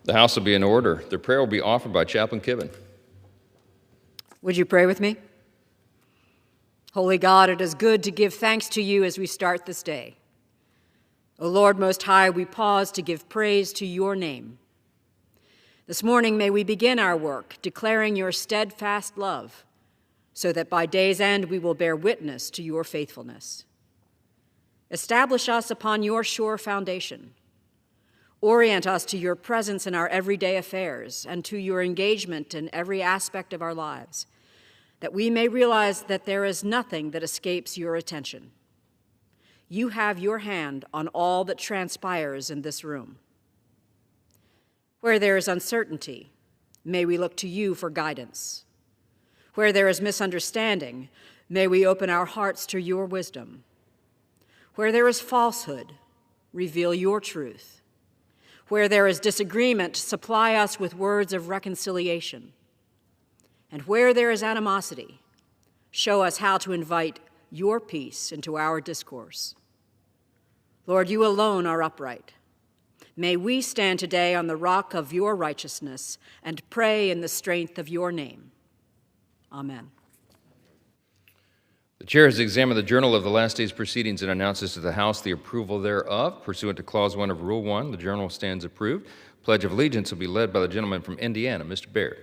The House will be in order. The prayer will be offered by Chaplain Kibben. Would you pray with me? Holy God, it is good to give thanks to you as we start this day. O Lord Most High, we pause to give praise to your name. This morning, may we begin our work declaring your steadfast love, so that by day's end we will bear witness to your faithfulness. Establish us upon your sure foundation. Orient us to your presence in our everyday affairs and to your engagement in every aspect of our lives, that we may realize that there is nothing that escapes your attention. You have your hand on all that transpires in this room. Where there is uncertainty, may we look to you for guidance. Where there is misunderstanding, may we open our hearts to your wisdom. Where there is falsehood, reveal your truth. Where there is disagreement, supply us with words of reconciliation. And where there is animosity, show us how to invite your peace into our discourse. Lord, you alone are upright. May we stand today on the rock of your righteousness and pray in the strength of your name. Amen. The chair has examined the journal of the last day's proceedings and announces to the House the approval thereof. Pursuant to Clause 1 of Rule 1, the journal stands approved. Pledge of Allegiance will be led by the gentleman from Indiana, Mr. Baird.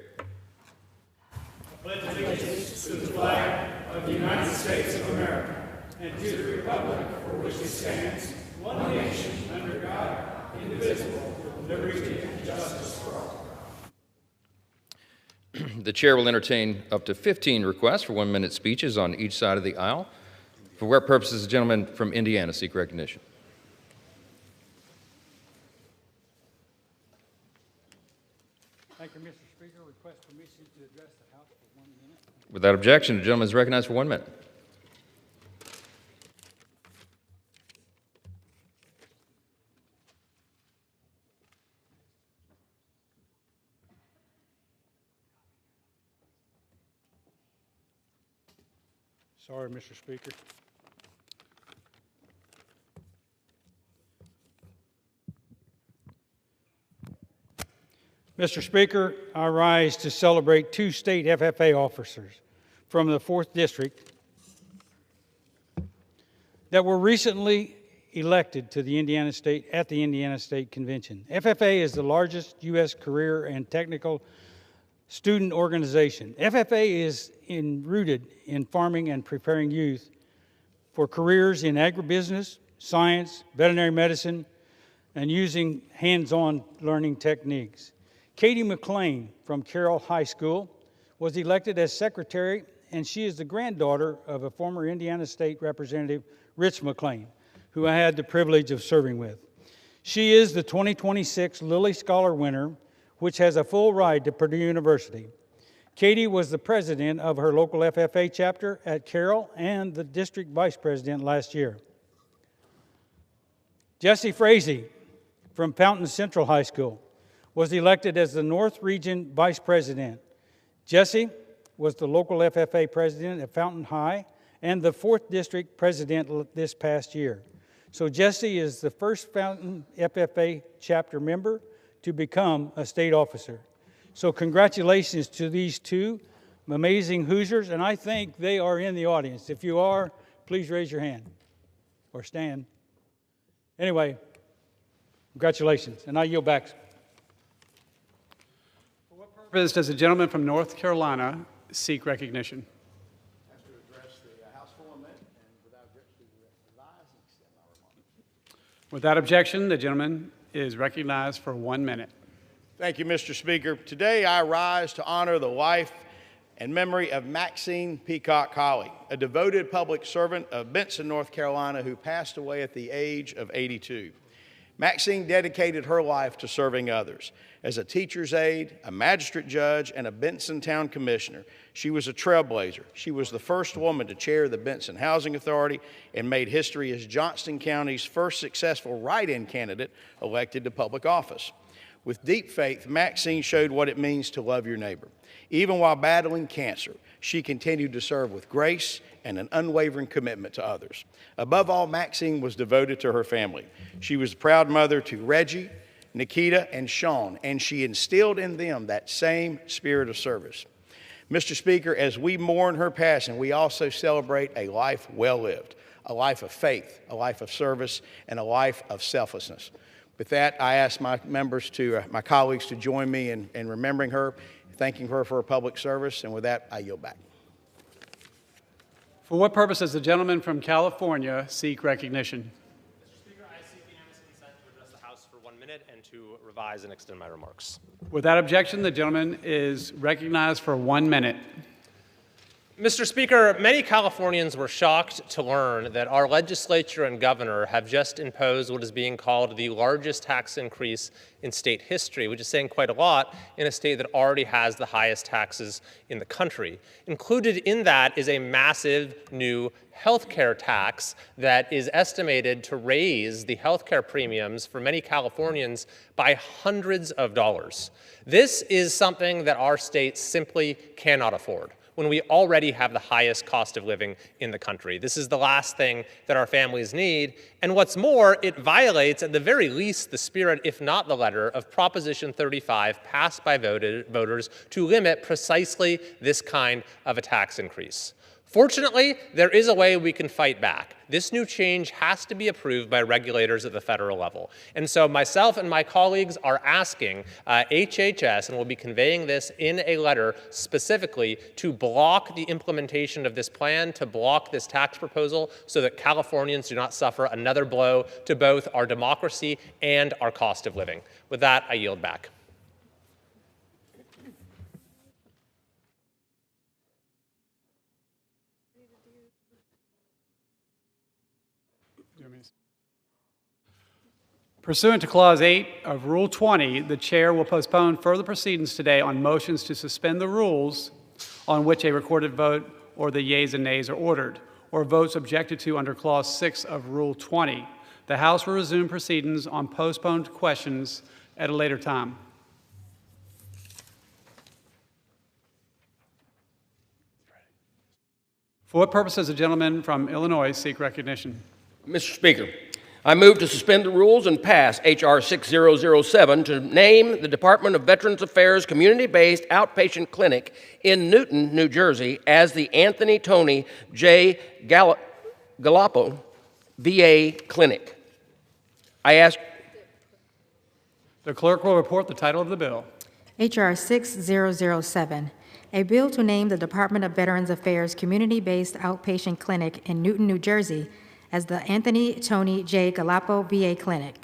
I pledge allegiance to the flag of the United States of America and to the republic for which it stands, one nation, under God, indivisible, with liberty and justice for all. The chair will entertain up to 15 requests for 1-minute speeches on each side of the aisle. For what purposes the gentleman from Indiana seek recognition? Thank you, Mr. Speaker. Request permission to address the House for 1 minute. Without objection, the gentleman is recognized for 1 minute. Sorry, Mr. Speaker. Mr. Speaker, I rise to celebrate 2 state FFA officers from the 4th District that were recently elected to the Indiana State Convention. FFA is the largest U.S. career and technical student organization. FFA is rooted in farming and preparing youth for careers in agribusiness, science, veterinary medicine, and using hands-on learning techniques. Katie McLean from Carroll High School was elected as secretary, and she is the granddaughter of a former Indiana State Representative, Rich McLean, who I had the privilege of serving with. She is the 2026 Lilly Scholar winner, which has a full ride to Purdue University. Katie was the president of her local FFA chapter at Carroll and the district vice president last year. Jesse Frazee from Fountain Central High School was elected as the North Region vice president. Jesse was the local FFA president at Fountain High and the 4th District president this past year. So Jesse is the first Fountain FFA chapter member to become a state officer. So congratulations to these 2 amazing Hoosiers, and I think they are in the audience. If you are, please raise your hand or stand. Anyway, congratulations, and I yield back. For what purpose does the gentleman from North Carolina seek recognition? To address the House for 1 minute, and without objection, revise and extend my remarks. Without objection, the gentleman is recognized for 1 minute. Thank you, Mr. Speaker. Today I rise to honor the life and memory of Maxine Peacock Holly, a devoted public servant of Benson, North Carolina, who passed away at the age of 82. Maxine dedicated her life to serving others. As a teacher's aide, a magistrate judge, and a Benson Town Commissioner, she was a trailblazer. She was the first woman to chair the Benson Housing Authority and made history as Johnston County's first successful write-in candidate elected to public office. With deep faith, Maxine showed what it means to love your neighbor. Even while battling cancer, she continued to serve with grace and an unwavering commitment to others. Above all, Maxine was devoted to her family. She was a proud mother to Reggie, Nikita and Sean, and she instilled in them that same spirit of service. Mr. Speaker, as we mourn her passing, we also celebrate a life well lived, a life of faith, a life of service, and a life of selflessness. With that, I ask my colleagues to join me in remembering her, thanking her for her public service, and with that, I yield back. For what purpose does the gentleman from California seek recognition? Mr. Speaker, I seek unanimous consent to address the House for 1 minute and to revise and extend my remarks. Without objection, the gentleman is recognized for 1 minute. Mr. Speaker, many Californians were shocked to learn that our legislature and governor have just imposed what is being called the largest tax increase in state history, which is saying quite a lot in a state that already has the highest taxes in the country. Included in that is a massive new healthcare tax that is estimated to raise the healthcare premiums for many Californians by hundreds of dollars. This is something that our state simply cannot afford when we already have the highest cost of living in the country. This is the last thing that our families need. And what's more, it violates, at the very least, the spirit, if not the letter, of Proposition 35 passed by voters to limit precisely this kind of a tax increase. Fortunately, there is a way we can fight back. This new change has to be approved by regulators at the federal level. And so myself and my colleagues are asking HHS, and we'll be conveying this in a letter specifically, to block the implementation of this plan, to block this tax proposal, so that Californians do not suffer another blow to both our democracy and our cost of living. With that, I yield back. Pursuant to Clause 8 of Rule 20, the Chair will postpone further proceedings today on motions to suspend the rules on which a recorded vote or the yeas and nays are ordered, or votes objected to under Clause 6 of Rule 20. The House will resume proceedings on postponed questions at a later time. For what purpose does the gentleman from Illinois seek recognition? Mr. Speaker, I move to suspend the rules and pass H.R. 6007 to name the Department of Veterans Affairs community-based outpatient clinic in Newton, New Jersey as the Anthony Tony J. Galapo VA Clinic. I ask... The clerk will report the title of the bill. H.R. 6007, a bill to name the Department of Veterans Affairs community-based outpatient clinic in Newton, New Jersey as the Anthony Tony J. Galapo VA Clinic.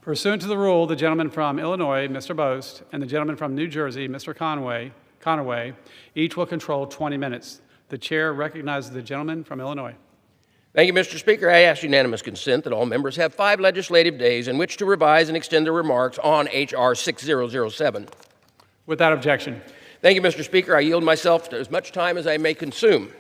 Pursuant to the rule, the gentleman from Illinois, Mr. Bost, and the gentleman from New Jersey, Mr. Conaway, each will control 20 minutes. The chair recognizes the gentleman from Illinois. Thank you, Mr. Speaker. I ask unanimous consent that all members have 5 legislative days in which to revise and extend their remarks on H.R. 6007. Without objection. Thank you, Mr. Speaker. I yield myself to as much time as I may consume.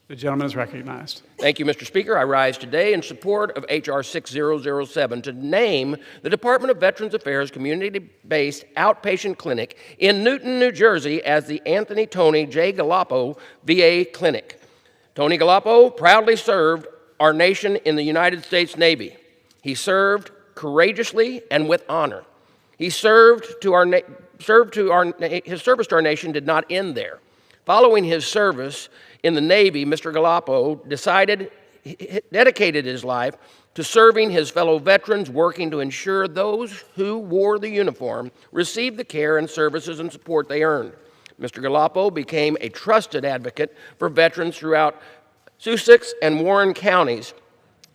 The gentleman is recognized. Thank you, Mr. Speaker. I rise today in support of H.R. 6007 to name the Department of Veterans Affairs community-based outpatient clinic in Newton, New Jersey as the Anthony Tony J. Galapo VA Clinic. Tony Galapo proudly served our nation in the United States Navy. He served courageously and with honor. His service to our nation did not end there. Following his service in the Navy, Mr. Galapo dedicated his life to serving his fellow veterans, working to ensure those who wore the uniform received the care and services and support they earned. Mr. Galapo became a trusted advocate for veterans throughout Sussex and Warren counties,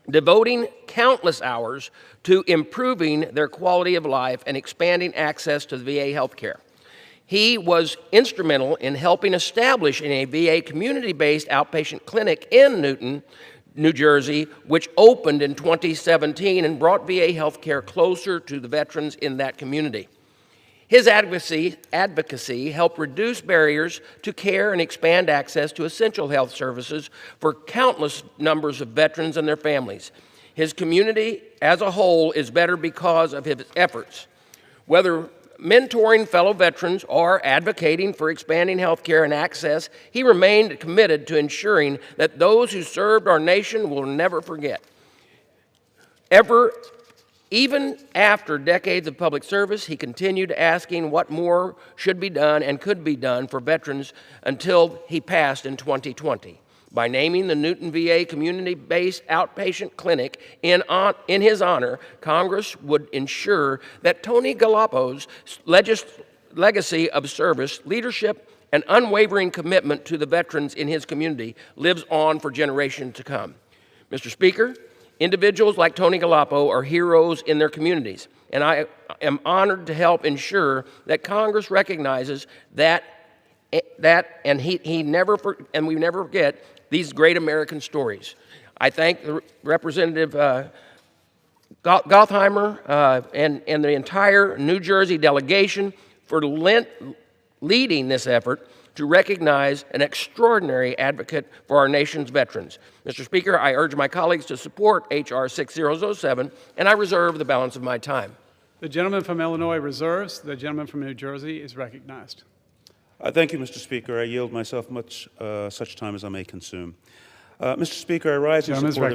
devoting countless hours to improving their quality of life and expanding access to VA health care. He was instrumental in helping establish a VA community-based outpatient clinic in Newton, New Jersey, which opened in 2017 and brought VA health care closer to the veterans in that community. His advocacy helped reduce barriers to care and expand access to essential health services for countless numbers of veterans and their families. His community as a whole is better because of his efforts. Whether mentoring fellow veterans or advocating for expanding health care and access, he remained committed to ensuring that those who served our nation will never forget. Even after decades of public service, he continued asking what more should be done and could be done for veterans until he passed in 2020 by naming the Newton VA community-based outpatient clinic in his honor. Congress would ensure that Tony Galapo's legacy of service, leadership, and unwavering commitment to the veterans in his community lives on for generations to come. Mr. Speaker, individuals like Tony Galapo are heroes in their communities, and I am honored to help ensure that Congress recognizes that and we never forget these great American stories. I thank the Representative Gottheimer and the entire New Jersey delegation for leading this effort to recognize an extraordinary advocate for our nation's veterans. Mr. Speaker, I urge my colleagues to support H.R. 6007, and I reserve the balance of my time. The gentleman from Illinois reserves. The gentleman from New Jersey is recognized. Thank you, Mr. Speaker. I yield myself much such time as I may consume. Mr. Speaker, I rise in support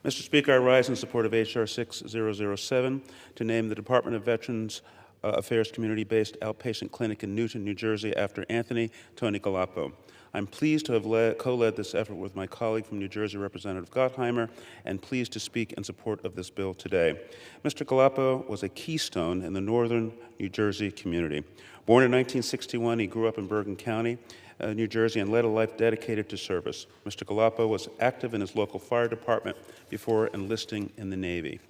Mr. Speaker, I rise in support of H.R. 6007 to name the Department of Veterans Affairs community-based outpatient clinic in Newton, New Jersey after Anthony Tony Galapo. I'm pleased to have co-led this effort with my colleague from New Jersey, Representative Gottheimer, and pleased to speak in support of this bill today. Mr. Galapo was a keystone in the northern New Jersey community. Born in 1961, he grew up in Bergen County, New Jersey, and led a life dedicated to service. Mr. Galapo was active in his local fire department before enlisting in the Navy.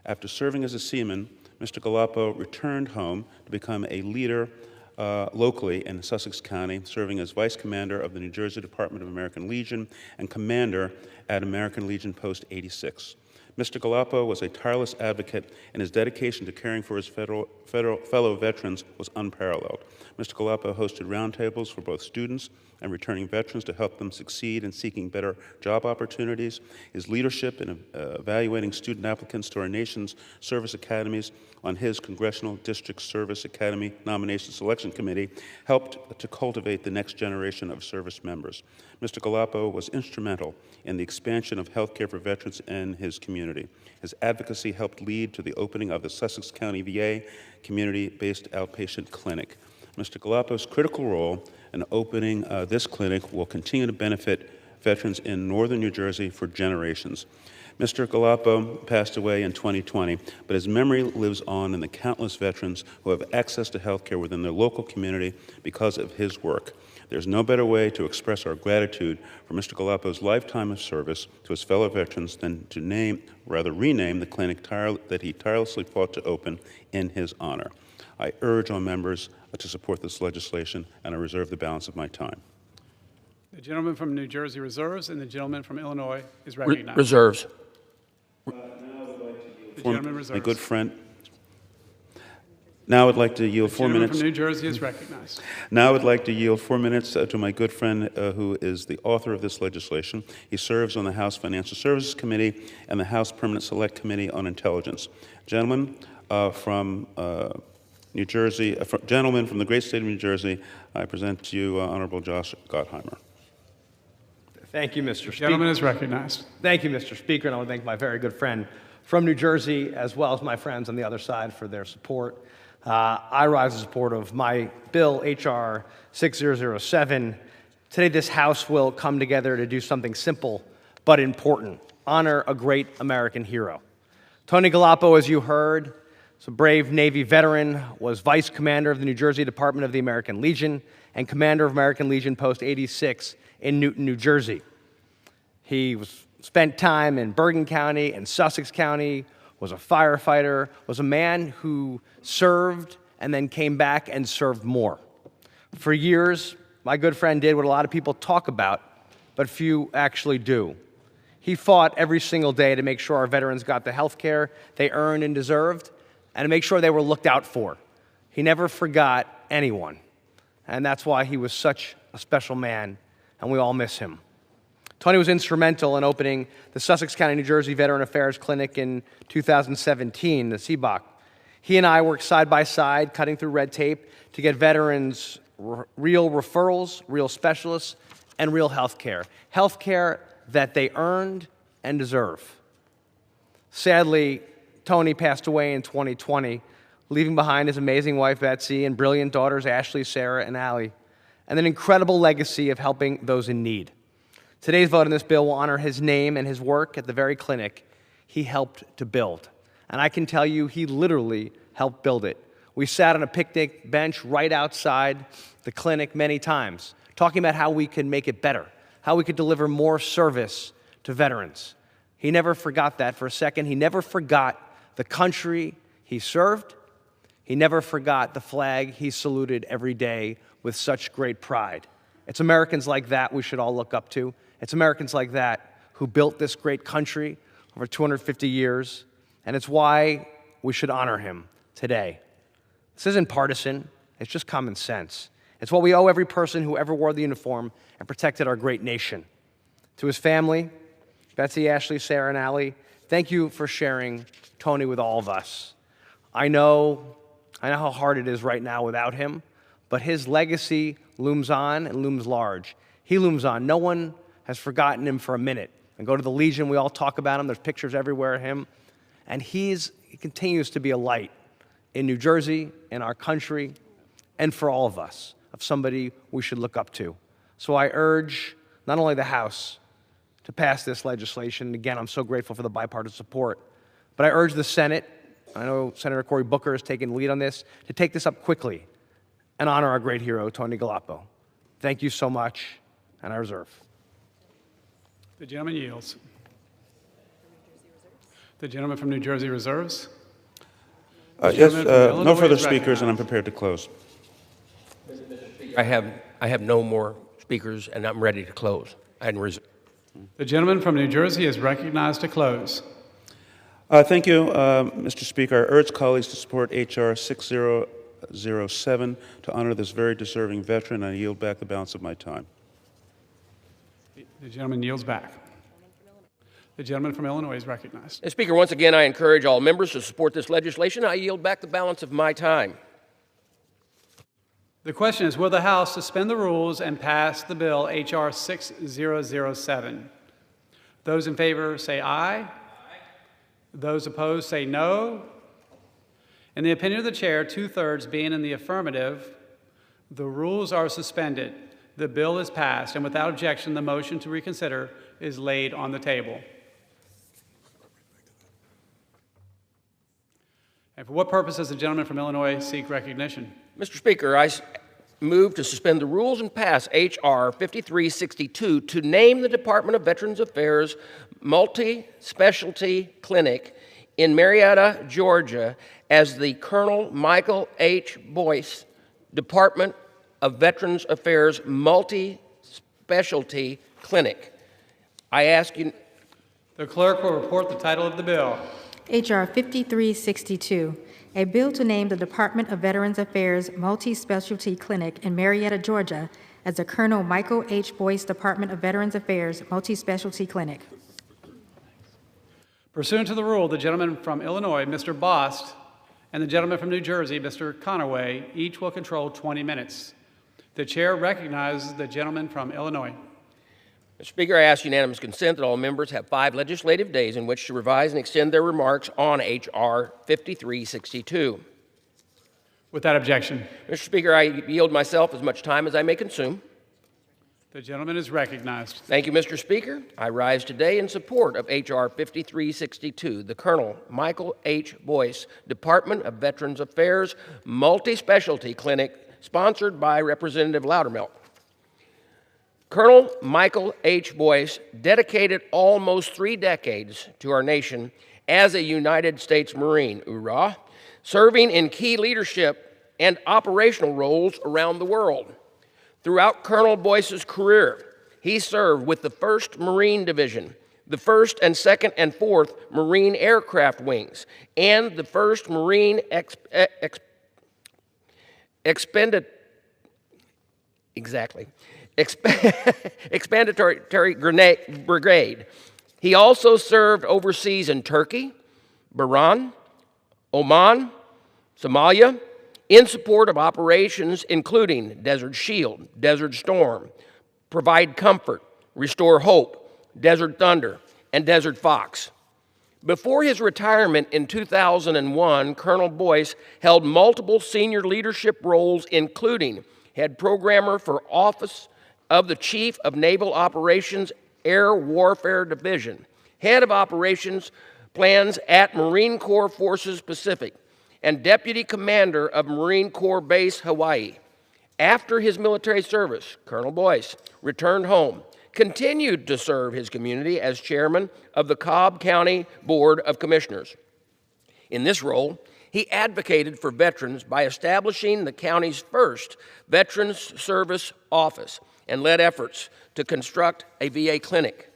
After serving as a seaman, Mr. Galapo returned home to become a leader locally in Sussex County, serving as Vice Commander of the New Jersey Department of American Legion and Commander at American Legion Post 86. Mr. Galapo was a tireless advocate, and his dedication to caring for his fellow veterans was unparalleled. Mr. Galapo hosted roundtables for both students and returning veterans to help them succeed in seeking better job opportunities. His leadership in evaluating student applicants to our nation's service academies on his Congressional District Service Academy Nomination Selection Committee helped to cultivate the next generation of service members. Mr. Galapo was instrumental in the expansion of health care for veterans in his community. His advocacy helped lead to the opening of the Sussex County VA community-based outpatient clinic. Mr. Galapo's critical role in opening this clinic will continue to benefit veterans in northern New Jersey for generations. Mr. Galapo passed away in 2020, but his memory lives on in the countless veterans who have access to health care within their local community because of his work. There's no better way to express our gratitude for Mr. Galapo's lifetime of service to his fellow veterans than to rename the clinic that he tirelessly fought to open in his honor. I urge all members to support this legislation, and I reserve the balance of my time. The gentleman from New Jersey reserves, and the gentleman from Illinois is recognized. Reserves. The gentleman reserves. My good friend. Now I'd like to yield 4 minutes. The gentleman from New Jersey is recognized. Now I'd like to yield 4 minutes to my good friend who is the author of this legislation. He serves on the House Financial Services Committee and the House Permanent Select Committee on Intelligence. Gentlemen from New Jersey, gentlemen from the great state of New Jersey, I present to you Honorable Josh Gottheimer. Thank you, Mr. Speaker. The gentleman is recognized. Thank you, Mr. Speaker, and I want to thank my very good friend from New Jersey, as well as my friends on the other side for their support. I rise in support of my bill, H.R. 6007. Today, this House will come together to do something simple but important: honor a great American hero. Tony Galapo, as you heard, is a brave Navy veteran, was Vice Commander of the New Jersey Department of the American Legion and Commander of American Legion Post 86 in Newton, New Jersey. He spent time in Bergen County and Sussex County, was a firefighter, was a man who served and then came back and served more. For years, my good friend did what a lot of people talk about, but few actually do. He fought every single day to make sure our veterans got the health care they earned and deserved, and to make sure they were looked out for. He never forgot anyone, and that's why he was such a special man, and we all miss him. Tony was instrumental in opening the Sussex County, New Jersey Veteran Affairs Clinic in 2017, the CBOC. He and I worked side by side, cutting through red tape to get veterans real referrals, real specialists, and real health care that they earned and deserve. Sadly, Tony passed away in 2020, leaving behind his amazing wife, Betsy, and brilliant daughters, Ashley, Sarah, and Allie, and an incredible legacy of helping those in need. Today's vote on this bill will honor his name and his work at the very clinic he helped to build. And I can tell you, he literally helped build it. We sat on a picnic bench right outside the clinic many times, talking about how we could make it better, how we could deliver more service to veterans. He never forgot that for a second. He never forgot the country he served. He never forgot the flag he saluted every day with such great pride. It's Americans like that we should all look up to. It's Americans like that who built this great country over 250 years, and it's why we should honor him today. This isn't partisan, it's just common sense. It's what we owe every person who ever wore the uniform and protected our great nation. To his family, Betsy, Ashley, Sarah, and Allie, thank you for sharing Tony with all of us. I know how hard it is right now without him, but his legacy looms on and looms large. He looms on. No one has forgotten him for a minute. And go to the Legion, we all talk about him. There's pictures everywhere of him. And he continues to be a light in New Jersey, in our country, and for all of us, of somebody we should look up to. So I urge not only the House to pass this legislation, and again, I'm so grateful for the bipartisan support, but I urge the Senate, I know Senator Cory Booker has taken the lead on this, to take this up quickly and honor our great hero, Tony Galappo. Thank you so much, and I reserve. The gentleman yields. The gentleman from New Jersey reserves. Yes, no further speakers, and I'm prepared to close. I have no more speakers, and I'm ready to close. The gentleman from New Jersey is recognized to close. Thank you, Mr. Speaker. I urge colleagues to support H.R. 6007 to honor this very deserving veteran, and I yield back the balance of my time. The gentleman yields back. The gentleman from Illinois is recognized. Mr. Speaker, once again, I encourage all members to support this legislation. I yield back the balance of my time. The question is, will the House suspend the rules and pass the bill H.R. 6007? Those in favor say aye. Aye. Those opposed say no. In the opinion of the chair, 2/3 being in the affirmative, the rules are suspended. The bill is passed, and without objection, the motion to reconsider is laid on the table. And for what purpose does the gentleman from Illinois seek recognition? Mr. Speaker, I move to suspend the rules and pass H.R. 5362 to name the Department of Veterans Affairs multi-specialty clinic in Marietta, Georgia as the Colonel Michael H. Boyce Department of Veterans Affairs multi-specialty clinic. I ask you... The clerk will report the title of the bill. H.R. 5362, a bill to name the Department of Veterans Affairs Multi-Specialty Clinic in Marietta, Georgia as the Colonel Michael H. Boyce Department of Veterans Affairs Multi-Specialty Clinic. Pursuant to the rule, the gentleman from Illinois, Mr. Bost, and the gentleman from New Jersey, Mr. Conaway, each will control 20 minutes. The chair recognizes the gentleman from Illinois. Mr. Speaker, I ask unanimous consent that all members have 5 legislative days in which to revise and extend their remarks on H.R. 5362. Without objection. Mr. Speaker, I yield myself as much time as I may consume. The gentleman is recognized. Thank you, Mr. Speaker. I rise today in support of H.R. 5362, the Colonel Michael H. Boyce Department of Veterans Affairs Multi-Specialty Clinic, sponsored by Representative Loudermilk. Colonel Michael H. Boyce dedicated almost 3 decades to our nation as a United States Marine, hoorah, serving in key leadership and operational roles around the world. Throughout Colonel Boyce's career, he served with the 1st Marine Division, the 1st and 2nd and 4th Marine Aircraft Wings, and the 1st Marine Expandatory Brigade. He also served overseas in Turkey, Bahrain, Oman, Somalia, in support of operations including Desert Shield, Desert Storm, Provide Comfort, Restore Hope, Desert Thunder, and Desert Fox. Before his retirement in 2001, Colonel Boyce held multiple senior leadership roles, including head programmer for Office of the Chief of Naval Operations Air Warfare Division, head of operations plans at Marine Corps Forces Pacific, and deputy commander of Marine Corps Base Hawaii. After his military service, Colonel Boyce returned home, continued to serve his community as chairman of the Cobb County Board of Commissioners. In this role, he advocated for veterans by establishing the county's first Veterans Service Office and led efforts to construct a VA clinic.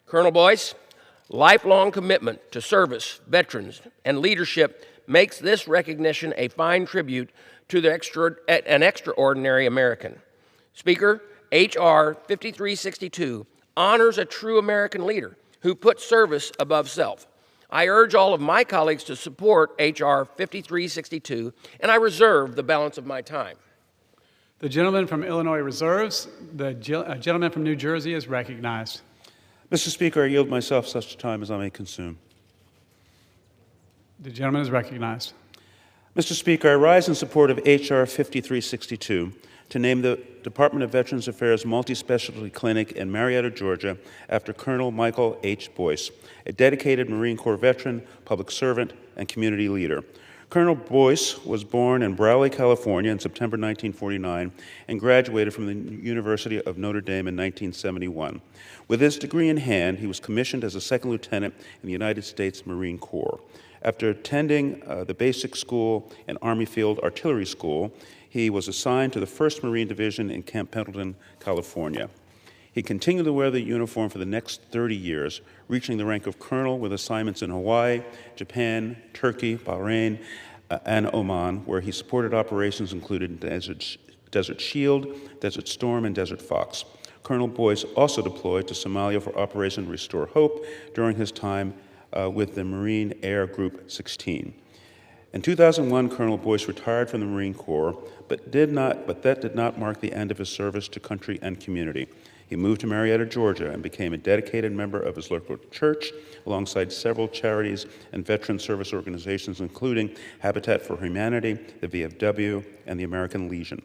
Colonel Boyce's lifelong commitment to service, veterans, and leadership makes this recognition a fine tribute to an extraordinary American. Speaker, H.R. 5362 honors a true American leader who puts service above self. I urge all of my colleagues to support H.R. 5362, and I reserve the balance of my time. The gentleman from Illinois reserves. The gentleman from New Jersey is recognized. Mr. Speaker, I yield myself such time as I may consume. The gentleman is recognized. Mr. Speaker, I rise in support of H.R. 5362 to name the Department of Veterans Affairs Multi-Specialty Clinic in Marietta, Georgia, after Colonel Michael H. Boyce, a dedicated Marine Corps veteran, public servant, and community leader. Colonel Boyce was born in Brawley, California in September 1949 and graduated from the University of Notre Dame in 1971. With his degree in hand, he was commissioned as a second lieutenant in the United States Marine Corps. After attending the basic school and Army Field Artillery School, he was assigned to the 1st Marine Division in Camp Pendleton, California. He continued to wear the uniform for the next 30 years, reaching the rank of colonel with assignments in Hawaii, Japan, Turkey, Bahrain, and Oman, where he supported operations including Desert Shield, Desert Storm, and Desert Fox. Colonel Boyce also deployed to Somalia for Operation Restore Hope during his time with the Marine Air Group 16. In 2001, Colonel Boyce retired from the Marine Corps, but that did not mark the end of his service to country and community. He moved to Marietta, Georgia, and became a dedicated member of his local church, alongside several charities and veteran service organizations, including Habitat for Humanity, the VFW, and the American Legion.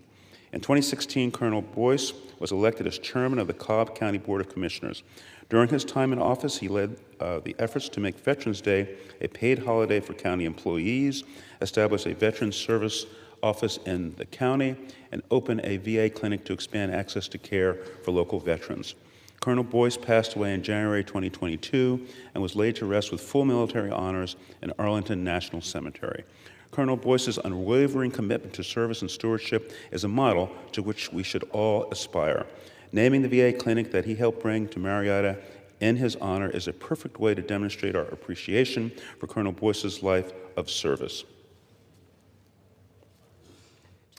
In 2016, Colonel Boyce was elected as chairman of the Cobb County Board of Commissioners. During his time in office, he led the efforts to make Veterans Day a paid holiday for county employees, establish a Veterans Service Office in the county, and open a VA clinic to expand access to care for local veterans. Colonel Boyce passed away in January 2022 and was laid to rest with full military honors in Arlington National Cemetery. Colonel Boyce's unwavering commitment to service and stewardship is a model to which we should all aspire. Naming the VA clinic that he helped bring to Marietta in his honor is a perfect way to demonstrate our appreciation for Colonel Boyce's life of service.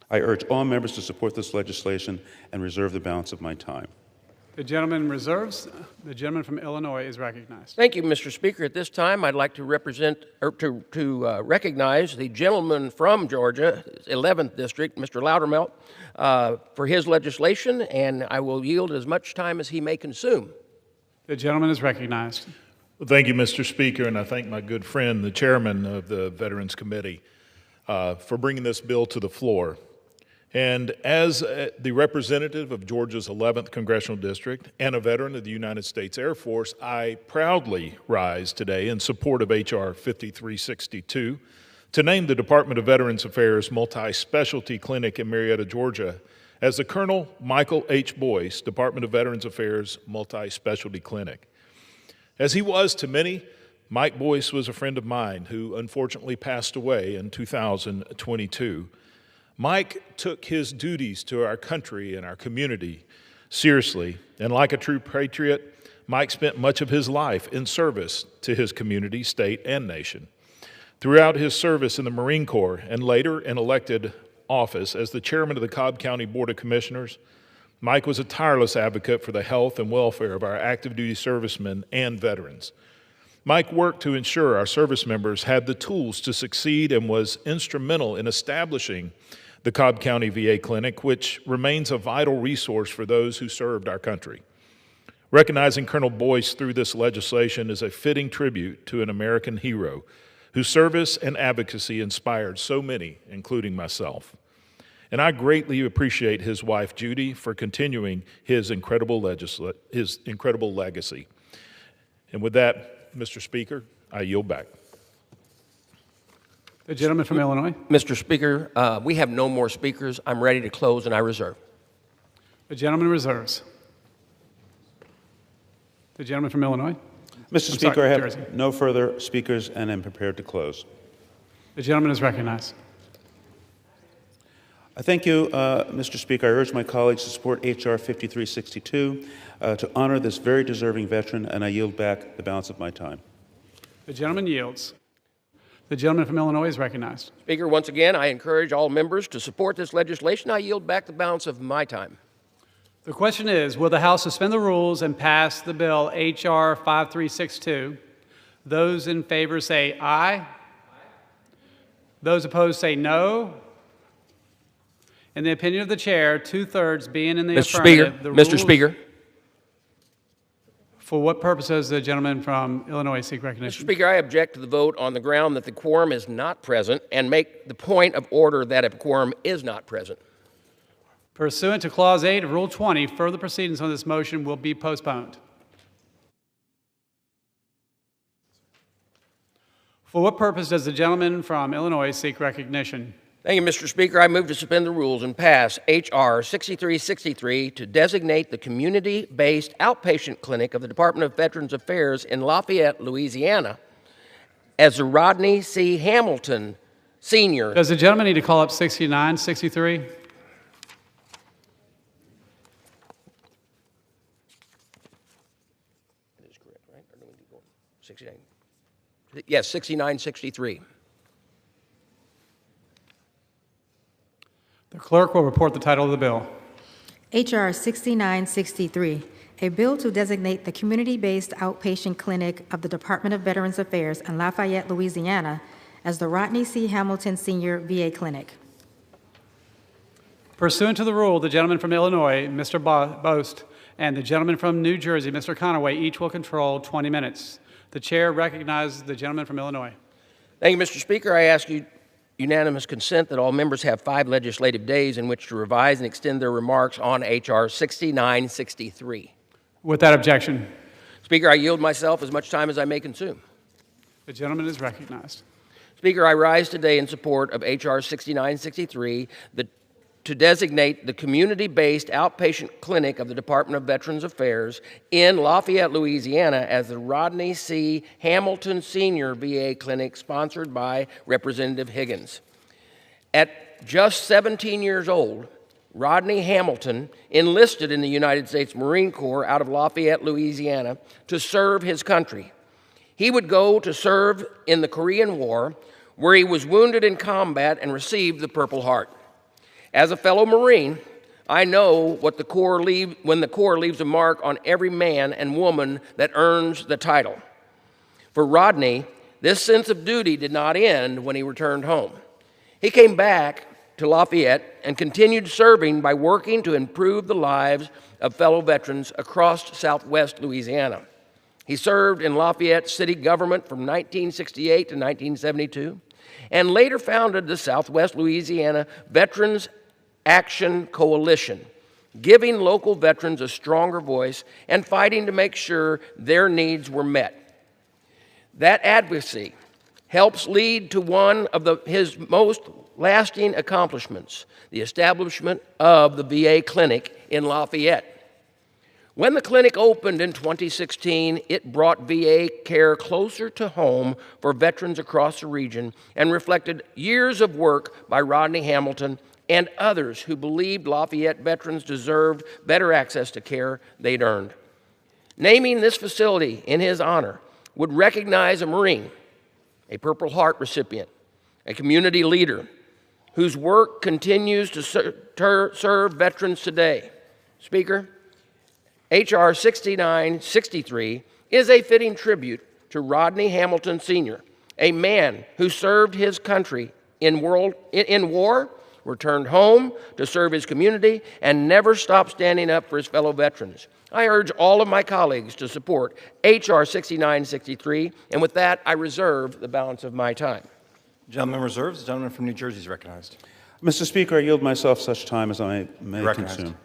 I urge all members to support this legislation and reserve the balance of my time. The gentleman reserves. The gentleman from Illinois is recognized. Thank you, Mr. Speaker. At this time, I'd like to recognize the gentleman from Georgia, 11th District, Mr. Loudermilk, for his legislation, and I will yield as much time as he may consume. The gentleman is recognized. Well, thank you, Mr. Speaker, and I thank my good friend, the chairman of the Veterans Committee, for bringing this bill to the floor. And as the representative of Georgia's 11th Congressional District and a veteran of the United States Air Force, I proudly rise today in support of H.R. 5362 to name the Department of Veterans Affairs Multi-Specialty Clinic in Marietta, Georgia, as the Colonel Michael H. Boyce Department of Veterans Affairs Multi-Specialty Clinic. As he was to many, Mike Boyce was a friend of mine who unfortunately passed away in 2022. Mike took his duties to our country and our community seriously, and like a true patriot, Mike spent much of his life in service to his community, state, and nation. Throughout his service in the Marine Corps and later in elected office as the chairman of the Cobb County Board of Commissioners, Mike was a tireless advocate for the health and welfare of our active duty servicemen and veterans. Mike worked to ensure our service members had the tools to succeed and was instrumental in establishing the Cobb County VA Clinic, which remains a vital resource for those who served our country. Recognizing Colonel Boyce through this legislation is a fitting tribute to an American hero whose service and advocacy inspired so many, including myself. And I greatly appreciate his wife, Judy, for continuing his incredible legacy. And with that, Mr. Speaker, I yield back. The gentleman from Illinois. Mr. Speaker, we have no more speakers. I'm ready to close, and I reserve. The gentleman reserves. The gentleman from Illinois. Mr. Speaker, I have no further speakers and am prepared to close. The gentleman is recognized. I thank you, Mr. Speaker. I urge my colleagues to support H.R. 5362 to honor this very deserving veteran, and I yield back the balance of my time. The gentleman yields. The gentleman from Illinois is recognized. Speaker, once again, I encourage all members to support this legislation. I yield back the balance of my time. The question is, will the House suspend the rules and pass the bill H.R. 5362? Those in favor say aye. Those opposed say no. In the opinion of the chair, 2/3 being in the affirmative, Mr. Speaker. For what purpose does the gentleman from Illinois seek recognition? Mr. Speaker, I object to the vote on the ground that the quorum is not present and make the point of order that a quorum is not present. Pursuant to Clause 8 of Rule 20, further proceedings on this motion will be postponed. For what purpose does the gentleman from Illinois seek recognition? Thank you, Mr. Speaker. I move to suspend the rules and pass H.R. 6363 to designate the community-based outpatient clinic of the Department of Veterans Affairs in Lafayette, Louisiana, as the Rodney C. Hamilton Sr. Does the gentleman need to call up 6963? Yes, 6963. The clerk will report the title of the bill. H.R. 6963, a bill to designate the community-based outpatient clinic of the Department of Veterans Affairs in Lafayette, Louisiana, as the Rodney C. Hamilton Sr. VA Clinic. Pursuant to the rule, the gentleman from Illinois, Mr. Boast, and the gentleman from New Jersey, Mr. Conaway, each will control 20 minutes. The chair recognizes the gentleman from Illinois. Thank you, Mr. Speaker. I ask you unanimous consent that all members have 5 legislative days in which to revise and extend their remarks on H.R. 6963. Without objection. Speaker, I yield myself as much time as I may consume. The gentleman is recognized. Speaker, I rise today in support of H.R. 6963 to designate the community-based outpatient clinic of the Department of Veterans Affairs in Lafayette, Louisiana as the Rodney C. Hamilton Sr. VA Clinic, sponsored by Representative Higgins. At just 17 years old, Rodney Hamilton enlisted in the United States Marine Corps out of Lafayette, Louisiana, to serve his country. He would go to serve in the Korean War, where he was wounded in combat and received the Purple Heart. As a fellow Marine, I know what when the Corps leaves a mark on every man and woman that earns the title. For Rodney, this sense of duty did not end when he returned home. He came back to Lafayette and continued serving by working to improve the lives of fellow veterans across southwest Louisiana. He served in Lafayette city government from 1968 to 1972 and later founded the Southwest Louisiana Veterans Action Coalition, giving local veterans a stronger voice and fighting to make sure their needs were met. That advocacy helps lead to one of his most lasting accomplishments, the establishment of the VA clinic in Lafayette. When the clinic opened in 2016, it brought VA care closer to home for veterans across the region and reflected years of work by Rodney Hamilton and others who believed Lafayette veterans deserved better access to care they'd earned. Naming this facility in his honor would recognize a Marine, a Purple Heart recipient, a community leader whose work continues to serve veterans today. Speaker, H.R. 6963 is a fitting tribute to Rodney Hamilton Sr., a man who served his country in war returned home to serve his community, and never stopped standing up for his fellow veterans. I urge all of my colleagues to support H.R. 6963, and with that, I reserve the balance of my time. Gentleman reserves. The gentleman from New Jersey is recognized. Mr. Speaker, I yield myself such time as I may consume.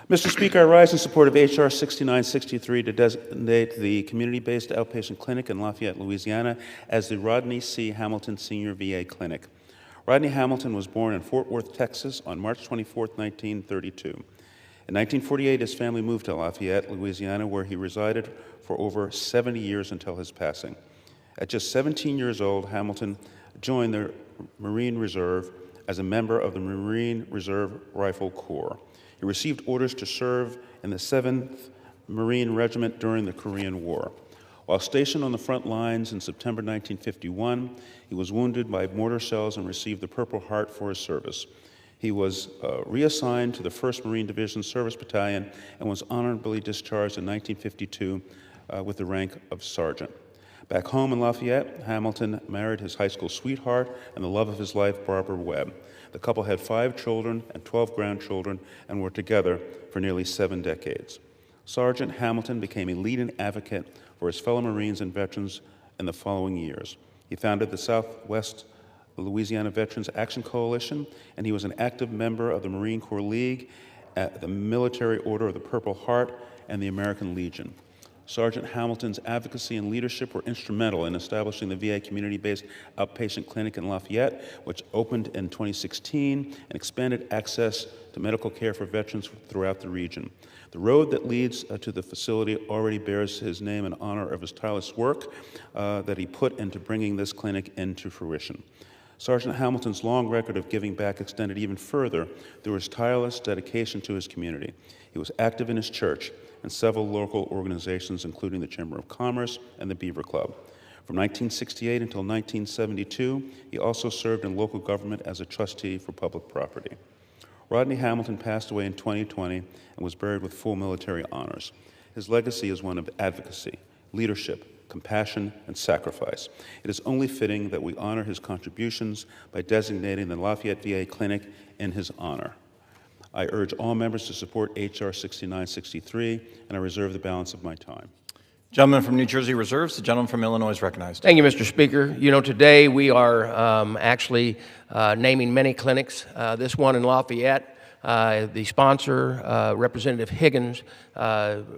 Mr. Speaker, I rise in support of H.R. 6963 to designate the community-based outpatient clinic in Lafayette, Louisiana as the Rodney C. Hamilton Senior VA Clinic. Rodney Hamilton was born in Fort Worth, Texas on March 24, 1932. In 1948, his family moved to Lafayette, Louisiana, where he resided for over 70 years until his passing. At just 17 years old, Hamilton joined the Marine Reserve as a member of the Marine Reserve Rifle Corps. He received orders to serve in the 7th Marine Regiment during the Korean War. While stationed on the front lines in September 1951, he was wounded by mortar shells and received the Purple Heart for his service. He was reassigned to the 1st Marine Division Service Battalion and was honorably discharged in 1952 with the rank of sergeant. Back home in Lafayette, Hamilton married his high school sweetheart and the love of his life, Barbara Webb. The couple had 5 children and 12 grandchildren and were together for nearly 7 decades. Sergeant Hamilton became a leading advocate for his fellow Marines and veterans in the following years. He founded the Southwest Louisiana Veterans Action Coalition, and he was an active member of the Marine Corps League, the Military Order of the Purple Heart, and the American Legion. Sergeant Hamilton's advocacy and leadership were instrumental in establishing the VA community-based outpatient clinic in Lafayette, which opened in 2016 and expanded access to medical care for veterans throughout the region. The road that leads to the facility already bears his name in honor of his tireless work that he put into bringing this clinic into fruition. Sergeant Hamilton's long record of giving back extended even further through his tireless dedication to his community. He was active in his church and several local organizations, including the Chamber of Commerce and the Beaver Club. From 1968 until 1972, he also served in local government as a trustee for public property. Rodney Hamilton passed away in 2020 and was buried with full military honors. His legacy is one of advocacy, leadership, compassion, and sacrifice. It is only fitting that we honor his contributions by designating the Lafayette VA Clinic in his honor. I urge all members to support H.R. 6963, and I reserve the balance of my time. Gentleman from New Jersey reserves. The gentleman from Illinois is recognized. Thank you, Mr. Speaker. You know, today we are actually naming many clinics. This one in Lafayette, the sponsor, Representative Higgins,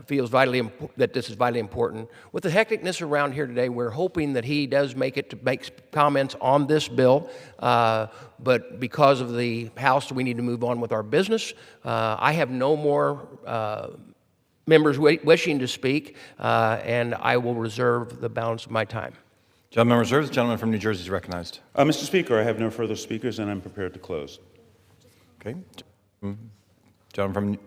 feels that this is vitally important. With the hecticness around here today, we're hoping that he does make it to make comments on this bill, but because of the House, we need to move on with our business. I have no more members wishing to speak, and I will reserve the balance of my time. Gentleman reserves. The gentleman from New Jersey is recognized. Mr. Speaker, I have no further speakers, and I'm prepared to close. Okay. Gentleman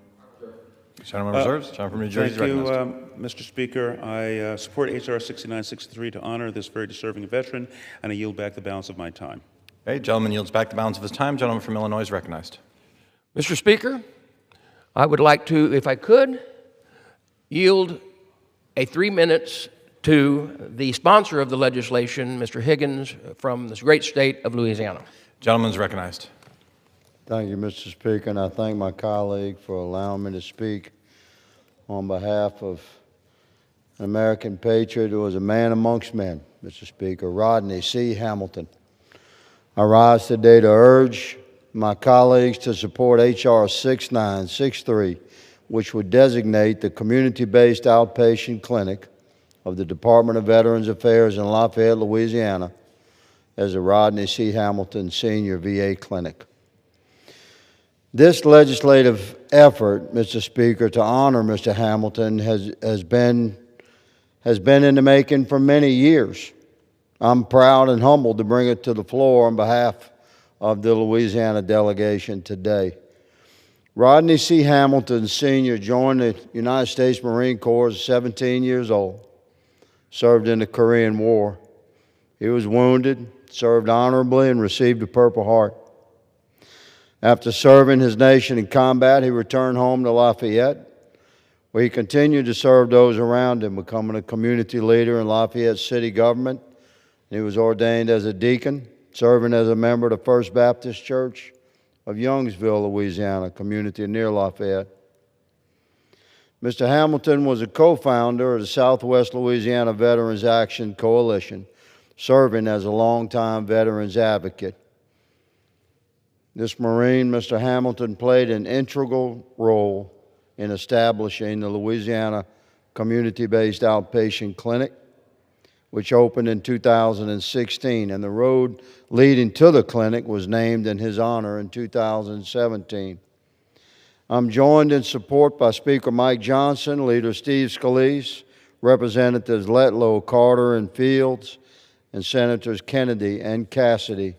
reserves. Gentleman from New Jersey is recognized. Thank you, Mr. Speaker. I support H.R. 6963 to honor this very deserving veteran, and I yield back the balance of my time. Okay. Gentleman yields back the balance of his time. Gentleman from Illinois is recognized. Mr. Speaker, I would like to, if I could, yield 3 minutes to the sponsor of the legislation, Mr. Higgins, from this great state of Louisiana. Gentleman is recognized. Thank you, Mr. Speaker, and I thank my colleague for allowing me to speak on behalf of an American patriot who was a man amongst men, Mr. Speaker, Rodney C. Hamilton. I rise today to urge my colleagues to support H.R. 6963, which would designate the community-based outpatient clinic of the Department of Veterans Affairs in Lafayette, Louisiana, as the Rodney C. Hamilton Senior VA Clinic. This legislative effort, Mr. Speaker, to honor Mr. Hamilton has been in the making for many years. I'm proud and humbled to bring it to the floor on behalf of the Louisiana delegation today. Rodney C. Hamilton Sr. joined the United States Marine Corps at 17 years old, served in the Korean War. He was wounded, served honorably, and received a Purple Heart. After serving his nation in combat, he returned home to Lafayette, where he continued to serve those around him, becoming a community leader in Lafayette city government. He was ordained as a deacon, serving as a member of the First Baptist Church, of Youngsville, Louisiana, community near Lafayette. Mr. Hamilton was a co-founder of the Southwest Louisiana Veterans Action Coalition, serving as a longtime veterans advocate. This Marine, Mr. Hamilton, played an integral role in establishing the Louisiana Community-Based Outpatient Clinic, which opened in 2016, and the road leading to the clinic was named in his honor in 2017. I'm joined in support by Speaker Mike Johnson, Leader Steve Scalise, Representatives Letlow, Carter, and Fields, and Senators Kennedy and Cassidy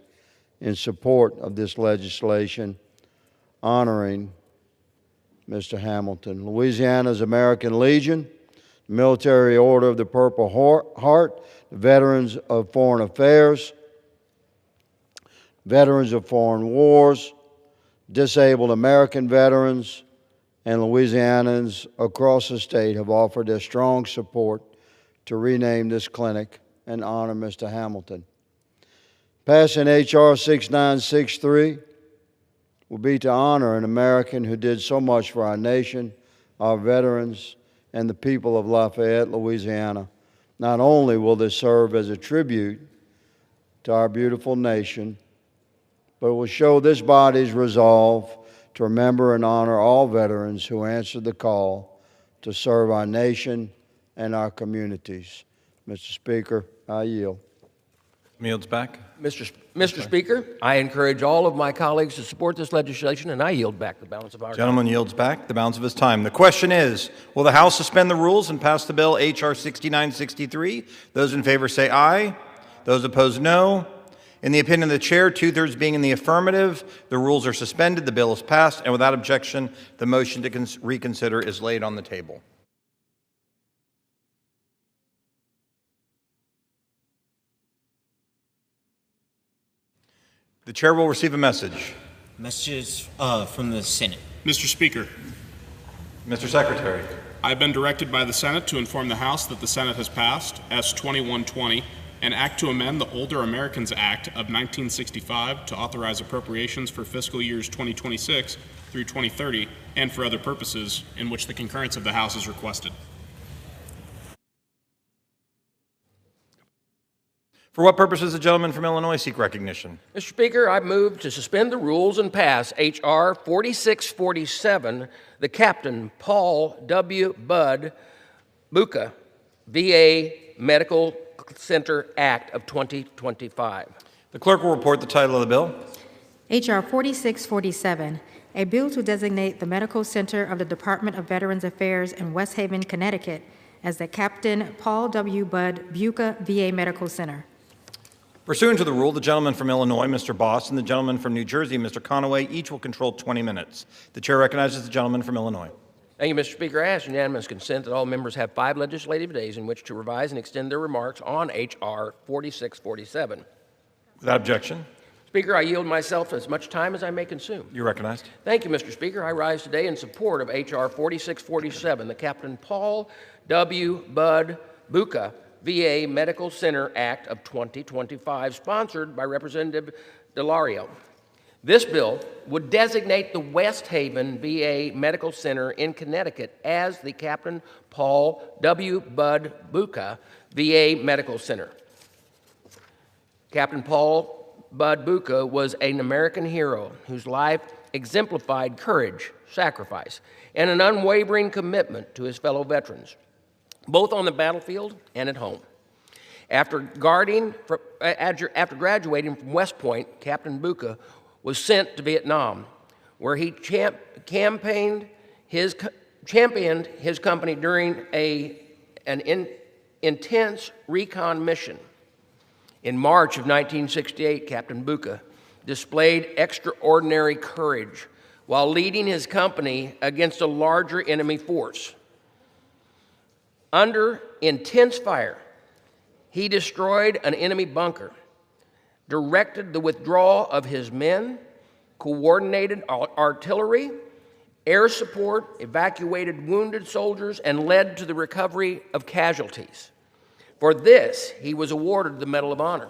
in support of this legislation honoring Mr. Hamilton. Louisiana's American Legion, Military Order of the Purple Heart, the Veterans of Foreign Affairs, Veterans of Foreign Wars, Disabled American Veterans, and Louisianans across the state have offered their strong support to rename this clinic and honor Mr. Hamilton. Passing H.R. 6963 will be to honor an American who did so much for our nation, our veterans, and the people of Lafayette, Louisiana. Not only will this serve as a tribute to our beautiful nation, but it will show this body's resolve to remember and honor all veterans who answered the call to serve our nation and our communities. Mr. Speaker, I yield. Yields back. Mr. Speaker, I encourage all of my colleagues to support this legislation, and I yield back the balance of our time. Gentleman yields back the balance of his time. The question is, will the House suspend the rules and pass the bill H.R. 6963? Those in favor say aye. Those opposed, no. In the opinion of the chair, two-thirds being in the affirmative, the rules are suspended, the bill is passed, and without objection, the motion to reconsider is laid on the table. The chair will receive a message. Messages from the Senate. Mr. Speaker. Mr. Secretary. I've been directed by the Senate to inform the House that the Senate has passed S-2120, an act to amend the Older Americans Act of 1965 to authorize appropriations for fiscal years 2026 through 2030 and for other purposes, in which the concurrence of the House is requested. For what purpose does the gentleman from Illinois seek recognition? Mr. Speaker, I move to suspend the rules and pass H.R. 4647, the Captain Paul W. Budd Buca, VA Medical Center Act of 2025. The clerk will report the title of the bill. H.R. 4647, a bill to designate the Medical Center of the Department of Veterans Affairs in West Haven, Connecticut as the Captain Paul W. Budd Buca VA Medical Center. Pursuant to the rule, the gentleman from Illinois, Mr. Boss, and the gentleman from New Jersey, Mr. Conaway, each will control 20 minutes. The chair recognizes the gentleman from Illinois. Thank you, Mr. Speaker. I ask unanimous consent that all members have 5 legislative days in which to revise and extend their remarks on H.R. 4647. Without objection. Speaker, I yield myself as much time as I may consume. You're recognized. Thank you, Mr. Speaker. I rise today in support of H.R. 4647, the Captain Paul W. Budd Buca VA Medical Center Act of 2025, sponsored by Representative Delario. This bill would designate the West Haven VA Medical Center in Connecticut as the Captain Paul W. Budd Buca VA Medical Center. Captain Paul Budd Buca was an American hero whose life exemplified courage, sacrifice, and an unwavering commitment to his fellow veterans, both on the battlefield and at home. After graduating from West Point, Captain Buca was sent to Vietnam, where he championed his company during an intense recon mission. In March of 1968, Captain Buca displayed extraordinary courage while leading his company against a larger enemy force. Under intense fire, he destroyed an enemy bunker, directed the withdrawal of his men, coordinated artillery, air support, evacuated wounded soldiers, and led to the recovery of casualties. For this, he was awarded the Medal of Honor.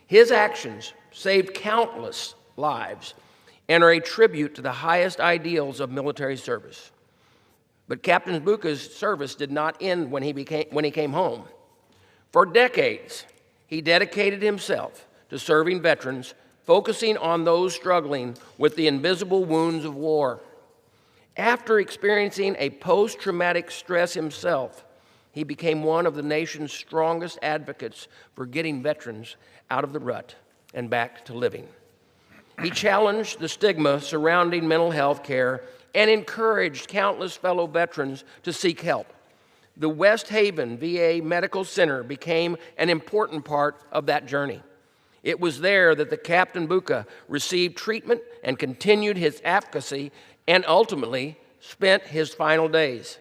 His actions saved countless lives and are a tribute to the highest ideals of military service. But Captain Buca's service did not end when he came home. For decades, he dedicated himself to serving veterans, focusing on those struggling with the invisible wounds of war. After experiencing a post-traumatic stress himself, he became one of the nation's strongest advocates for getting veterans out of the rut and back to living. He challenged the stigma surrounding mental health care and encouraged countless fellow veterans to seek help. The West Haven VA Medical Center became an important part of that journey. It was there that the Captain Buca received treatment and continued his advocacy and ultimately spent his final days.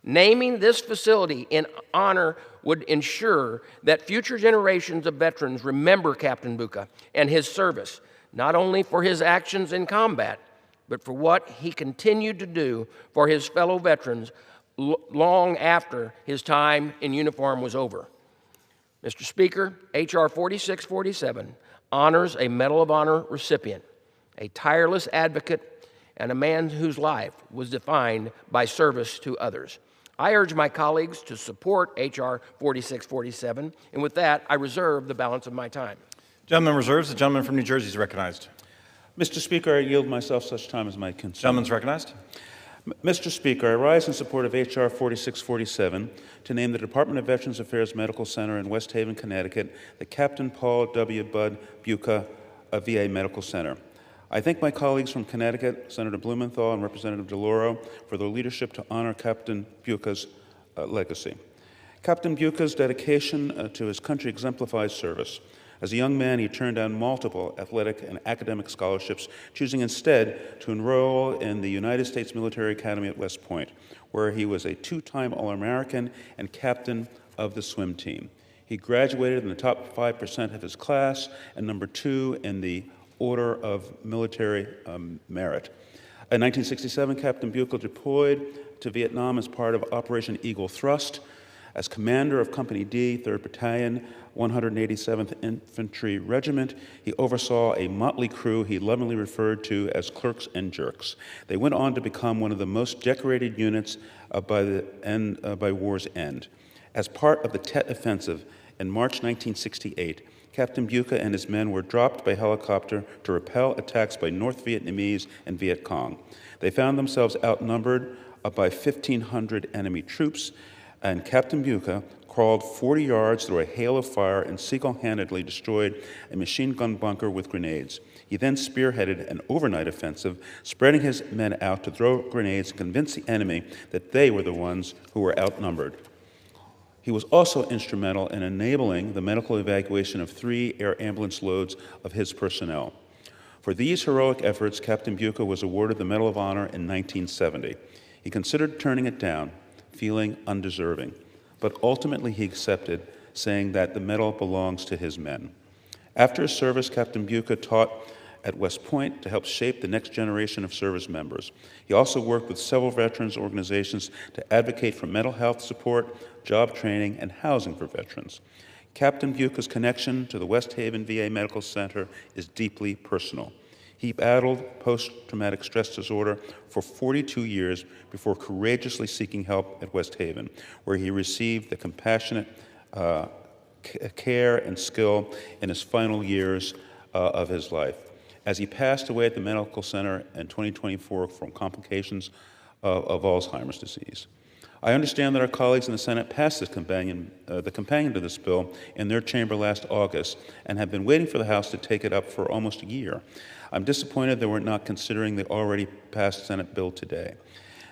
Naming this facility in honor would ensure that future generations of veterans remember Captain Buca and his service, not only for his actions in combat, but for what he continued to do for his fellow veterans long after his time in uniform was over. Mr. Speaker, H.R. 4647 honors a Medal of Honor recipient, a tireless advocate, and a man whose life was defined by service to others. I urge my colleagues to support H.R. 4647, and with that, I reserve the balance of my time. Gentleman reserves. The gentleman from New Jersey is recognized. Mr. Speaker, I yield myself such time as my consent. Gentleman's recognized. Mr. Speaker, I rise in support of H.R. 4647 to name the Department of Veterans Affairs Medical Center in West Haven, Connecticut, the Captain Paul W. Bud Buca VA Medical Center. I thank my colleagues from Connecticut, Senator Blumenthal and Representative DeLauro, for their leadership to honor Captain Buca's legacy. Captain Buca's dedication to his country exemplifies service. As a young man, he turned down multiple athletic and academic scholarships, choosing instead to enroll in the United States Military Academy at West Point, where he was a two-time All-American and captain of the swim team. He graduated in the top 5% of his class and number 2 in the Order of Military Merit. In 1967, Captain Buca deployed to Vietnam as part of Operation Eagle Thrust. As commander of Company D, 3rd Battalion, 187th Infantry Regiment, he oversaw a motley crew he lovingly referred to as clerks and jerks. They went on to become one of the most decorated units by war's end. As part of the Tet Offensive in March 1968, Captain Buca and his men were dropped by helicopter to repel attacks by North Vietnamese and Viet Cong. They found themselves outnumbered by 1,500 enemy troops, and Captain Buca crawled 40 yards through a hail of fire and single-handedly destroyed a machine gun bunker with grenades. He then spearheaded an overnight offensive, spreading his men out to throw grenades and convince the enemy that they were the ones who were outnumbered. He was also instrumental in enabling the medical evacuation of 3 air ambulance loads of his personnel. For these heroic efforts, Captain Buca was awarded the Medal of Honor in 1970. He considered turning it down, feeling undeserving, but ultimately he accepted, saying that the medal belongs to his men. After his service, Captain Buca taught at West Point to help shape the next generation of service members. He also worked with several veterans organizations to advocate for mental health support, job training, and housing for veterans. Captain Buca's connection to the West Haven VA Medical Center is deeply personal. He battled post-traumatic stress disorder for 42 years before courageously seeking help at West Haven, where he received the compassionate care and skill in his final years of his life. As he passed away at the medical center in 2024 from complications of Alzheimer's disease. I understand that our colleagues in the Senate passed the companion to this bill in their chamber last August and have been waiting for the House to take it up for almost a year. I'm disappointed that we're not considering the already passed Senate bill today.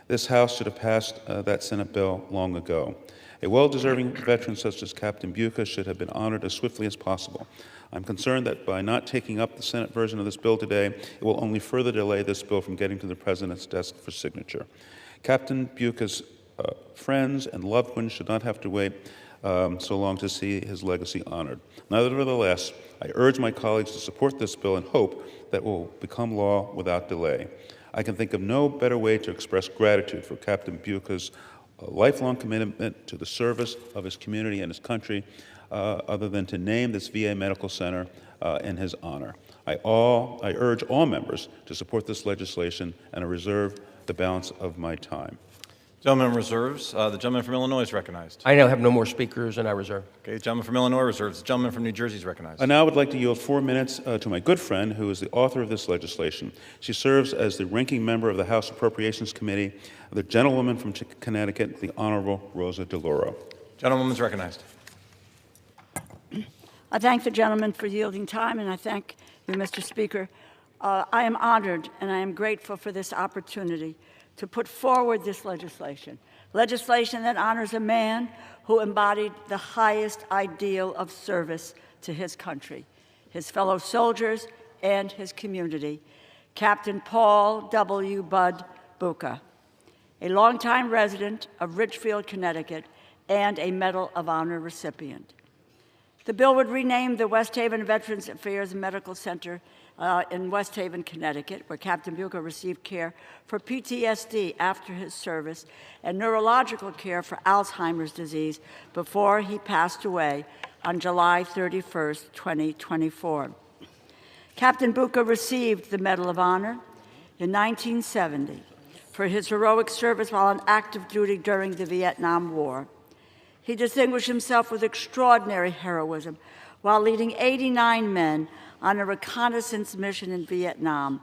This House should have passed that Senate bill long ago. A well-deserving veteran such as Captain Buca should have been honored as swiftly as possible. I'm concerned that by not taking up the Senate version of this bill today, it will only further delay this bill from getting to the President's desk for signature. Captain Buca's friends and loved ones should not have to wait so long to see his legacy honored. Nevertheless, I urge my colleagues to support this bill and hope that it will become law without delay. I can think of no better way to express gratitude for Captain Buca's lifelong commitment to the service of his community and his country other than to name this VA Medical Center in his honor. I urge all members to support this legislation, and I reserve the balance of my time. Gentleman reserves. The gentleman from Illinois is recognized. I now have no more speakers, and I reserve. Okay, the gentleman from Illinois reserves. The gentleman from New Jersey is recognized. I now would like to yield 4 minutes to my good friend, who is the author of this legislation. She serves as the ranking member of the House Appropriations Committee, the gentlewoman from Connecticut, the Honorable Rosa DeLauro. Gentlewoman is recognized. I thank the gentleman for yielding time, and I thank you, Mr. Speaker. I am honored and I am grateful for this opportunity to put forward this legislation that honors a man who embodied the highest ideal of service to his country, his fellow soldiers, and his community, Captain Paul W. Bud Buca, a longtime resident of Richfield, Connecticut, and a Medal of Honor recipient. The bill would rename the West Haven Veterans Affairs Medical Center in West Haven, Connecticut, where Captain Buca received care for PTSD after his service and neurological care for Alzheimer's disease before he passed away on July 31st, 2024. Captain Buca received the Medal of Honor in 1970 for his heroic service while on active duty during the Vietnam War. He distinguished himself with extraordinary heroism while leading 89 men on a reconnaissance mission in Vietnam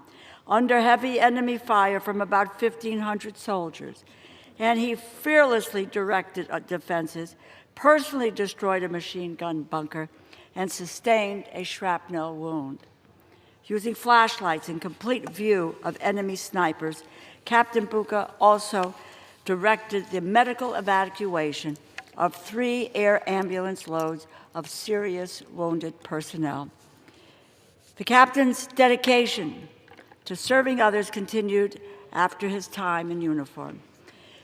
under heavy enemy fire from about 1,500 soldiers. And he fearlessly directed defenses, personally destroyed a machine gun bunker, and sustained a shrapnel wound. Using flashlights in complete view of enemy snipers, Captain Buca also directed the medical evacuation of 3 air ambulance loads of serious wounded personnel. The captain's dedication to serving others continued after his time in uniform.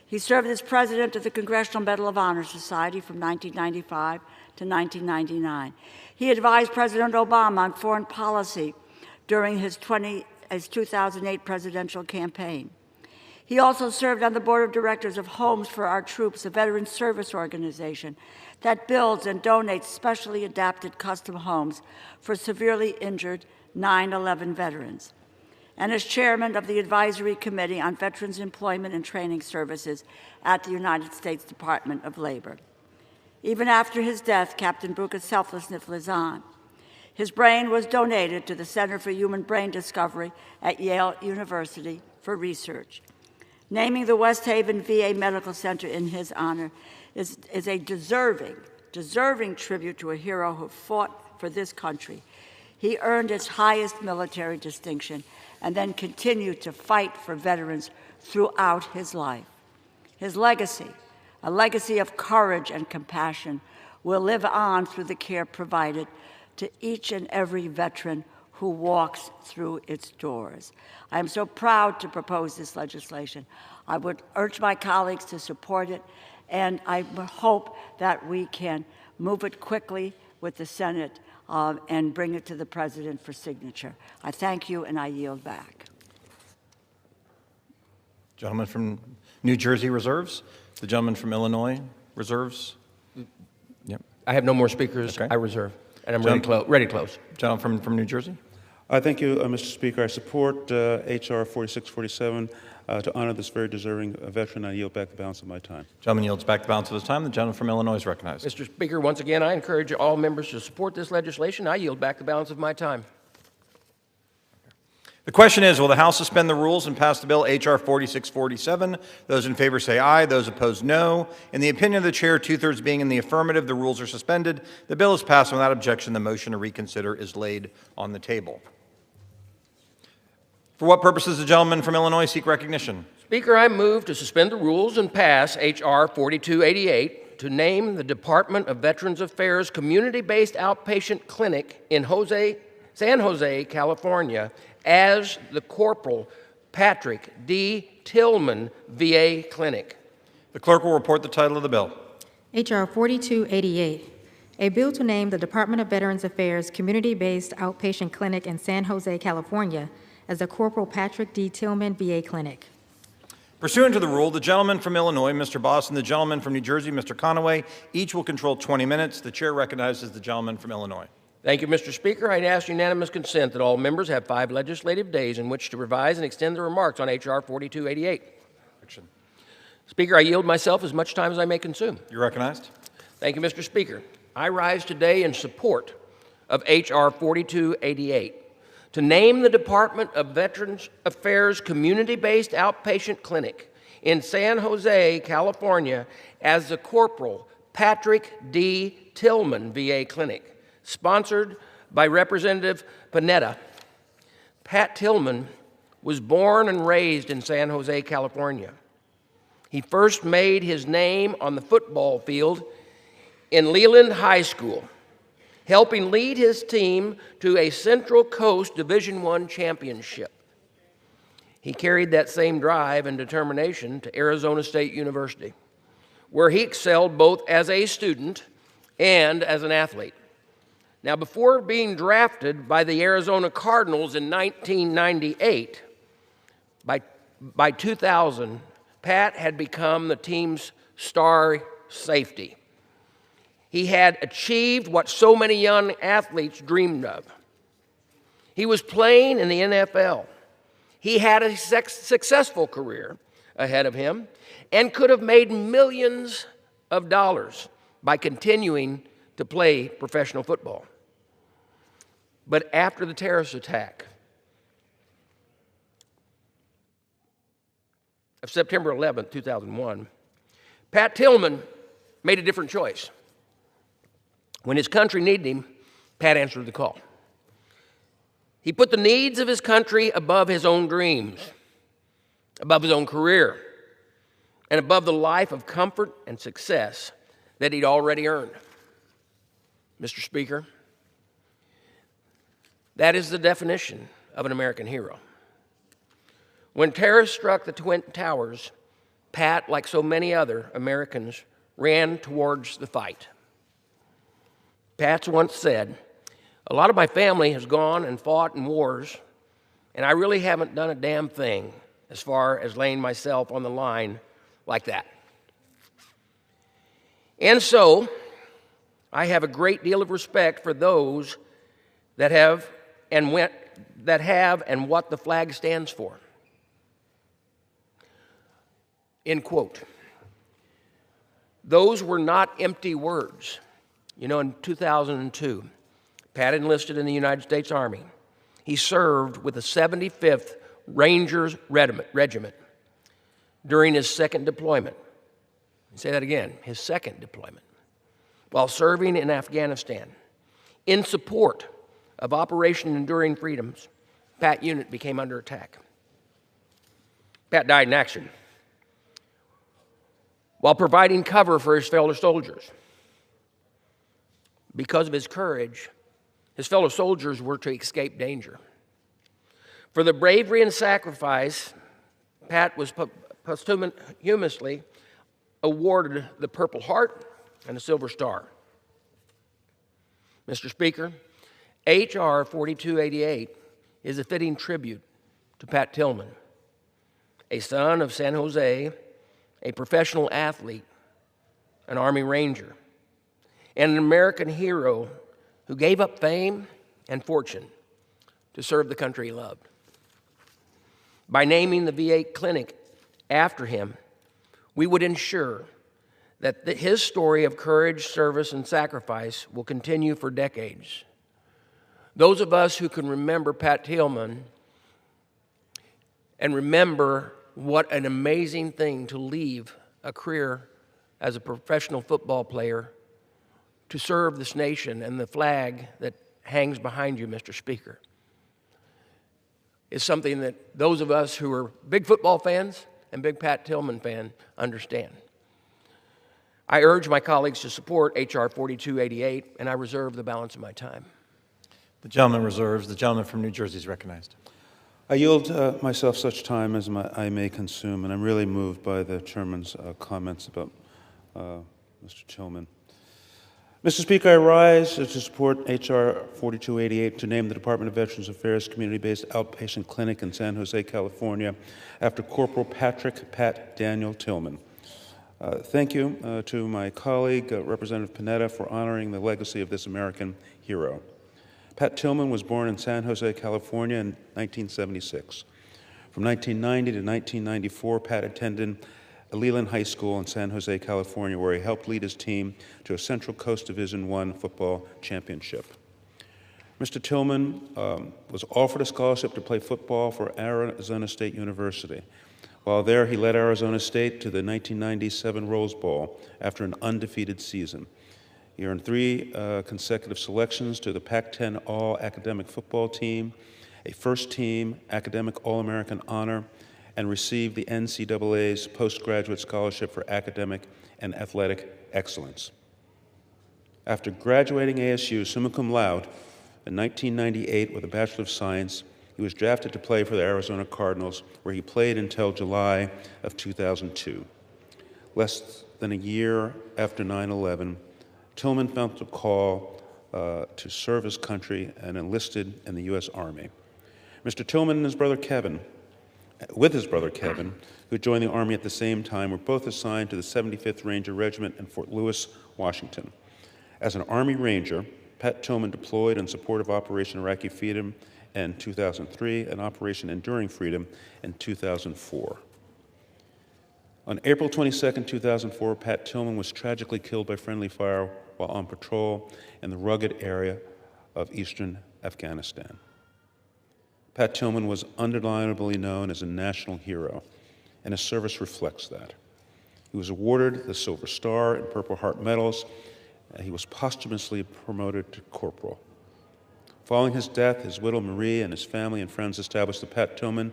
He served as president of the Congressional Medal of Honor Society from 1995 to 1999. He advised President Obama on foreign policy during his 2008 presidential campaign. He also served on the board of directors of Homes for Our Troops, a veteran service organization that builds and donates specially adapted custom homes for severely injured 9/11 veterans, and as chairman of the Advisory Committee on Veterans Employment and Training Services at the United States Department of Labor. Even after his death, Captain Buca's selflessness lives on. His brain was donated to the Center for Human Brain Discovery at Yale University for research. Naming the West Haven VA Medical Center in his honor is a deserving tribute to a hero who fought for this country. He earned its highest military distinction and then continued to fight for veterans throughout his life. His legacy, a legacy of courage and compassion, will live on through the care provided to each and every veteran who walks through its doors. I am so proud to propose this legislation. I would urge my colleagues to support it, and I hope that we can move it quickly with the Senate and bring it to the President for signature. I thank you, and I yield back. Gentleman from New Jersey reserves. The gentleman from Illinois reserves. Yep. I have no more speakers. Okay. I reserve, and I'm ready to close. Gentleman from New Jersey. Thank you, Mr. Speaker. I support H.R. 4647 to honor this very deserving veteran. I yield back the balance of my time. Gentleman yields back the balance of his time. The gentleman from Illinois is recognized. Mr. Speaker, once again, I encourage all members to support this legislation. I yield back the balance of my time. The question is, will the House suspend the rules and pass the bill H.R. 4647? Those in favor say aye. Those opposed, no. In the opinion of the chair, 2/3 being in the affirmative, the rules are suspended. The bill is passed without objection. The motion to reconsider is laid on the table. For what purpose does the gentleman from Illinois seek recognition? Speaker, I move to suspend the rules and pass H.R. 4288 to name the Department of Veterans Affairs Community-Based Outpatient Clinic in San Jose, California, as the Corporal Patrick D. Tillman VA Clinic. The clerk will report the title of the bill. H.R. 4288, a bill to name the Department of Veterans Affairs Community-Based Outpatient Clinic in San Jose, California, as the Corporal Patrick D. Tillman VA Clinic. Pursuant to the rule, the gentleman from Illinois, Mr. Boss, and the gentleman from New Jersey, Mr. Conaway, each will control 20 minutes. The chair recognizes the gentleman from Illinois. Thank you, Mr. Speaker. I'd ask unanimous consent that all members have 5 legislative days in which to revise and extend their remarks on H.R. 4288. Speaker, I yield myself as much time as I may consume. You're recognized. Thank you, Mr. Speaker. I rise today in support of H.R. 4288 to name the Department of Veterans Affairs community-based outpatient clinic in San Jose, California as the Corporal Patrick D. Tillman VA Clinic, sponsored by Representative Panetta. Pat Tillman was born and raised in San Jose, California. He first made his name on the football field in Leland High School, helping lead his team to a Central Coast Division I championship. He carried that same drive and determination to Arizona State University, where he excelled both as a student and as an athlete. Now, before being drafted by the Arizona Cardinals in 1998, by 2000, Pat had become the team's star safety. He had achieved what so many young athletes dreamed of. He was playing in the NFL. He had a successful career ahead of him and could have made millions of dollars by continuing to play professional football. But after the terrorist attack of September 11, 2001, Pat Tillman made a different choice. When his country needed him, Pat answered the call. He put the needs of his country above his own dreams, above his own career, and above the life of comfort and success that he'd already earned. Mr. Speaker, that is the definition of an American hero. When terrorists struck the Twin Towers, Pat, like so many other Americans, ran towards the fight. Pat once said, "A lot of my family has gone and fought in wars, and I really haven't done a damn thing as far as laying myself on the line like that." And so, I have a great deal of respect for those that have and what the flag stands for. End quote. Those were not empty words. You know, in 2002, Pat enlisted in the United States Army. He served with the 75th Rangers Regiment during his second deployment. Say that again, his second deployment. While serving in Afghanistan, in support of Operation Enduring Freedoms, Pat unit became under attack. Pat died in action while providing cover for his fellow soldiers. Because of his courage, his fellow soldiers were to escape danger. For the bravery and sacrifice, Pat was posthumously awarded the Purple Heart and the Silver Star. Mr. Speaker, H.R. 4288 is a fitting tribute to Pat Tillman, a son of San Jose, a professional athlete, an Army Ranger, and an American hero who gave up fame and fortune to serve the country he loved. By naming the VA clinic after him, we would ensure that his story of courage, service, and sacrifice will continue for decades. Those of us who can remember Pat Tillman and remember what an amazing thing to leave a career as a professional football player to serve this nation and the flag that hangs behind you, Mr. Speaker, is something that those of us who are big football fans and big Pat Tillman fan understand. I urge my colleagues to support H.R. 4288, and I reserve the balance of my time. The gentleman reserves. The gentleman from New Jersey is recognized. I yield myself such time as I may consume, and I'm really moved by the chairman's comments about Mr. Tillman. Mr. Speaker, I rise to support H.R. 4288 to name the Department of Veterans Affairs community-based outpatient clinic in San Jose, California, after Corporal Pat Daniel Tillman. Thank you to my colleague, Representative Panetta, for honoring the legacy of this American hero. Pat Tillman was born in San Jose, California in 1976. From 1990 to 1994, Pat attended Leland High School in San Jose, California, where he helped lead his team to a Central Coast Division I football championship. Mr. Tillman was offered a scholarship to play football for Arizona State University. While there, he led Arizona State to the 1997 Rose Bowl after an undefeated season. He earned 3 consecutive selections to the Pac-10 All-Academic Football Team, a first-team Academic All-American honor, and received the NCAA's Postgraduate Scholarship for Academic and Athletic Excellence. After graduating ASU summa cum laude in 1998 with a Bachelor of Science, he was drafted to play for the Arizona Cardinals, where he played until July of 2002. Less than a year after 9/11, Tillman felt a call to serve his country and enlisted in the U.S. Army. Mr. Tillman and his brother Kevin, who joined the Army at the same time, were both assigned to the 75th Ranger Regiment in Fort Lewis, Washington. As an Army Ranger, Pat Tillman deployed in support of Operation Iraqi Freedom in 2003 and Operation Enduring Freedom in 2004. On April 22, 2004, Pat Tillman was tragically killed by friendly fire while on patrol in the rugged area of eastern Afghanistan. Pat Tillman was undeniably known as a national hero, and his service reflects that. He was awarded the Silver Star and Purple Heart medals, and he was posthumously promoted to corporal. Following his death, his widow Marie and his family and friends established the Pat Tillman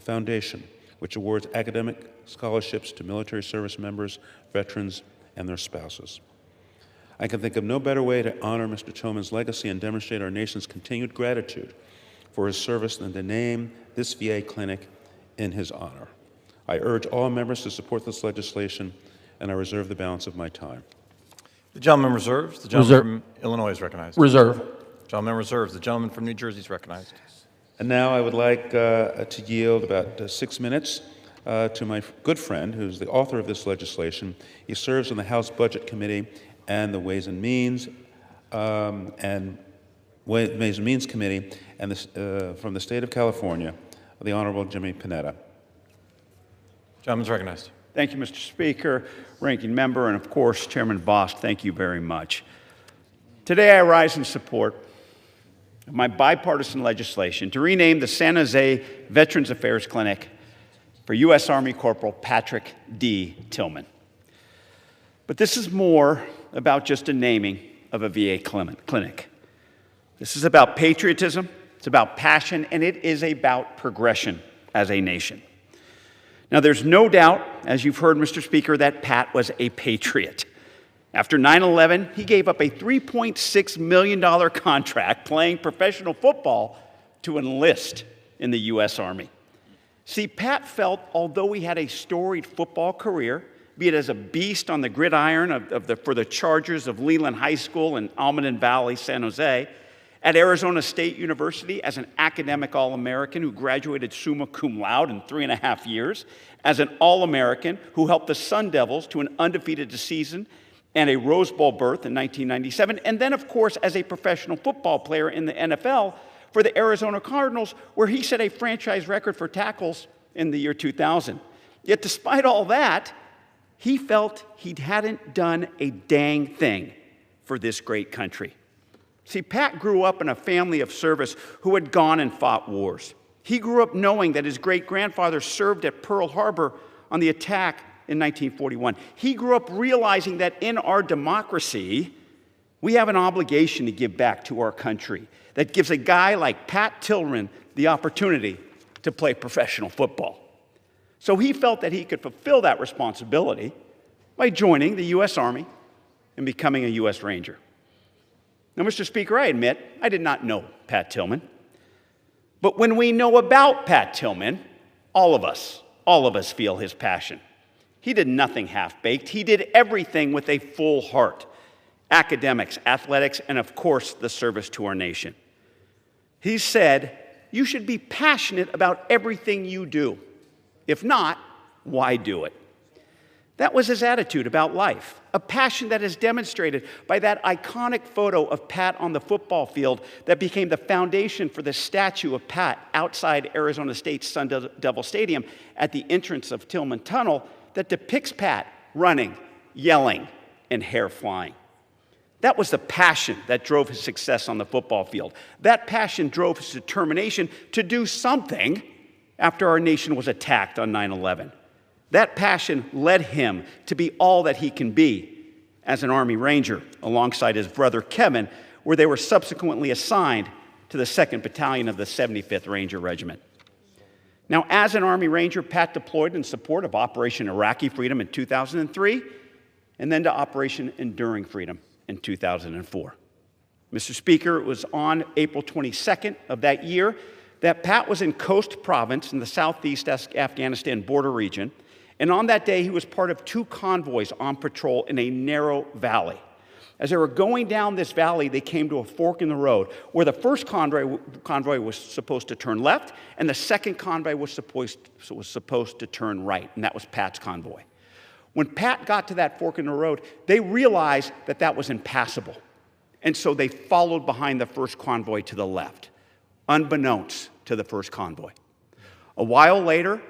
Foundation, which awards academic scholarships to military service members, veterans, and their spouses. I can think of no better way to honor Mr. Tillman's legacy and demonstrate our nation's continued gratitude for his service than to name this VA clinic in his honor. I urge all members to support this legislation, and I reserve the balance of my time. The gentleman reserves. The gentleman from Illinois is recognized. Reserve. Gentleman reserves. The gentleman from New Jersey is recognized. And now I would like to yield about 6 minutes to my good friend, who's the author of this legislation. He serves on the House Budget Committee and the Ways and Means Committee, and from the state of California, the Honorable Jimmy Panetta. Gentleman's recognized. Thank you, Mr. Speaker, Ranking Member, and of course, Chairman Bosch, thank you very much. Today I rise in support of my bipartisan legislation to rename the San Jose Veterans Affairs Clinic for U.S. Army Corporal Patrick D. Tillman. But this is more about just a naming of a VA clinic. This is about patriotism, it's about passion, and it is about progression as a nation. Now, there's no doubt, as you've heard, Mr. Speaker, that Pat was a patriot. After 9/11, he gave up a $3.6 million contract playing professional football to enlist in the U.S. Army. See, Pat felt, although he had a storied football career, be it as a beast on the gridiron for the Chargers of Leland High School in Almaden Valley, San Jose, at Arizona State University as an academic All-American who graduated summa cum laude in 3.5 years, as an All-American who helped the Sun Devils to an undefeated season and a Rose Bowl berth in 1997, and then, of course, as a professional football player in the NFL for the Arizona Cardinals, where he set a franchise record for tackles in the year 2000. Yet despite all that, he felt he hadn't done a dang thing for this great country. See, Pat grew up in a family of service who had gone and fought wars. He grew up knowing that his great-grandfather served at Pearl Harbor on the attack in 1941. He grew up realizing that in our democracy, we have an obligation to give back to our country that gives a guy like Pat Tillman the opportunity to play professional football. So he felt that he could fulfill that responsibility by joining the U.S. Army and becoming a U.S. Ranger. Now, Mr. Speaker, I admit I did not know Pat Tillman. But when we know about Pat Tillman, all of us feel his passion. He did nothing half-baked. He did everything with a full heart. Academics, athletics, and of course, the service to our nation. He said, you should be passionate about everything you do. If not, why do it? That was his attitude about life, a passion that is demonstrated by that iconic photo of Pat on the football field that became the foundation for the statue of Pat outside Arizona State's Sun Devil Stadium at the entrance of Tillman Tunnel that depicts Pat running, yelling, and hair flying. That was the passion that drove his success on the football field. That passion drove his determination to do something after our nation was attacked on 9/11. That passion led him to be all that he can be as an Army Ranger alongside his brother Kevin, where they were subsequently assigned to the 2nd Battalion of the 75th Ranger Regiment. Now, as an Army Ranger, Pat deployed in support of Operation Iraqi Freedom in 2003, and then to Operation Enduring Freedom in 2004. Mr. Speaker, it was on April 22nd of that year that Pat was in Khost Province in the southeast Afghanistan border region, and on that day he was part of 2 convoys on patrol in a narrow valley. As they were going down this valley, they came to a fork in the road where the first convoy was supposed to turn left, and the second convoy was supposed to turn right, and that was Pat's convoy. When Pat got to that fork in the road, they realized that that was impassable, and so they followed behind the first convoy to the left, unbeknownst to the first convoy. A while later,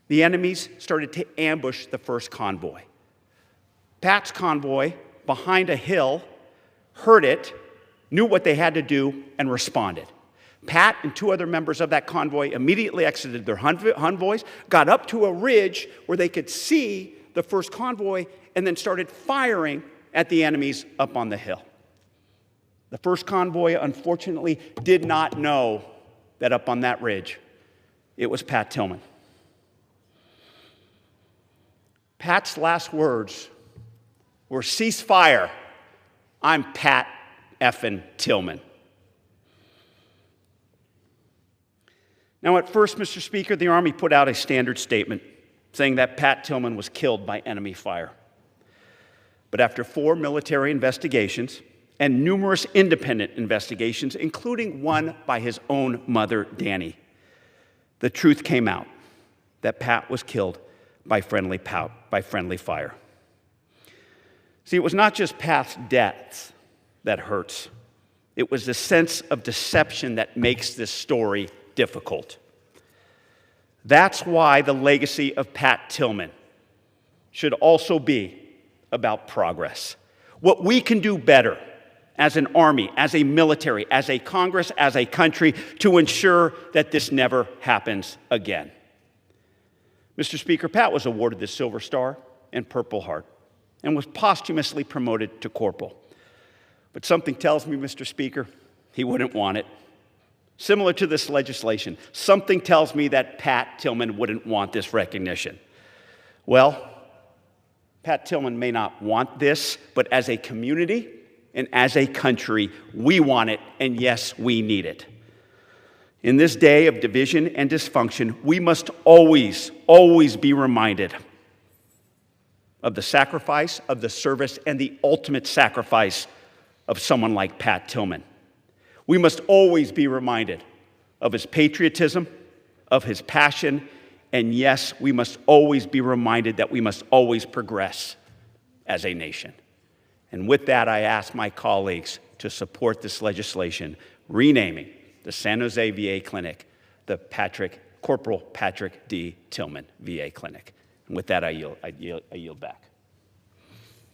the enemies started to ambush the first convoy. Pat's convoy, behind a hill, heard it, knew what they had to do, and responded. Pat and 2 other members of that convoy immediately exited their convoys, got up to a ridge where they could see the first convoy, and then started firing at the enemies up on the hill. The first convoy, unfortunately, did not know that up on that ridge, it was Pat Tillman. Pat's last words were, "Cease fire. I'm Pat effing Tillman." Now, at first, Mr. Speaker, the Army put out a standard statement saying that Pat Tillman was killed by enemy fire. But after 4 military investigations and numerous independent investigations, including one by his own mother, Danny, the truth came out that Pat was killed by friendly fire. See, it was not just Pat's death that hurts. It was the sense of deception that makes this story difficult. That's why the legacy of Pat Tillman should also be about progress. What we can do better as an Army, as a military, as a Congress, as a country to ensure that this never happens again. Mr. Speaker, Pat was awarded the Silver Star and Purple Heart and was posthumously promoted to corporal. But something tells me, Mr. Speaker, he wouldn't want it. Similar to this legislation, something tells me that Pat Tillman wouldn't want this recognition. Well, Pat Tillman may not want this, but as a community and as a country, we want it, and yes, we need it. In this day of division and dysfunction, we must always, always be reminded of the sacrifice, of the service, and the ultimate sacrifice of someone like Pat Tillman. We must always be reminded of his patriotism, of his passion, and yes, we must always be reminded that we must always progress as a nation. And with that, I ask my colleagues to support this legislation, renaming the San Jose VA Clinic the Corporal Patrick D. Tillman VA Clinic. And with that, I yield back.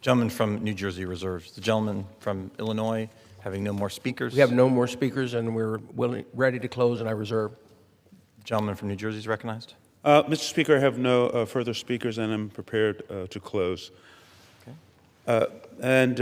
Gentleman from New Jersey reserves. The gentleman from Illinois, having no more speakers. We have no more speakers, and we're ready to close, and I reserve. Gentleman from New Jersey is recognized. Mr. Speaker, I have no further speakers, and I'm prepared to close. And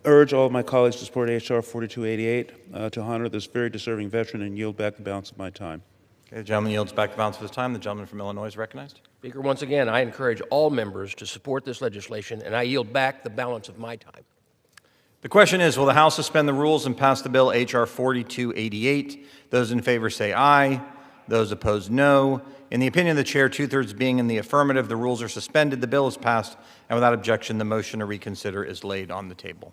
urge all of my colleagues to support H.R. 4288 to honor this very deserving veteran and yield back the balance of my time. Okay, the gentleman yields back the balance of his time. The gentleman from Illinois is recognized. Speaker, once again, I encourage all members to support this legislation, and I yield back the balance of my time. The question is, will the House suspend the rules and pass the bill H.R. 4288? Those in favor say aye. Those opposed, no. In the opinion of the chair, 2/3 being in the affirmative, the rules are suspended, the bill is passed, and without objection, the motion to reconsider is laid on the table.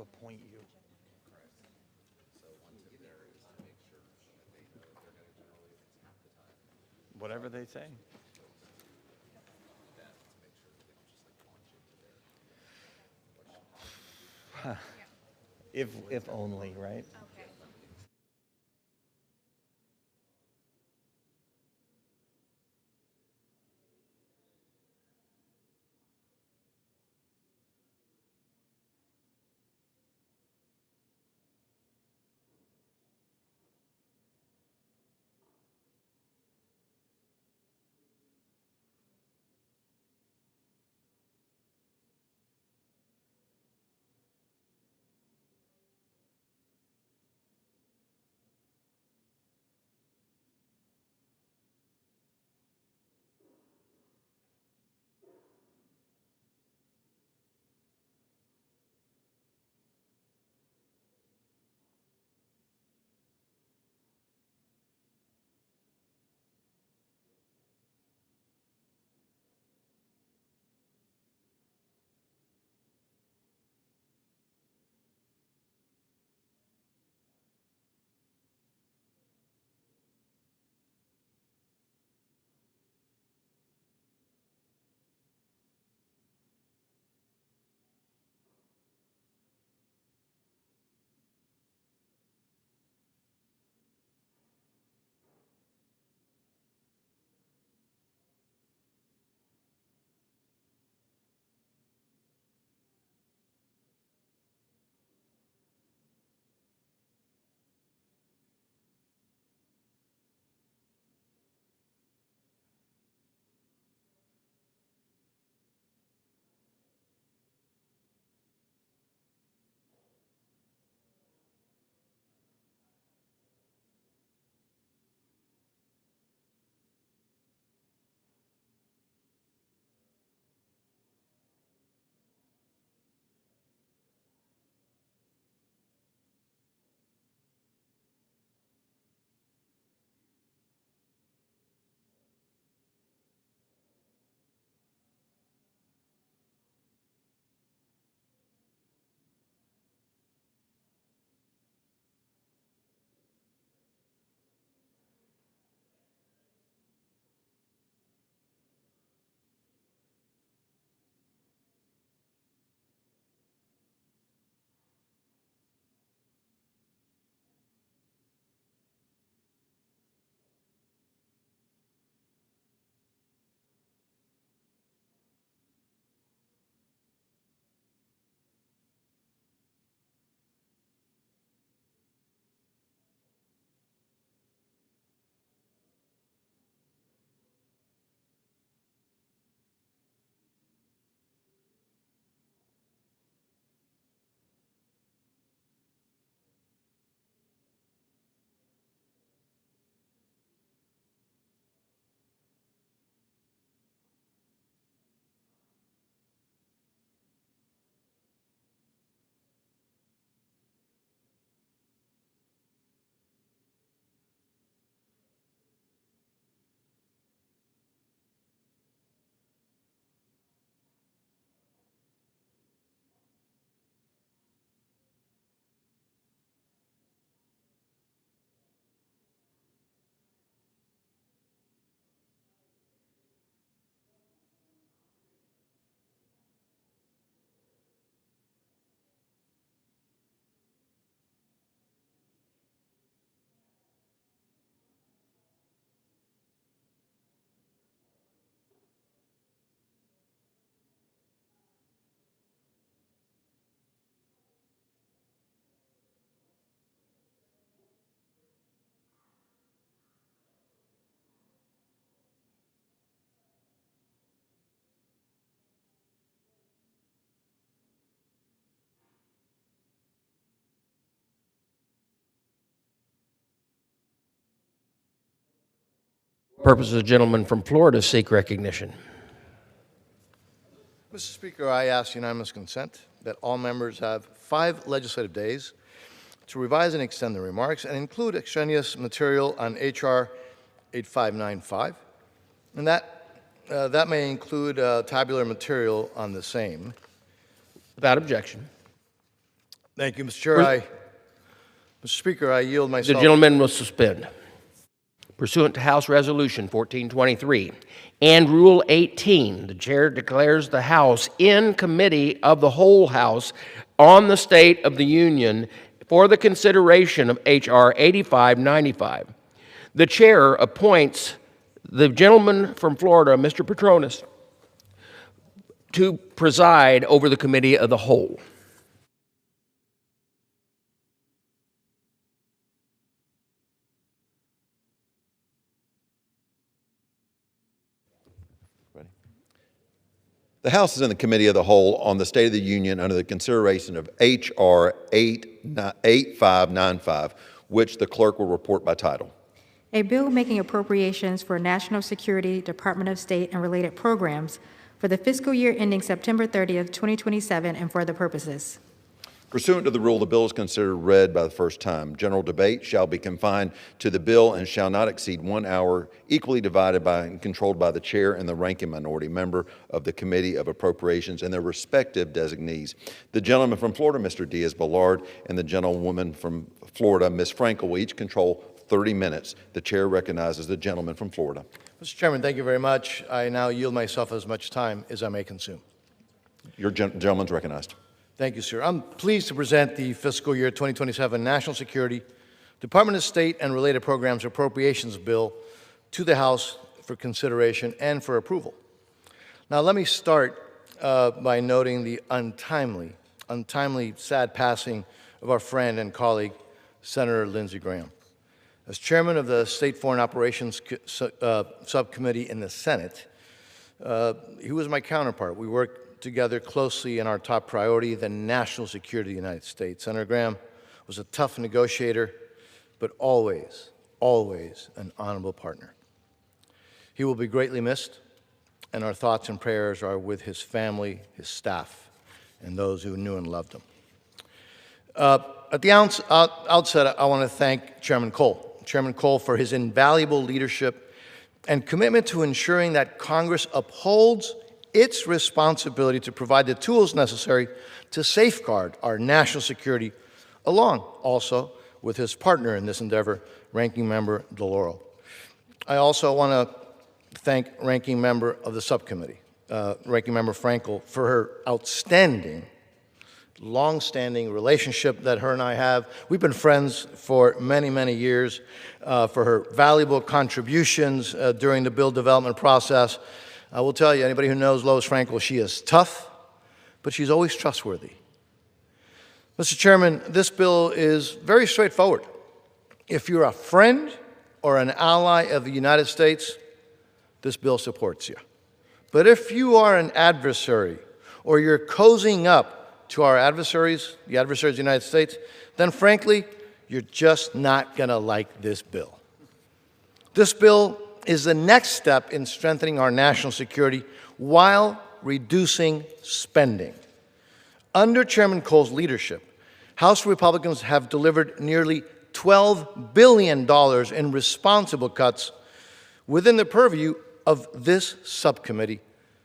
appoint you. Whatever they say. If only, right? Purpose of the gentleman from Florida seek recognition. Mr. Speaker, I ask unanimous consent that all members have 5 legislative days to revise and extend their remarks and include extraneous material on H.R. 8595, and that may include tabular material on the same. Without objection. Thank you, Mr. Chair. Mr. Speaker, I yield myself. The gentleman will suspend. Pursuant to House Resolution 1423 and Rule 18, the chair declares the House in committee of the whole House on the State of the Union for the consideration of H.R. 8595. The chair appoints the gentleman from Florida, Mr. Petronas, to preside over the committee of the whole. The House is in the Committee of the Whole on the State of the Union under the consideration of H.R. 8595, which the clerk will report by title. A bill making appropriations for national security, Department of State, and related programs for the fiscal year ending September 30th, 2027, and for other purposes. Pursuant to the rule, the bill is considered read by the first time. General debate shall be confined to the bill and shall not exceed 1 hour, equally divided by and controlled by the chair and the ranking minority member of the Committee of Appropriations and their respective designees. The gentleman from Florida, Mr. Diaz-Balart, and the gentlewoman from Florida, Ms. Frankel, will each control 30 minutes. The chair recognizes the gentleman from Florida. Mr. Chairman, thank you very much. I now yield myself as much time as I may consume. Your gentleman's recognized. Thank you, sir. I'm pleased to present the fiscal year 2027 National Security, Department of State, and related programs appropriations bill to the House for consideration and for approval. Now, let me start by noting the untimely, sad passing of our friend and colleague, Senator Lindsey Graham. As chairman of the State Foreign Operations Subcommittee in the Senate, he was my counterpart. We worked together closely in our top priority, the national security of the United States. Senator Graham was a tough negotiator, but always, always an honorable partner. He will be greatly missed, and our thoughts and prayers are with his family, his staff, and those who knew and loved him. At the outset, I want to thank Chairman Cole for his invaluable leadership and commitment to ensuring that Congress upholds its responsibility to provide the tools necessary to safeguard our national security, along also with his partner in this endeavor, Ranking Member DeLauro. I also want to thank Ranking Member of the subcommittee, Ranking Member Frankel, for her outstanding, long-standing relationship that her and I have. We've been friends for many, many years, for her valuable contributions during the bill development process. I will tell you, anybody who knows Lois Frankel, she is tough, but she's always trustworthy. Mr. Chairman, this bill is very straightforward. If you're a friend or an ally of the United States, this bill supports you. But if you are an adversary or you're cozying up to our adversaries, the adversaries of the United States, then frankly, you're just not going to like this bill. This bill is the next step in strengthening our national security while reducing spending. Under Chairman Cole's leadership, House Republicans have delivered nearly $12 billion in responsible cuts within the purview of this subcommittee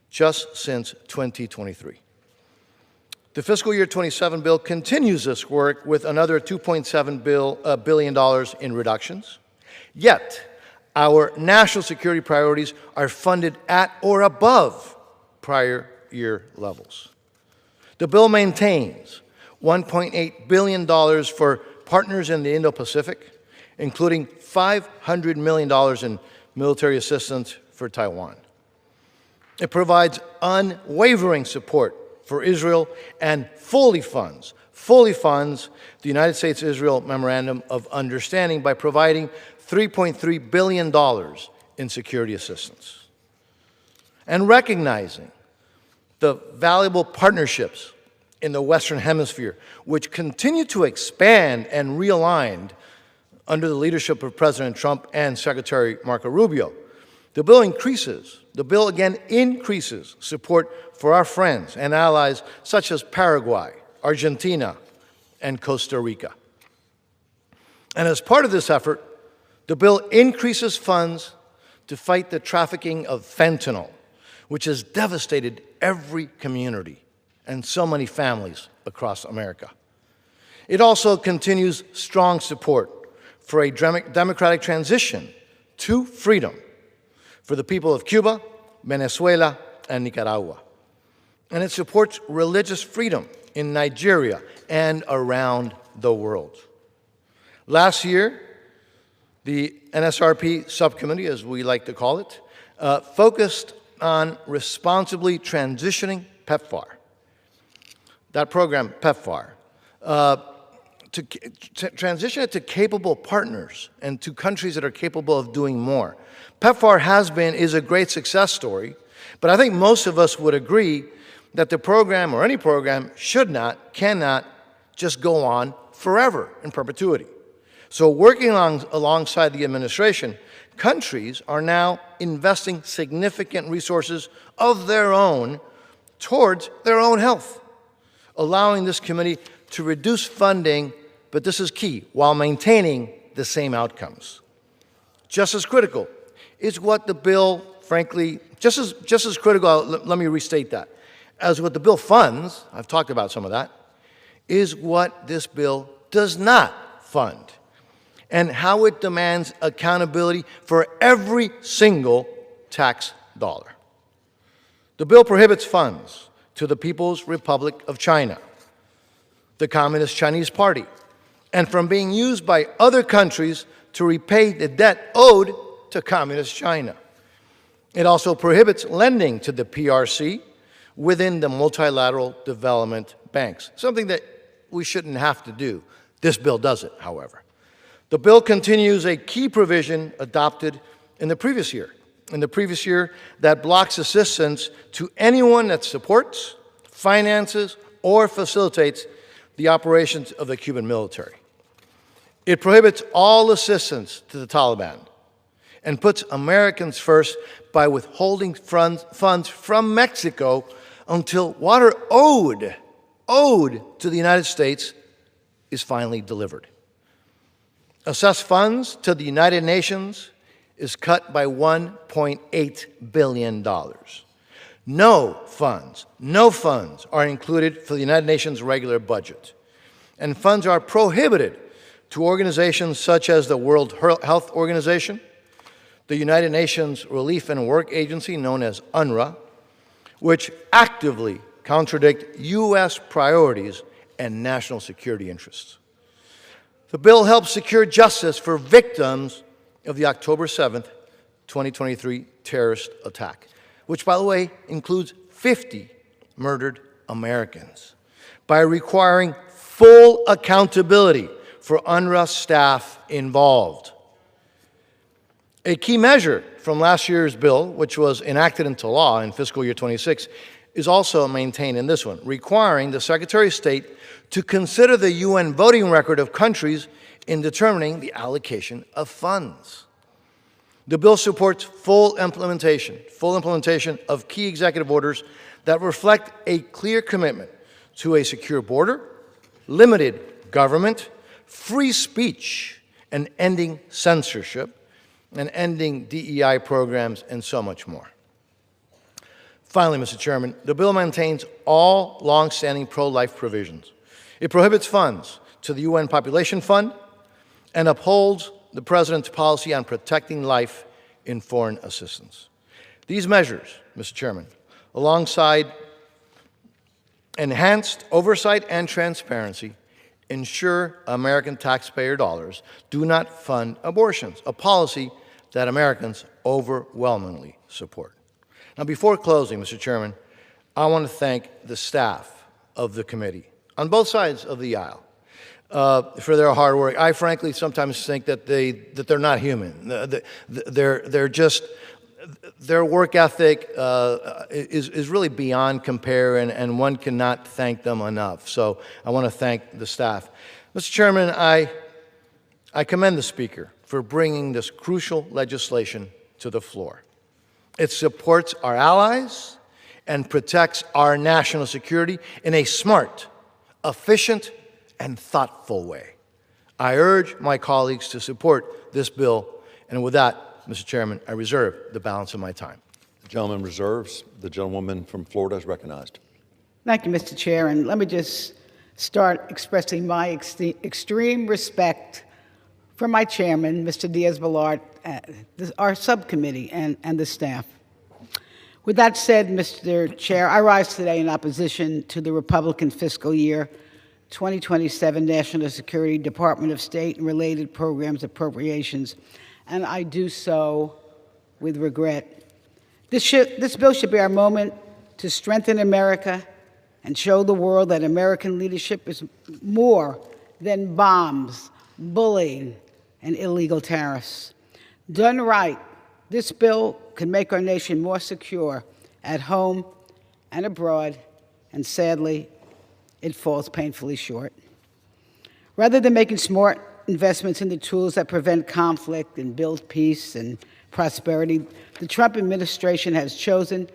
just since 2023. The fiscal year 27 bill continues this work with another $2.7 billion in reductions. Yet, our national security priorities are funded at or above prior year levels. The bill maintains $1.8 billion for partners in the Indo-Pacific, including $500 million in military assistance for Taiwan. It provides unwavering support for Israel and fully funds the United States-Israel Memorandum of Understanding by providing $3.3 billion in security assistance. And recognizing the valuable partnerships in the Western Hemisphere, which continue to expand and realign under the leadership of President Trump and Secretary Marco Rubio, the bill again increases support for our friends and allies such as Paraguay, Argentina, and Costa Rica. And as part of this effort, the bill increases funds to fight the trafficking of fentanyl, which has devastated every community and so many families across America. It also continues strong support for a democratic transition to freedom for the people of Cuba, Venezuela, and Nicaragua. And it supports religious freedom in Nigeria and around the world. Last year, the NSRP subcommittee, as we like to call it, focused on responsibly transitioning PEPFAR. That program, PEPFAR, to transition it to capable partners and to countries that are capable of doing more. PEPFAR is a great success story, but I think most of us would agree that the program or any program cannot just go on forever in perpetuity. So working alongside the administration, countries are now investing significant resources of their own towards their own health, allowing this committee to reduce funding, but this is key, while maintaining the same outcomes. Just as critical is what the bill, frankly, just as critical, let me restate that, as what the bill funds, I've talked about some of that, is what this bill does not fund, and how it demands accountability for every single tax dollar. The bill prohibits funds to the People's Republic of China, the Communist Chinese Party, and from being used by other countries to repay the debt owed to Communist China. It also prohibits lending to the PRC within the multilateral development banks, something that we shouldn't have to do. This bill does it, however. The bill continues a key provision adopted in the previous year that blocks assistance to anyone that supports, finances, or facilitates the operations of the Cuban military. It prohibits all assistance to the Taliban and puts Americans first by withholding funds from Mexico until water owed to the United States is finally delivered. Assessed funds to the United Nations is cut by $1.8 billion. No funds are included for the United Nations regular budget. And funds are prohibited to organizations such as the World Health Organization, the United Nations Relief and Work Agency, known as UNRWA, which actively contradict U.S. priorities and national security interests. The bill helps secure justice for victims of the October 7th, 2023 terrorist attack, which, by the way, includes 50 murdered Americans, by requiring full accountability for UNRWA staff involved. A key measure from last year's bill, which was enacted into law in fiscal year 26, is also maintained in this one, requiring the Secretary of State to consider the UN voting record of countries in determining the allocation of funds. The bill supports full implementation of key executive orders that reflect a clear commitment to a secure border, limited government, free speech, and ending censorship, and ending DEI programs, and so much more. Finally, Mr. Chairman, the bill maintains all longstanding pro-life provisions. It prohibits funds to the UN Population Fund and upholds the President's policy on protecting life in foreign assistance. These measures, Mr. Chairman, alongside enhanced oversight and transparency, ensure American taxpayer dollars do not fund abortions, a policy that Americans overwhelmingly support. Now, before closing, Mr. Chairman, I want to thank the staff of the committee on both sides of the aisle for their hard work. I frankly sometimes think that they're not human. Their work ethic is really beyond compare, and one cannot thank them enough. So I want to thank the staff. Mr. Chairman, I commend the Speaker for bringing this crucial legislation to the floor. It supports our allies and protects our national security in a smart, efficient, and thoughtful way. I urge my colleagues to support this bill, and with that, Mr. Chairman, I reserve the balance of my time. The gentleman reserves. The gentlewoman from Florida is recognized. Thank you, Mr. Chair, and let me just start expressing my extreme respect for my chairman, Mr. Diaz-Balart, our subcommittee, and the staff. With that said, Mr. Chair, I rise today in opposition to the Republican fiscal year 2027 National Security Department of State and related programs appropriations, and I do so with regret. This bill should be our moment to strengthen America and show the world that American leadership is more than bombs, bullying, and illegal tariffs. Done right, this bill can make our nation more secure at home and abroad, and sadly, it falls painfully short. Rather than making smart investments in the tools that prevent conflict and build peace and prosperity, the Trump administration has chosen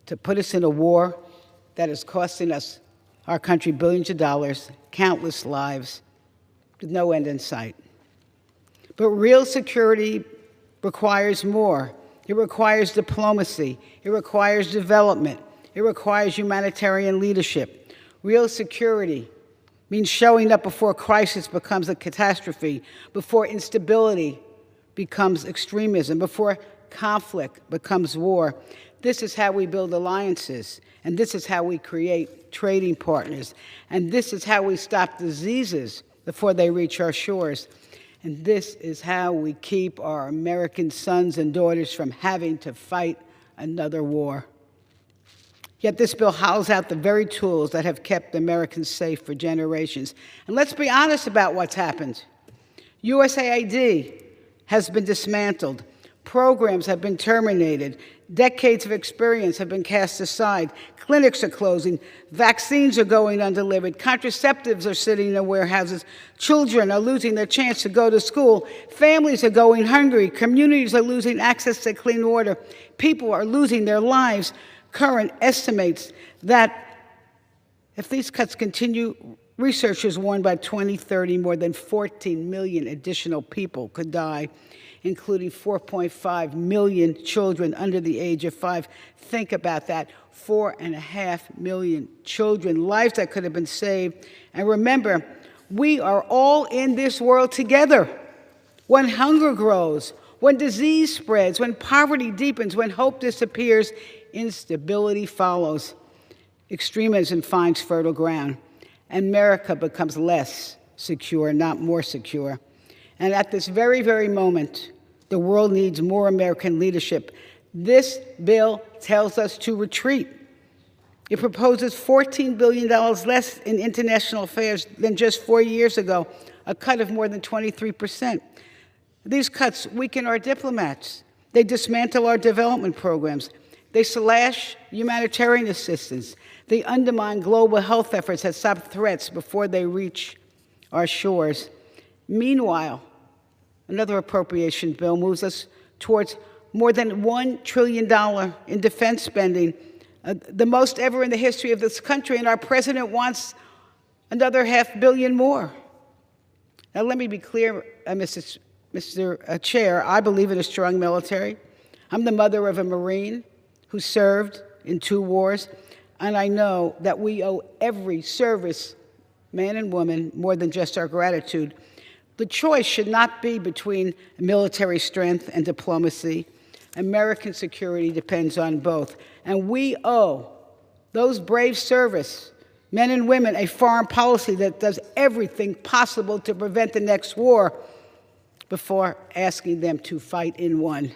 to put us in a war that is costing us, our country, billions of dollars, countless lives, with no end in sight. But real security requires more. It requires diplomacy. It requires development. It requires humanitarian leadership. Real security means showing up before crisis becomes a catastrophe, before instability becomes extremism, before conflict becomes war. This is how we build alliances, and this is how we create trading partners, and this is how we stop diseases before they reach our shores. And this is how we keep our American sons and daughters from having to fight another war. Yet this bill howls out the very tools that have kept Americans safe for generations. And let's be honest about what's happened. USAID has been dismantled. Programs have been terminated. Decades of experience have been cast aside. Clinics are closing. Vaccines are going undelivered. Contraceptives are sitting in warehouses. Children are losing their chance to go to school. Families are going hungry. Communities are losing access to clean water. People are losing their lives. Current estimates that if these cuts continue, researchers warn by 2030 more than 14 million additional people could die, including 4.5 million children under the age of 5. Think about that, 4.5 million children, lives that could have been saved. And remember, we are all in this world together. When hunger grows, when disease spreads, when poverty deepens, when hope disappears, instability follows. Extremism finds fertile ground. America becomes less secure, not more secure. And at this very, very moment, the world needs more American leadership. This bill tells us to retreat. It proposes $14 billion less in international affairs than just 4 years ago, a cut of more than 23%. These cuts weaken our diplomats. They dismantle our development programs. They slash humanitarian assistance. They undermine global health efforts that stop threats before they reach our shores. Meanwhile, another appropriation bill moves us towards more than $1 trillion in defense spending, the most ever in the history of this country, and our president wants another $500 million more. Now, let me be clear, Mr. Chair, I believe in a strong military. I'm the mother of a Marine who served in 2 wars, and I know that we owe every service man and woman more than just our gratitude. The choice should not be between military strength and diplomacy. American security depends on both. And we owe those brave service men and women a foreign policy that does everything possible to prevent the next war before asking them to fight in one.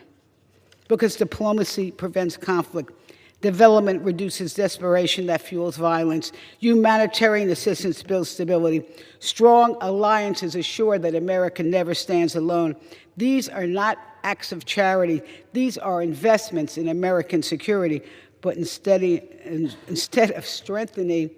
Because diplomacy prevents conflict. Development reduces desperation that fuels violence. Humanitarian assistance builds stability. Strong alliances assure that America never stands alone. These are not acts of charity. These are investments in American security. But instead of strengthening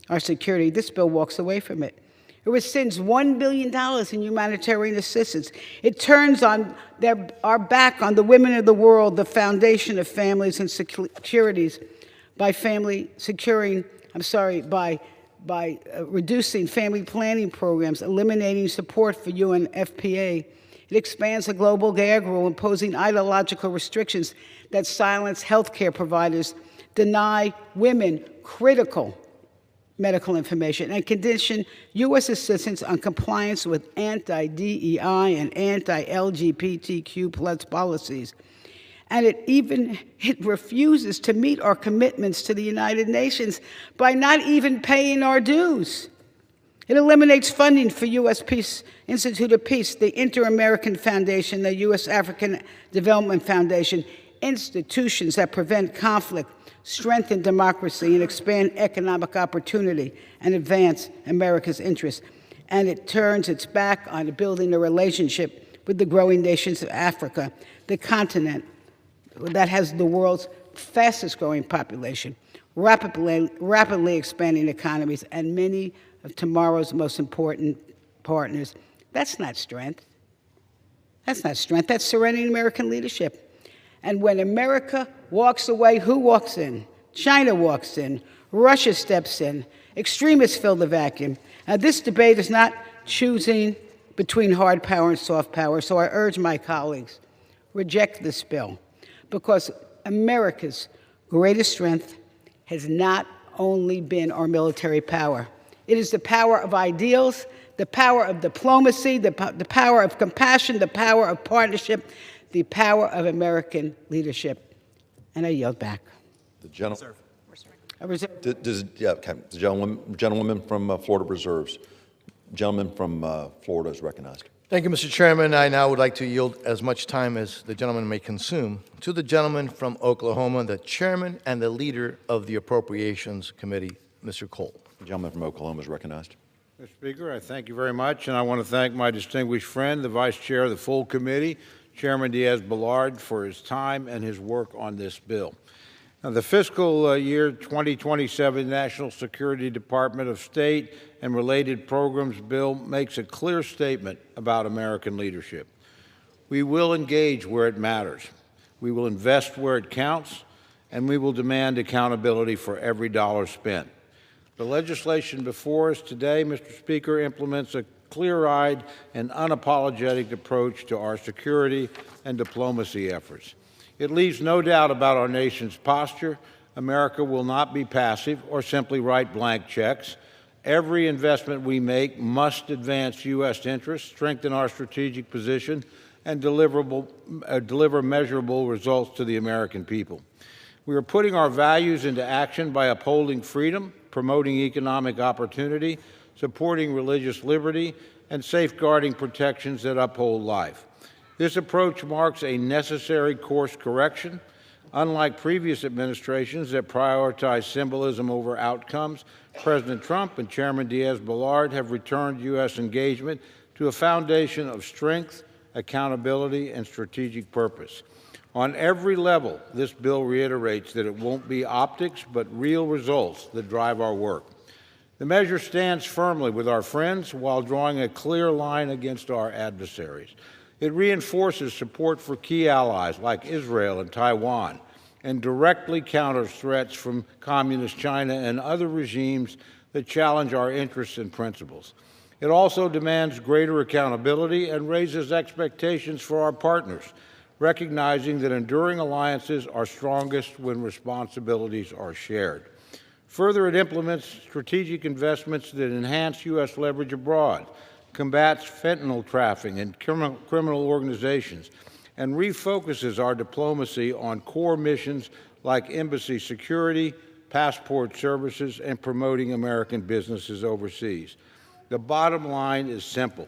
our security, this bill walks away from it. It rescinds $1 billion in humanitarian assistance. It turns our back on the women of the world, the foundation of families and securities, by reducing family planning programs, eliminating support for UNFPA. It expands the global gag rule, imposing ideological restrictions that silence healthcare providers, deny women critical medical information and condition U.S. assistance on compliance with anti-DEI and anti-LGBTQ plus policies. And it refuses to meet our commitments to the United Nations by not even paying our dues. It eliminates funding for U.S. Peace Institute of Peace, the Inter-American Foundation, the U.S. African Development Foundation, institutions that prevent conflict, strengthen democracy, and expand economic opportunity and advance America's interests. And it turns its back on building a relationship with the growing nations of Africa, the continent that has the world's fastest growing population, rapidly expanding economies, and many of tomorrow's most important partners. That's not strength. That's not strength. That's surrendering American leadership. And when America walks away, who walks in? China walks in. Russia steps in. Extremists fill the vacuum. Now, this debate is not choosing between hard power and soft power, so I urge my colleagues, reject this bill, because America's greatest strength has not only been our military power. It is the power of ideals, the power of diplomacy, the power of compassion, the power of partnership, the power of American leadership. And I yield back. The gentleman. The gentlewoman from Florida reserves. Gentleman from Florida is recognized. Thank you, Mr. Chairman. I now would like to yield as much time as the gentleman may consume to the gentleman from Oklahoma, the chairman and the leader of the Appropriations Committee, Mr. Cole. The gentleman from Oklahoma is recognized. Mr. Speaker, I thank you very much, and I want to thank my distinguished friend, the Vice Chair of the full committee, Chairman Diaz-Balart, for his time and his work on this bill. Now, the fiscal year 2027 National Security Department of State and Related Programs bill makes a clear statement about American leadership. We will engage where it matters. We will invest where it counts, and we will demand accountability for every dollar spent. The legislation before us today, Mr. Speaker, implements a clear-eyed and unapologetic approach to our security and diplomacy efforts. It leaves no doubt about our nation's posture. America will not be passive or simply write blank checks. Every investment we make must advance U.S. interests, strengthen our strategic position, and deliver measurable results to the American people. We are putting our values into action by upholding freedom, promoting economic opportunity, supporting religious liberty, and safeguarding protections that uphold life. This approach marks a necessary course correction. Unlike previous administrations that prioritize symbolism over outcomes, President Trump and Chairman Diaz-Balart have returned U.S. engagement to a foundation of strength, accountability, and strategic purpose. On every level, this bill reiterates that it won't be optics, but real results that drive our work. The measure stands firmly with our friends while drawing a clear line against our adversaries. It reinforces support for key allies like Israel and Taiwan, and directly counters threats from Communist China and other regimes that challenge our interests and principles. It also demands greater accountability and raises expectations for our partners, recognizing that enduring alliances are strongest when responsibilities are shared. Further, it implements strategic investments that enhance U.S. leverage abroad, combats fentanyl trafficking and criminal organizations, and refocuses our diplomacy on core missions like embassy security, passport services, and promoting American businesses overseas. The bottom line is simple.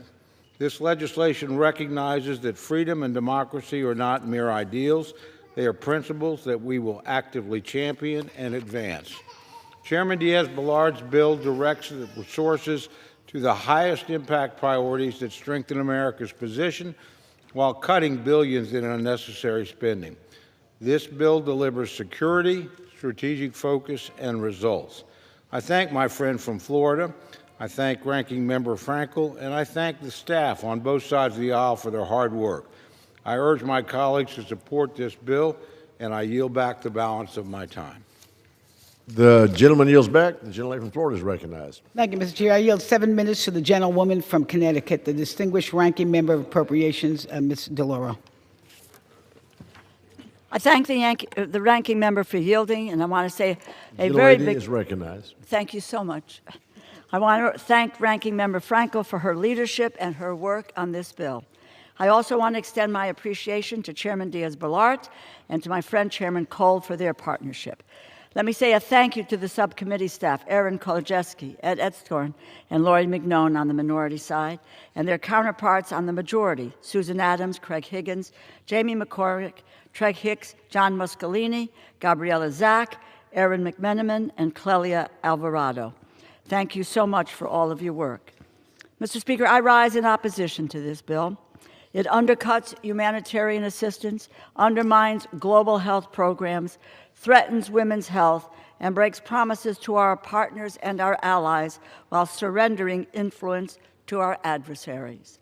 This legislation recognizes that freedom and democracy are not mere ideals. They are principles that we will actively champion and advance. Chairman Diaz-Balart's bill directs the resources to the highest impact priorities that strengthen America's position while cutting billions in unnecessary spending. This bill delivers security, strategic focus, and results. I thank my friend from Florida. I thank Ranking Member Frankel, and I thank the staff on both sides of the aisle for their hard work. I urge my colleagues to support this bill, and I yield back the balance of my time. The gentleman yields back. The gentleman from Florida is recognized. Thank you, Mr. Chair. I yield 7 minutes to the gentlewoman from Connecticut, the distinguished ranking member of Appropriations, Ms. DeLauro. I thank the ranking member for yielding, and I want to say a The very lady big is recognized. thank you so much. I want to thank Ranking Member Franco for her leadership and her work on this bill. I also want to extend my appreciation to Chairman Diaz-Balart and to my friend Chairman Cole for their partnership. Let me say a thank you to the subcommittee staff, Aaron Kolodziejski, Ed Edstorn, and Lori McNone on the minority side, and their counterparts on the majority, Susan Adams, Craig Higgins, Jamie McCormick, Treg Hicks, John Muscolini, Gabriella Zack, Aaron McMenamin, and Clelia Alvarado. Thank you so much for all of your work. Mr. Speaker, I rise in opposition to this bill. It undercuts humanitarian assistance, undermines global health programs, threatens women's health, and breaks promises to our partners and our allies while surrendering influence to our adversaries.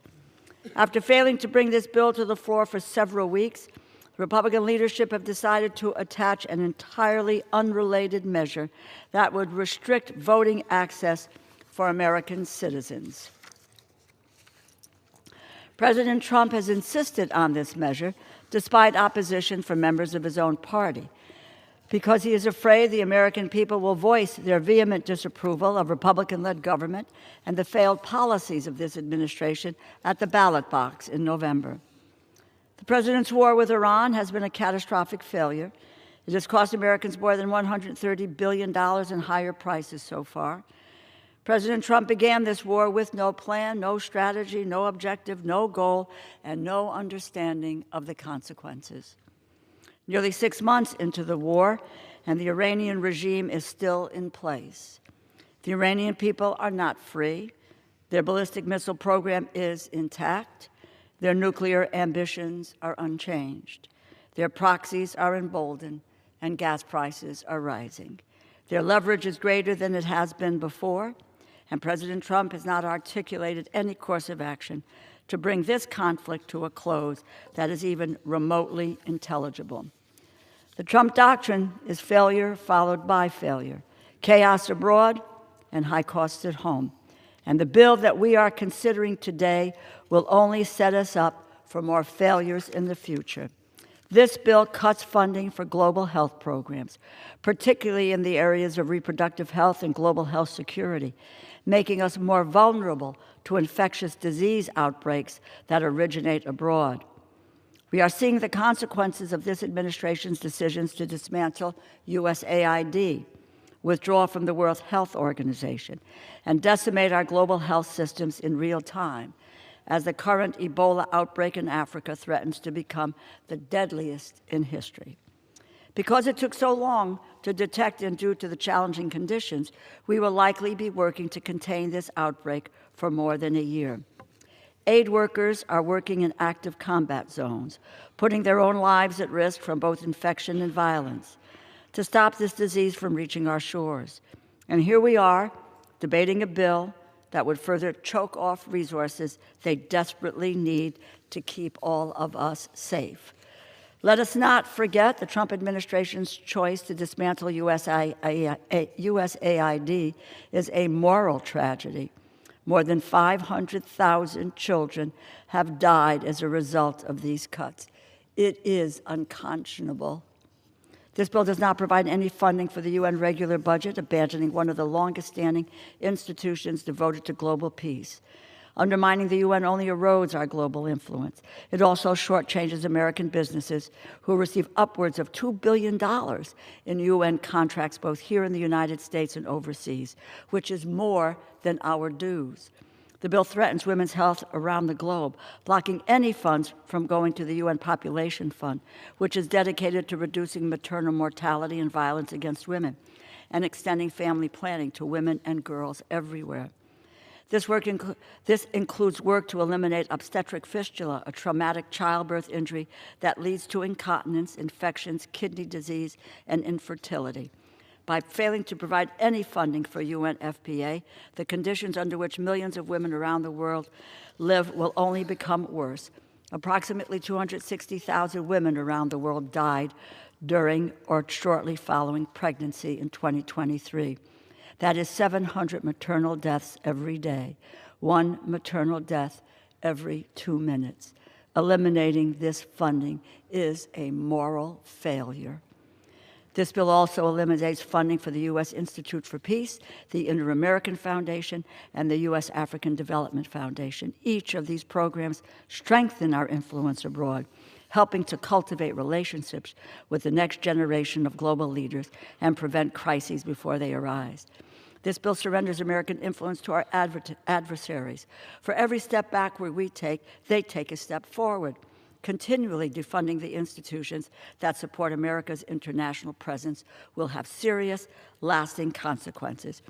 After failing to bring this bill to the floor for several weeks, the Republican leadership have decided to attach an entirely unrelated measure that would restrict voting access for American citizens. President Trump has insisted on this measure despite opposition from members of his own party, because he is afraid the American people will voice their vehement disapproval of Republican-led government and the failed policies of this administration at the ballot box in November. The president's war with Iran has been a catastrophic failure. It has cost Americans more than $130 billion in higher prices so far. President Trump began this war with no plan, no strategy, no objective, no goal, and no understanding of the consequences. Nearly 6 months into the war, and the Iranian regime is still in place. The Iranian people are not free. Their ballistic missile program is intact. Their nuclear ambitions are unchanged. Their proxies are emboldened, and gas prices are rising. Their leverage is greater than it has been before, and President Trump has not articulated any course of action to bring this conflict to a close that is even remotely intelligible. The Trump doctrine is failure followed by failure, chaos abroad and high costs at home. And the bill that we are considering today will only set us up for more failures in the future. This bill cuts funding for global health programs, particularly in the areas of reproductive health and global health security, making us more vulnerable to infectious disease outbreaks that originate abroad. We are seeing the consequences of this administration's decisions to dismantle USAID, withdraw from the World Health Organization, and decimate our global health systems in real time, as the current Ebola outbreak in Africa threatens to become the deadliest in history. Because it took so long to detect and due to the challenging conditions, we will likely be working to contain this outbreak for more than a year. Aid workers are working in active combat zones, putting their own lives at risk from both infection and violence, to stop this disease from reaching our shores. And here we are, debating a bill that would further choke off resources they desperately need to keep all of us safe. Let us not forget the Trump administration's choice to dismantle USAID is a moral tragedy. More than 500,000 children have died as a result of these cuts. It is unconscionable. This bill does not provide any funding for the UN regular budget, abandoning one of the longest-standing institutions devoted to global peace. Undermining the UN only erodes our global influence. It also shortchanges American businesses who receive upwards of $2 billion in UN contracts both here in the United States and overseas, which is more than our dues. The bill threatens women's health around the globe, blocking any funds from going to the UN Population Fund, which is dedicated to reducing maternal mortality and violence against women, and extending family planning to women and girls everywhere. This includes work to eliminate obstetric fistula, a traumatic childbirth injury that leads to incontinence, infections, kidney disease, and infertility. By failing to provide any funding for UNFPA, the conditions under which millions of women around the world live will only become worse. Approximately 260,000 women around the world died during or shortly following pregnancy in 2023. That is 700 maternal deaths every day, one maternal death every 2 minutes. Eliminating this funding is a moral failure. This bill also eliminates funding for the U.S. Institute for Peace, the Inter-American Foundation, and the U.S. African Development Foundation. Each of these programs strengthen our influence abroad, helping to cultivate relationships with the next generation of global leaders and prevent crises before they arise. This bill surrenders American influence to our adversaries. For every step backward we take, they take a step forward, continually defunding the institutions that support America's international presence will have serious, lasting consequences.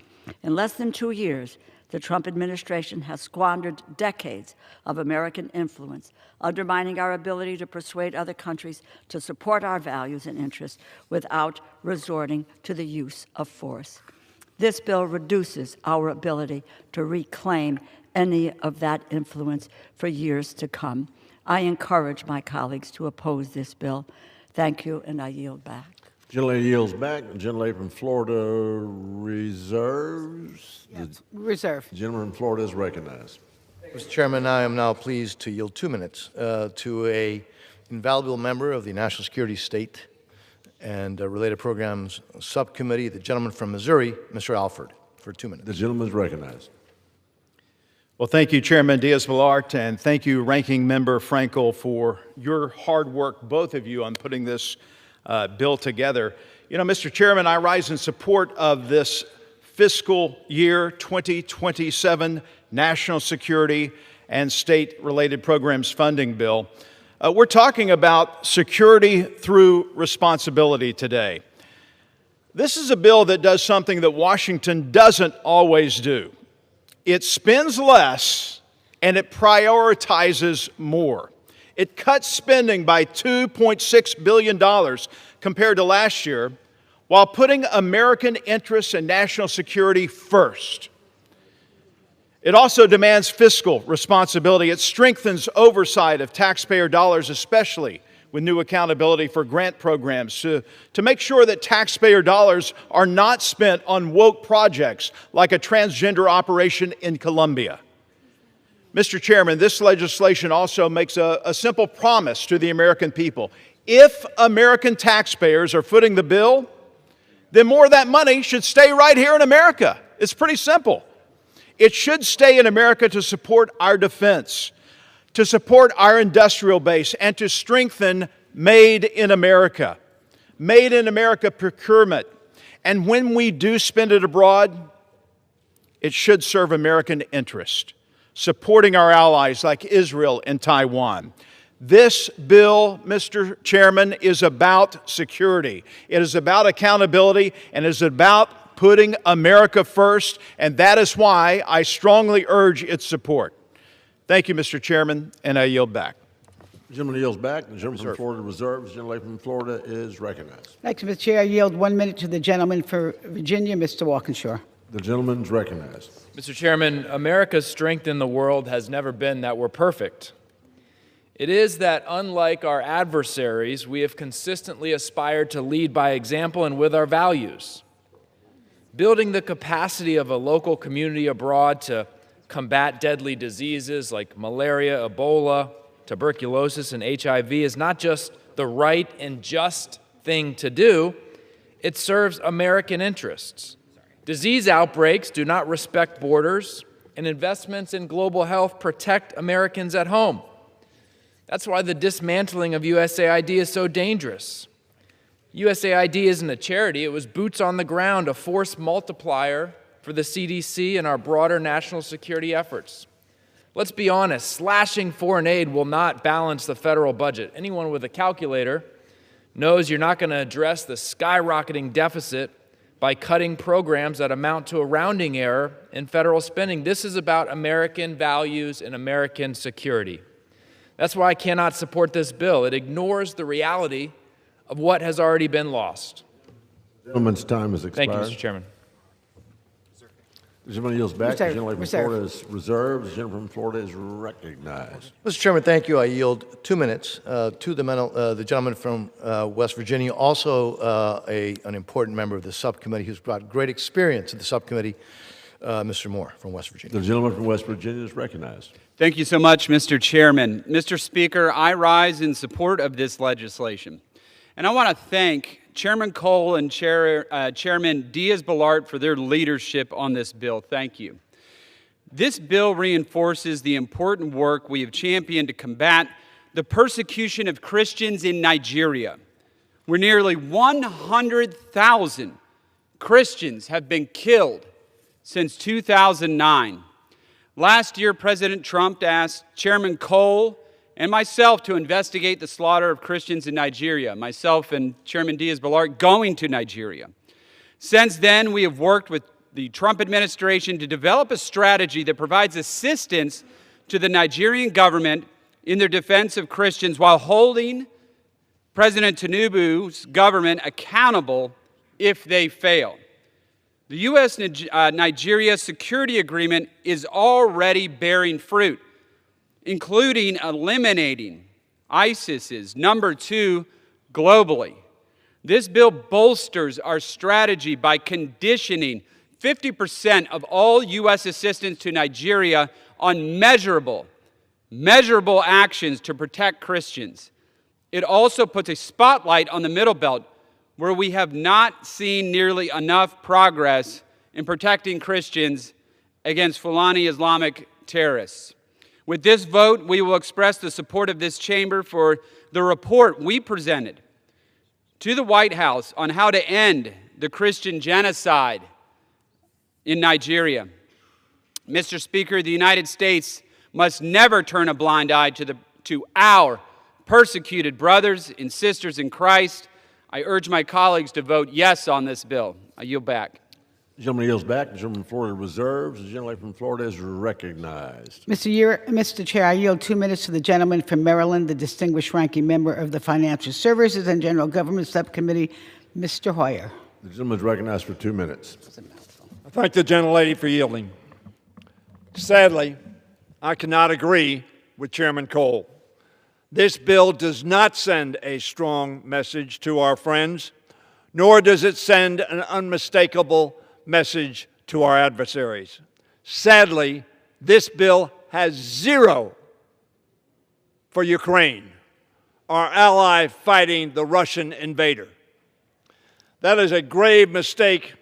In less than 2 years, the Trump administration has squandered decades of American influence, undermining our ability to persuade other countries to support our values and interests without resorting to the use of force. This bill reduces our ability to reclaim any of that influence for years to come. I encourage my colleagues to oppose this bill. Thank you, and I yield back. Gentlelady yields back. The gentlelady from Florida reserves. Yes. Reserve. The gentleman from Florida is recognized. Mr. Chairman, I am now pleased to yield 2 minutes to an invaluable member of the National Security State and Related Programs Subcommittee, the gentleman from Missouri, Mr. Alford, for 2 minutes. The gentleman is recognized. Well, thank you, Chairman Diaz-Balart, and thank you, Ranking Member Frankel, for your hard work, both of you, on putting this bill together. You know, Mr. Chairman, I rise in support of this fiscal year 2027 National Security and State-Related Programs Funding Bill. We're talking about security through responsibility today. This is a bill that does something that Washington doesn't always do. It spends less and it prioritizes more. It cuts spending by $2.6 billion compared to last year while putting American interests and national security first. It also demands fiscal responsibility. It strengthens oversight of taxpayer dollars, especially with new accountability for grant programs to make sure that taxpayer dollars are not spent on woke projects like a transgender operation in Colombia. Mr. Chairman, this legislation also makes a simple promise to the American people. If American taxpayers are footing the bill, then more of that money should stay right here in America. It's pretty simple. It should stay in America to support our defense, to support our industrial base, and to strengthen Made in America. Made in America procurement. And when we do spend it abroad, it should serve American interest, supporting our allies like Israel and Taiwan. This bill, Mr. Chairman, is about security. It is about accountability, and it is about putting America first, and that is why I strongly urge its support. Thank you, Mr. Chairman, and I yield back. The gentleman yields back. The gentleman from Florida reserves. The gentleman from Florida is recognized. Thank you, Mr. Chair. I yield 1 minute to the gentleman for Virginia, Mr. Walkinshaw. The gentleman is recognized. Mr. Chairman, America's strength in the world has never been that we're perfect. It is that, unlike our adversaries, we have consistently aspired to lead by example and with our values. Building the capacity of a local community abroad to combat deadly diseases like malaria, Ebola, tuberculosis, and HIV is not just the right and just thing to do, it serves American interests. Disease outbreaks do not respect borders, and investments in global health protect Americans at home. That's why the dismantling of USAID is so dangerous. USAID isn't a charity, it was boots on the ground, a force multiplier for the CDC and our broader national security efforts. Let's be honest, slashing foreign aid will not balance the federal budget. Anyone with a calculator knows you're not going to address the skyrocketing deficit by cutting programs that amount to a rounding error in federal spending. This is about American values and American security. That's why I cannot support this bill. It ignores the reality of what has already been lost. The gentleman's time has expired. Thank you, Mr. Chairman. The gentleman yields back. Reserve. The gentleman from Florida is reserved. The gentleman from Florida is recognized. Mr. Chairman, thank you. I yield 2 minutes to the gentleman from West Virginia, also an important member of the subcommittee who's brought great experience to the subcommittee, Mr. Moore from West Virginia. The gentleman from West Virginia is recognized. Thank you so much, Mr. Chairman. Mr. Speaker, I rise in support of this legislation. And I want to thank Chairman Cole and Chairman Diaz-Balart for their leadership on this bill. Thank you. This bill reinforces the important work we have championed to combat the persecution of Christians in Nigeria, where nearly 100,000 Christians have been killed since 2009. Last year, President Trump asked Chairman Cole and myself to investigate the slaughter of Christians in Nigeria, myself and Chairman Diaz-Balart going to Nigeria. Since then, we have worked with the Trump administration to develop a strategy that provides assistance to the Nigerian government in their defense of Christians while holding President Tinubu's government accountable if they fail. The U.S.-Nigeria security agreement is already bearing fruit, including eliminating ISIS's number 2 globally. This bill bolsters our strategy by conditioning 50% of all U.S. assistance to Nigeria on measurable actions to protect Christians. It also puts a spotlight on the Middle Belt, where we have not seen nearly enough progress in protecting Christians against Fulani Islamic terrorists. With this vote, we will express the support of this chamber for the report we presented to the White House on how to end the Christian genocide in Nigeria. Mr. Speaker, the United States must never turn a blind eye to our persecuted brothers and sisters in Christ. I urge my colleagues to vote yes on this bill. I yield back. The gentleman yields back. The gentleman from Florida reserves. The gentleman from Florida is recognized. Mr. Chair, I yield 2 minutes to the gentleman from Maryland, the distinguished ranking member of the Financial Services and General Government Subcommittee, Mr. Hoyer. The gentleman is recognized for 2 minutes. I thank the gentlelady for yielding. Sadly, I cannot agree with Chairman Cole. This bill does not send a strong message to our friends, nor does it send an unmistakable message to our adversaries. Sadly, this bill has zero for Ukraine, our ally fighting the Russian invader. That is a grave mistake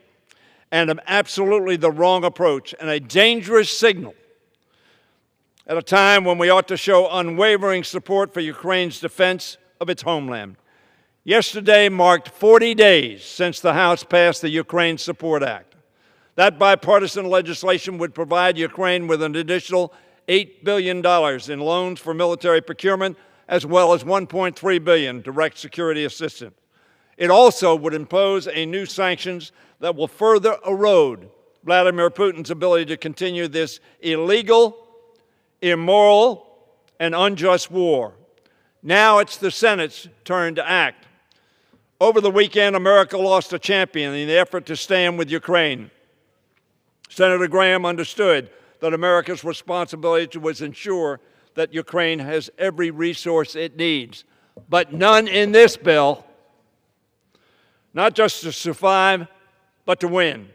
and absolutely the wrong approach and a dangerous signal at a time when we ought to show unwavering support for Ukraine's defense of its homeland. Yesterday marked 40 days since the House passed the Ukraine Support Act. That bipartisan legislation would provide Ukraine with an additional $8 billion in loans for military procurement, as well as $1.3 billion direct security assistance. It also would impose new sanctions that will further erode Vladimir Putin's ability to continue this illegal, immoral, and unjust war. Now it's the Senate's turn to act. Over the weekend, America lost a champion in the effort to stand with Ukraine. Senator Graham understood that America's responsibility was to ensure that Ukraine has every resource it needs, but none in this bill, not just to survive, but to win.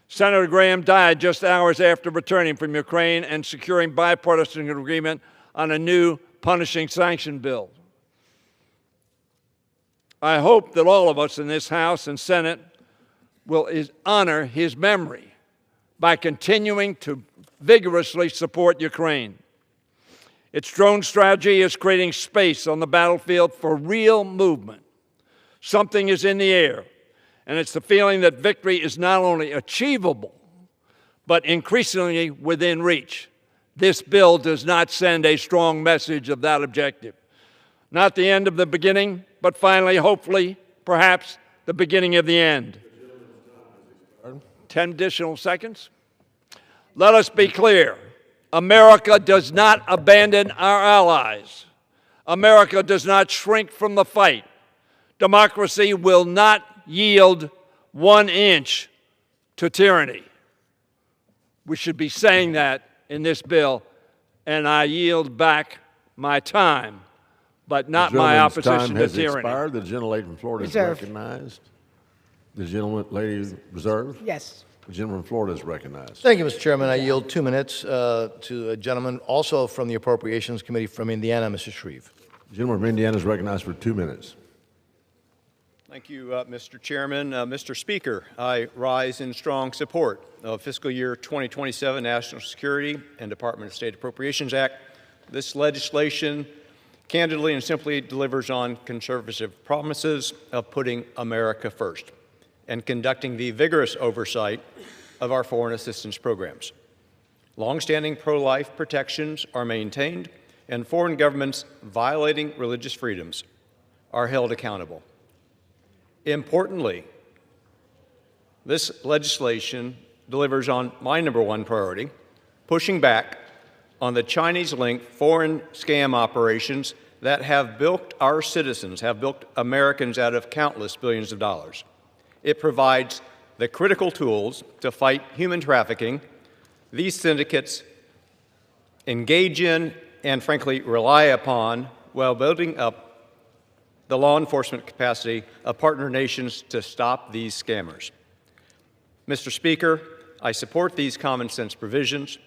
Senator Graham died just hours after returning from Ukraine and securing bipartisan agreement on a new punishing sanction bill. I hope that all of us in this House and Senate will honor his memory by continuing to vigorously support Ukraine. Its drone strategy is creating space on the battlefield for real movement. Something is in the air, and it's the feeling that victory is not only achievable, but increasingly within reach. This bill does not send a strong message of that objective. Not the end of the beginning, but finally, hopefully, perhaps, the beginning of the end. 10 additional seconds. Let us be clear. America does not abandon our allies. America does not shrink from the fight. Democracy will not yield 1 inch to tyranny. We should be saying that in this bill, and I yield back my time, but not my opposition to tyranny. Expired. The gentlelady from Florida is recognized. The gentlelady reserved. Yes. The gentleman from Florida is recognized. Thank you, Mr. Chairman. I yield 2 minutes to a gentleman also from the Appropriations Committee from Indiana, Mr. Shreve. The gentleman from Indiana is recognized for 2 minutes. Thank you, Mr. Chairman. Mr. Speaker, I rise in strong support of fiscal year 2027 National Security and Department of State Appropriations Act. This legislation candidly and simply delivers on conservative promises of putting America first and conducting the vigorous oversight of our foreign assistance programs. Longstanding pro-life protections are maintained, and foreign governments violating religious freedoms are held accountable. Importantly, this legislation delivers on my number one priority, pushing back on the Chinese-linked foreign scam operations that have bilked our citizens, have bilked Americans out of countless billions of dollars. It provides the critical tools to fight human trafficking these syndicates engage in and, frankly, rely upon while building up the law enforcement capacity of partner nations to stop these scammers. Mr. Speaker, I support these common sense provisions,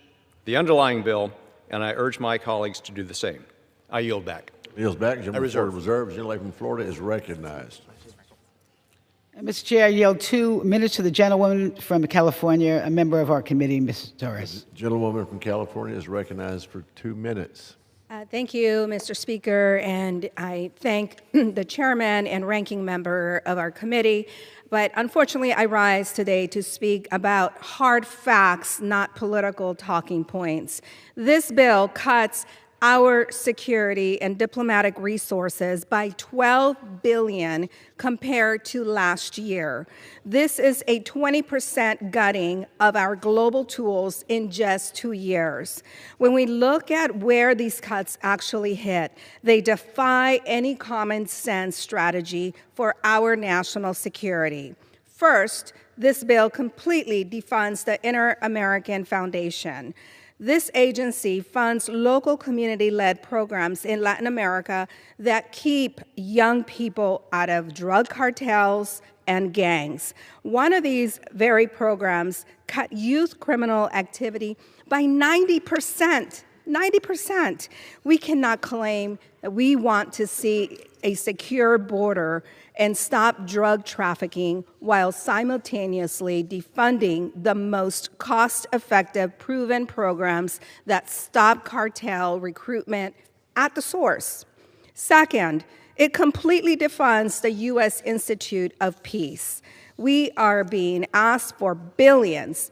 the underlying bill, and I urge my colleagues to do the same. I yield back. Yields back. Gentleman from Florida reserves. Gentleman from Florida is recognized. Mr. Chair, I yield 2 minutes to the gentlewoman from California, a member of our committee, Ms. Torres. The gentlewoman from California is recognized for 2 minutes. Thank you, Mr. Speaker, and I thank the chairman and ranking member of our committee. But unfortunately, I rise today to speak about hard facts, not political talking points. This bill cuts our security and diplomatic resources by $12 billion compared to last year. This is a 20% gutting of our global tools in just 2 years. When we look at where these cuts actually hit, they defy any common sense strategy for our national security. First, this bill completely defunds the Inter-American Foundation. This agency funds local community-led programs in Latin America that keep young people out of drug cartels and gangs. One of these very programs cut youth criminal activity by 90%. 90%. We cannot claim that we want to see a secure border and stop drug trafficking while simultaneously defunding the most cost-effective, proven programs that stop cartel recruitment at the source. Second, it completely defunds the U.S. Institute of Peace. We are being asked for billions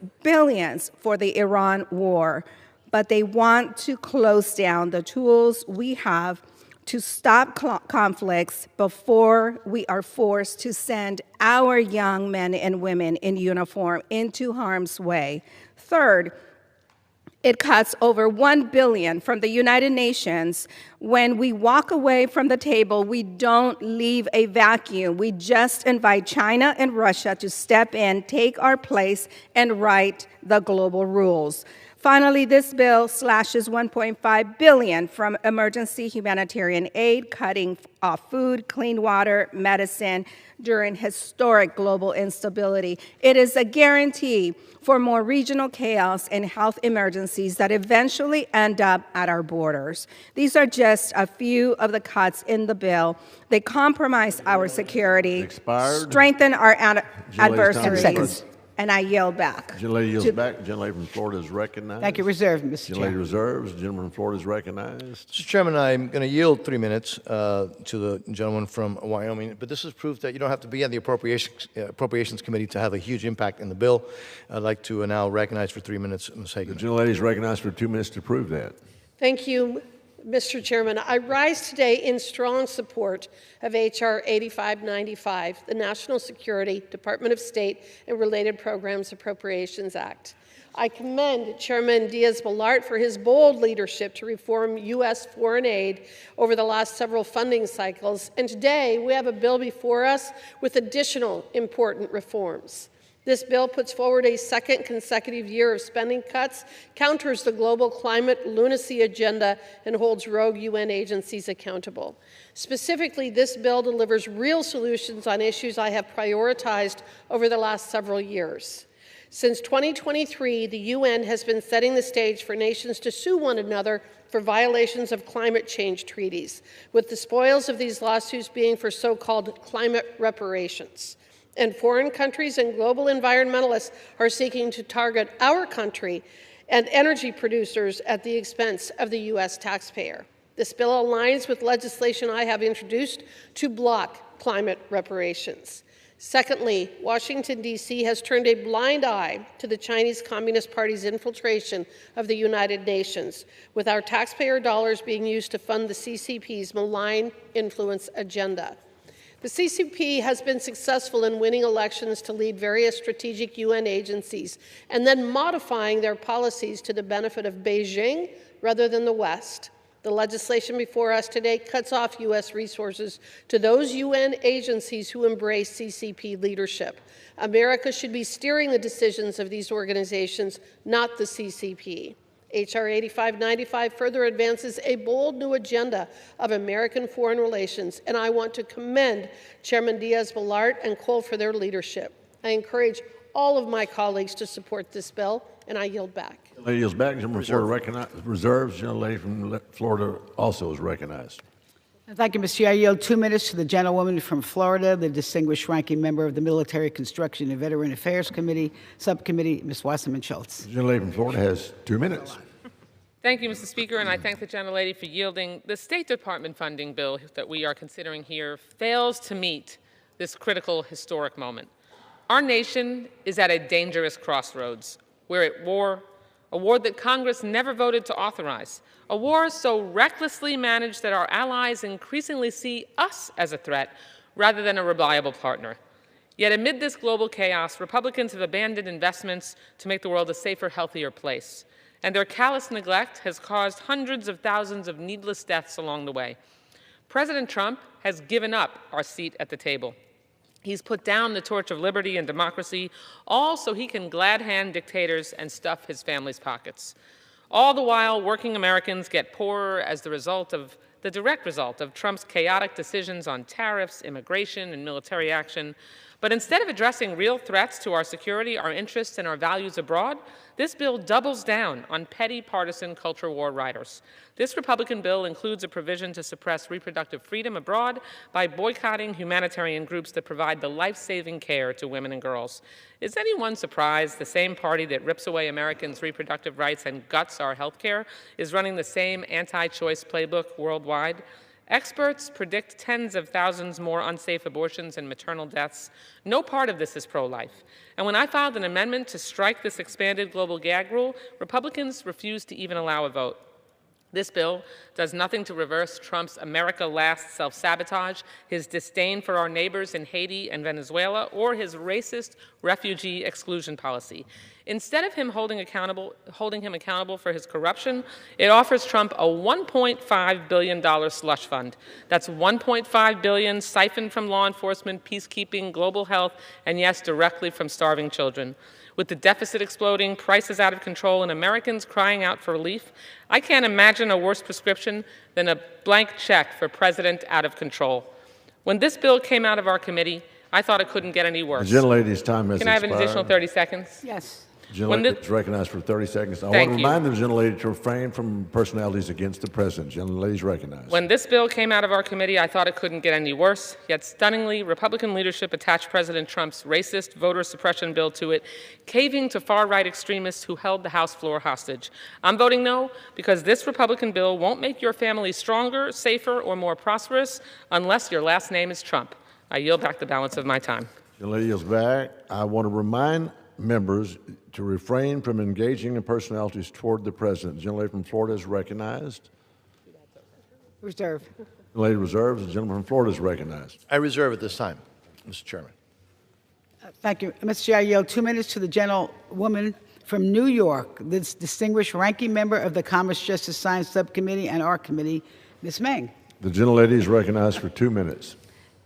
for the Iran war, but they want to close down the tools we have to stop conflicts before we are forced to send our young men and women in uniform into harm's way. Third, it cuts over $1 billion from the United Nations. When we walk away from the table, we don't leave a vacuum. We just invite China and Russia to step in, take our place, and write the global rules. Finally, this bill slashes $1.5 billion from emergency humanitarian aid, cutting off food, clean water, medicine during historic global instability. It is a guarantee for more regional chaos and health emergencies that eventually end up at our borders. These are just a few of the cuts in the bill. They compromise our security, strengthen our adversaries. And I yield back. Gentlelady yields back. Gentlelady from Florida is recognized. Thank you. Reserved, Mr. Chair. Gentlelady reserves. Gentleman from Florida is recognized. Mr. Chairman, I'm going to yield 3 minutes to the gentleman from Wyoming, but this is proof that you don't have to be on the Appropriations Committee to have a huge impact in the bill. I'd like to now recognize for 3 minutes Ms. Hagan. The gentlelady is recognized for 2 minutes to prove that. Thank you, Mr. Chairman. I rise today in strong support of H.R. 8595, the National Security, Department of State, and Related Programs Appropriations Act. I commend Chairman Diaz-Balart for his bold leadership to reform U.S. foreign aid over the last several funding cycles, and today we have a bill before us with additional important reforms. This bill puts forward a second consecutive year of spending cuts, counters the global climate lunacy agenda, and holds rogue UN agencies accountable. Specifically, this bill delivers real solutions on issues I have prioritized over the last several years. Since 2023, the UN has been setting the stage for nations to sue one another for violations of climate change treaties, with the spoils of these lawsuits being for so-called climate reparations. And foreign countries and global environmentalists are seeking to target our country and energy producers at the expense of the U.S. taxpayer. This bill aligns with legislation I have introduced to block climate reparations. Secondly, Washington, D.C. has turned a blind eye to the Chinese Communist Party's infiltration of the United Nations, with our taxpayer dollars being used to fund the CCP's malign influence agenda. The CCP has been successful in winning elections to lead various strategic UN agencies and then modifying their policies to the benefit of Beijing rather than the West. The legislation before us today cuts off U.S. resources to those UN agencies who embrace CCP leadership. America should be steering the decisions of these organizations, not the CCP. H.R. 8595 further advances a bold new agenda of American foreign relations, and I want to commend Chairman Diaz-Balart and Cole for their leadership. I encourage all of my colleagues to support this bill, and I yield back. Lady yields back. Gentleman from Florida reserves. Lady from Florida also is recognized. Thank you, Mr. Chair. I yield 2 minutes to the gentlewoman from Florida, the distinguished ranking member of the Military Construction and Veteran Affairs Committee, Subcommittee, Ms. Wasserman Schultz. The gentlelady from Florida has 2 minutes. Thank you, Mr. Speaker, and I thank the gentlelady for yielding. The State Department funding bill that we are considering here fails to meet this critical historic moment. Our nation is at a dangerous crossroads. We're at war, a war that Congress never voted to authorize, a war so recklessly managed that our allies increasingly see us as a threat rather than a reliable partner. Yet amid this global chaos, Republicans have abandoned investments to make the world a safer, healthier place. And their callous neglect has caused hundreds of thousands of needless deaths along the way. President Trump has given up our seat at the table. He's put down the torch of liberty and democracy, all so he can glad-hand dictators and stuff his family's pockets. All the while, working Americans get poorer as the direct result of Trump's chaotic decisions on tariffs, immigration, and military action. But instead of addressing real threats to our security, our interests, and our values abroad, this bill doubles down on petty partisan culture war riders. This Republican bill includes a provision to suppress reproductive freedom abroad by boycotting humanitarian groups that provide the life-saving care to women and girls. Is anyone surprised the same party that rips away Americans' reproductive rights and guts our health care is running the same anti-choice playbook worldwide? Experts predict tens of thousands more unsafe abortions and maternal deaths. No part of this is pro-life. And when I filed an amendment to strike this expanded global gag rule, Republicans refused to even allow a vote. This bill does nothing to reverse Trump's America Last self-sabotage, his disdain for our neighbors in Haiti and Venezuela, or his racist refugee exclusion policy. Instead of him holding him accountable for his corruption, it offers Trump a $1.5 billion slush fund. That's $1.5 billion siphoned from law enforcement, peacekeeping, global health, and yes, directly from starving children. With the deficit exploding, prices out of control, and Americans crying out for relief, I can't imagine a worse prescription than a blank check for President out of control. When this bill came out of our committee, I thought it couldn't get any worse. The gentlelady's time has expired. Can I have an additional 30 seconds? Yes. The gentlelady is recognized for 30 seconds. I want to remind the gentlelady to refrain from personalities against the president. Gentlelady is recognized. When this bill came out of our committee, I thought it couldn't get any worse. Yet stunningly, Republican leadership attached President Trump's racist voter suppression bill to it, caving to far-right extremists who held the House floor hostage. I'm voting no because this Republican bill won't make your family stronger, safer, or more prosperous unless your last name is Trump. I yield back the balance of my time. Gentlelady yields back. I want to remind members to refrain from engaging in personalities toward the president. The gentlelady from Florida is recognized. Reserve. The lady reserves. The gentleman from Florida is recognized. I reserve at this time, Mr. Chairman. Thank you. Mr. Chair, I yield 2 minutes to the gentlewoman from New York, the distinguished ranking member of the Commerce, Justice, Science Subcommittee and our committee, Ms. Meng. The gentlelady is recognized for 2 minutes.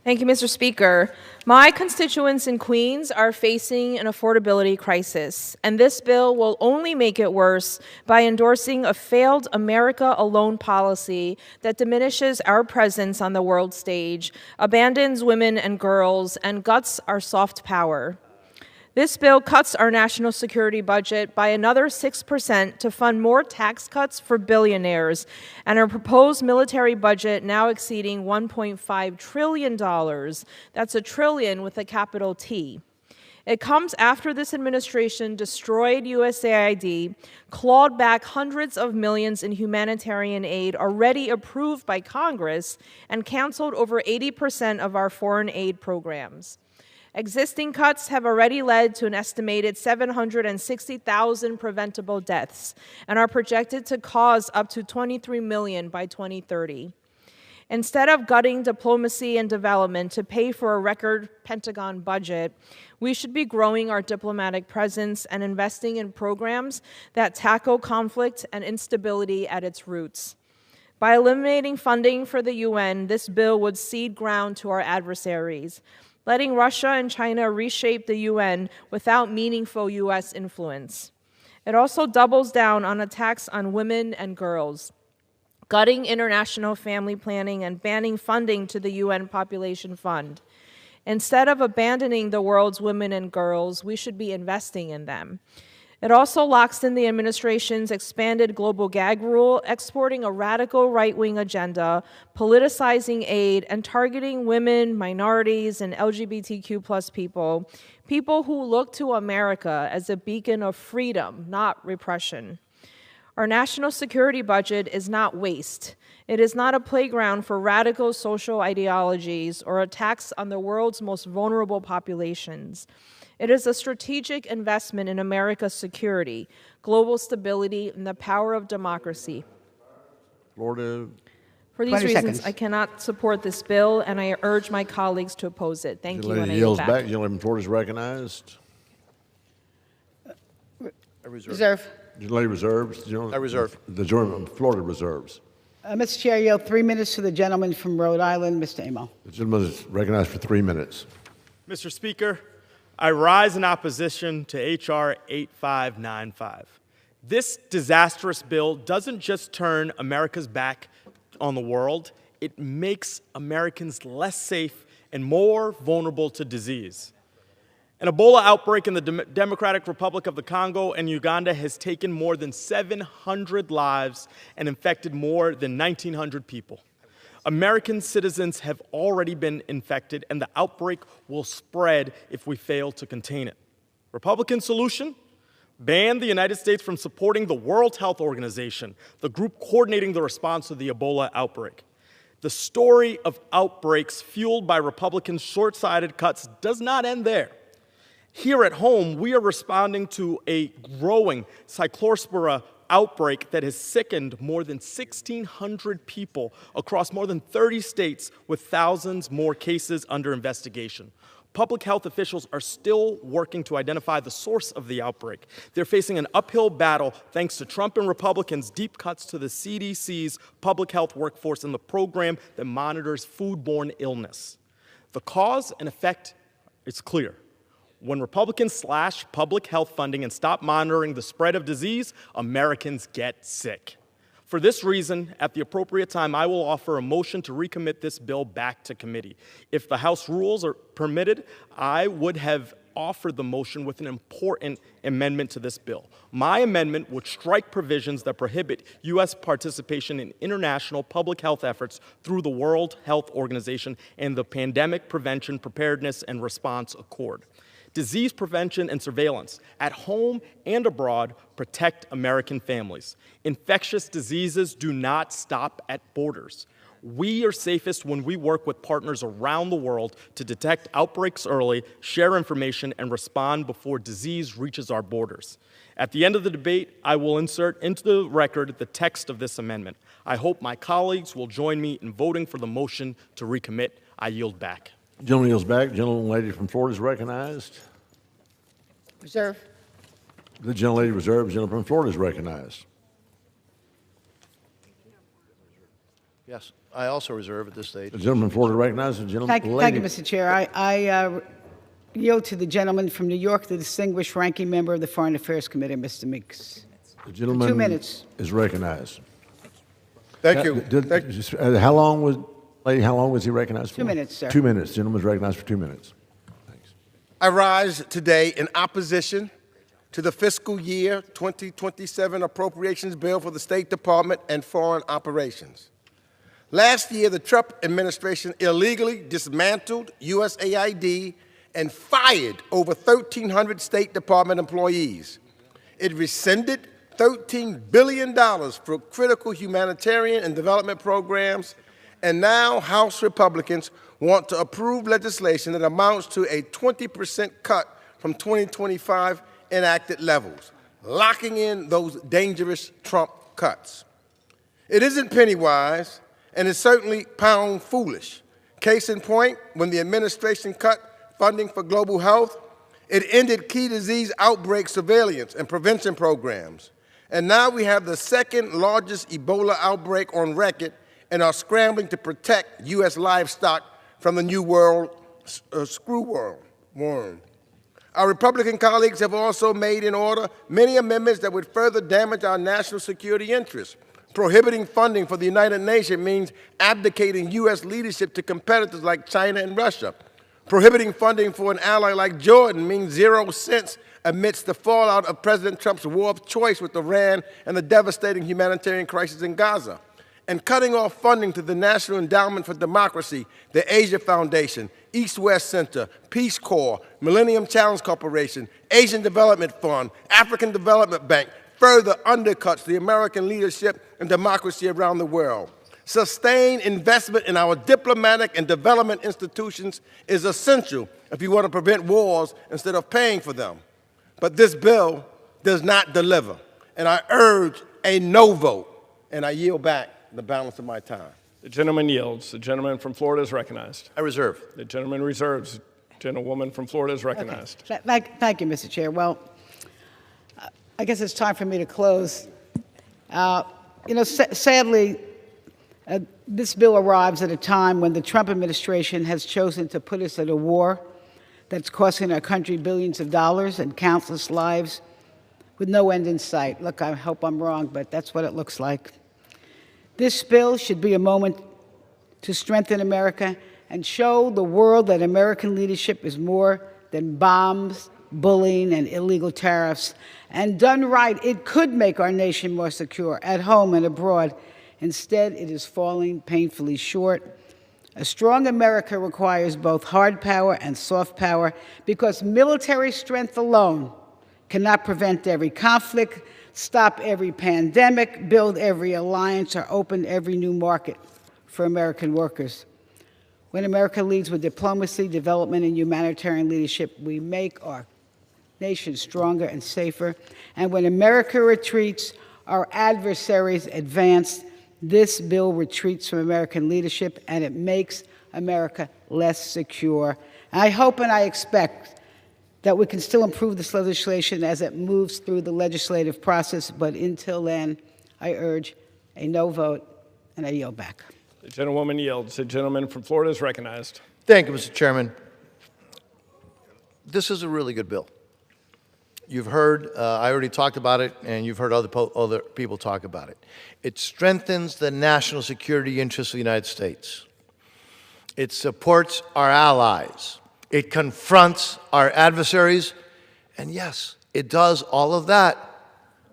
Thank you, Mr. Speaker. My constituents in Queens are facing an affordability crisis, and this bill will only make it worse by endorsing a failed America Alone policy that diminishes our presence on the world stage, abandons women and girls, and guts our soft power. This bill cuts our national security budget by another 6% to fund more tax cuts for billionaires, and our proposed military budget now exceeding $1.5 trillion. That's a trillion with a capital T. It comes after this administration destroyed USAID, clawed back hundreds of millions in humanitarian aid already approved by Congress, and canceled over 80% of our foreign aid programs. Existing cuts have already led to an estimated 760,000 preventable deaths and are projected to cause up to 23 million by 2030. Instead of gutting diplomacy and development to pay for a record Pentagon budget, we should be growing our diplomatic presence and investing in programs that tackle conflict and instability at its roots. By eliminating funding for the UN, this bill would cede ground to our adversaries, letting Russia and China reshape the UN without meaningful U.S. influence. It also doubles down on attacks on women and girls, gutting international family planning and banning funding to the UN Population Fund. Instead of abandoning the world's women and girls, we should be investing in them. It also locks in the administration's expanded global gag rule, exporting a radical right-wing agenda, politicizing aid, and targeting women, minorities, and LGBTQ+ people, people who look to America as a beacon of freedom, not repression. Our national security budget is not waste. It is not a playground for radical social ideologies or attacks on the world's most vulnerable populations. It is a strategic investment in America's security, global stability, and the power of democracy. Florida. For these reasons, I cannot support this bill, and I urge my colleagues to oppose it. Thank you, and I yield back. Gentleman from Florida is recognized. I reserve. Reserve. Lady reserves. I reserve. The gentleman from Florida reserves. Mr. Chair, I yield 3 minutes to the gentleman from Rhode Island, Mr. Amo. The gentleman is recognized for 3 minutes. Mr. Speaker, I rise in opposition to H.R. 8595. This disastrous bill doesn't just turn America's back on the world, it makes Americans less safe and more vulnerable to disease. An Ebola outbreak in the Democratic Republic of the Congo and Uganda has taken more than 700 lives and infected more than 1,900 people. American citizens have already been infected, and the outbreak will spread if we fail to contain it. Republican solution? Ban the United States from supporting the World Health Organization, the group coordinating the response to the Ebola outbreak. The story of outbreaks fueled by Republicans' short-sighted cuts does not end there. Here at home, we are responding to a growing cyclospora outbreak that has sickened more than 1,600 people across more than 30 states, with thousands more cases under investigation. Public health officials are still working to identify the source of the outbreak. They're facing an uphill battle thanks to Trump and Republicans' deep cuts to the CDC's public health workforce and the program that monitors foodborne illness. The cause and effect is clear. When Republicans slash public health funding and stop monitoring the spread of disease, Americans get sick. For this reason, at the appropriate time, I will offer a motion to recommit this bill back to committee. If the House rules are permitted, I would have offered the motion with an important amendment to this bill. My amendment would strike provisions that prohibit U.S. participation in international public health efforts through the World Health Organization and the Pandemic Prevention, Preparedness, and Response Accord. Disease prevention and surveillance at home and abroad protect American families. Infectious diseases do not stop at borders. We are safest when we work with partners around the world to detect outbreaks early, share information, and respond before disease reaches our borders. At the end of the debate, I will insert into the record the text of this amendment. I hope my colleagues will join me in voting for the motion to recommit. I yield back. Gentleman yields back. Gentleman lady from Florida is recognized. Reserve. The gentlelady reserves. Gentleman from Florida is recognized. Yes, I also reserve at this stage. The gentleman from Florida recognized. The gentleman. Thank you, Mr. Chair. I yield to the gentleman from New York, the distinguished ranking member of the Foreign Affairs Committee, Mr. Meeks. The gentleman 2 minutes. is recognized. Thank you. How long was he recognized for? 2 minutes, sir. 2 minutes. Gentleman is recognized for 2 minutes. Thanks. I rise today in opposition to the fiscal year 2027 appropriations bill for the State Department and Foreign Operations. Last year, the Trump administration illegally dismantled USAID and fired over 1,300 State Department employees. It rescinded $13 billion for critical humanitarian and development programs, and now House Republicans want to approve legislation that amounts to a 20% cut from 2025 enacted levels, locking in those dangerous Trump cuts. It isn't penny-wise, and it's certainly pound-foolish. Case in point, when the administration cut funding for global health, it ended key disease outbreak surveillance and prevention programs. And now we have the second largest Ebola outbreak on record and are scrambling to protect U.S. livestock from the new world worm. Our Republican colleagues have also made in order many amendments that would further damage our national security interests. Prohibiting funding for the United Nations means abdicating U.S. leadership to competitors like China and Russia. Prohibiting funding for an ally like Jordan means 0 cents amidst the fallout of President Trump's war of choice with Iran and the devastating humanitarian crisis in Gaza. And cutting off funding to the National Endowment for Democracy, the Asia Foundation, East-West Center, Peace Corps, Millennium Challenge Corporation, Asian Development Fund, African Development Bank further undercuts the American leadership and democracy around the world. Sustained investment in our diplomatic and development institutions is essential if you want to prevent wars instead of paying for them. But this bill does not deliver, and I urge a no vote, and I yield back the balance of my time. The gentleman yields. The gentleman from Florida is recognized. I reserve. The gentleman reserves. Gentlewoman from Florida is recognized. Okay. Thank you, Mr. Chair. Well, I guess it's time for me to close. Sadly, this bill arrives at a time when the Trump administration has chosen to put us at a war that's costing our country billions of dollars and countless lives with no end in sight. Look, I hope I'm wrong, but that's what it looks like. This bill should be a moment to strengthen America and show the world that American leadership is more than bombs, bullying, and illegal tariffs. And done right, it could make our nation more secure at home and abroad. Instead, it is falling painfully short. A strong America requires both hard power and soft power because military strength alone cannot prevent every conflict, stop every pandemic, build every alliance, or open every new market for American workers. When America leads with diplomacy, development, and humanitarian leadership, we make our nation stronger and safer. And when America retreats, our adversaries advance. This bill retreats from American leadership, and it makes America less secure. I hope and I expect that we can still improve this legislation as it moves through the legislative process, but until then, I urge a no vote, and I yield back. The gentlewoman yields. The gentleman from Florida is recognized. Thank you, Mr. Chairman. This is a really good bill. You've heard, I already talked about it, and you've heard other people talk about it. It strengthens the national security interests of the United States. It supports our allies. It confronts our adversaries. And yes, it does all of that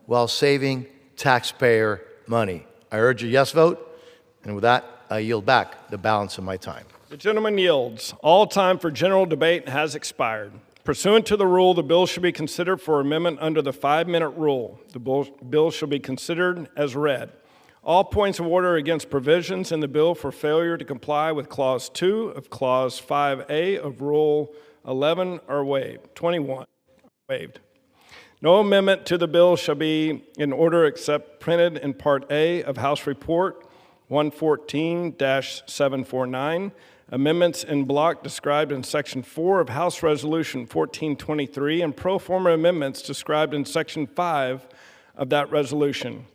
while saving taxpayer money. I urge a yes vote, and with that, I yield back the balance of my time. The gentleman yields. All time for general debate has expired. Pursuant to the rule, the bill shall be considered for amendment under the 5-minute rule. The bill shall be considered as read. All points of order against provisions in the bill for failure to comply with Clause 2 of Clause 5A of Rule 11 are waived. 21 waived. No amendment to the bill shall be in order except printed in Part A of House Report 114-749. Amendments in block described in Section 4 of House Resolution 1423 and pro forma amendments described in Section 5 of that resolution.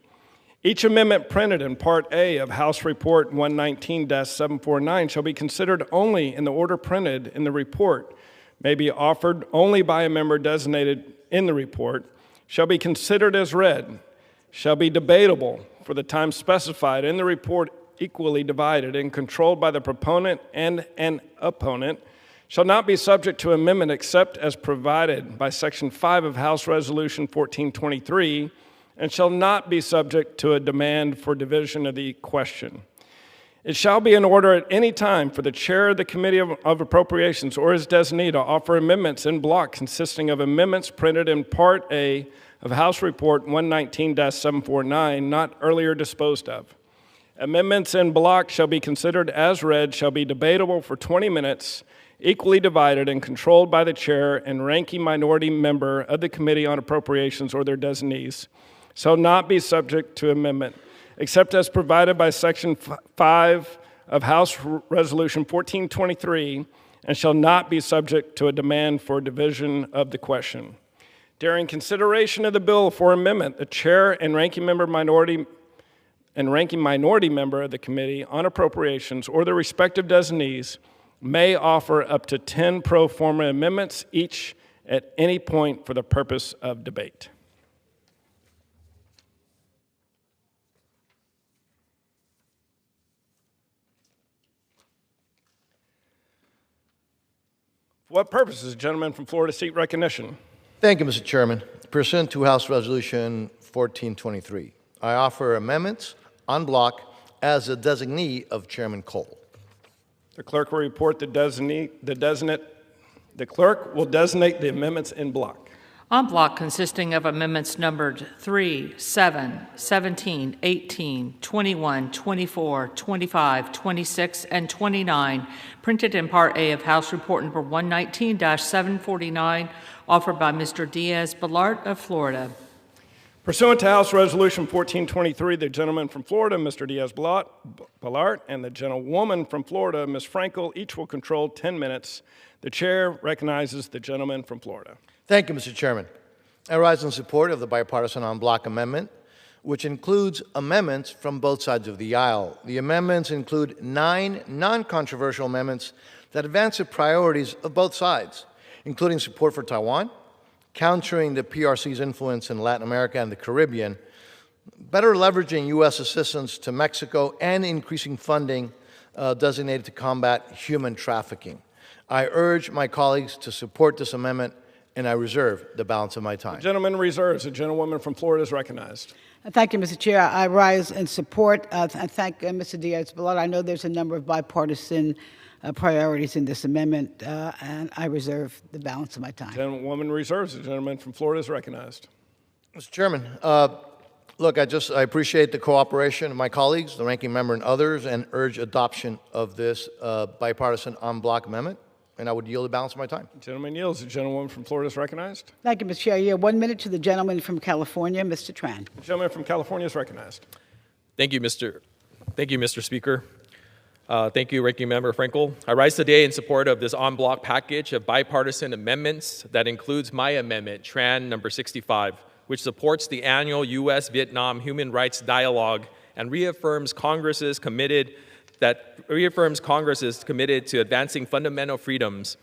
Each amendment printed in Part A of House Report 119-749 shall be considered only in the order printed in the report, may be offered only by a member designated in the report, shall be considered as read, shall be debatable for the time specified in the report, equally divided and controlled by the proponent and an opponent, shall not be subject to amendment except as provided by Section 5 of House Resolution 1423, and shall not be subject to a demand for division of the question. It shall be in order at any time for the chair of the Committee of Appropriations or his designee to offer amendments in block consisting of amendments printed in Part A of House Report 119-749, not earlier disposed of. Amendments in block shall be considered as read, shall be debatable for 20 minutes, equally divided and controlled by the chair and ranking minority member of the Committee on Appropriations or their designees, shall not be subject to amendment, except as provided by Section 5 of House Resolution 1423, and shall not be subject to a demand for division of the question. During consideration of the bill for amendment, the chair and ranking minority member of the Committee on Appropriations or their respective designees may offer up to 10 pro forma amendments, each at any point for the purpose of debate. For what purpose does the gentleman from Florida seek recognition? Thank you, Mr. Chairman. Pursuant to House Resolution 1423, I offer amendments en bloc as a designee of Chairman Cole. The clerk will report the clerk will designate the amendments in bloc. En bloc consisting of amendments numbered 3, 7, 17, 18, 21, 24, 25, 26, and 29, printed in Part A of House Report number 119-749, offered by Mr. Diaz-Balart of Florida. Pursuant to House Resolution 1423, the gentleman from Florida, Mr. Diaz-Balart, and the gentlewoman from Florida, Ms. Frankel, each will control 10 minutes. The chair recognizes the gentleman from Florida. Thank you, Mr. Chairman. I rise in support of the bipartisan en bloc amendment, which includes amendments from both sides of the aisle. The amendments include 9 non-controversial amendments that advance the priorities of both sides, including support for Taiwan, countering the PRC's influence in Latin America and the Caribbean, better leveraging U.S. assistance to Mexico, and increasing funding designated to combat human trafficking. I urge my colleagues to support this amendment, and I reserve the balance of my time. The gentleman reserves. The gentlewoman from Florida is recognized. Thank you, Mr. Chair. I rise in support. I thank Mr. Diaz-Balart. I know there's a number of bipartisan priorities in this amendment, and I reserve the balance of my time. The gentlewoman reserves. The gentleman from Florida is recognized. Mr. Chairman, look, I appreciate the cooperation of my colleagues, the ranking member, and others, and urge adoption of this bipartisan en bloc amendment. And I would yield the balance of my time. The gentleman yields. The gentlewoman from Florida is recognized. Thank you, Mr. Chair. Yeah, 1 minute to the gentleman from California, Mr. Tran. The gentleman from California is recognized. Thank you, Mr. Speaker. Thank you, Ranking Member Frankel. I rise today in support of this en bloc package of bipartisan amendments that includes my amendment, Tran number 65, which supports the annual U.S.-Vietnam Human Rights Dialogue and reaffirms Congress is committed to advancing fundamental freedoms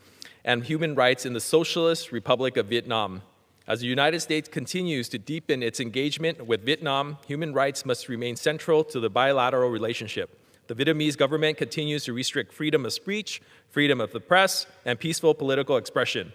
and human rights in the Socialist Republic of Vietnam. As the United States continues to deepen its engagement with Vietnam, human rights must remain central to the bilateral relationship. The Vietnamese government continues to restrict freedom of speech, freedom of the press, and peaceful political expression.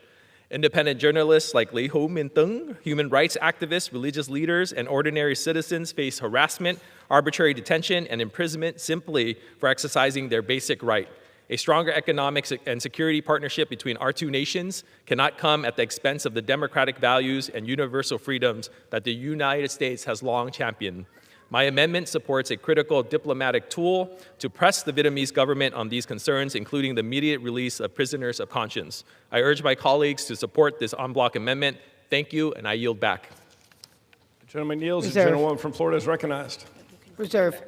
Independent journalists like Lê Hồ Minh Tuấn, human rights activists, religious leaders, and ordinary citizens face harassment, arbitrary detention, and imprisonment simply for exercising their basic right. A stronger economic and security partnership between our two nations cannot come at the expense of the democratic values and universal freedoms that the United States has long championed. My amendment supports a critical diplomatic tool to press the Vietnamese government on these concerns, including the immediate release of prisoners of conscience. I urge my colleagues to support this en bloc amendment. Thank you, and I yield back. The gentleman yields. Reserve. The gentlewoman from Florida is recognized. Reserve.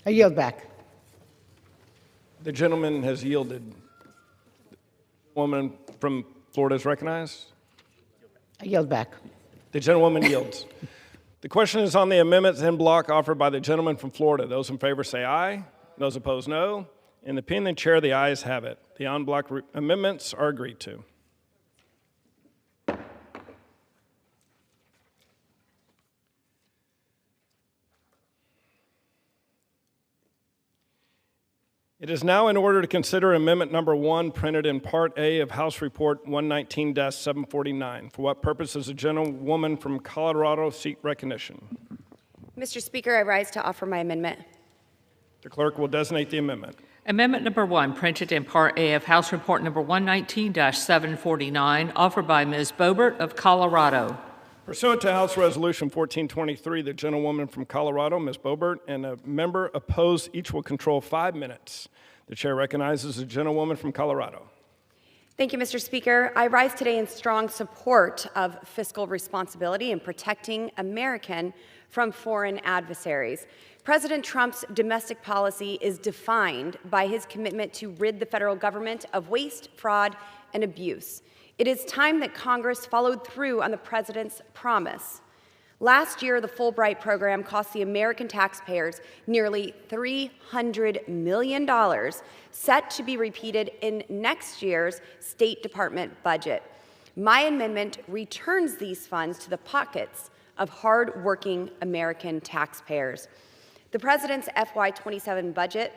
I yield back. The gentleman has yielded. The woman from Florida is recognized. I yield back. The gentlewoman yields. The question is on the amendments en bloc offered by the gentleman from Florida. Those in favor say aye. Those opposed, no. In the opinion of the chair, the ayes have it. The en bloc amendments are agreed to. It is now in order to consider Amendment Number 1, printed in Part A of House Report 119-749. For what purpose does the gentlewoman from Colorado seek recognition? Mr. Speaker, I rise to offer my amendment. The clerk will designate the amendment. Amendment number 1, printed in Part A of House Report number 119-749, offered by Ms. Boebert of Colorado. Pursuant to House Resolution 1423, the gentlewoman from Colorado, Ms. Boebert, and a member opposed, each will control 5 minutes. The chair recognizes the gentlewoman from Colorado. Thank you, Mr. Speaker. I rise today in strong support of fiscal responsibility and protecting American from foreign adversaries. President Trump's domestic policy is defined by his commitment to rid the federal government of waste, fraud, and abuse. It is time that Congress followed through on the president's promise. Last year, the Fulbright program cost the American taxpayers nearly $300 million, set to be repeated in next year's State Department budget. My amendment returns these funds to the pockets of hard-working American taxpayers. The president's FY27 budget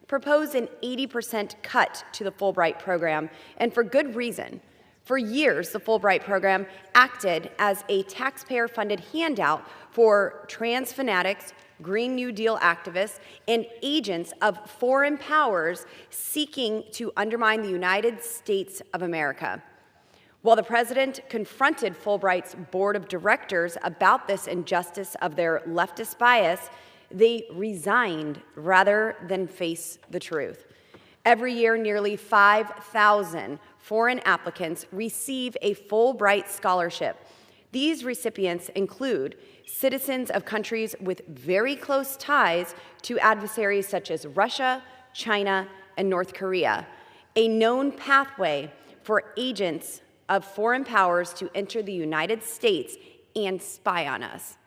proposed an 80% cut to the Fulbright program, and for good reason. For years, the Fulbright program acted as a taxpayer-funded handout for trans fanatics, Green New Deal activists, and agents of foreign powers seeking to undermine the United States of America. While the president confronted Fulbright's board of directors about this injustice of their leftist bias, they resigned rather than face the truth. Every year, nearly 5,000 foreign applicants receive a Fulbright scholarship. These recipients include citizens of countries with very close ties to adversaries such as Russia, China, and North Korea, a known pathway for agents of foreign powers to enter the United States and spy on us.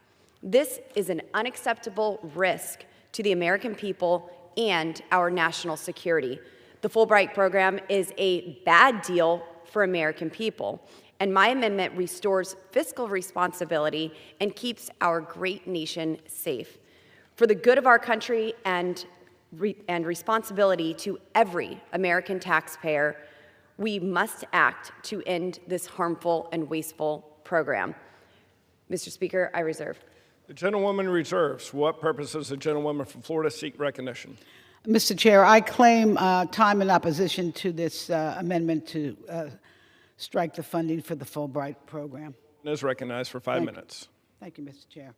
This is an unacceptable risk to the American people and our national security. The Fulbright program is a bad deal for American people, and my amendment restores fiscal responsibility and keeps our great nation safe. For the good of our country and responsibility to every American taxpayer, we must act to end this harmful and wasteful program. Mr. Speaker, I reserve. The gentlewoman reserves. For what purpose does the gentlewoman from Florida seek recognition? Mr. Chair, I claim time in opposition to this amendment to strike the funding for the Fulbright program. Is recognized for 5 minutes. Thank you, Mr. Chair.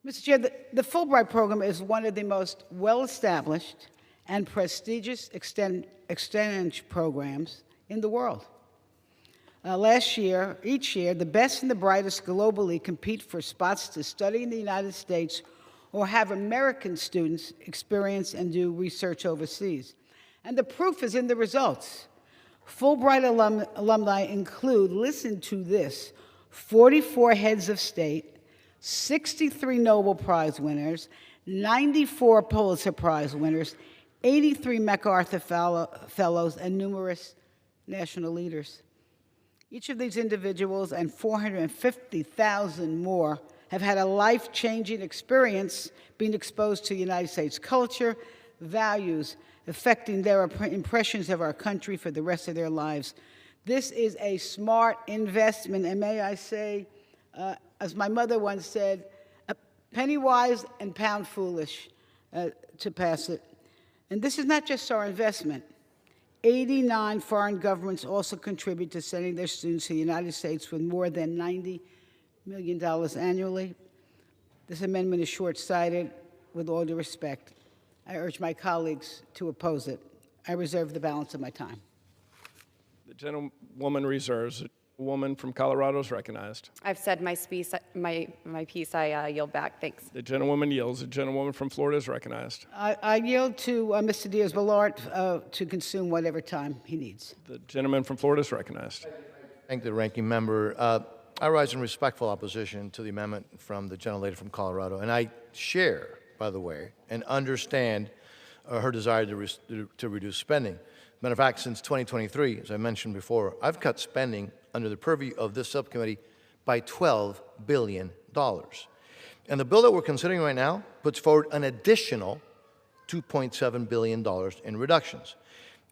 Mr. Chair, the Fulbright program is one of the most well-established and prestigious exchange programs in the world. Each year, the best and the brightest globally compete for spots to study in the United States or have American students experience and do research overseas. And the proof is in the results. Fulbright alumni include, listen to this, 44 heads of state, 63 Nobel Prize winners, 94 Pulitzer Prize winners, 83 MacArthur Fellows, and numerous national leaders. Each of these individuals and 450,000 more have had a life-changing experience being exposed to United States culture, values, affecting their impressions of our country for the rest of their lives. This is a smart investment, and may I say, as my mother once said, penny wise and pound foolish to pass it. And this is not just our investment. 89 foreign governments also contribute to sending their students to the United States with more than $90 million annually. This amendment is short-sighted. With all due respect, I urge my colleagues to oppose it. I reserve the balance of my time. The gentlewoman reserves. The woman from Colorado is recognized. I've said my piece. I yield back. Thanks. The gentlewoman yields. The gentlewoman from Florida is recognized. I yield to Mr. Diaz-Balart to consume whatever time he needs. The gentleman from Florida is recognized. Thank the ranking member. I rise in respectful opposition to the amendment from the gentlelady from Colorado, and I share, by the way, and understand her desire to reduce spending. Matter of fact, since 2023, as I mentioned before, I've cut spending under the purview of this subcommittee by $12 billion. And the bill that we're considering right now puts forward an additional $2.7 billion in reductions.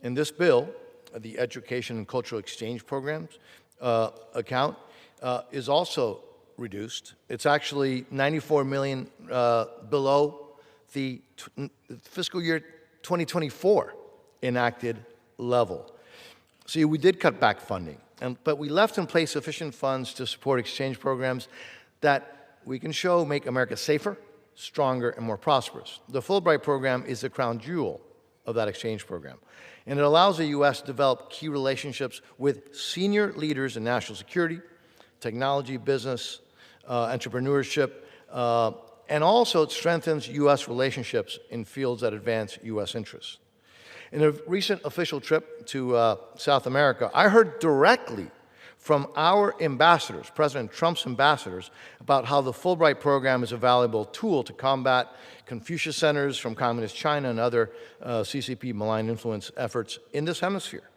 In this bill, the Education and Cultural Exchange Programs account is also reduced. It's actually $94 million below the fiscal year 2024 enacted level. See, we did cut back funding, but we left in place sufficient funds to support exchange programs that we can show make America safer, stronger, and more prosperous. The Fulbright program is the crown jewel of that exchange program, and it allows the U.S. to develop key relationships with senior leaders in national security, technology, business, entrepreneurship, and also it strengthens U.S. relationships in fields that advance U.S. interests. In a recent official trip to South America, I heard directly from our ambassadors, President Trump's ambassadors, about how the Fulbright program is a valuable tool to combat Confucius Centers from Communist China and other CCP malign influence efforts in this hemisphere.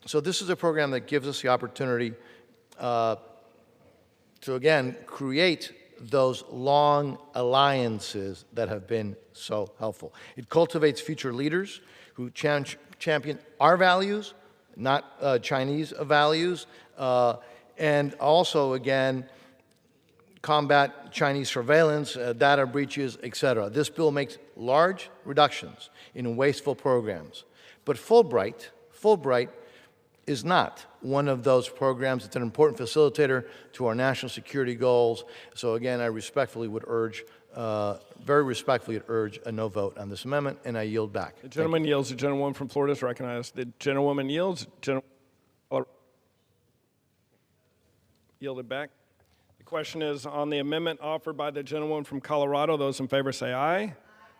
So this is a program that gives us the opportunity to, again, create those long alliances that have been so helpful. It cultivates future leaders who champion our values, not Chinese values, and also, again, combat Chinese surveillance, data breaches, etc. This bill makes large reductions in wasteful programs. But Fulbright is not one of those programs. It's an important facilitator to our national security goals. So again, I respectfully would urge, very respectfully urge a no vote on this amendment, and I yield back. The gentleman yields. The gentlewoman from Florida is recognized. The gentlewoman yields. Yielded back. The question is on the amendment offered by the gentlewoman from Colorado. Those in favor say aye.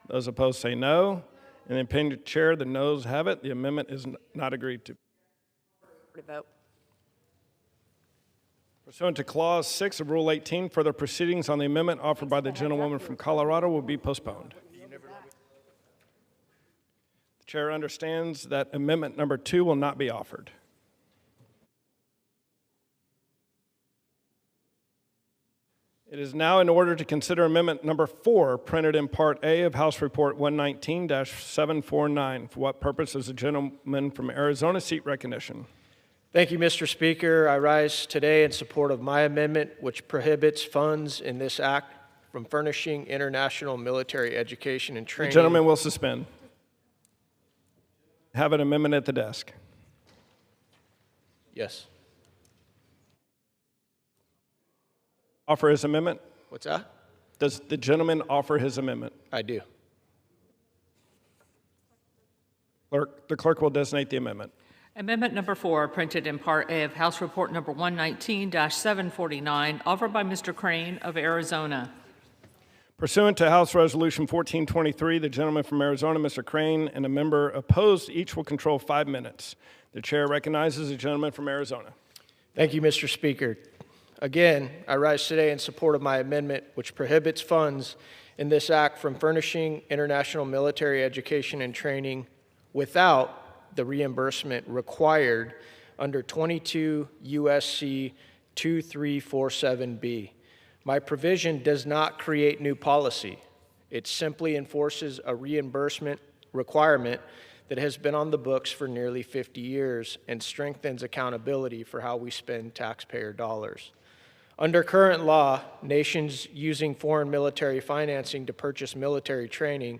Those opposed say no. In the opinion of the chair, the noes have it. The amendment is not agreed to. Vote. Pursuant to Clause 6 of Rule 18, further proceedings on the amendment offered by the gentlewoman from Colorado will be postponed. The chair understands that amendment number 2 will not be offered. It is now in order to consider amendment number 4, printed in Part A of House Report 119-749. For what purpose is the gentleman from Arizona seek recognition? Thank you, Mr. Speaker. I rise today in support of my amendment, which prohibits funds in this act from furnishing international military education and training. The gentleman will suspend. Have an amendment at the desk. Yes. Offer his amendment? What's that? Does the gentleman offer his amendment? I do. The clerk will designate the amendment. Amendment number 4, printed in Part A of House Report number 119-749, offered by Mr. Crane of Arizona. Pursuant to House Resolution 1423, the gentleman from Arizona, Mr. Crane, and a member opposed, each will control 5 minutes. The chair recognizes the gentleman from Arizona. Thank you, Mr. Speaker. Again, I rise today in support of my amendment, which prohibits funds in this act from furnishing international military education and training without the reimbursement required under 22 U.S.C. 2347B. My provision does not create new policy. It simply enforces a reimbursement requirement that has been on the books for nearly 50 years and strengthens accountability for how we spend taxpayer dollars. Under current law, nations using foreign military financing to purchase military training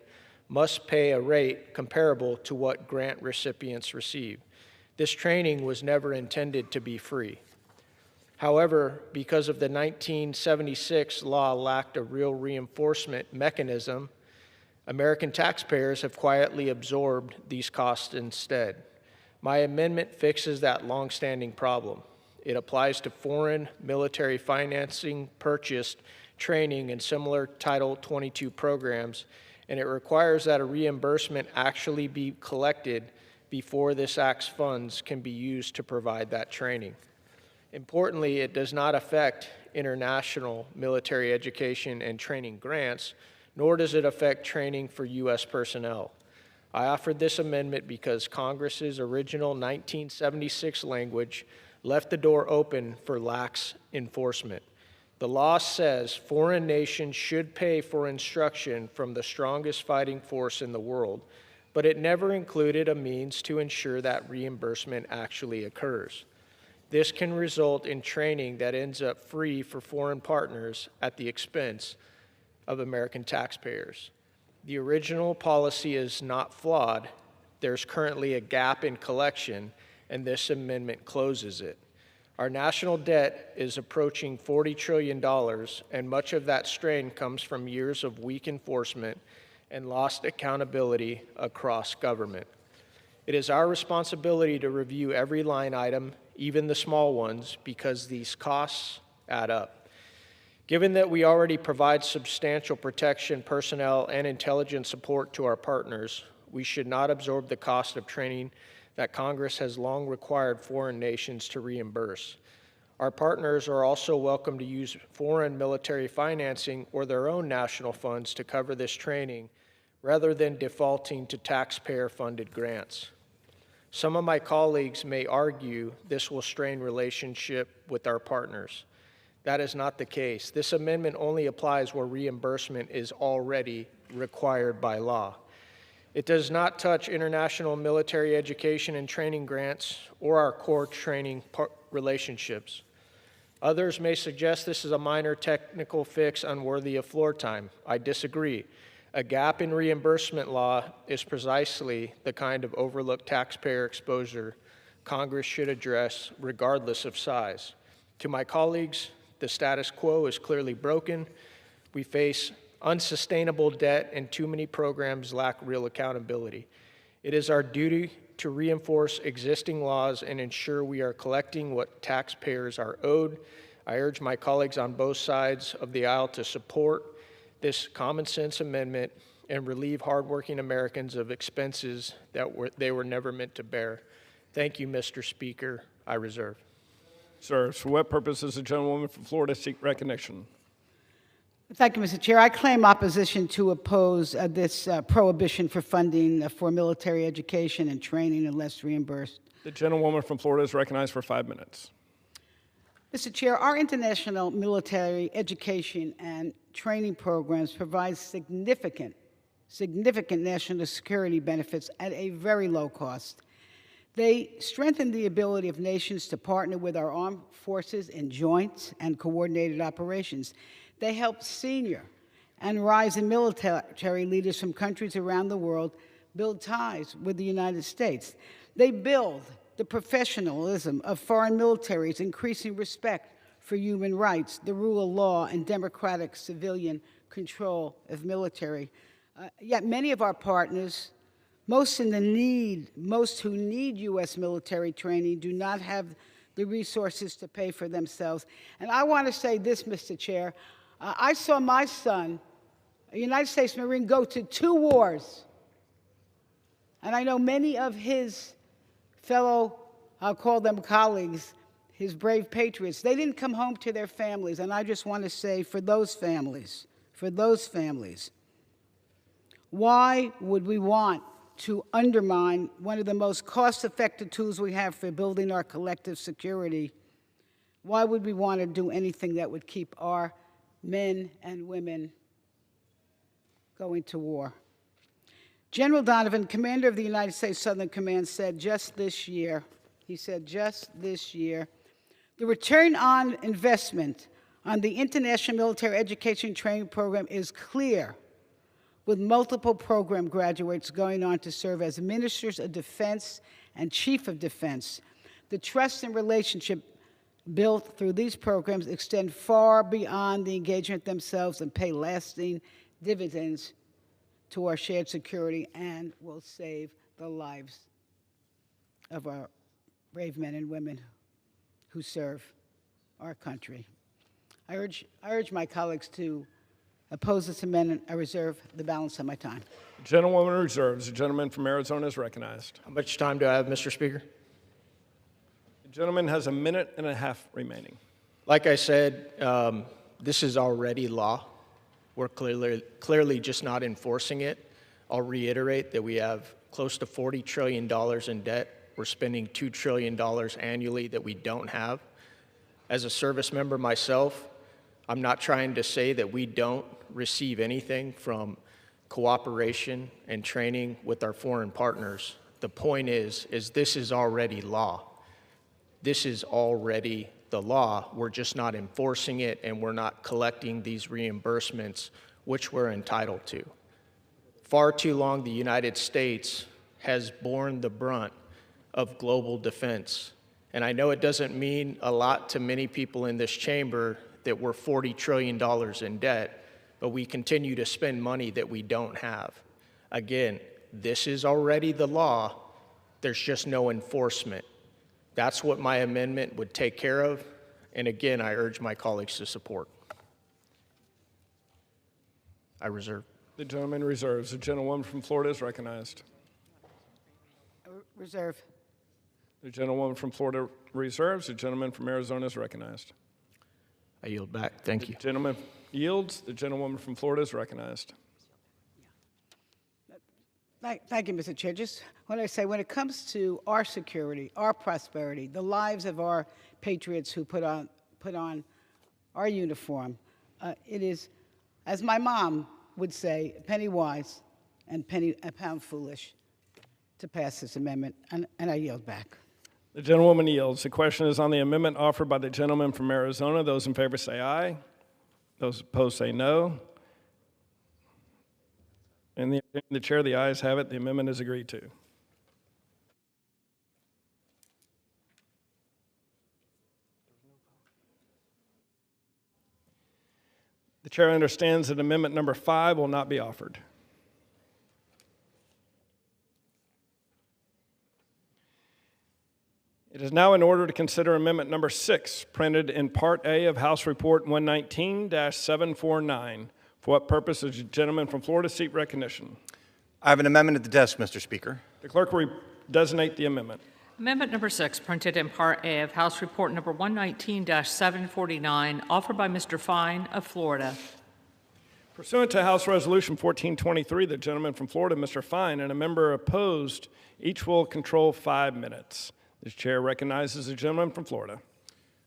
must pay a rate comparable to what grant recipients receive. This training was never intended to be free. However, because of the 1976 law lacked a real reinforcement mechanism, American taxpayers have quietly absorbed these costs instead. My amendment fixes that longstanding problem. It applies to foreign military financing purchased training and similar Title 22 programs, and it requires that a reimbursement actually be collected before this Act's funds can be used to provide that training. Importantly, it does not affect international military education and training grants, nor does it affect training for U.S. personnel. I offered this amendment because Congress's original 1976 language left the door open for lax enforcement. The law says foreign nations should pay for instruction from the strongest fighting force in the world, but it never included a means to ensure that reimbursement actually occurs. This can result in training that ends up free for foreign partners at the expense of American taxpayers. The original policy is not flawed. There's currently a gap in collection, and this amendment closes it. Our national debt is approaching $40 trillion, and much of that strain comes from years of weak enforcement and lost accountability across government. It is our responsibility to review every line item, even the small ones, because these costs add up. Given that we already provide substantial protection, personnel, and intelligence support to our partners, we should not absorb the cost of training that Congress has long required foreign nations to reimburse. Our partners are also welcome to use foreign military financing or their own national funds to cover this training, rather than defaulting to taxpayer-funded grants. Some of my colleagues may argue this will strain relationship with our partners. That is not the case. This amendment only applies where reimbursement is already required by law. It does not touch international military education and training grants or our core training relationships. Others may suggest this is a minor technical fix unworthy of floor time. I disagree. A gap in reimbursement law is precisely the kind of overlooked taxpayer exposure Congress should address regardless of size. To my colleagues, the status quo is clearly broken. We face unsustainable debt, and too many programs lack real accountability. It is our duty to reinforce existing laws and ensure we are collecting what taxpayers are owed. I urge my colleagues on both sides of the aisle to support this common sense amendment and relieve hardworking Americans of expenses that they were never meant to bear. Thank you, Mr. Speaker. I reserve. Sir, for what purpose does the gentlewoman from Florida seek recognition? Thank you, Mr. Chair. I claim opposition to oppose this prohibition for funding for military education and training unless reimbursed. The gentlewoman from Florida is recognized for 5 minutes. Mr. Chair, our international military education and training programs provide significant national security benefits at a very low cost. They strengthen the ability of nations to partner with our armed forces in joint and coordinated operations. They help senior and rising military leaders from countries around the world build ties with the United States. They build the professionalism of foreign militaries, increasing respect for human rights, the rule of law, and democratic civilian control of military. Yet many of our partners, most who need U.S. military training, do not have the resources to pay for themselves. And I want to say this, Mr. Chair. I saw my son, a United States Marine, go to 2 wars. And I know many of his fellow, I'll call them colleagues, his brave patriots, they didn't come home to their families. And I just want to say, for those families, why would we want to undermine one of the most cost-effective tools we have for building our collective security? Why would we want to do anything that would keep our men and women going to war? General Donovan, commander of the United States Southern Command, said just this year, the return on investment on the International Military Education Training Program is clear, with multiple program graduates going on to serve as ministers of defense and chief of defense. The trust and relationship built through these programs extend far beyond the engagement themselves and pay lasting dividends to our shared security and will save the lives of our brave men and women who serve our country. I urge my colleagues to oppose this amendment. I reserve the balance of my time. The gentlewoman reserves. The gentleman from Arizona is recognized. How much time do I have, Mr. Speaker? The gentleman has 1.5 minutes remaining. Like I said, this is already law. We're clearly just not enforcing it. I'll reiterate that we have close to $40 trillion in debt. We're spending $2 trillion annually that we don't have. As a service member myself, I'm not trying to say that we don't receive anything from cooperation and training with our foreign partners. The point is this is already law. This is already the law. We're just not enforcing it, and we're not collecting these reimbursements, which we're entitled to. Far too long, the United States has borne the brunt of global defense. And I know it doesn't mean a lot to many people in this chamber that we're $40 trillion in debt, but we continue to spend money that we don't have. Again, this is already the law. There's just no enforcement. That's what my amendment would take care of. And again, I urge my colleagues to support. I reserve. The gentleman reserves. The gentlewoman from Florida is recognized. Reserve. The gentlewoman from Florida reserves. The gentleman from Arizona is recognized. I yield back. Thank you. The gentleman yields. The gentlewoman from Florida is recognized. Thank you, Mr. Chair. Just want to say, when it comes to our security, our prosperity, the lives of our patriots who put on our uniform, it is, as my mom would say, penny wise and a pound foolish to pass this amendment, and I yield back. The gentlewoman yields. The question is on the amendment offered by the gentleman from Arizona. Those in favor say aye. Those opposed say no. In the chair, the ayes have it. The amendment is agreed to. The chair understands that amendment number 5 will not be offered. It is now in order to consider amendment number 6, printed in Part A of House Report 119-749. For what purpose does the gentleman from Florida seek recognition? I have an amendment at the desk, Mr. Speaker. The clerk will designate the amendment. Amendment number 6, printed in Part A of House Report number 119-749, offered by Mr. Fine of Florida. Pursuant to House Resolution 1423, the gentleman from Florida, Mr. Fine, and a member opposed, each will control 5 minutes. The chair recognizes the gentleman from Florida.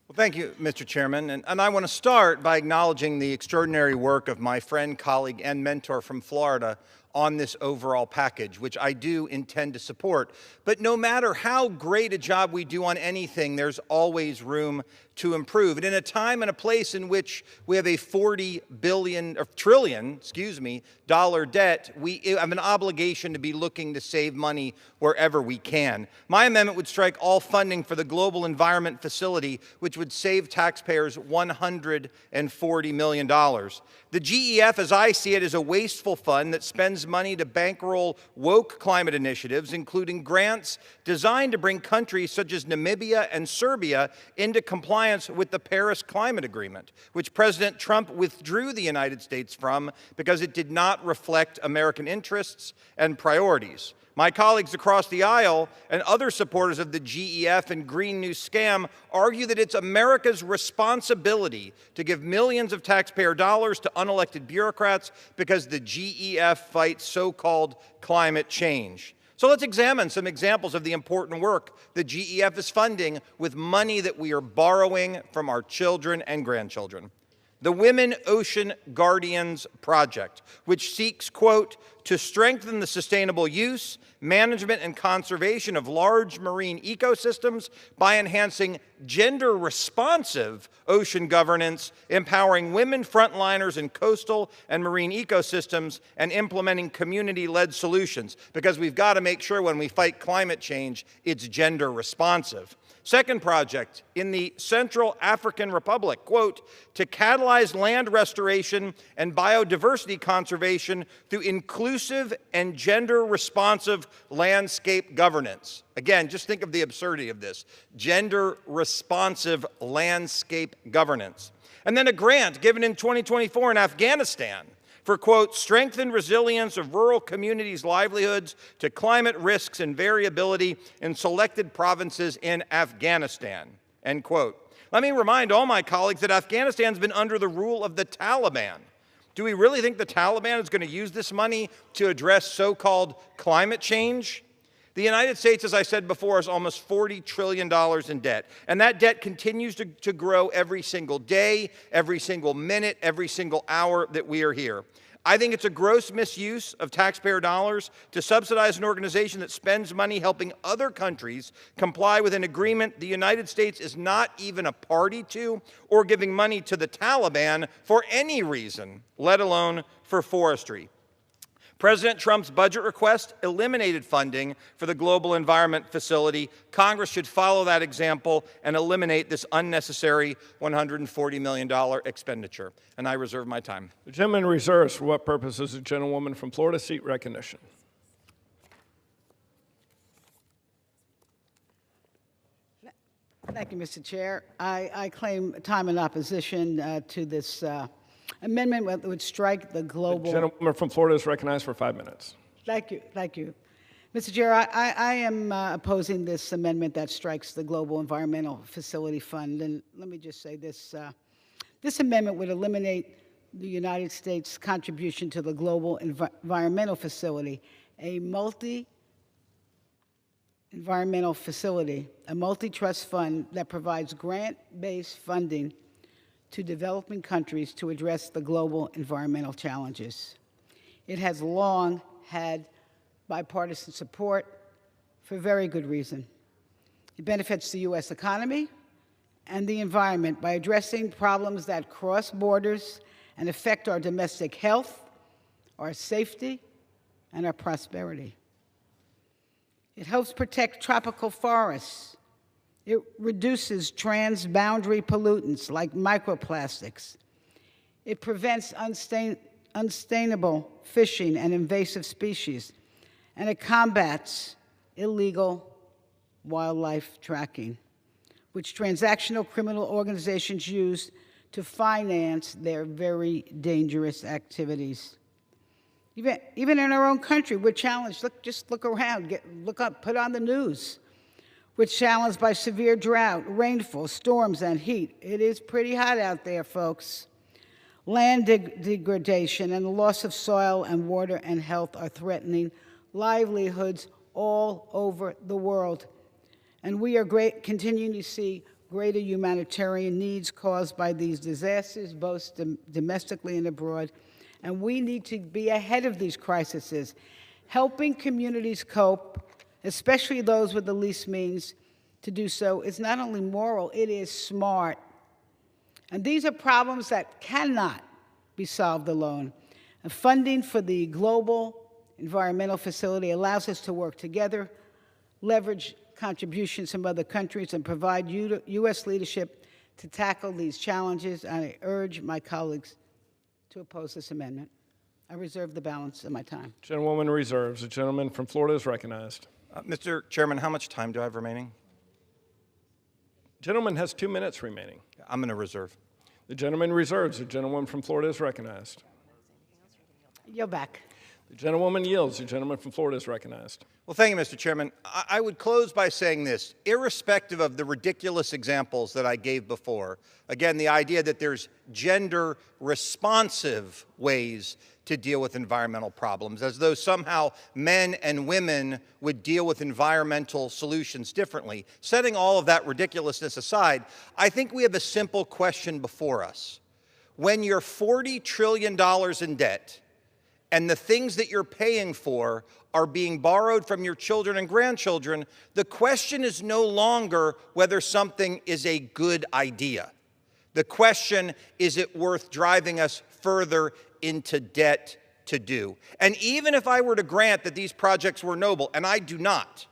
Well, thank you, Mr. Chairman. And I want to start by acknowledging the extraordinary work of my friend, colleague, and mentor from Florida on this overall package, which I do intend to support. But no matter how great a job we do on anything, there's always room to improve. And in a time and a place in which we have a trillion debt, we have an obligation to be looking to save money wherever we can. My amendment would strike all funding for the Global Environment Facility, which would save taxpayers $140 million. The GEF, as I see it, is a wasteful fund that spends money to bankroll woke climate initiatives, including grants designed to bring countries such as Namibia and Serbia into compliance with the Paris Climate Agreement, which President Trump withdrew the United States from because it did not reflect American interests and priorities. My colleagues across the aisle and other supporters of the GEF and Green New Scam argue that it's America's responsibility to give millions of taxpayer dollars to unelected bureaucrats because the GEF fights so-called climate change. So let's examine some examples of the important work the GEF is funding with money that we are borrowing from our children and grandchildren. The Women Ocean Guardians Project, which seeks, quote, to strengthen the sustainable use, management, and conservation of large marine ecosystems by enhancing gender-responsive ocean governance, empowering women frontliners in coastal and marine ecosystems, and implementing community-led solutions, because we've got to make sure when we fight climate change, it's gender-responsive. Second project, in the Central African Republic, quote, to catalyze land restoration and biodiversity conservation through inclusive and gender-responsive landscape governance. Again, just think of the absurdity of this. Gender-responsive landscape governance. And then a grant given in 2024 in Afghanistan for, quote, strengthened resilience of rural communities' livelihoods to climate risks and variability in selected provinces in Afghanistan, end quote. Let me remind all my colleagues that Afghanistan's been under the rule of the Taliban. Do we really think the Taliban is going to use this money to address so-called climate change? The United States, as I said before, is almost $40 trillion in debt. And that debt continues to grow every single day, every single minute, every single hour that we are here. I think it's a gross misuse of taxpayer dollars to subsidize an organization that spends money helping other countries comply with an agreement the United States is not even a party to, or giving money to the Taliban for any reason, let alone for forestry. President Trump's budget request eliminated funding for the Global Environment Facility. Congress should follow that example and eliminate this unnecessary $140 million expenditure. And I reserve my time. The gentleman reserves for what purposes? The gentlewoman from Florida, seat recognition. Thank you, Mr. Chair. I claim time in opposition to this amendment that would strike the global... The gentleman from Florida is recognized for 5 minutes. Thank you. Thank you. Mr. Chair, I am opposing this amendment that strikes the Global Environmental Facility Fund. And let me just say this. This amendment would eliminate the United States' contribution to the Global Environmental Facility, a multi-environmental facility, a multi-trust fund that provides grant-based funding to developing countries to address the global environmental challenges. It has long had bipartisan support for very good reason. It benefits the U.S. economy and the environment by addressing problems that cross borders and affect our domestic health, our safety, and our prosperity. It helps protect tropical forests. It reduces transboundary pollutants like microplastics. It prevents unsustainable fishing and invasive species, and it combats illegal wildlife tracking, which transactional criminal organizations use to finance their very dangerous activities. Even in our own country, we're challenged. Just look around, look up, put on the news. We're challenged by severe drought, rainfall, storms, and heat. It is pretty hot out there, folks. Land degradation and the loss of soil and water and health are threatening livelihoods all over the world. And we are continuing to see greater humanitarian needs caused by these disasters, both domestically and abroad. And we need to be ahead of these crises, helping communities cope, especially those with the least means to do so, is not only moral, it is smart. And these are problems that cannot be solved alone. And funding for the Global Environmental Facility allows us to work together, leverage contributions from other countries, and provide U.S. leadership to tackle these challenges. And I urge my colleagues to oppose this amendment. I reserve the balance of my time. Gentlewoman reserves. The gentleman from Florida is recognized. Mr. Chairman, how much time do I have remaining? Gentleman has 2 minutes remaining. I'm going to reserve. The gentleman reserves. The gentlewoman from Florida is recognized. You're back. The gentlewoman yields. The gentleman from Florida is recognized. Well, thank you, Mr. Chairman. I would close by saying this. Irrespective of the ridiculous examples that I gave before, again, the idea that there's gender-responsive ways to deal with environmental problems, as though somehow men and women would deal with environmental solutions differently. Setting all of that ridiculousness aside, I think we have a simple question before us. When you're $40 trillion in debt, and the things that you're paying for are being borrowed from your children and grandchildren, the question is no longer whether something is a good idea. The question, is it worth driving us further into debt to do? And even if I were to grant that these projects were noble, and I do not,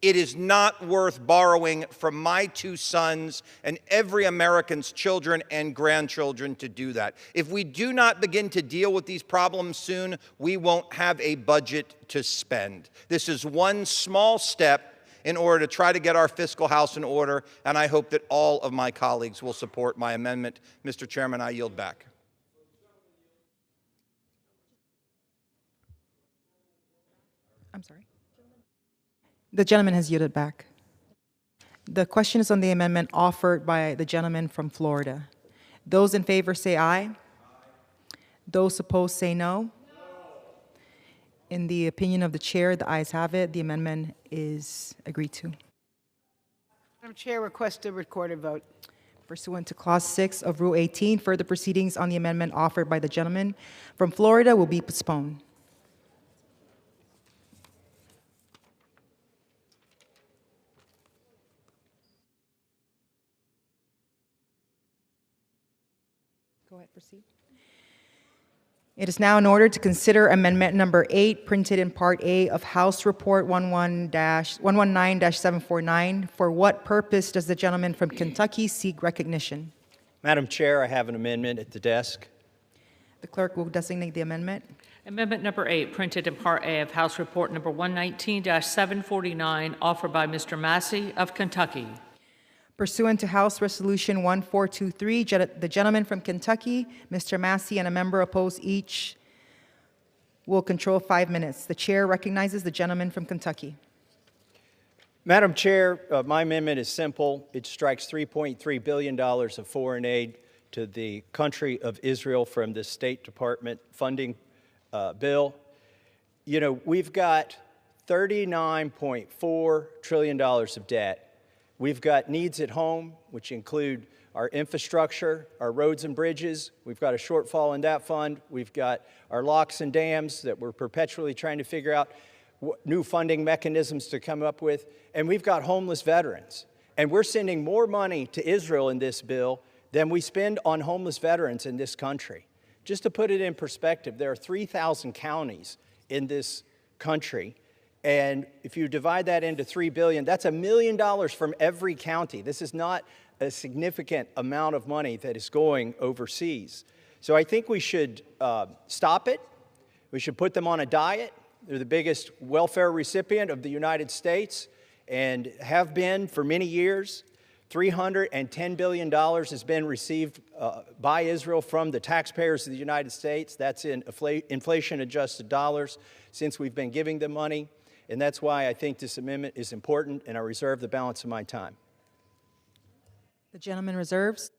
it is not worth borrowing from my 2 sons and every American's children and grandchildren to do that. If we do not begin to deal with these problems soon, we won't have a budget to spend. This is one small step in order to try to get our fiscal house in order, and I hope that all of my colleagues will support my amendment. Mr. Chairman, I yield back. I'm sorry. The gentleman has yielded back. The question is on the amendment offered by the gentleman from Florida. Those in favor say aye. Those opposed say no. In the opinion of the chair, the ayes have it. The amendment is agreed to. Madam Chair, request a recorded vote. Pursuant to Clause 6 of Rule 18, further proceedings on the amendment offered by the gentleman from Florida will be postponed. Go ahead, proceed. It is now in order to consider Amendment Number 8, printed in Part A of House Report 119-749. For what purpose does the gentleman from Kentucky seek recognition? Madam Chair, I have an amendment at the desk. The clerk will designate the amendment. Amendment number 8, printed in Part A of House Report number 119-749, offered by Mr. Massey of Kentucky. Pursuant to House Resolution 1423, the gentleman from Kentucky, Mr. Massey, and a member opposed each will control 5 minutes. The chair recognizes the gentleman from Kentucky. Madam Chair, my amendment is simple. It strikes $3.3 billion of foreign aid to the country of Israel from the State Department funding bill. You know, we've got $39.4 trillion of debt. We've got needs at home, which include our infrastructure, our roads and bridges. We've got a shortfall in that fund. We've got our locks and dams that we're perpetually trying to figure out new funding mechanisms to come up with. And we've got homeless veterans. And we're sending more money to Israel in this bill than we spend on homeless veterans in this country. Just to put it in perspective, there are 3,000 counties in this country. And if you divide that into $3 billion, that's $1 million from every county. This is not a significant amount of money that is going overseas. So I think we should stop it. We should put them on a diet. They're the biggest welfare recipient of the United States and have been for many years. $310 billion has been received by Israel from the taxpayers of the United States. That's in inflation-adjusted dollars since we've been giving them money. And that's why I think this amendment is important, and I reserve the balance of my time. The gentleman reserves.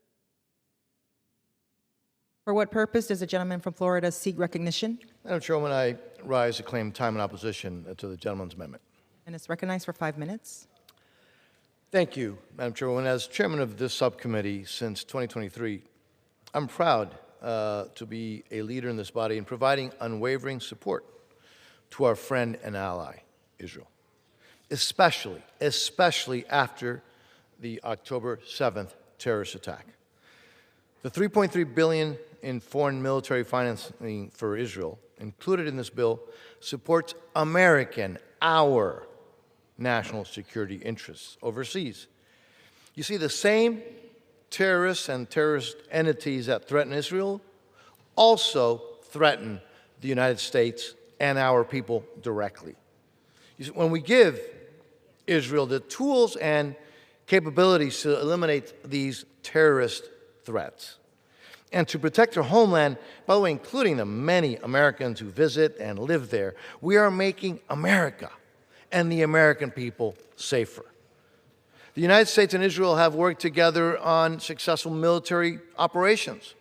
For what purpose does the gentleman from Florida seek recognition? Madam Chairwoman, I rise to claim time in opposition to the gentleman's amendment. And it's recognized for 5 minutes. Thank you, Madam Chairwoman. As chairman of this subcommittee since 2023, I'm proud to be a leader in this body in providing unwavering support to our friend and ally, Israel, especially after the October 7th terrorist attack. The $3.3 billion in foreign military financing for Israel included in this bill supports our national security interests overseas. You see, the same terrorists and terrorist entities that threaten Israel also threaten the United States and our people directly. You see, when we give Israel the tools and capabilities to eliminate these terrorist threats and to protect their homeland, by the way, including the many Americans who visit and live there, we are making America and the American people safer. The United States and Israel have worked together on successful military operations,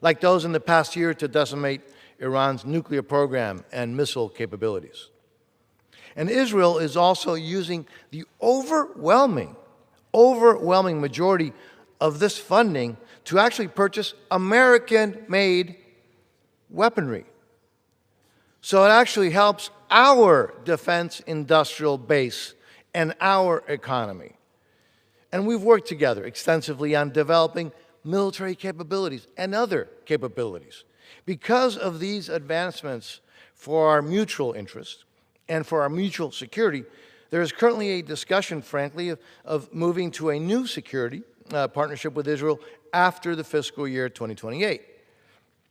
like those in the past year to decimate Iran's nuclear program and missile capabilities. And Israel is also using the overwhelming majority of this funding to actually purchase American-made weaponry. So it actually helps our defense industrial base and our economy. And we've worked together extensively on developing military capabilities and other capabilities. Because of these advancements for our mutual interest and for our mutual security, there is currently a discussion, frankly, of moving to a new security partnership with Israel after the fiscal year 2028.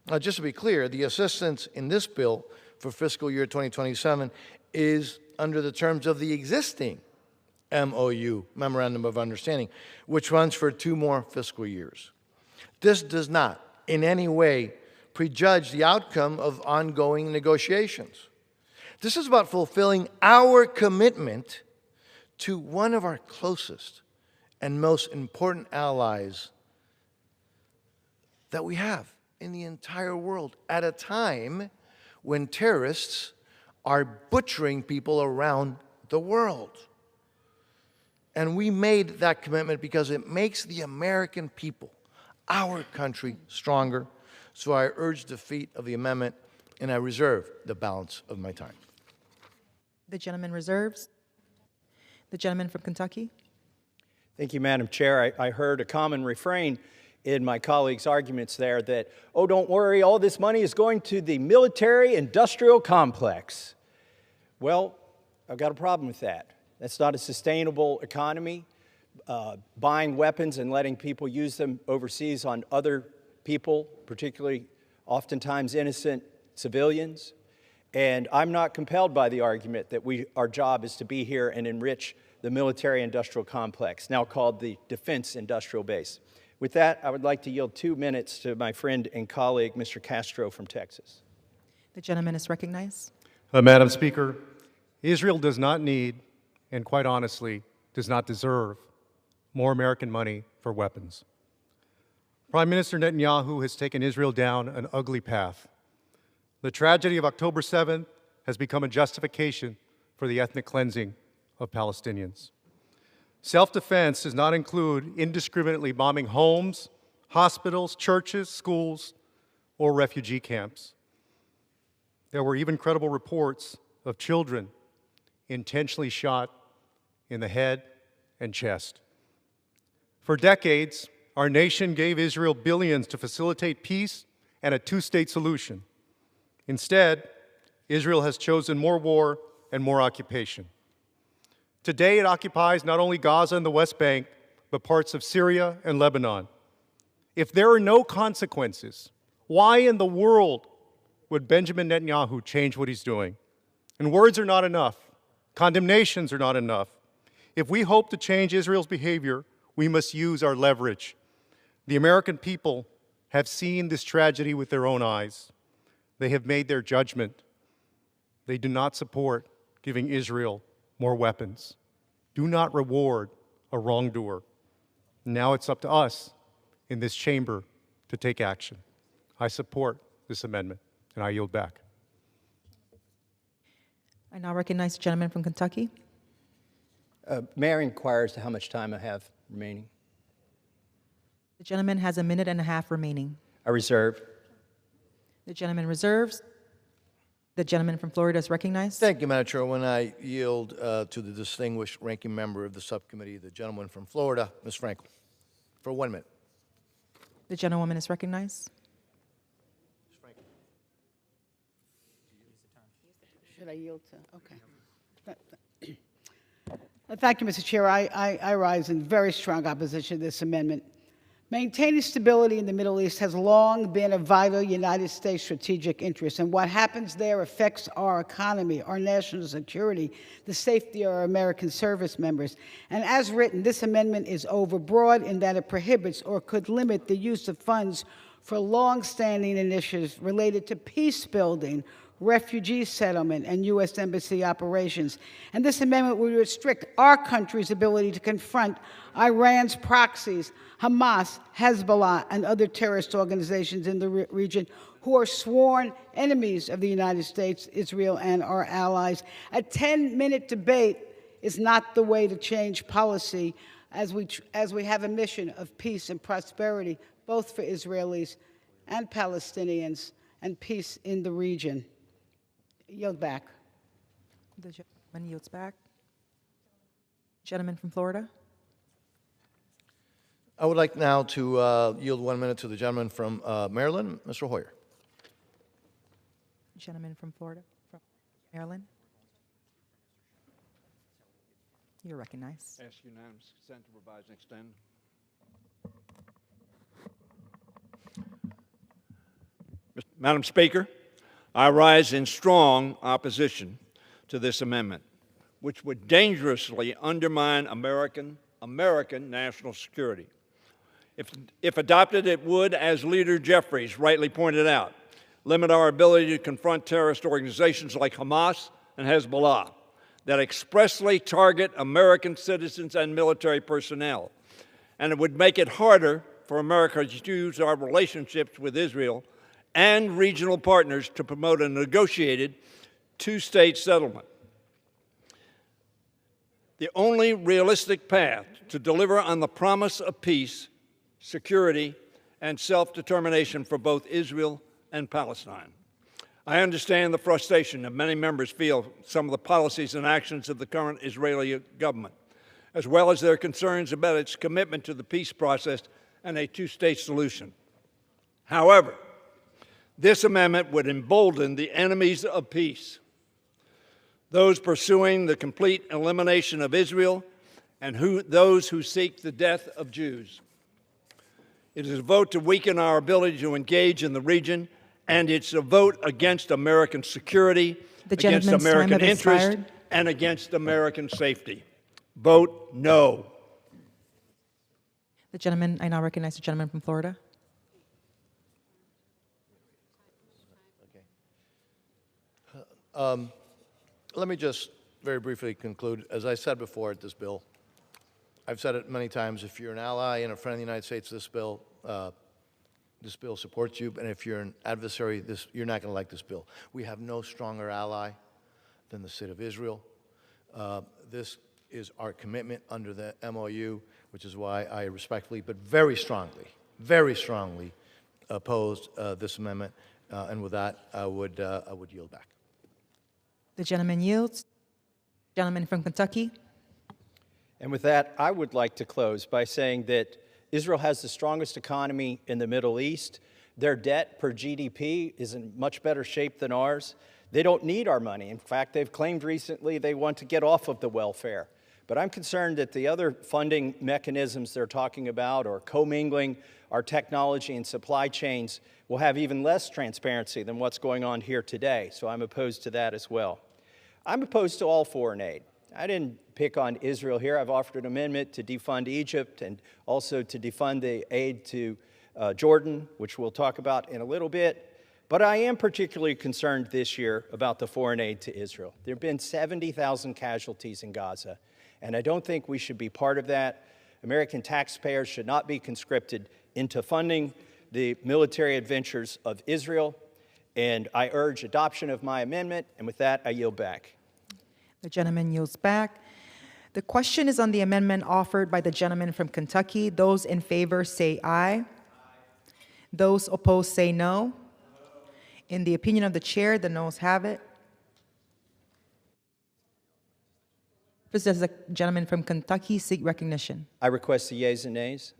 Now, just to be clear, the assistance in this bill for fiscal year 2027 is under the terms of the existing MOU, Memorandum of Understanding, which runs for 2 more fiscal years. This does not in any way prejudge the outcome of ongoing negotiations. This is about fulfilling our commitment to one of our closest and most important allies that we have in the entire world at a time when terrorists are butchering people around the world. And we made that commitment because it makes the American people, our country, stronger. So I urge defeat of the amendment, and I reserve the balance of my time. The gentleman reserves. The gentleman from Kentucky. Thank you, Madam Chair. I heard a common refrain in my colleagues' arguments there that, oh, don't worry, all this money is going to the military-industrial complex. Well, I've got a problem with that. That's not a sustainable economy. Buying weapons and letting people use them overseas on other people, particularly oftentimes innocent civilians. And I'm not compelled by the argument that our job is to be here and enrich the military-industrial complex, now called the Defense Industrial Base. With that, I would like to yield 2 minutes to my friend and colleague, Mr. Castro from Texas. The gentleman is recognized. Madam Speaker, Israel does not need, and quite honestly, does not deserve more American money for weapons. Prime Minister Netanyahu has taken Israel down an ugly path. The tragedy of October 7th has become a justification for the ethnic cleansing of Palestinians. Self-defense does not include indiscriminately bombing homes, hospitals, churches, schools, or refugee camps. There were even credible reports of children intentionally shot in the head and chest. For decades, our nation gave Israel billions to facilitate peace and a two-state solution. Instead, Israel has chosen more war and more occupation. Today, it occupies not only Gaza and the West Bank, but parts of Syria and Lebanon. If there are no consequences, why in the world would Benjamin Netanyahu change what he's doing? And words are not enough. Condemnations are not enough. If we hope to change Israel's behavior, we must use our leverage. The American people have seen this tragedy with their own eyes. They have made their judgment. They do not support giving Israel more weapons. Do not reward a wrongdoer. Now it's up to us in this chamber to take action. I support this amendment, and I yield back. I now recognize the gentleman from Kentucky. May I inquire as to how much time I have remaining? The gentleman has 1.5 minutes remaining. I reserve. The gentleman reserves. The gentleman from Florida is recognized. Thank you, Madam Chair. When I yield to the distinguished ranking member of the subcommittee, the gentleman from Florida, Ms. Frankel, for 1 minute. The gentlewoman is recognized. Should I yield to? Okay. Thank you, Mr. Chair. I rise in very strong opposition to this amendment. Maintaining stability in the Middle East has long been a vital United States strategic interest, and what happens there affects our economy, our national security, the safety of our American service members. And as written, this amendment is overbroad in that it prohibits or could limit the use of funds for long-standing initiatives related to peace building, refugee settlement, and U.S. embassy operations. And this amendment would restrict our country's ability to confront Iran's proxies, Hamas, Hezbollah, and other terrorist organizations in the region who are sworn enemies of the United States, Israel, and our allies. A 10-minute debate is not the way to change policy as we have a mission of peace and prosperity, both for Israelis and Palestinians, and peace in the region. Yield back. The gentleman yields back. Gentleman from Florida. I would like now to yield 1 minute to the gentleman from Maryland, Mr. Hoyer. Gentleman from Florida, from Maryland. You're recognized. Ask unanimous consent to revise and extend. Madam Speaker, I rise in strong opposition to this amendment, which would dangerously undermine American national security. If adopted, it would, as Leader Jeffries rightly pointed out, limit our ability to confront terrorist organizations like Hamas and Hezbollah that expressly target American citizens and military personnel. And it would make it harder for America to use our relationships with Israel and regional partners to promote a negotiated two-state settlement. The only realistic path to deliver on the promise of peace, security, and self-determination for both Israel and Palestine. I understand the frustration that many members feel some of the policies and actions of the current Israeli government, as well as their concerns about its commitment to the peace process and a two-state solution. However, this amendment would embolden the enemies of peace, those pursuing the complete elimination of Israel and those who seek the death of Jews. It is a vote to weaken our ability to engage in the region, and it's a vote against American security, against American interest, and against American safety. Vote no. The gentleman, I now recognize the gentleman from Florida. Let me just very briefly conclude. As I said before at this bill, I've said it many times, if you're an ally and a friend of the United States, this bill supports you, and if you're an adversary, you're not going to like this bill. We have no stronger ally than the state of Israel. This is our commitment under the MOU, which is why I respectfully but very strongly opposed this amendment. And with that, I would yield back. The gentleman yields. Gentleman from Kentucky. And with that, I would like to close by saying that Israel has the strongest economy in the Middle East. Their debt per GDP is in much better shape than ours. They don't need our money. In fact, they've claimed recently they want to get off of the welfare. But I'm concerned that the other funding mechanisms they're talking about, or commingling our technology and supply chains, will have even less transparency than what's going on here today. So I'm opposed to that as well. I'm opposed to all foreign aid. I didn't pick on Israel here. I've offered an amendment to defund Egypt and also to defund the aid to Jordan, which we'll talk about in a little bit. But I am particularly concerned this year about the foreign aid to Israel. There have been 70,000 casualties in Gaza, and I don't think we should be part of that. American taxpayers should not be conscripted into funding the military adventures of Israel, and I urge adoption of my amendment, and with that, I yield back. The gentleman yields back. The question is on the amendment offered by the gentleman from Kentucky. Those in favor say aye. Those opposed say no. In the opinion of the chair, the noes have it. Does the gentleman from Kentucky seek recognition? I request the yeas and nays.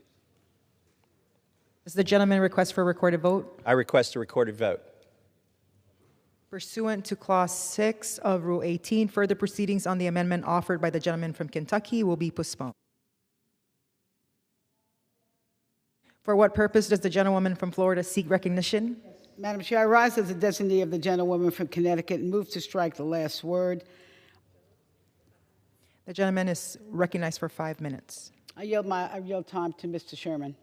Does the gentleman request for a recorded vote? I request a recorded vote. Pursuant to Clause 6 of Rule 18, further proceedings on the amendment offered by the gentleman from Kentucky will be postponed. For what purpose does the gentlewoman from Florida seek recognition? Madam Chair, I rise as a designee of the gentlewoman from Connecticut and move to strike the last word. The gentleman is recognized for 5 minutes. I yield time to Mr. Sherman.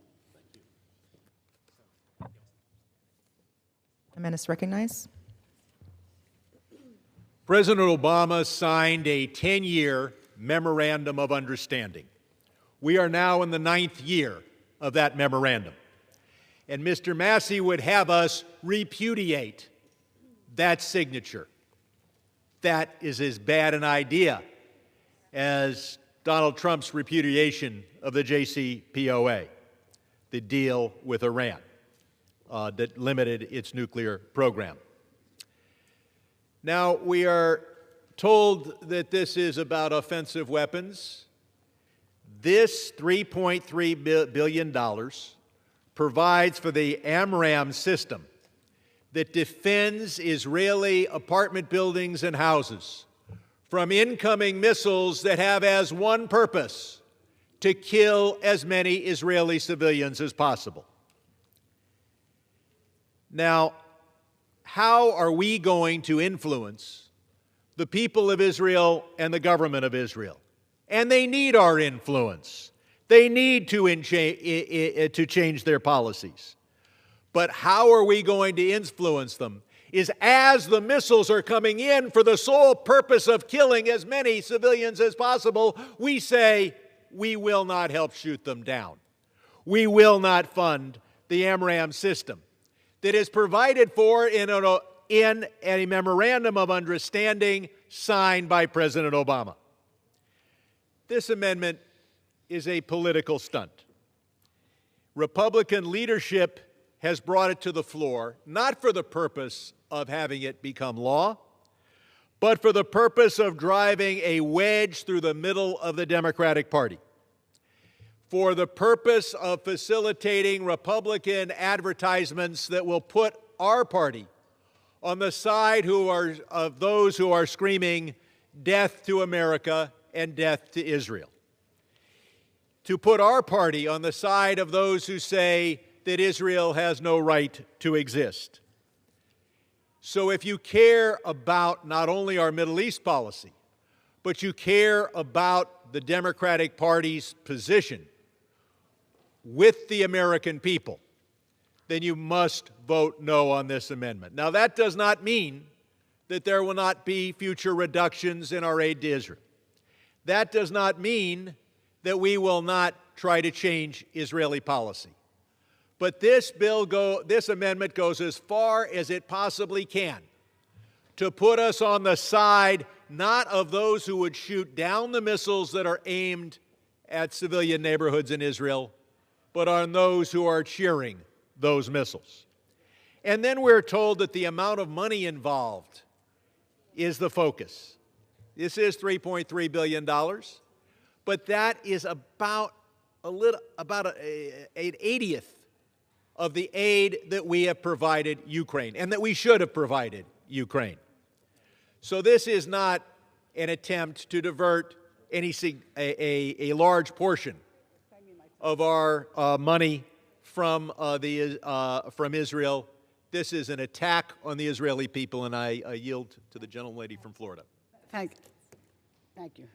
The man is recognized. President Obama signed a 10-year memorandum of understanding. We are now in the 9th year of that memorandum. And Mr. Massey would have us repudiate that signature. That is as bad an idea as Donald Trump's repudiation of the JCPOA, the deal with Iran that limited its nuclear program. Now, we are told that this is about offensive weapons. This $3.3 billion provides for the AMRAAM system that defends Israeli apartment buildings and houses from incoming missiles that have as one purpose to kill as many Israeli civilians as possible. Now, how are we going to influence the people of Israel and the government of Israel? And they need our influence. They need to change their policies. But how are we going to influence them is as the missiles are coming in for the sole purpose of killing as many civilians as possible, we say we will not help shoot them down. We will not fund the AMRAAM system that is provided for in an in a memorandum of understanding signed by President Obama. This amendment is a political stunt. Republican leadership has brought it to the floor, not for the purpose of having it become law, but for the purpose of driving a wedge through the middle of the Democratic Party, for the purpose of facilitating Republican advertisements that will put our party on the side of those who are screaming death to America and death to Israel, to put our party on the side of those who say that Israel has no right to exist. So if you care about not only our Middle East policy, but you care about the Democratic Party's position with the American people, then you must vote no on this amendment. Now, that does not mean that there will not be future reductions in our aid to Israel. That does not mean that we will not try to change Israeli policy. But this amendment goes as far as it possibly can to put us on the side not of those who would shoot down the missiles that are aimed at civilian neighborhoods in Israel, but on those who are cheering those missiles. And then we're told that the amount of money involved is the focus. This is $3.3 billion, but that is about an 80th of the aid that we have provided Ukraine and that we should have provided Ukraine. So this is not an attempt to divert a large portion of our money from Israel. This is an attack on the Israeli people, and I yield to the gentlelady from Florida. Thank you.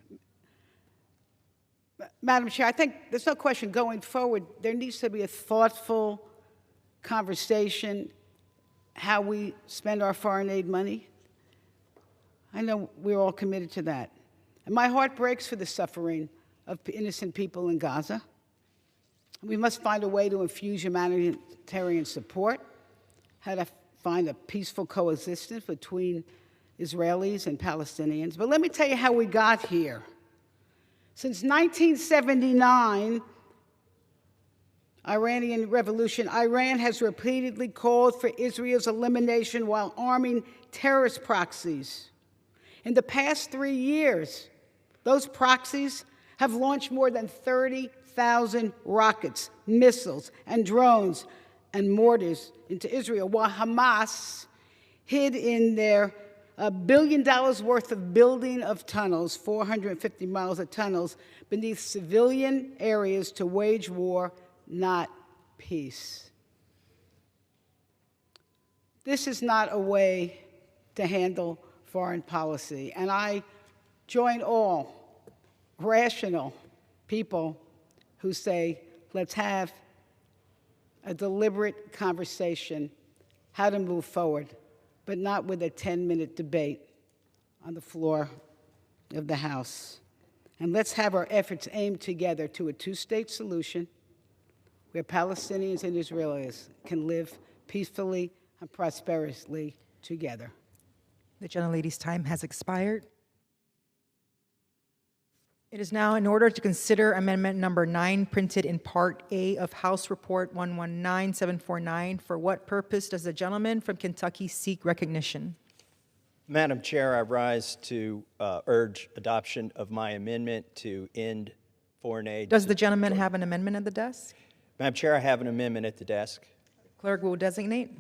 Madam Chair, I think there's no question going forward, there needs to be a thoughtful conversation how we spend our foreign aid money. I know we're all committed to that. And my heart breaks for the suffering of innocent people in Gaza. We must find a way to infuse humanitarian support, how to find a peaceful coexistence between Israelis and Palestinians. But let me tell you how we got here. Since 1979, Iranian Revolution, Iran has repeatedly called for Israel's elimination while arming terrorist proxies. In the past 3 years, those proxies have launched more than 30,000 rockets, missiles, and drones and mortars into Israel, while Hamas hid in their $1 billion worth of building of tunnels, 450 miles of tunnels, beneath civilian areas to wage war, not peace. This is not a way to handle foreign policy, and I join all rational people who say, let's have a deliberate conversation how to move forward, but not with a 10-minute debate on the floor of the House. And let's have our efforts aimed together to a two-state solution where Palestinians and Israelis can live peacefully and prosperously together. The gentlelady's time has expired. It is now in order to consider Amendment Number 9, printed in Part A of House Report 119749. For what purpose does the gentleman from Kentucky seek recognition? Madam Chair, I rise to urge adoption of my amendment to end foreign aid. Does the gentleman have an amendment at the desk? Madam Chair, I have an amendment at the desk. Clerk will designate.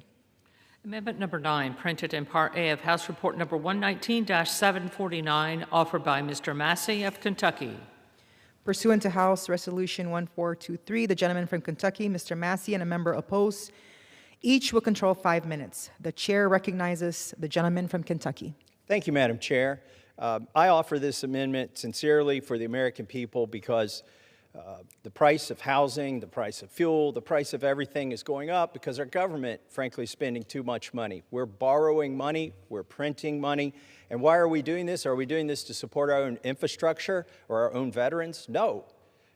Amendment number 9, printed in Part A of House Report number 119-749, offered by Mr. Massey of Kentucky. Pursuant to House Resolution 1423, the gentleman from Kentucky, Mr. Massey, and a member opposed, each will control 5 minutes. The chair recognizes the gentleman from Kentucky. Thank you, Madam Chair. I offer this amendment sincerely for the American people because the price of housing, the price of fuel, the price of everything is going up because our government, frankly, is spending too much money. We're borrowing money, we're printing money, and why are we doing this? Are we doing this to support our own infrastructure or our own veterans? No.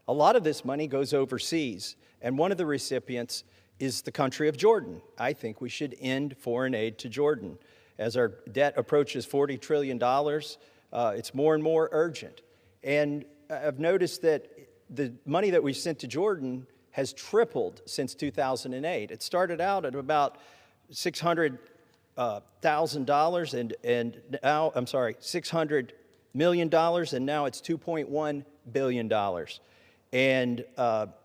A lot of this money goes overseas, and one of the recipients is the country of Jordan. I think we should end foreign aid to Jordan. As our debt approaches $40 trillion, it's more and more urgent. And I've noticed that the money that we sent to Jordan has tripled since 2008. It started out at about $600,000 and now, I'm sorry, $600 million, and now it's $2.1 billion. And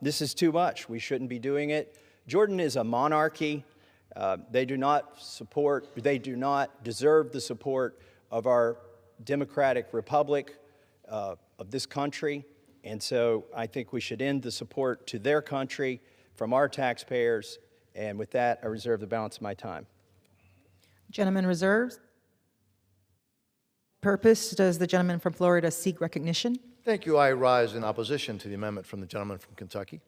this is too much. We shouldn't be doing it. Jordan is a monarchy. They do not deserve the support of our democratic republic of this country. And so I think we should end the support to their country from our taxpayers. And with that, I reserve the balance of my time. Gentleman reserves. Purpose, does the gentleman from Florida seek recognition? Thank you. I rise in opposition to the amendment from the gentleman from Kentucky.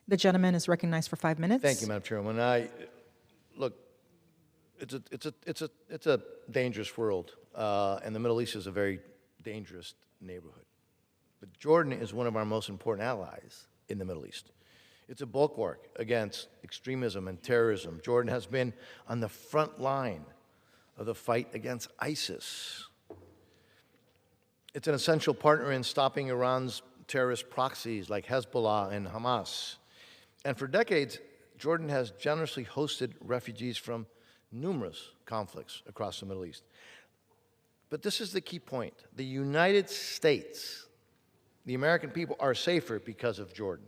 The gentleman is recognized for 5 minutes. Thank you, Madam Chairwoman. Look, it's a dangerous world, and the Middle East is a very dangerous neighborhood. But Jordan is one of our most important allies in the Middle East. It's a bulwark against extremism and terrorism. Jordan has been on the front line of the fight against ISIS. It's an essential partner in stopping Iran's terrorist proxies like Hezbollah and Hamas. And for decades, Jordan has generously hosted refugees from numerous conflicts across the Middle East. But this is the key point. The United States, the American people, are safer because of Jordan.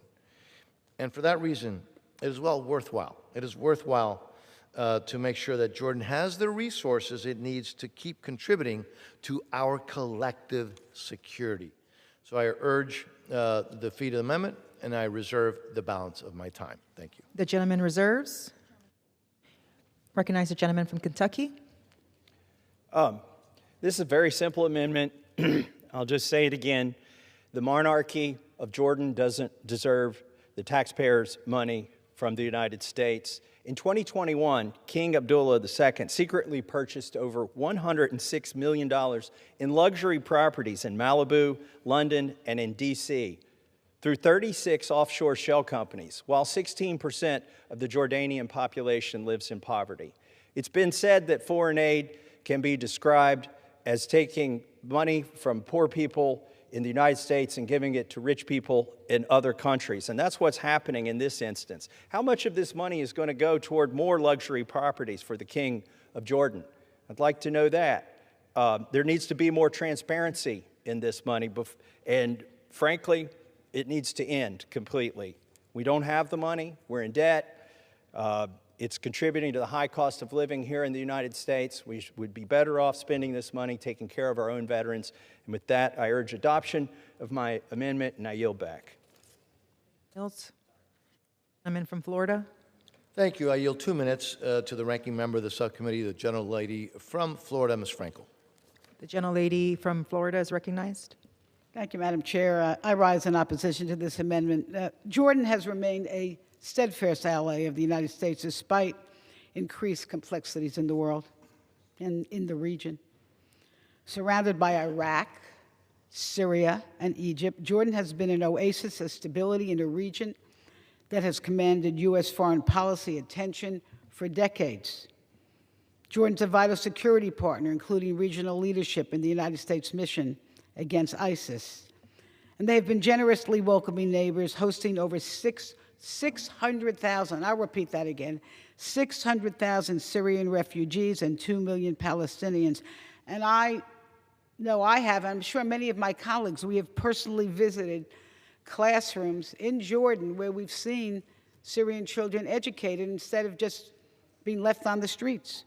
And for that reason, it is worthwhile. It is worthwhile to make sure that Jordan has the resources it needs to keep contributing to our collective security. So I urge the defeat of the amendment, and I reserve the balance of my time. Thank you. The gentleman reserves. Recognize the gentleman from Kentucky. This is a very simple amendment. I'll just say it again. The monarchy of Jordan doesn't deserve the taxpayers' money from the United States. In 2021, King Abdullah II secretly purchased over $106 million in luxury properties in Malibu, London, and in D.C. through 36 offshore shell companies, while 16% of the Jordanian population lives in poverty. It's been said that foreign aid can be described as taking money from poor people in the United States and giving it to rich people in other countries. And that's what's happening in this instance. How much of this money is going to go toward more luxury properties for the King of Jordan? I'd like to know that. There needs to be more transparency in this money. And frankly, it needs to end completely. We don't have the money. We're in debt. It's contributing to the high cost of living here in the United States. We would be better off spending this money taking care of our own veterans. And with that, I urge adoption of my amendment, and I yield back. Else? Gentleman from Florida. Thank you. I yield 2 minutes to the ranking member of the subcommittee, the gentlelady from Florida, Ms. Frankel. The gentlelady from Florida is recognized. Thank you, Madam Chair. I rise in opposition to this amendment. Jordan has remained a steadfast ally of the United States despite increased complexities in the world and in the region. Surrounded by Iraq, Syria, and Egypt, Jordan has been an oasis of stability in a region that has commanded U.S. foreign policy attention for decades. Jordan's a vital security partner, including regional leadership in the United States mission against ISIS. And they have been generously welcoming neighbors, hosting over 600,000, I'll repeat that again, 600,000 Syrian refugees and 2 million Palestinians. And I know I have, I'm sure many of my colleagues, we have personally visited classrooms in Jordan where we've seen Syrian children educated instead of just being left on the streets.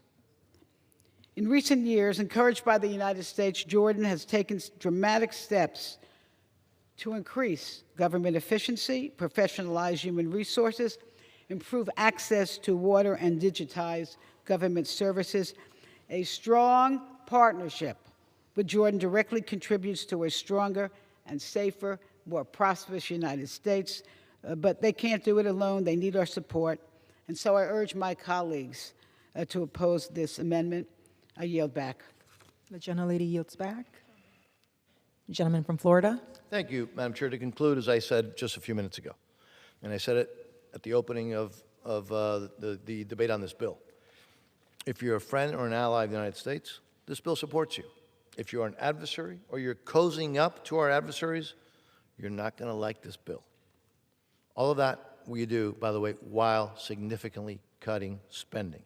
In recent years, encouraged by the United States, Jordan has taken dramatic steps to increase government efficiency, professionalize human resources, improve access to water, and digitize government services. A strong partnership with Jordan directly contributes to a stronger and safer, more prosperous United States, but they can't do it alone. They need our support. And so I urge my colleagues to oppose this amendment. I yield back. The gentlelady yields back. Gentleman from Florida. Thank you, Madam Chair. To conclude, as I said just a few minutes ago, and I said it at the opening of the debate on this bill, If you're a friend or an ally of the United States, this bill supports you. If you're an adversary or you're cozying up to our adversaries, you're not going to like this bill. All of that we do, by the way, while significantly cutting spending.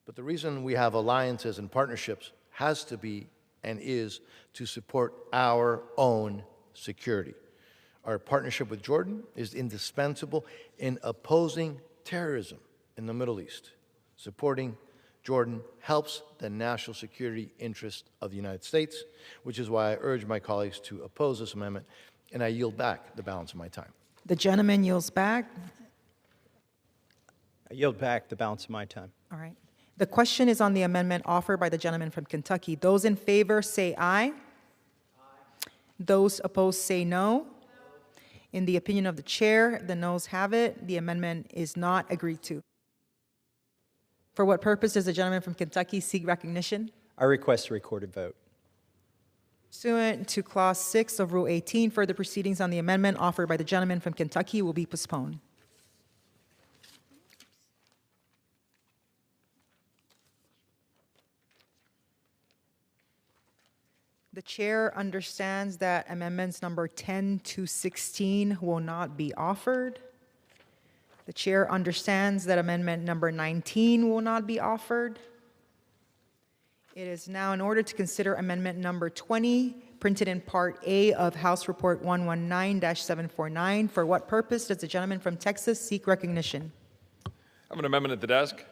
But the reason we have alliances and partnerships has to be and is to support our own security. Our partnership with Jordan is indispensable in opposing terrorism in the Middle East. Supporting Jordan helps the national security interest of the United States, which is why I urge my colleagues to oppose this amendment, and I yield back the balance of my time. The gentleman yields back. I yield back the balance of my time. All right. The question is on the amendment offered by the gentleman from Kentucky. Those in favor say aye. Those opposed say no. In the opinion of the chair, the noes have it. The amendment is not agreed to. For what purpose does the gentleman from Kentucky seek recognition? I request a recorded vote. Pursuant to Clause 6 of Rule 18, further proceedings on the amendment offered by the gentleman from Kentucky will be postponed. The chair understands that amendments number 10 to 16 will not be offered. The chair understands that amendment number 19 will not be offered. It is now in order to consider amendment number 20, printed in Part A of House Report 119-749. For what purpose does the gentleman from Texas seek recognition? I have an amendment at the desk.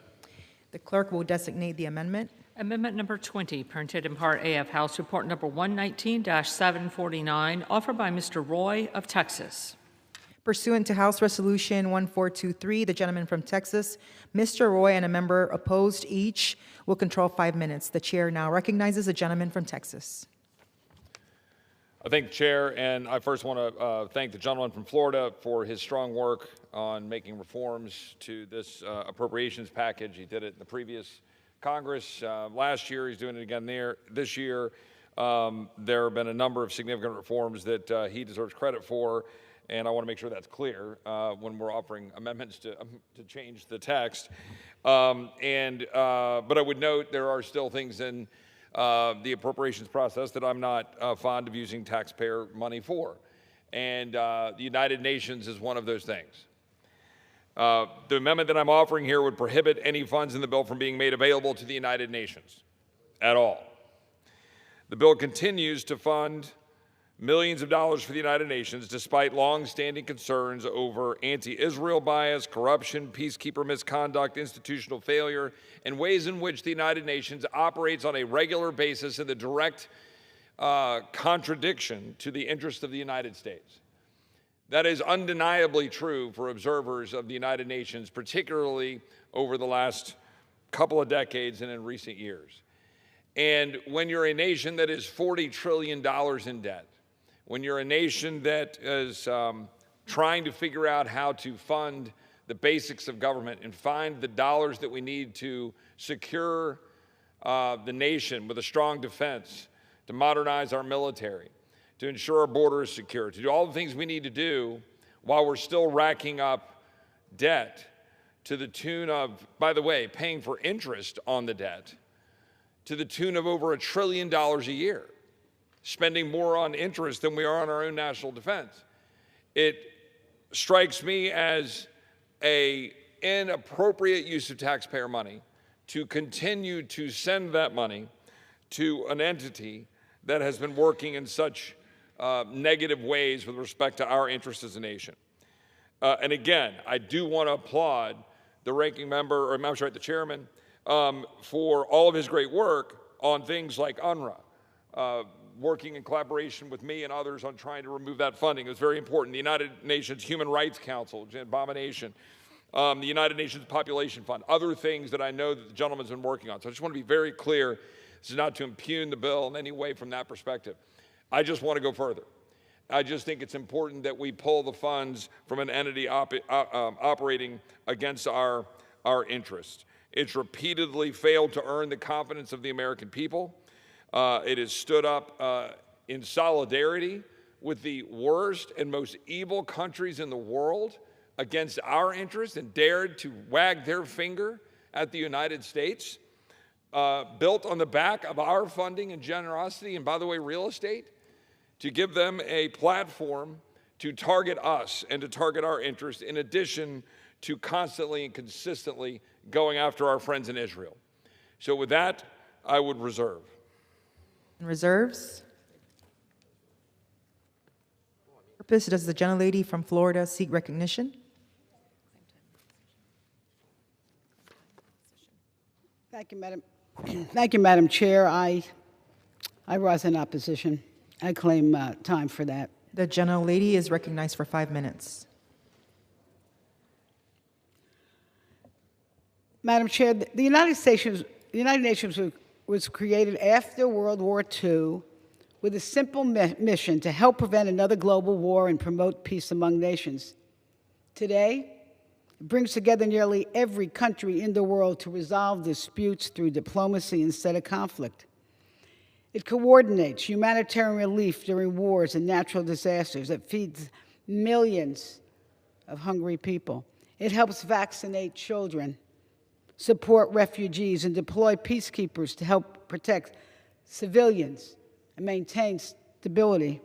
The clerk will designate the amendment. Amendment number 20, printed in Part A of House Report number 119-749, offered by Mr. Roy of Texas. Pursuant to House Resolution 1423, the gentleman from Texas, Mr. Roy, and a member opposed each will control 5 minutes. The chair now recognizes the gentleman from Texas. I thank the chair, and I first want to thank the gentleman from Florida for his strong work on making reforms to this appropriations package. He did it in the previous Congress last year. He's doing it again this year. There have been a number of significant reforms that he deserves credit for, and I want to make sure that's clear when we're offering amendments to change the text. But I would note there are still things in the appropriations process that I'm not fond of using taxpayer money for. And the United Nations is one of those things. The amendment that I'm offering here would prohibit any funds in the bill from being made available to the United Nations at all. The bill continues to fund millions of dollars for the United Nations despite long-standing concerns over anti-Israel bias, corruption, peacekeeper misconduct, institutional failure, and ways in which the United Nations operates on a regular basis in the direct contradiction to the interests of the United States. That is undeniably true for observers of the United Nations, particularly over the last couple of decades and in recent years. And when you're a nation that is $40 trillion in debt, when you're a nation that is trying to figure out how to fund the basics of government and find the dollars that we need to secure the nation with a strong defense, to modernize our military, to ensure our border is secure, to do all the things we need to do while we're still racking up debt to the tune of, by the way, paying for interest on the debt, to the tune of over $1 trillion a year, spending more on interest than we are on our own national defense. It strikes me as an inappropriate use of taxpayer money to continue to send that money to an entity that has been working in such negative ways with respect to our interests as a nation. And again, I do want to applaud the ranking member, or I'm sorry, the chairman, for all of his great work on things like UNRWA, working in collaboration with me and others on trying to remove that funding. It was very important. The United Nations Human Rights Council, which is an abomination, the United Nations Population Fund, other things that I know that the gentleman's been working on. So I just want to be very clear. This is not to impugn the bill in any way from that perspective. I just want to go further. I just think it's important that we pull the funds from an entity operating against our interests. It's repeatedly failed to earn the confidence of the American people. It has stood up in solidarity with the worst and most evil countries in the world against our interests and dared to wag their finger at the United States. built on the back of our funding and generosity, and by the way, real estate, to give them a platform to target us and to target our interests, in addition to constantly and consistently going after our friends in Israel. So with that, I would reserve. Reserves. Purpose, does the gentlelady from Florida seek recognition? Thank you, Madam. Thank you, Madam Chair. I rise in opposition. I claim time for that. The gentlelady is recognized for 5 minutes. Madam Chair, the United Nations was created after World War II with a simple mission to help prevent another global war and promote peace among nations. Today, it brings together nearly every country in the world to resolve disputes through diplomacy instead of conflict. It coordinates humanitarian relief during wars and natural disasters. It feeds millions of hungry people. It helps vaccinate children, support refugees, and deploy peacekeepers to help protect civilians and maintain stability.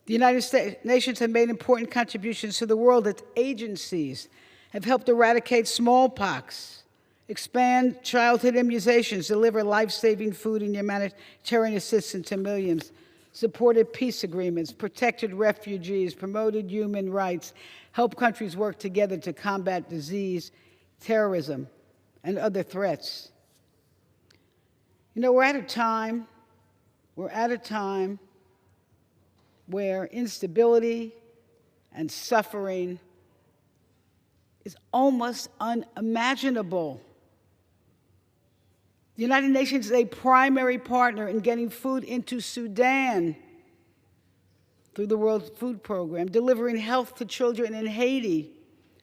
The United Nations have made important contributions to the world. Its agencies have helped eradicate smallpox, expand childhood immunizations, deliver life-saving food and humanitarian assistance to millions, supported peace agreements, protected refugees, promoted human rights, helped countries work together to combat disease, terrorism, and other threats. You know, we're at a time where instability and suffering is almost unimaginable. The United Nations is a primary partner in getting food into Sudan through the World Food Program, delivering health to children in Haiti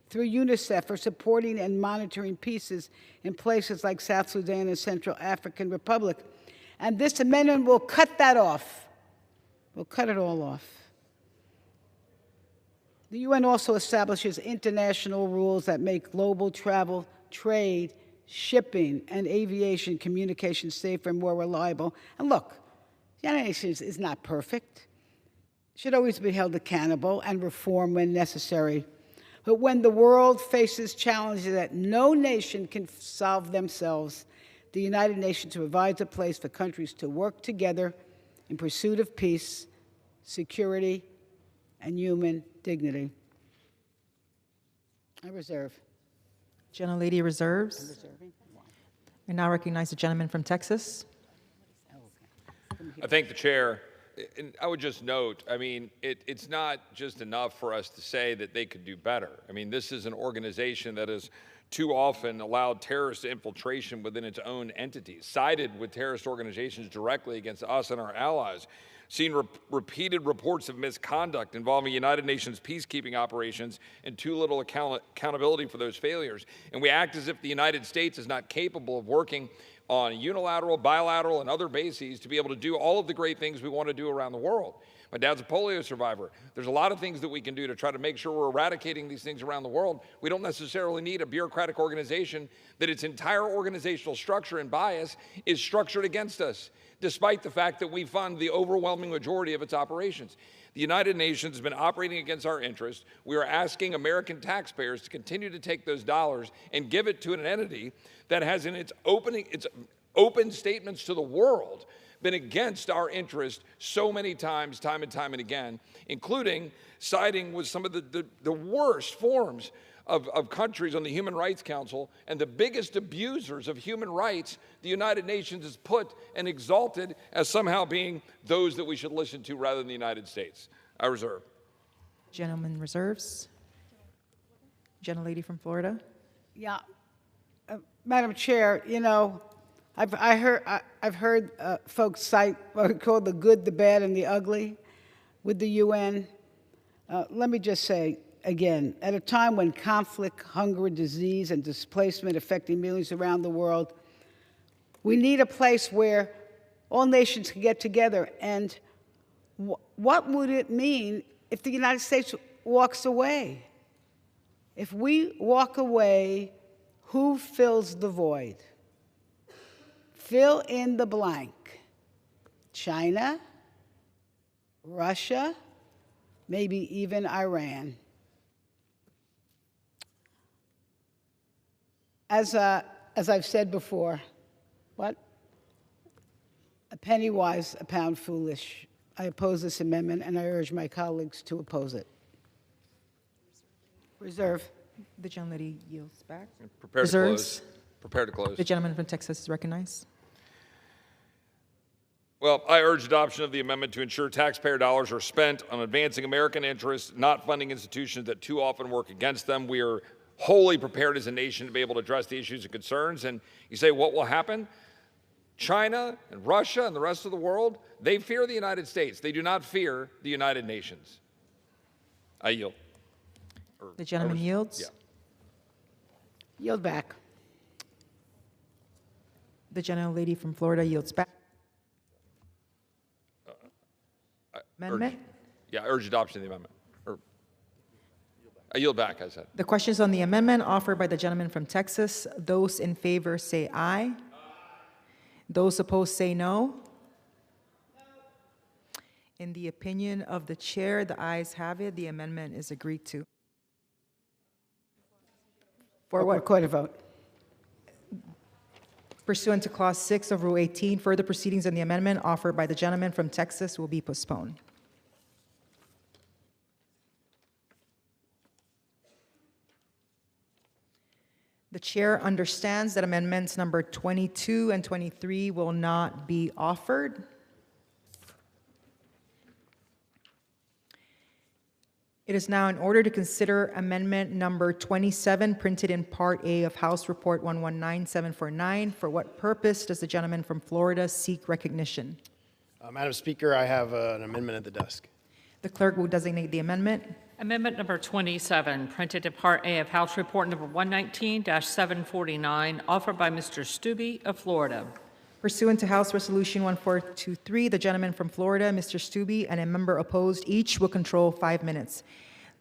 through UNICEF, for supporting and monitoring peace in places like South Sudan and Central African Republic. And this amendment will cut that off. We'll cut it all off. The UN also establishes international rules that make global travel, trade, shipping, and aviation communication safer and more reliable. And look, the United Nations is not perfect. It should always be held accountable and reformed when necessary. But when the world faces challenges that no nation can solve themselves, the United Nations provides a place for countries to work together in pursuit of peace, security, and human dignity. I reserve. Gentlelady reserves. I now recognize the gentleman from Texas. I thank the chair. And I would just note, I mean, it's not just enough for us to say that they could do better. I mean, this is an organization that has too often allowed terrorist infiltration within its own entities, sided with terrorist organizations directly against us and our allies, seen repeated reports of misconduct involving United Nations peacekeeping operations and too little accountability for those failures. And we act as if the United States is not capable of working on unilateral, bilateral, and other bases to be able to do all of the great things we want to do around the world. My dad's a polio survivor. There's a lot of things that we can do to try to make sure we're eradicating these things around the world. We don't necessarily need a bureaucratic organization that its entire organizational structure and bias is structured against us, despite the fact that we fund the overwhelming majority of its operations. The United Nations has been operating against our interests. We are asking American taxpayers to continue to take those dollars and give it to an entity that has in its open statements to the world been against our interest so many times, time and time and again, including siding with some of the worst forms of countries on the Human Rights Council, and the biggest abusers of human rights the United Nations has put and exalted as somehow being those that we should listen to rather than the United States. I reserve. Gentleman reserves. Gentlelady from Florida. Yeah, Madam Chair, you know, I've heard folks cite what we call the good, the bad, and the ugly with the UN. Let me just say again, at a time when conflict, hunger, disease, and displacement affecting millions around the world, we need a place where all nations can get together. And what would it mean if the United States walks away? If we walk away, who fills the void? fill in the blank. China, Russia, maybe even Iran. As I've said before, what? A penny wise, a pound foolish. I oppose this amendment, and I urge my colleagues to oppose it. Reserve. The gentlelady yields back. Prepare to close. Prepare to close. The gentleman from Texas is recognized. Well, I urge adoption of the amendment to ensure taxpayer dollars are spent on advancing American interests, not funding institutions that too often work against them. We are wholly prepared as a nation to be able to address the issues and concerns. And you say, what will happen? China and Russia and the rest of the world, they fear the United States. They do not fear the United Nations. I yield. The gentleman yields. Yeah. Yield back. The gentlelady from Florida yields back. Amendment? I urge adoption of the amendment. I yield back, I said. The question is on the amendment offered by the gentleman from Texas. Those in favor say aye. Those opposed say no. In the opinion of the chair, the ayes have it. The amendment is agreed to. For what? Record a vote. Pursuant to Clause 6 of Rule 18, further proceedings on the amendment offered by the gentleman from Texas will be postponed. The chair understands that amendments number 22 and 23 will not be offered. It is now in order to consider amendment number 27, printed in Part A of House Report 119749. For what purpose does the gentleman from Florida seek recognition? Madam Speaker, I have an amendment at the desk. The clerk will designate the amendment. Amendment number 27, printed in Part A of House Report number 119-749, offered by Mr. Stubbe of Florida. Pursuant to House Resolution 1423, the gentleman from Florida, Mr. Stubbe, and a member opposed each will control 5 minutes.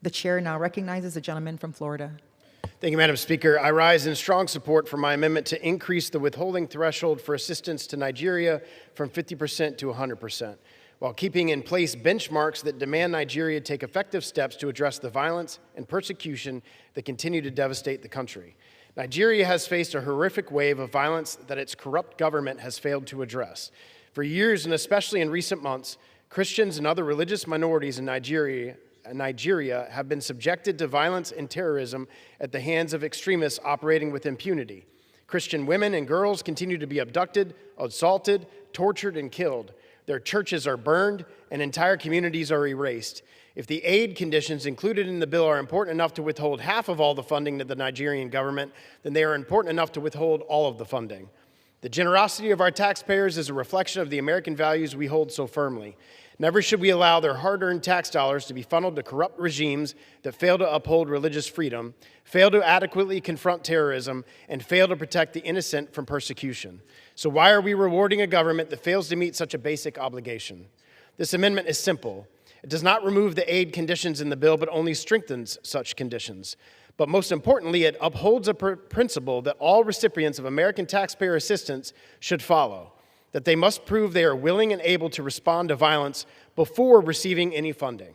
The chair now recognizes the gentleman from Florida. Thank you, Madam Speaker. I rise in strong support for my amendment to increase the withholding threshold for assistance to Nigeria from 50% to 100%, while keeping in place benchmarks that demand Nigeria take effective steps to address the violence and persecution that continue to devastate the country. Nigeria has faced a horrific wave of violence that its corrupt government has failed to address. For years, and especially in recent months, Christians and other religious minorities in Nigeria have been subjected to violence and terrorism at the hands of extremists operating with impunity. Christian women and girls continue to be abducted, assaulted, tortured, and killed. Their churches are burned, and entire communities are erased. If the aid conditions included in the bill are important enough to withhold half of all the funding to the Nigerian government, then they are important enough to withhold all of the funding. The generosity of our taxpayers is a reflection of the American values we hold so firmly. Never should we allow their hard-earned tax dollars to be funneled to corrupt regimes that fail to uphold religious freedom, fail to adequately confront terrorism, and fail to protect the innocent from persecution. So why are we rewarding a government that fails to meet such a basic obligation? This amendment is simple. It does not remove the aid conditions in the bill, but only strengthens such conditions. But most importantly, it upholds a principle that all recipients of American taxpayer assistance should follow, that they must prove they are willing and able to respond to violence before receiving any funding.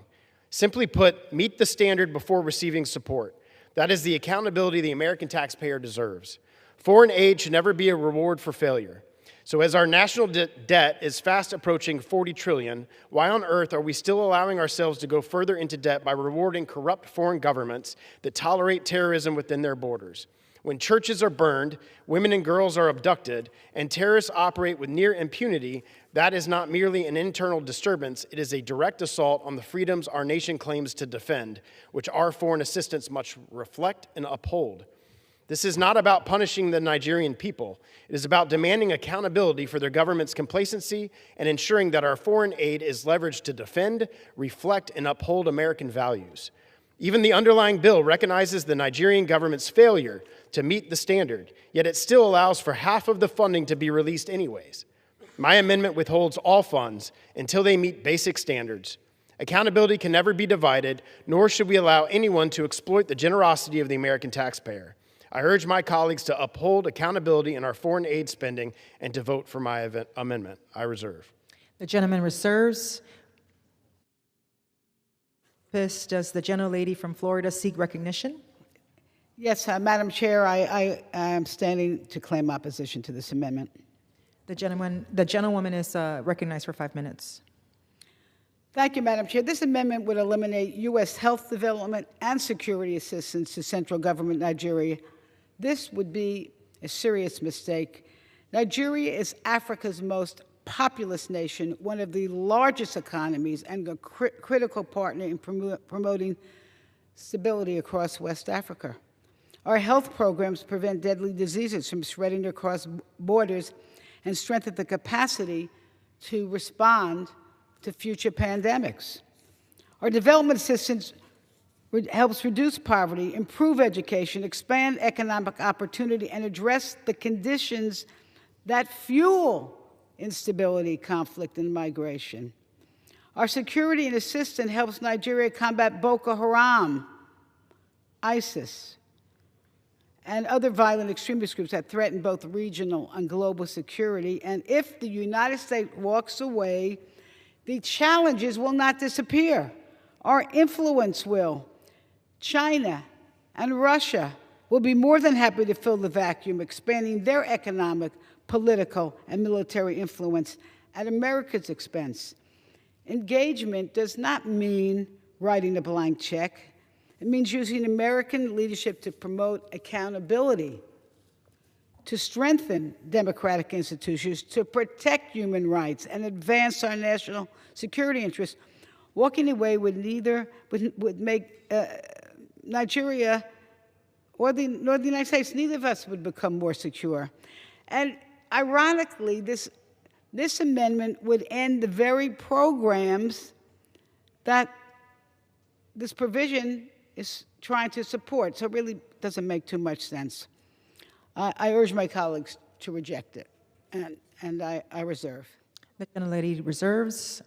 Simply put, meet the standard before receiving support. That is the accountability the American taxpayer deserves. Foreign aid should never be a reward for failure. So as our national debt is fast approaching $40 trillion, why on earth are we still allowing ourselves to go further into debt by rewarding corrupt foreign governments that tolerate terrorism within their borders? When churches are burned, women and girls are abducted, and terrorists operate with near impunity, that is not merely an internal disturbance, it is a direct assault on the freedoms our nation claims to defend, which our foreign assistance must reflect and uphold. This is not about punishing the Nigerian people. It is about demanding accountability for their government's complacency and ensuring that our foreign aid is leveraged to defend, reflect, and uphold American values. Even the underlying bill recognizes the Nigerian government's failure to meet the standard, yet it still allows for half of the funding to be released anyways. My amendment withholds all funds until they meet basic standards. Accountability can never be divided, nor should we allow anyone to exploit the generosity of the American taxpayer. I urge my colleagues to uphold accountability in our foreign aid spending and to vote for my amendment. I reserve. The gentleman reserves. Does the gentlelady from Florida seek recognition? Yes, Madam Chair, I am standing to claim opposition to this amendment. The gentlewoman is recognized for 5 minutes. Thank you, Madam Chair. This amendment would eliminate U.S. health development and security assistance to central government Nigeria. This would be a serious mistake. Nigeria is Africa's most populous nation, one of the largest economies, and a critical partner in promoting stability across West Africa. Our health programs prevent deadly diseases from spreading across borders and strengthen the capacity to respond to future pandemics. Our development assistance helps reduce poverty, improve education, expand economic opportunity, and address the conditions that fuel instability, conflict, and migration. Our security and assistance helps Nigeria combat Boko Haram, ISIS, and other violent extremist groups that threaten both regional and global security. And if the United States walks away, the challenges will not disappear. Our influence will. China and Russia will be more than happy to fill the vacuum, expanding their economic, political, and military influence at America's expense. Engagement does not mean writing a blank check. It means using American leadership to promote accountability, to strengthen democratic institutions, to protect human rights, and advance our national security interests. Walking away would make Nigeria nor the United States, neither of us would become more secure. And ironically, this amendment would end the very programs that this provision is trying to support. So it really doesn't make too much sense. I urge my colleagues to reject it, and I reserve. The gentlelady reserves.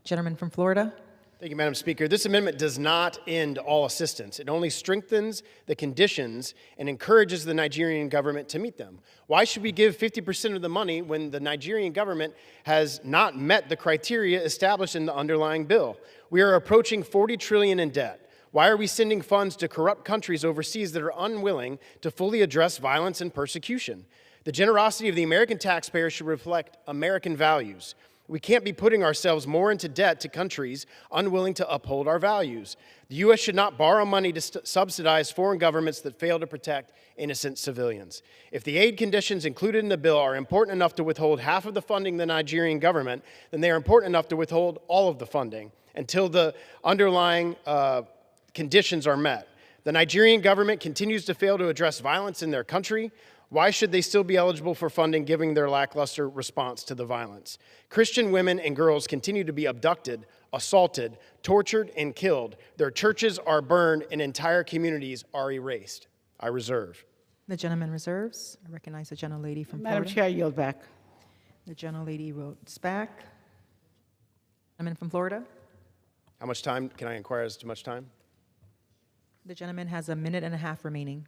Gentleman from Florida. Thank you, Madam Speaker. This amendment does not end all assistance. It only strengthens the conditions and encourages the Nigerian government to meet them. Why should we give 50% of the money when the Nigerian government has not met the criteria established in the underlying bill? We are approaching $40 trillion in debt. Why are we sending funds to corrupt countries overseas that are unwilling to fully address violence and persecution? The generosity of the American taxpayer should reflect American values. We can't be putting ourselves more into debt to countries unwilling to uphold our values. The U.S. should not borrow money to subsidize foreign governments that fail to protect innocent civilians. If the aid conditions included in the bill are important enough to withhold half of the funding of the Nigerian government, then they are important enough to withhold all of the funding until the underlying conditions are met. The Nigerian government continues to fail to address violence in their country. Why should they still be eligible for funding given their lackluster response to the violence? Christian women and girls continue to be abducted, assaulted, tortured, and killed. Their churches are burned and entire communities are erased. I reserve. The gentleman reserves. I recognize the gentlelady from Madam Florida. Chair, I yield back. The gentlelady votes back. Gentleman from Florida. How much time? Can I inquire as to much time? The gentleman has a minute and a half remaining.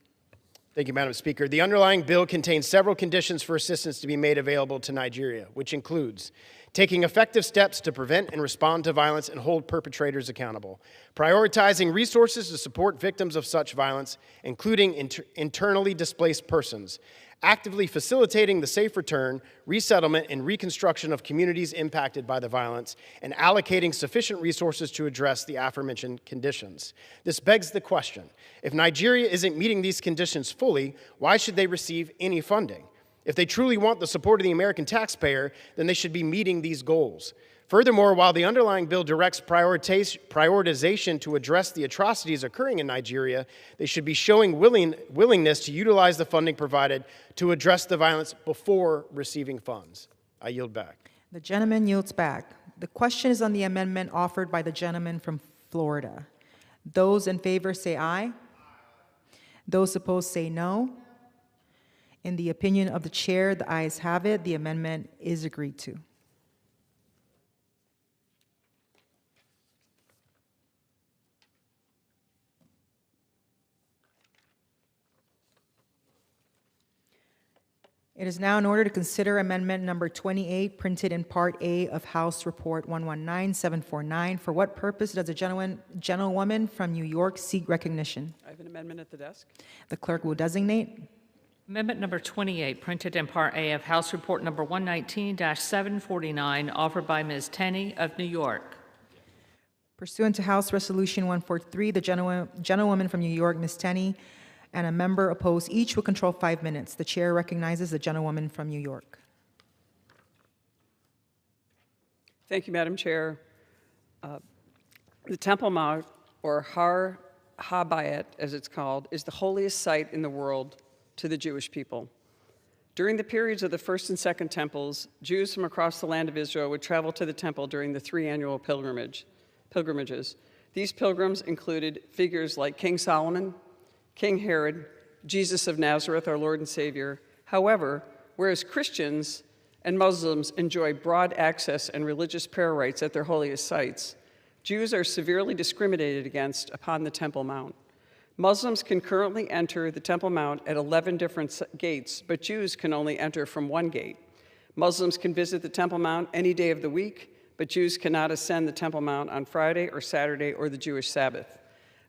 Thank you, Madam Speaker. The underlying bill contains several conditions for assistance to be made available to Nigeria, which includes taking effective steps to prevent and respond to violence and hold perpetrators accountable, prioritizing resources to support victims of such violence, including internally displaced persons, actively facilitating the safe return, resettlement, and reconstruction of communities impacted by the violence, and allocating sufficient resources to address the aforementioned conditions. This begs the question, if Nigeria isn't meeting these conditions fully, why should they receive any funding? If they truly want the support of the American taxpayer, then they should be meeting these goals. Furthermore, while the underlying bill directs prioritization to address the atrocities occurring in Nigeria, they should be showing willingness to utilize the funding provided to address the violence before receiving funds. I yield back. The gentleman yields back. The question is on the amendment offered by the gentleman from Florida. Those in favor say aye. Those opposed say no. In the opinion of the chair, the ayes have it. The amendment is agreed to. It is now in order to consider amendment number 28, printed in Part A of House Report 119749. For what purpose does the gentlewoman from New York seek recognition? I have an amendment at the desk. The clerk will designate. Amendment number 28, printed in Part A of House Report number 119-749, offered by Ms. Tenney of New York. Pursuant to House Resolution 143, the gentlewoman from New York, Ms. Tenney, and a member opposed each will control 5 minutes. The chair recognizes the gentlewoman from New York. Thank you, Madam Chair. The Temple Mount, or Har HaBayit, as it's called, is the holiest site in the world to the Jewish people. During the periods of the first and second temples, Jews from across the land of Israel would travel to the temple during the 3 annual pilgrimages. These pilgrims included figures like King Solomon, King Herod, Jesus of Nazareth, our Lord and Savior. However, whereas Christians and Muslims enjoy broad access and religious prayer rights at their holiest sites, Jews are severely discriminated against upon the Temple Mount. Muslims can currently enter the Temple Mount at 11 different gates, but Jews can only enter from one gate. Muslims can visit the Temple Mount any day of the week, but Jews cannot ascend the Temple Mount on Friday or Saturday or the Jewish Sabbath.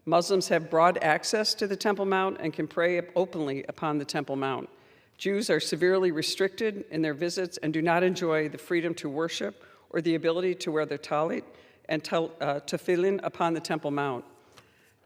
Muslims have broad access to the Temple Mount and can pray openly upon the Temple Mount. Jews are severely restricted in their visits and do not enjoy the freedom to worship or the ability to wear their talit and tefillin upon the Temple Mount.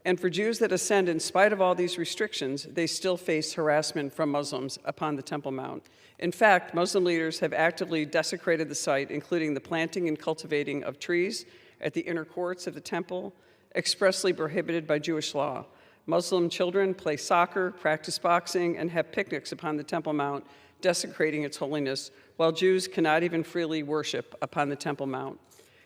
And for Jews that ascend in spite of all these restrictions, they still face harassment from Muslims upon the Temple Mount. In fact, Muslim leaders have actively desecrated the site, including the planting and cultivating of trees at the inner courts of the temple, expressly prohibited by Jewish law. Muslim children play soccer, practice boxing, and have picnics upon the Temple Mount, desecrating its holiness, while Jews cannot even freely worship upon the Temple Mount.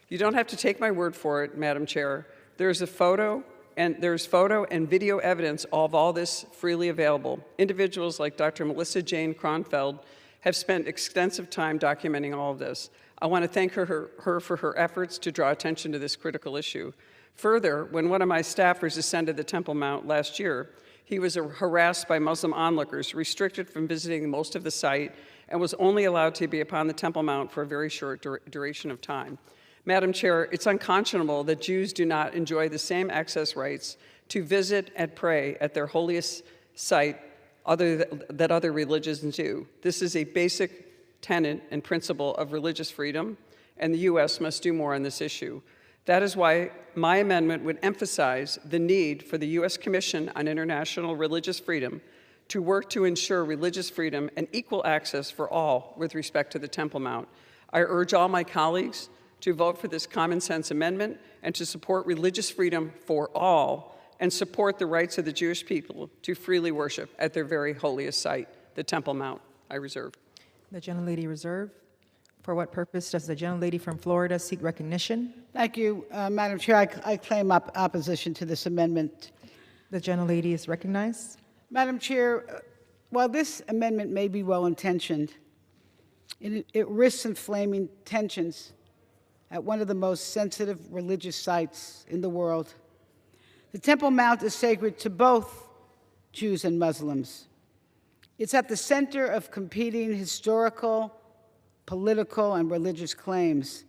You don't have to take my word for it, Madam Chair. There's photo and video evidence of all this freely available. Individuals like Dr. Melissa Jane Kronfeld have spent extensive time documenting all of this. I want to thank her for her efforts to draw attention to this critical issue. Further, when one of my staffers ascended the Temple Mount last year, he was harassed by Muslim onlookers, restricted from visiting most of the site, and was only allowed to be upon the Temple Mount for a very short duration of time. Madam Chair, it's unconscionable that Jews do not enjoy the same access rights to visit and pray at their holiest site that other religions do. This is a basic tenet and principle of religious freedom, and the U.S. must do more on this issue. That is why my amendment would emphasize the need for the U.S. Commission on International Religious Freedom to work to ensure religious freedom and equal access for all with respect to the Temple Mount. I urge all my colleagues to vote for this common sense amendment and to support religious freedom for all and support the rights of the Jewish people to freely worship at their very holiest site, the Temple Mount. I reserve. The gentlelady reserve. For what purpose does the gentlelady from Florida seek recognition? Thank you, Madam Chair. I claim opposition to this amendment. The gentlelady is recognized. Madam Chair, while this amendment may be well-intentioned, it risks inflaming tensions at one of the most sensitive religious sites in the world. The Temple Mount is sacred to both Jews and Muslims. It's at the center of competing historical, political, and religious claims.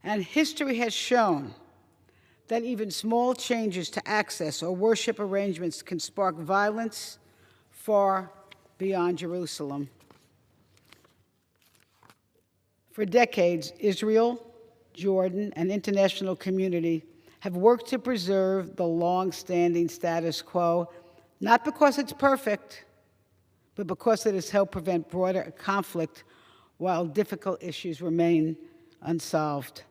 And history has shown that even small changes to access or worship arrangements can spark violence far beyond Jerusalem. For decades, Israel, Jordan, and international community have worked to preserve the long-standing status quo, not because it's perfect, but because it has helped prevent broader conflict while difficult issues remain unsolved.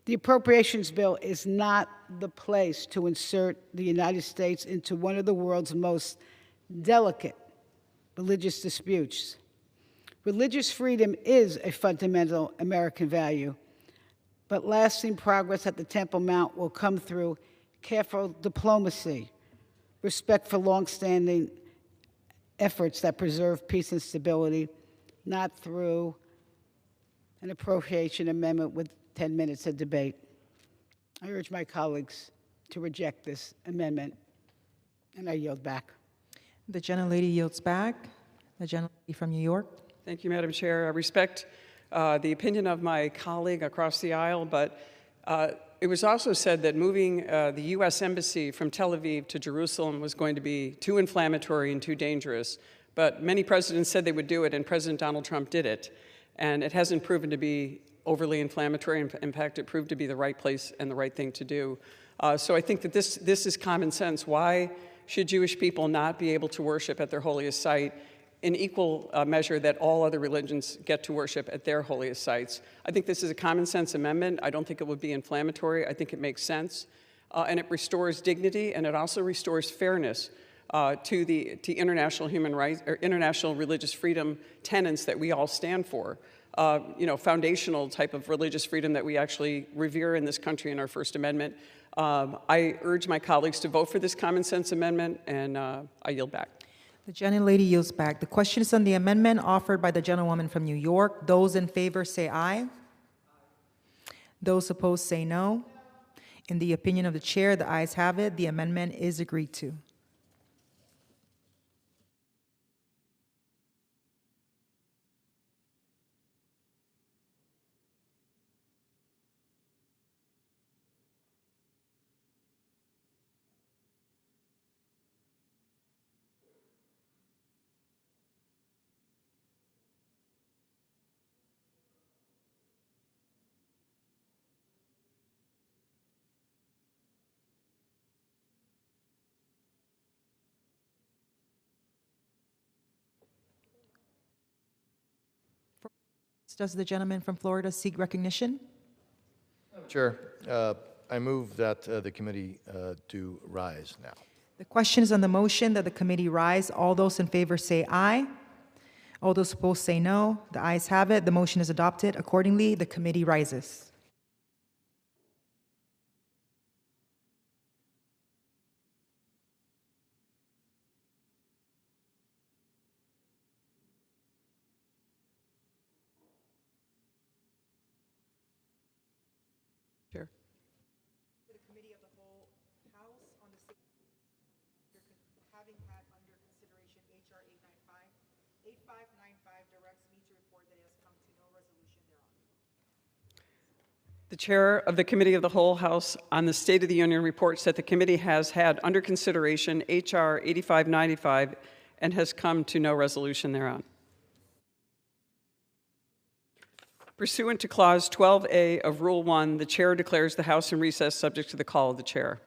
The appropriations bill is not the place to insert the United States into one of the world's most delicate religious disputes. Religious freedom is a fundamental American value, but lasting progress at the Temple Mount will come through careful diplomacy, respect for longstanding efforts that preserve peace and stability, not through an appropriation amendment with 10 minutes of debate. I urge my colleagues to reject this amendment, and I yield back. The gentlelady yields back. The gentlelady from New York. Thank you, Madam Chair. I respect the opinion of my colleague across the aisle, but it was also said that moving the U.S. Embassy from Tel Aviv to Jerusalem was going to be too inflammatory and too dangerous. But many presidents said they would do it, and President Donald Trump did it. And it hasn't proven to be overly inflammatory. In fact, it proved to be the right place and the right thing to do. So I think that this is common sense. Why should Jewish people not be able to worship at their holiest site in equal measure that all other religions get to worship at their holiest sites? I think this is a common sense amendment. I don't think it would be inflammatory. I think it makes sense. And it restores dignity, and it also restores fairness to international human rights or international religious freedom tenets that we all stand for. Foundational type of religious freedom that we actually revere in this country in our First Amendment. I urge my colleagues to vote for this common sense amendment, and I yield back. The gentlelady yields back. The question is on the amendment offered by the gentlewoman from New York. Those in favor say aye. Those opposed say no. In the opinion of the chair, the ayes have it. The amendment is agreed to. Does the gentleman from Florida seek recognition? Chair, I move that the committee do rise now. The question is on the motion that the committee rise. All those in favor say aye. All those opposed say no. The ayes have it. The motion is adopted. Accordingly, the committee rises. Chair. Having had under consideration H.R. 8595 directs me to report that it has come to no resolution thereon. The chair of the Committee of the Whole House on the State of the Union reports that the committee has had under consideration H.R. 8595 and has come to no resolution thereon. Pursuant to Clause 12A of Rule 1, the chair declares the House in recess subject to the call of the chair.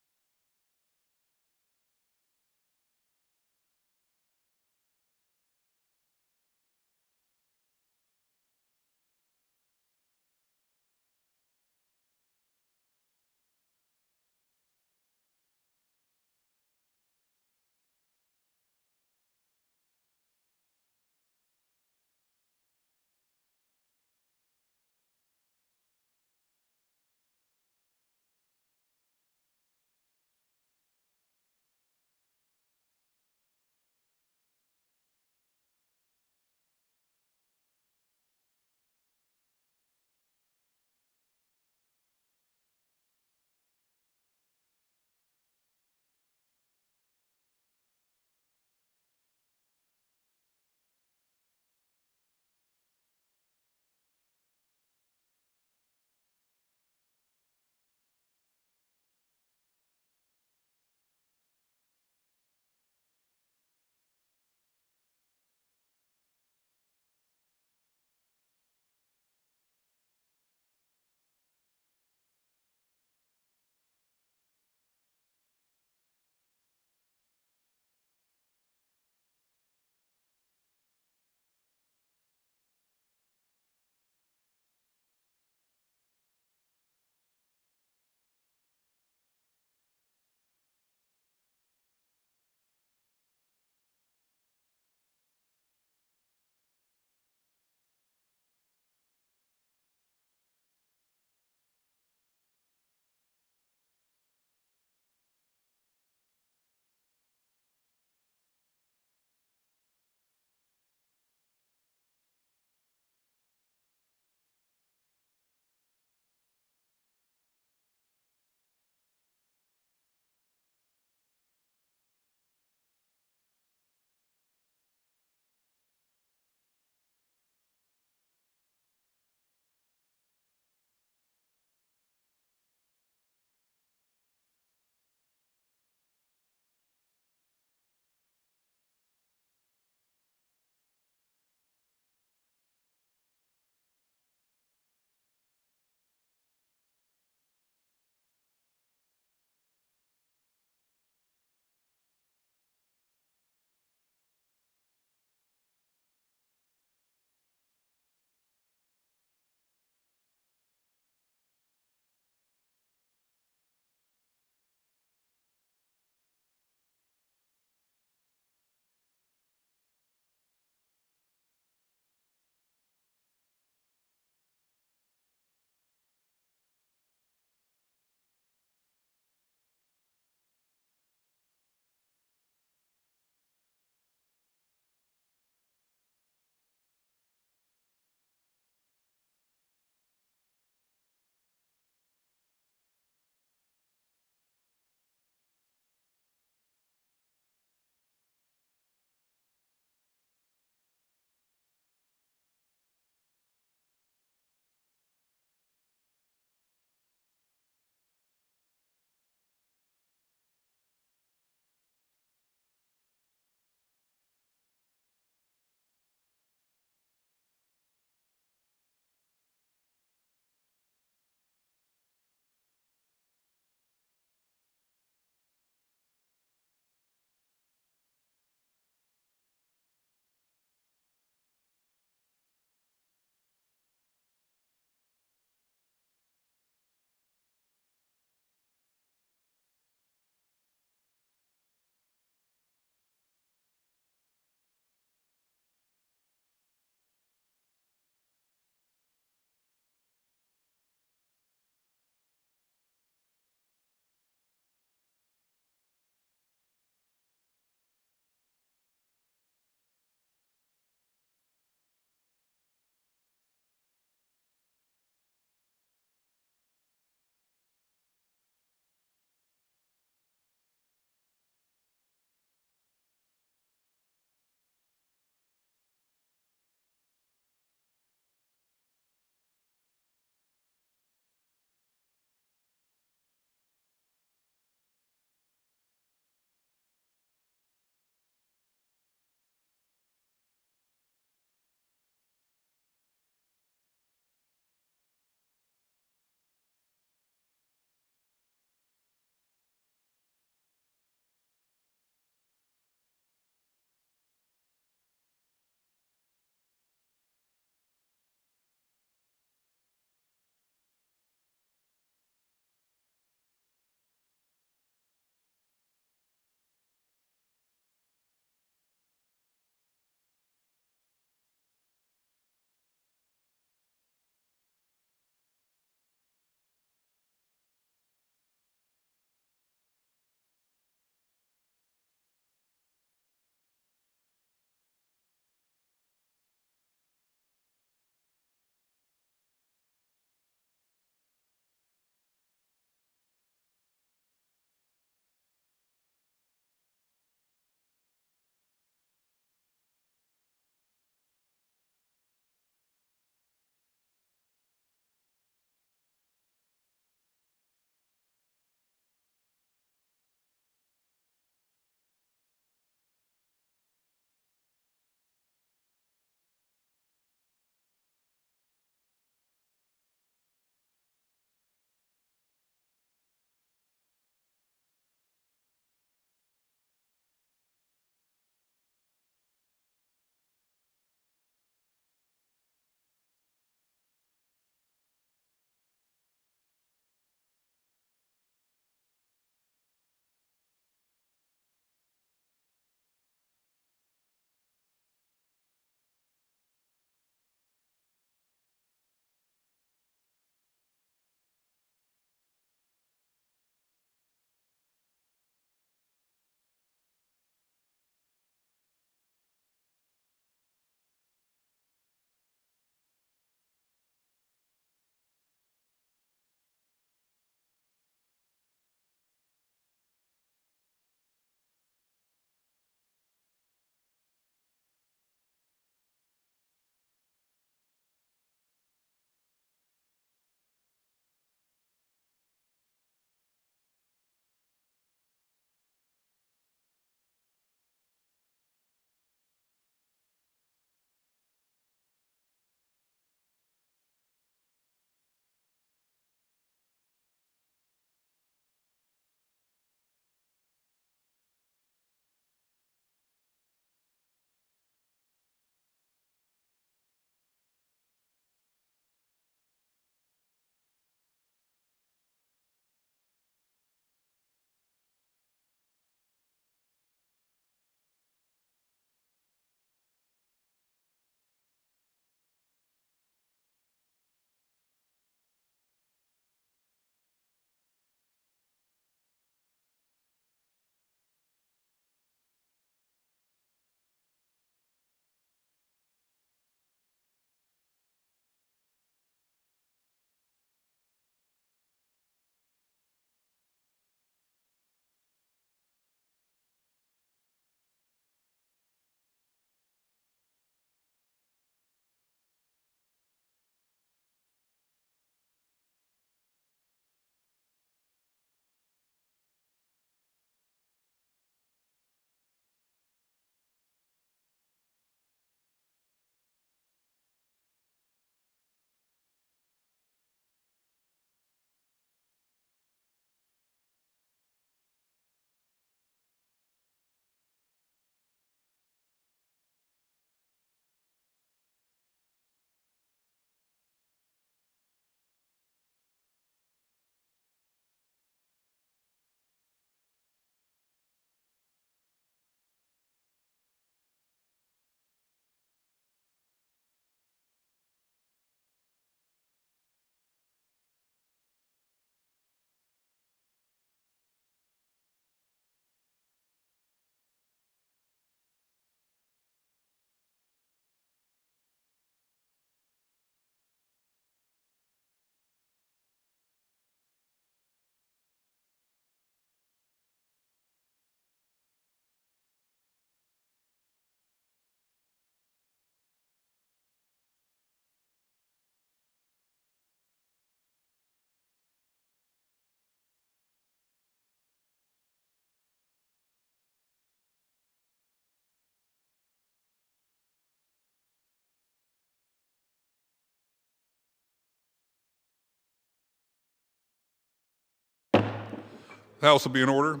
The House will be in order.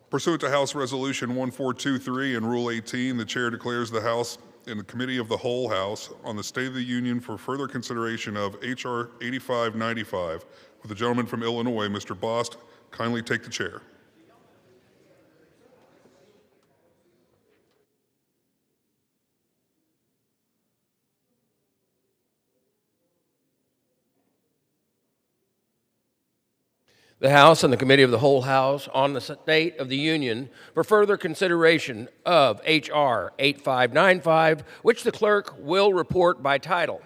Pursuant to House Resolution 1423 and Rule 18, the Chair declares the House in the Committee of the Whole House on the State of the Union for further consideration of H.R. 8595. Will the gentleman from Illinois, Mr. Bost, kindly take the chair? The House and the Committee of the Whole House on the State of the Union for further consideration of H.R. 8595, which the clerk will report by title.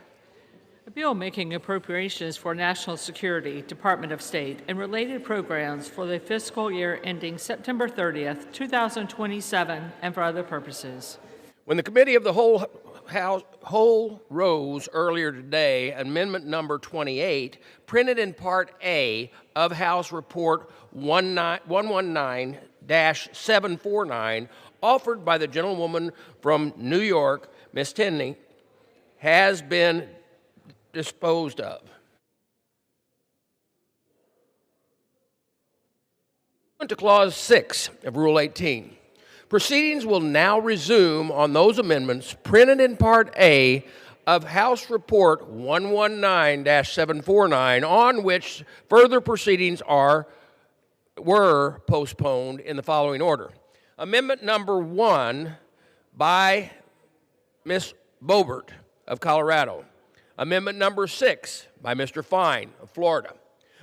A bill making appropriations for national security, Department of State, and related programs for the fiscal year ending September 30th, 2027, and for other purposes. When the Committee of the Whole rose earlier today, Amendment number 28, printed in Part A of House Report 119-749, offered by the gentlewoman from New York, Ms. Tinney, has been disposed of. To Clause 6 of Rule 18. Proceedings will now resume on those amendments printed in Part A of House Report 119-749, on which further proceedings were postponed in the following order. Amendment number 1 by Ms. Boebert of Colorado. Amendment number 6 by Mr. Fine of Florida.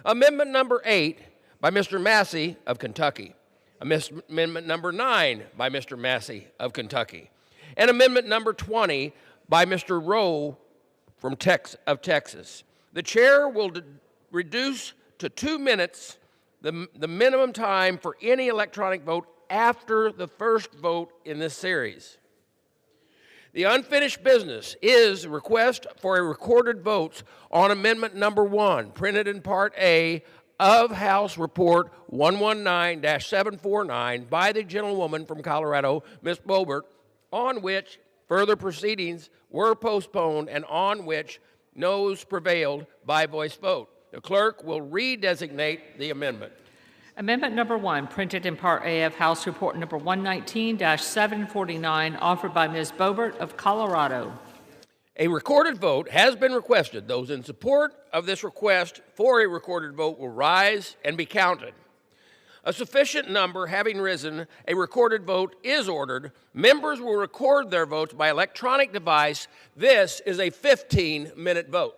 Amendment number 8 by Mr. Massey of Kentucky. Amendment number 9 by Mr. Massey of Kentucky. And Amendment number 20 by Mr. Rowe of Texas. The chair will reduce to 2 minutes the minimum time for any electronic vote after the first vote in this series. The unfinished business is a request for a recorded vote on Amendment number 1, printed in Part A of House Report 119-749 by the gentlewoman from Colorado, Ms. Boebert, on which further proceedings were postponed and on which noes prevailed by voice vote. The clerk will redesignate the amendment. Amendment number 1, printed in Part A of House Report number 119-749, offered by Ms. Boebert of Colorado. A recorded vote has been requested. Those in support of this request for a recorded vote will rise and be counted. A sufficient number having risen, a recorded vote is ordered. Members will record their votes by electronic device. This is a 15-minute vote.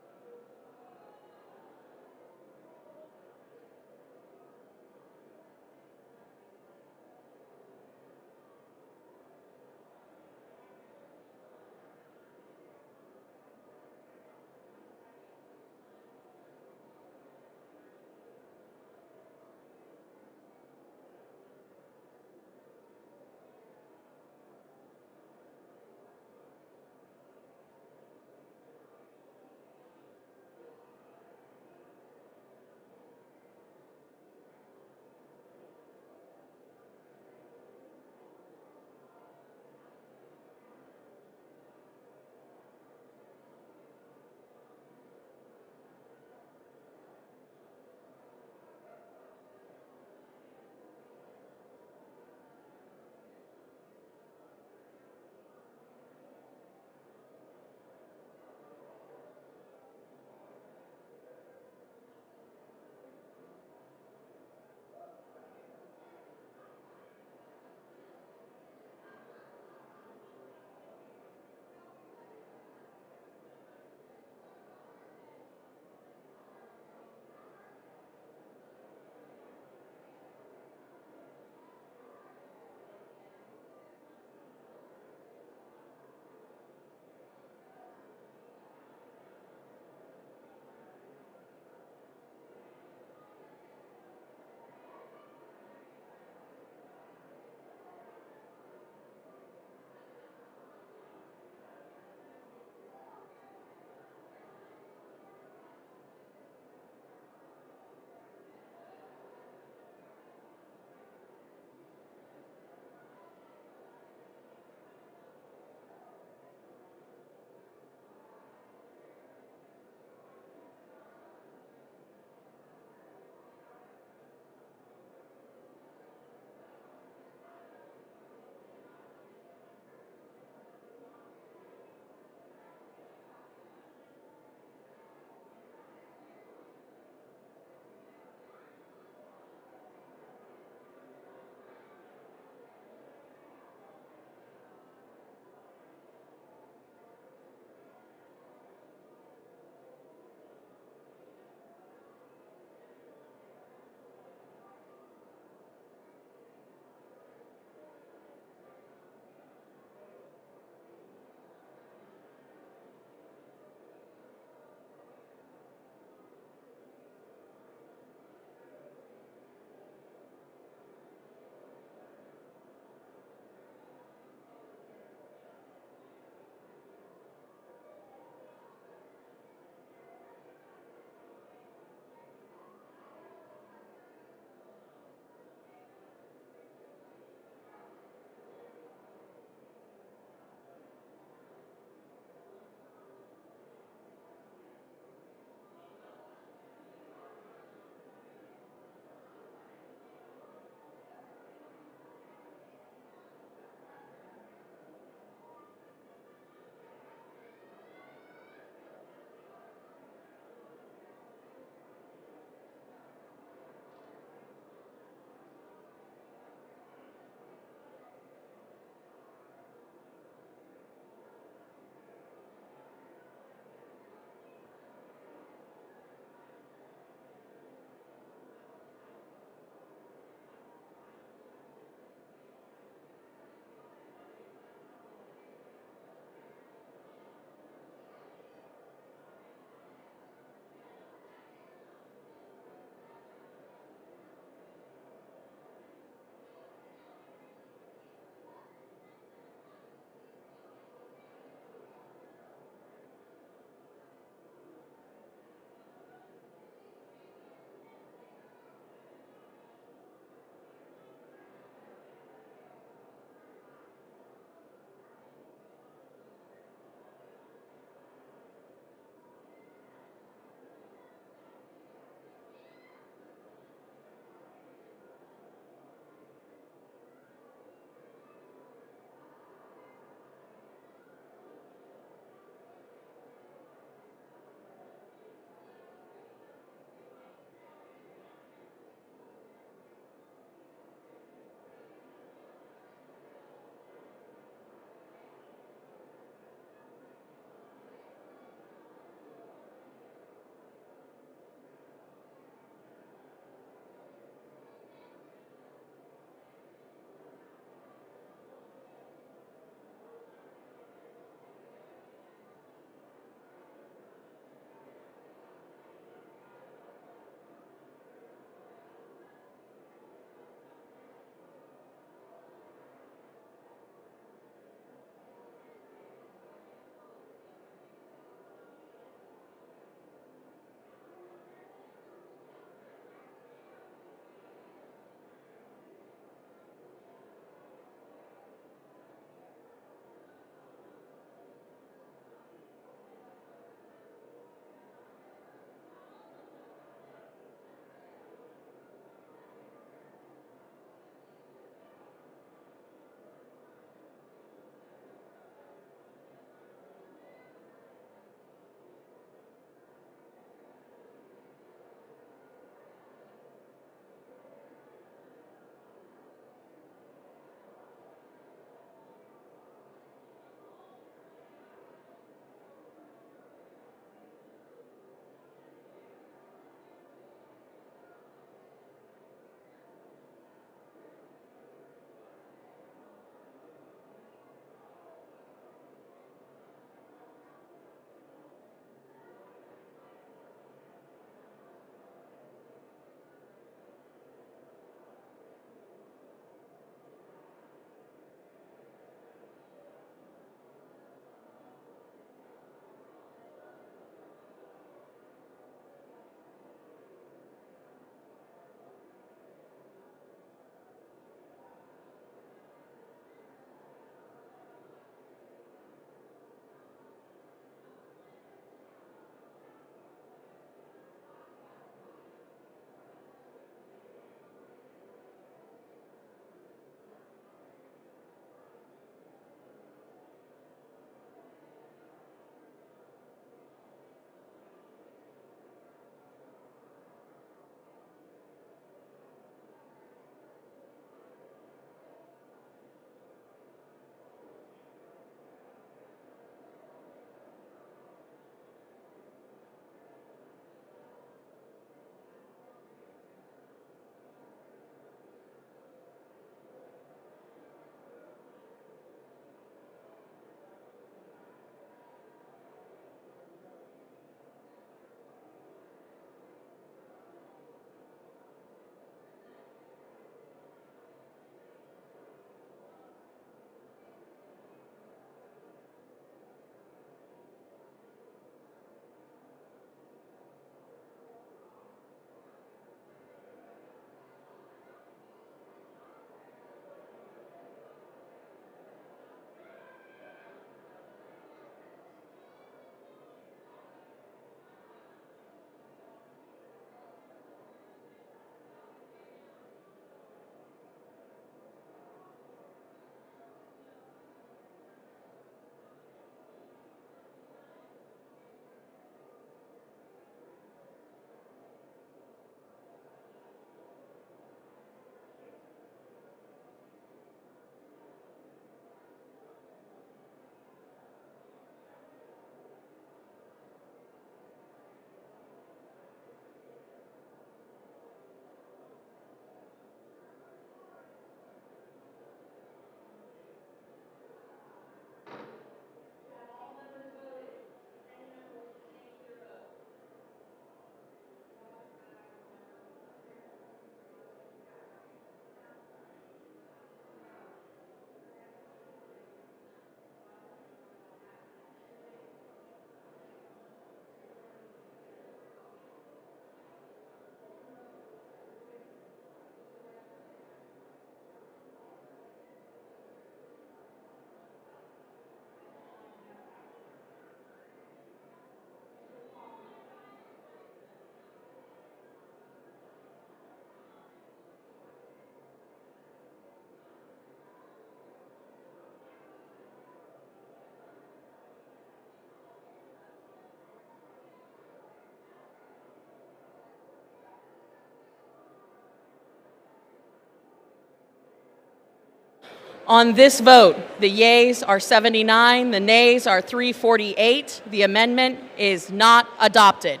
On this vote, the yeas are 79, the nays are 348. The amendment is not adopted.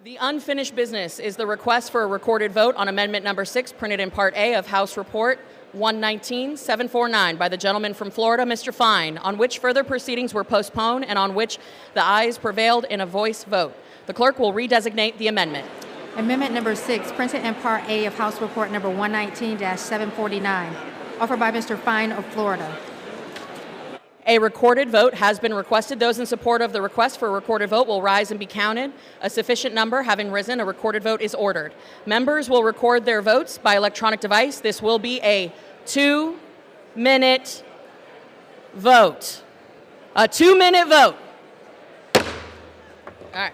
The unfinished business is the request for a recorded vote on Amendment Number 6, printed in Part A of House Report 119-749 by the gentleman from Florida, Mr. Fine, on which further proceedings were postponed and on which the ayes prevailed in a voice vote. The clerk will redesignate the amendment. Amendment Number 6, printed in Part A of House Report Number 119-749, offered by Mr. Fine of Florida. A recorded vote has been requested. Those in support of the request for a recorded vote will rise and be counted. A sufficient number having risen, a recorded vote is ordered. Members will record their votes by electronic device. This will be a 2-minute vote. A 2-minute vote. All right.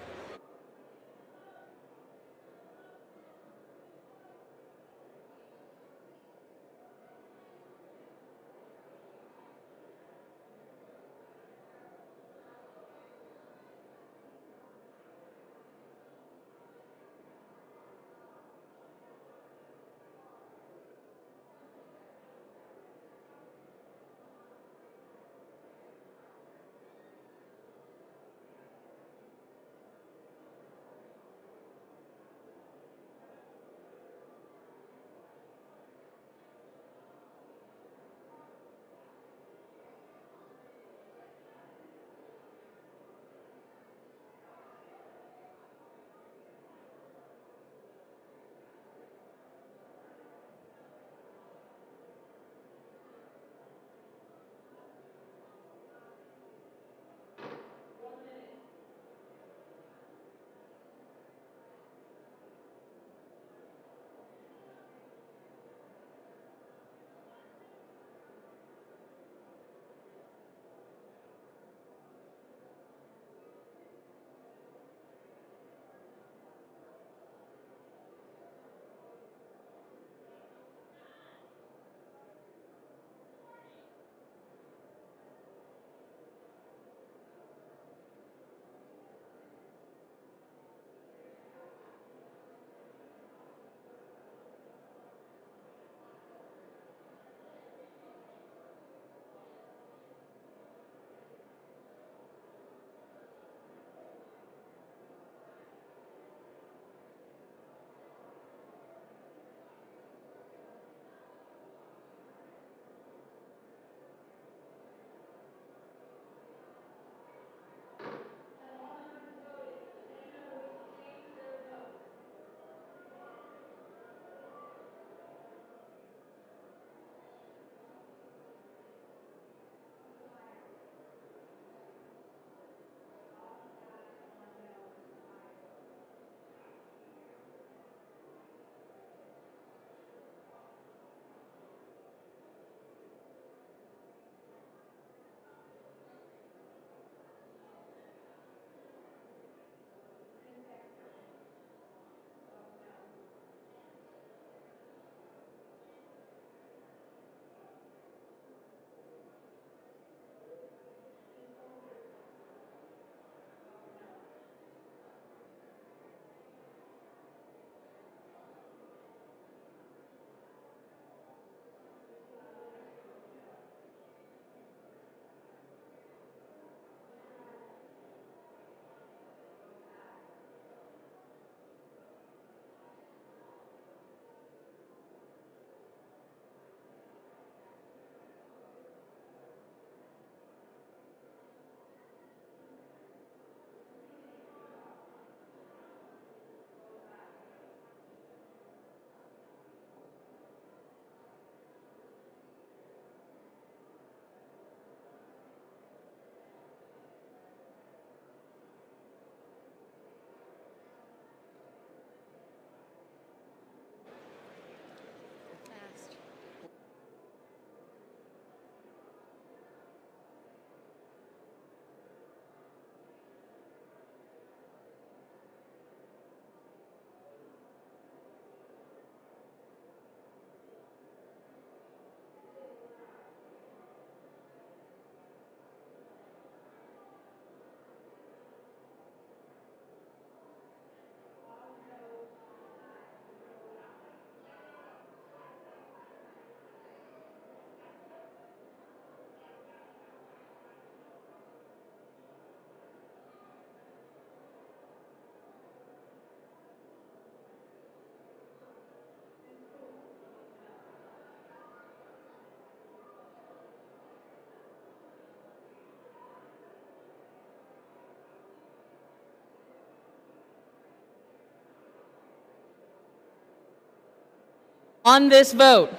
On this vote,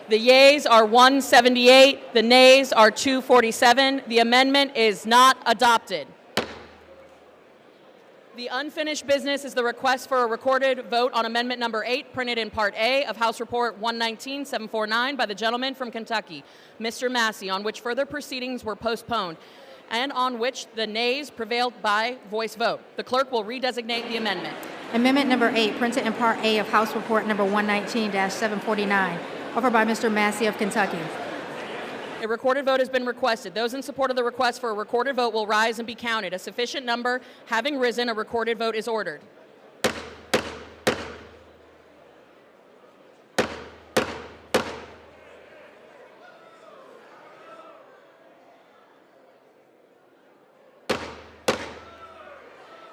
the yeas are 178, the nays are 247. The amendment is not adopted. The unfinished business is the request for a recorded vote on amendment number 8, printed in Part A of House Report 119-749 by the gentleman from Kentucky, Mr. Massey, on which further proceedings were postponed and on which the nays prevailed by voice vote. The clerk will redesignate the amendment. Amendment number 8, printed in Part A of House Report number 119-749, offered by Mr. Massey of Kentucky. A recorded vote has been requested. Those in support of the request for a recorded vote will rise and be counted. A sufficient number having risen, a recorded vote is ordered.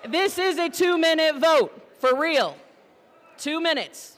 This is a 2-minute vote, for real. 2 minutes.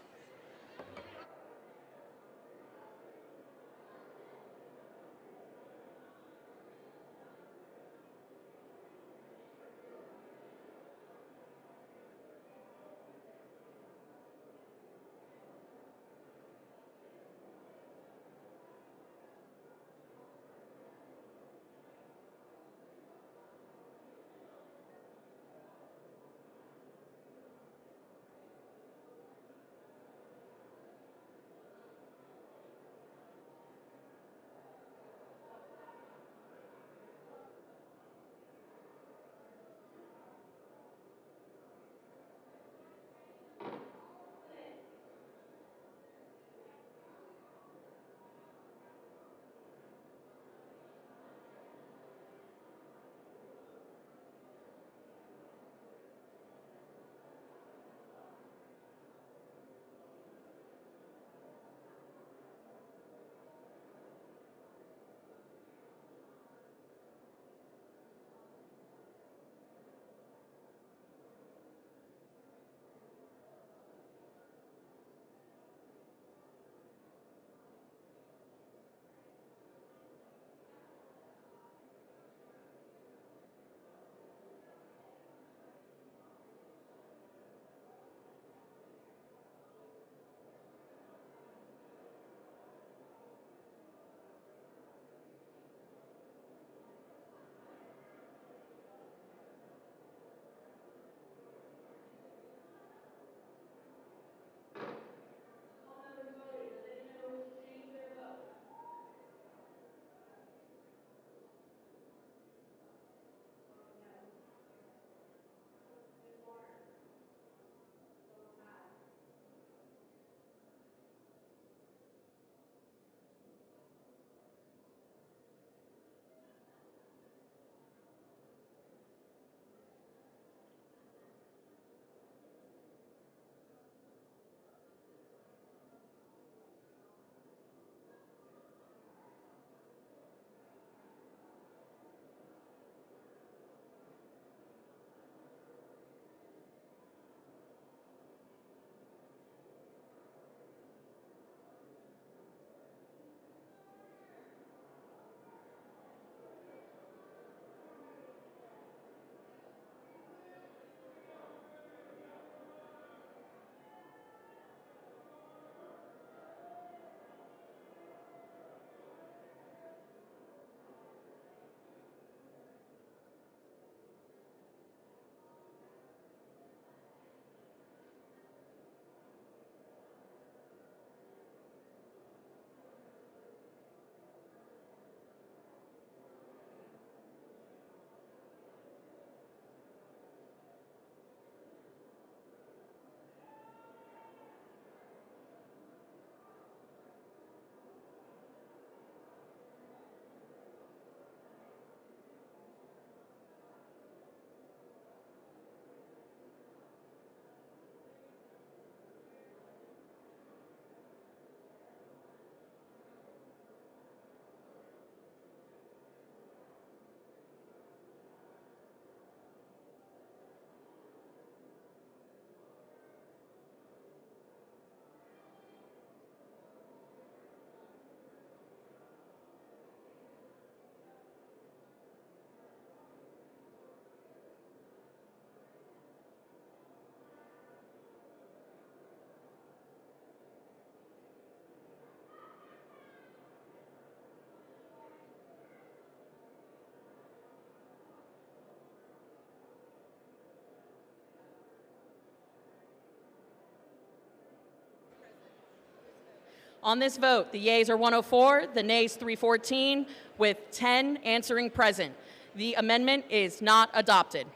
On this vote, the yeas are 104, the nays 314, with 10 answering present. The amendment is not adopted.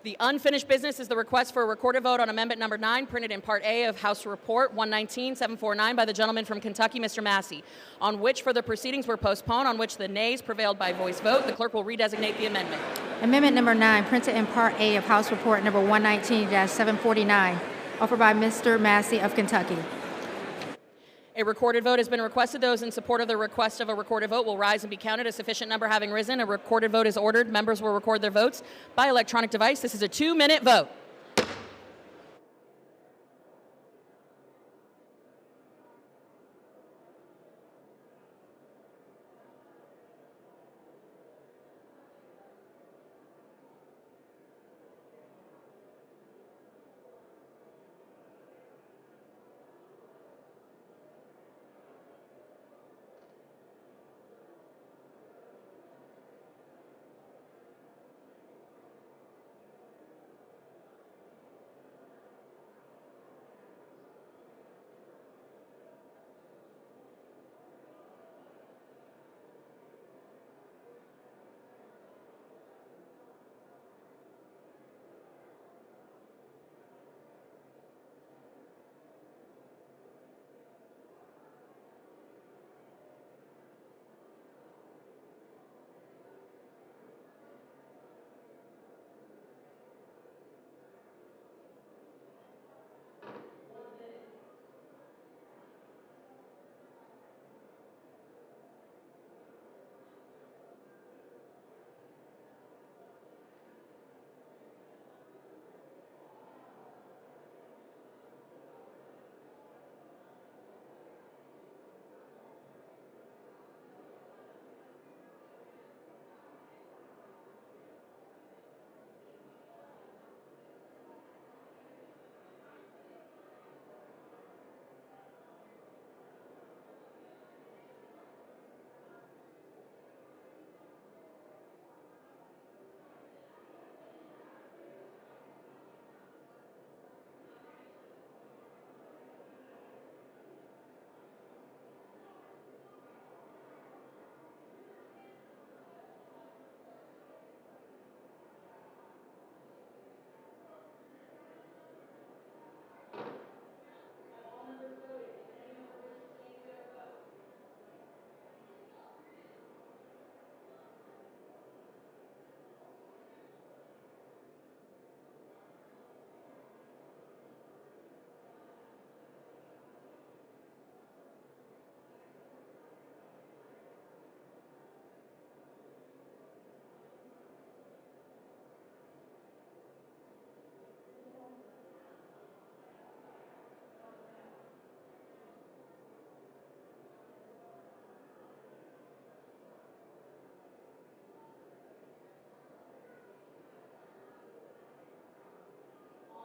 The unfinished business is the request for a recorded vote on Amendment Number 9, printed in Part A of House Report 119-749 by the gentleman from Kentucky, Mr. Massey, on which further proceedings were postponed, on which the nays prevailed by voice vote. The clerk will redesignate the amendment. Amendment number 9, printed in Part A of House Report number 119-749, offered by Mr. Massey of Kentucky. A recorded vote has been requested. Those in support of the request of a recorded vote will rise and be counted. A sufficient number having risen, a recorded vote is ordered. Members will record their votes by electronic device. This is a 2-minute vote.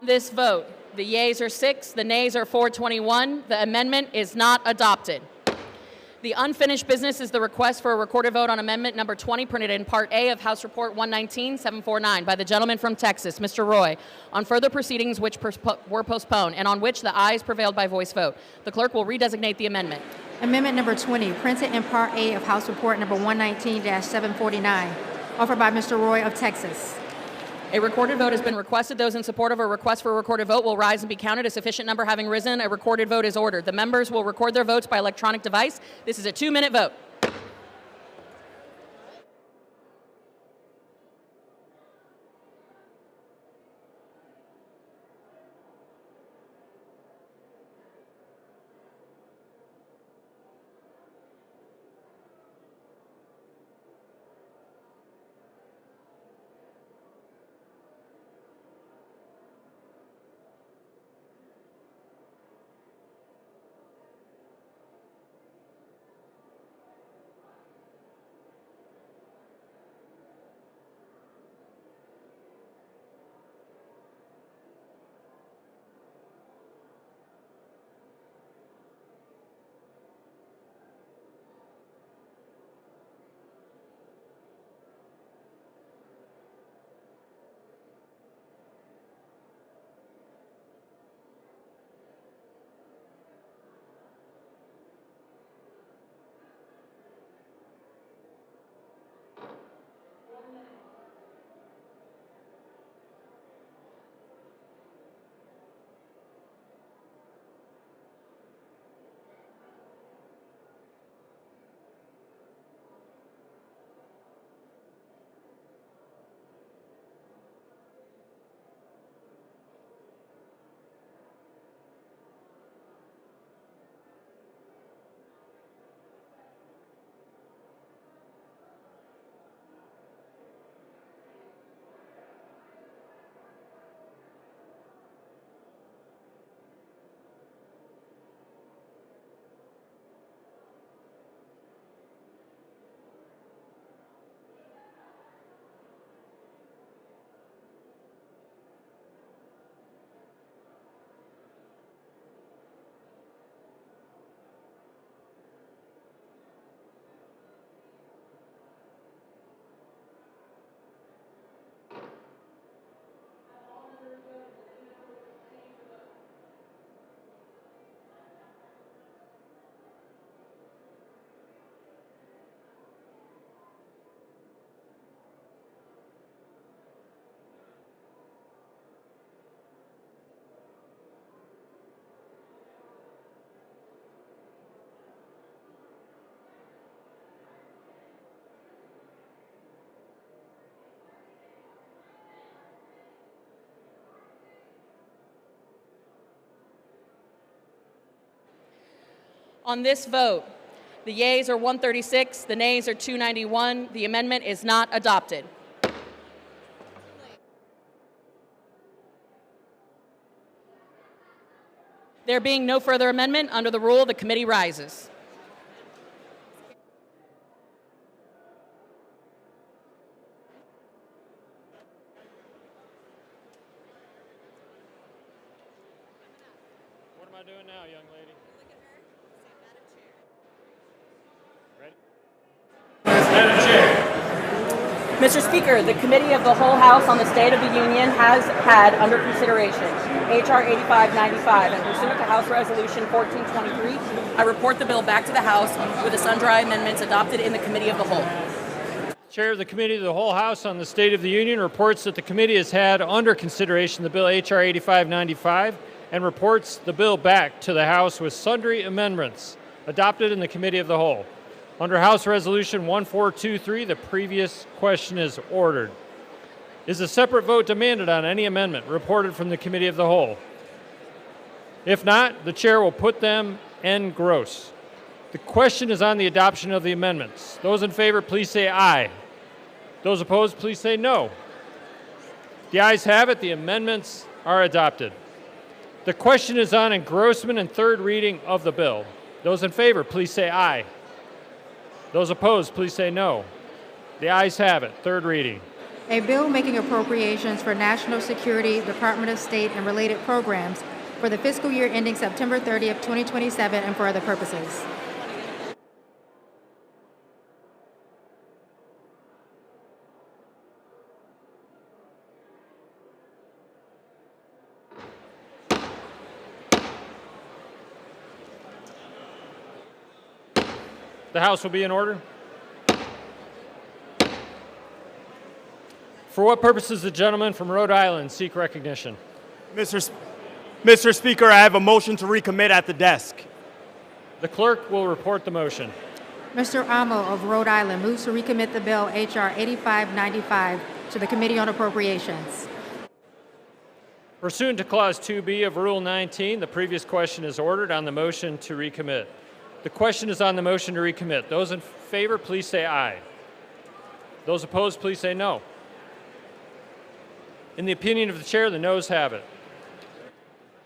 This vote, the yeas are 6, the nays are 421. The amendment is not adopted. The unfinished business is the request for a recorded vote on Amendment Number 20, printed in Part A of House Report 119-749 by the gentleman from Texas, Mr. Roy, on further proceedings which were postponed and on which the ayes prevailed by voice vote. The clerk will redesignate the amendment. Amendment number 20, printed in Part A of House Report number 119-749, offered by Mr. Roy of Texas. A recorded vote has been requested. Those in support of a request for a recorded vote will rise and be counted. A sufficient number having risen, a recorded vote is ordered. The members will record their votes by electronic device. This is a 2-minute vote. On this vote, the yeas are 136, the nays are 291. The amendment is not adopted. There being no further amendment, under the rule, the committee rises. What am I doing now, young lady? Madam Chair. Mr. Speaker, the Committee of the Whole House on the State of the Union has had under consideration H.R. 8595, and pursuant to House Resolution 1423, I report the bill back to the House with the sundry amendments adopted in the Committee of the Whole. Chair of the Committee of the Whole House on the State of the Union reports that the committee has had under consideration the bill H.R. 8595 and reports the bill back to the House with sundry amendments adopted in the Committee of the Whole. Under House Resolution 1423, the previous question is ordered. Is a separate vote demanded on any amendment reported from the Committee of the Whole? If not, the chair will put them en gross. The question is on the adoption of the amendments. Those in favor, please say aye. Those opposed, please say no. The ayes have it. The amendments are adopted. The question is on engrossment and third reading of the bill. Those in favor, please say aye. Those opposed, please say no. The ayes have it. Third reading. A bill making appropriations for national security, Department of State, and related programs for the fiscal year ending September 30th, 2027, and for other purposes. The House will be in order. For what purpose does the gentleman from Rhode Island seek recognition? Mr. Speaker, I have a motion to recommit at the desk. The clerk will report the motion. Mr. Amo of Rhode Island moves to recommit the bill H.R. 8595 to the Committee on Appropriations. Pursuant to Clause 2B of Rule 19, the previous question is ordered on the motion to recommit. The question is on the motion to recommit. Those in favor, please say aye. Those opposed, please say no. In the opinion of the chair, the noes have it.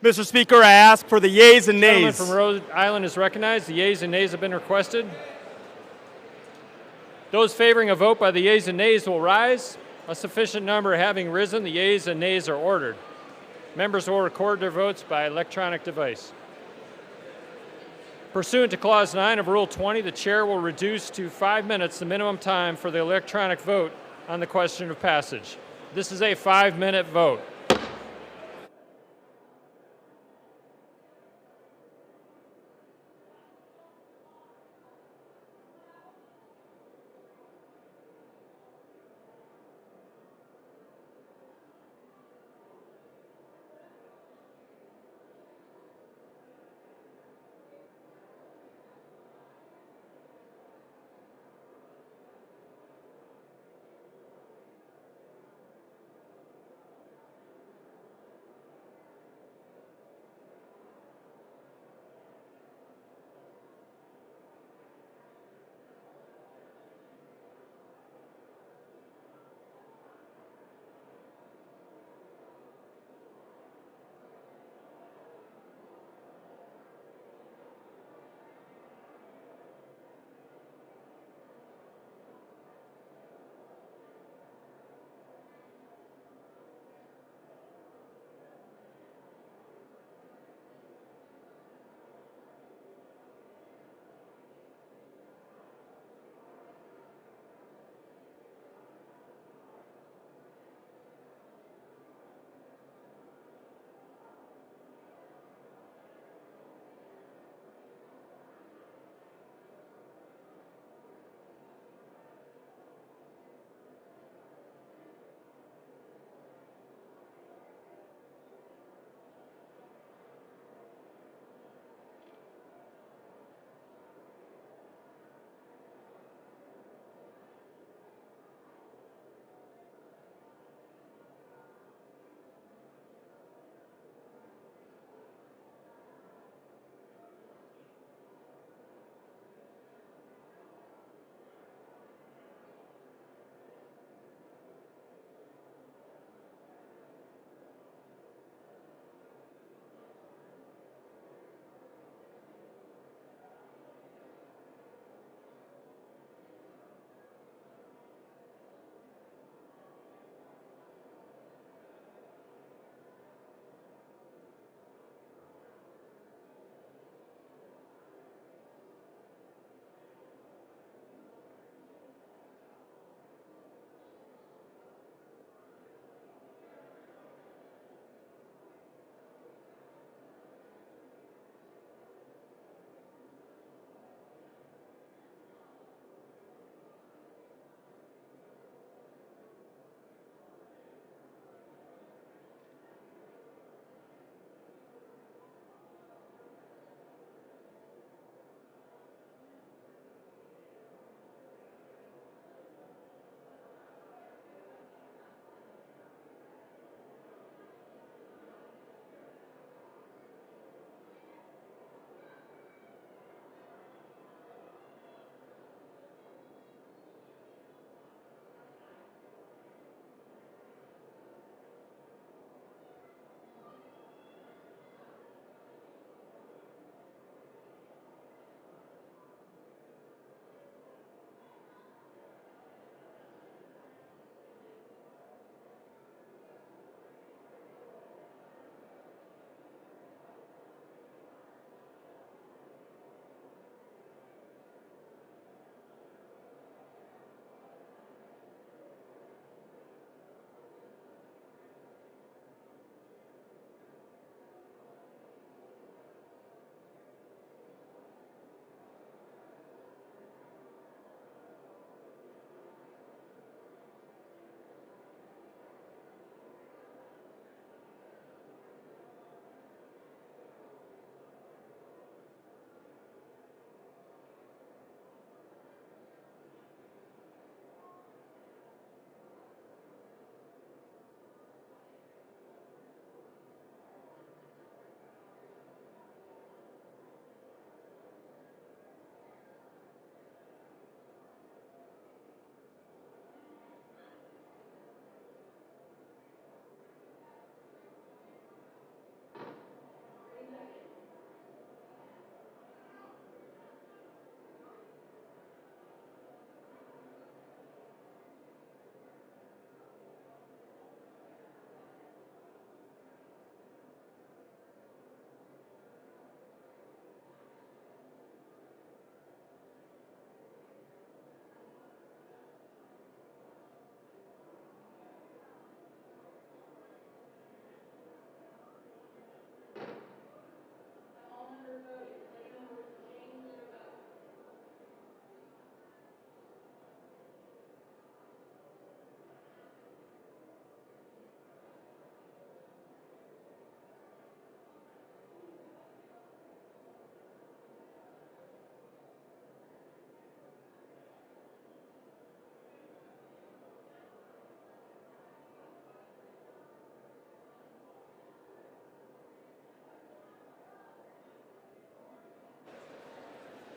Mr. Speaker, I ask for the yeas and The gentleman nays. from Rhode Island is recognized. The yeas and nays have been requested. Those favoring a vote by the yeas and nays will rise. A sufficient number having risen, the yeas and nays are ordered. Members will record their votes by electronic device. Pursuant to Clause 9 of Rule 20, the chair will reduce to 5 minutes the minimum time for the electronic vote on the question of passage. This is a 5-minute vote.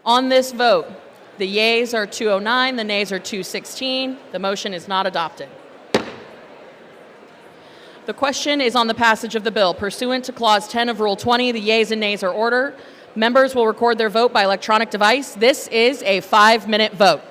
On this vote, the yeas are 209, the nays are 216. The motion is not adopted. The question is on the passage of the bill. Pursuant to Clause 10 of Rule 20, the yeas and nays are ordered. Members will record their vote by electronic device. This is a 5-minute vote.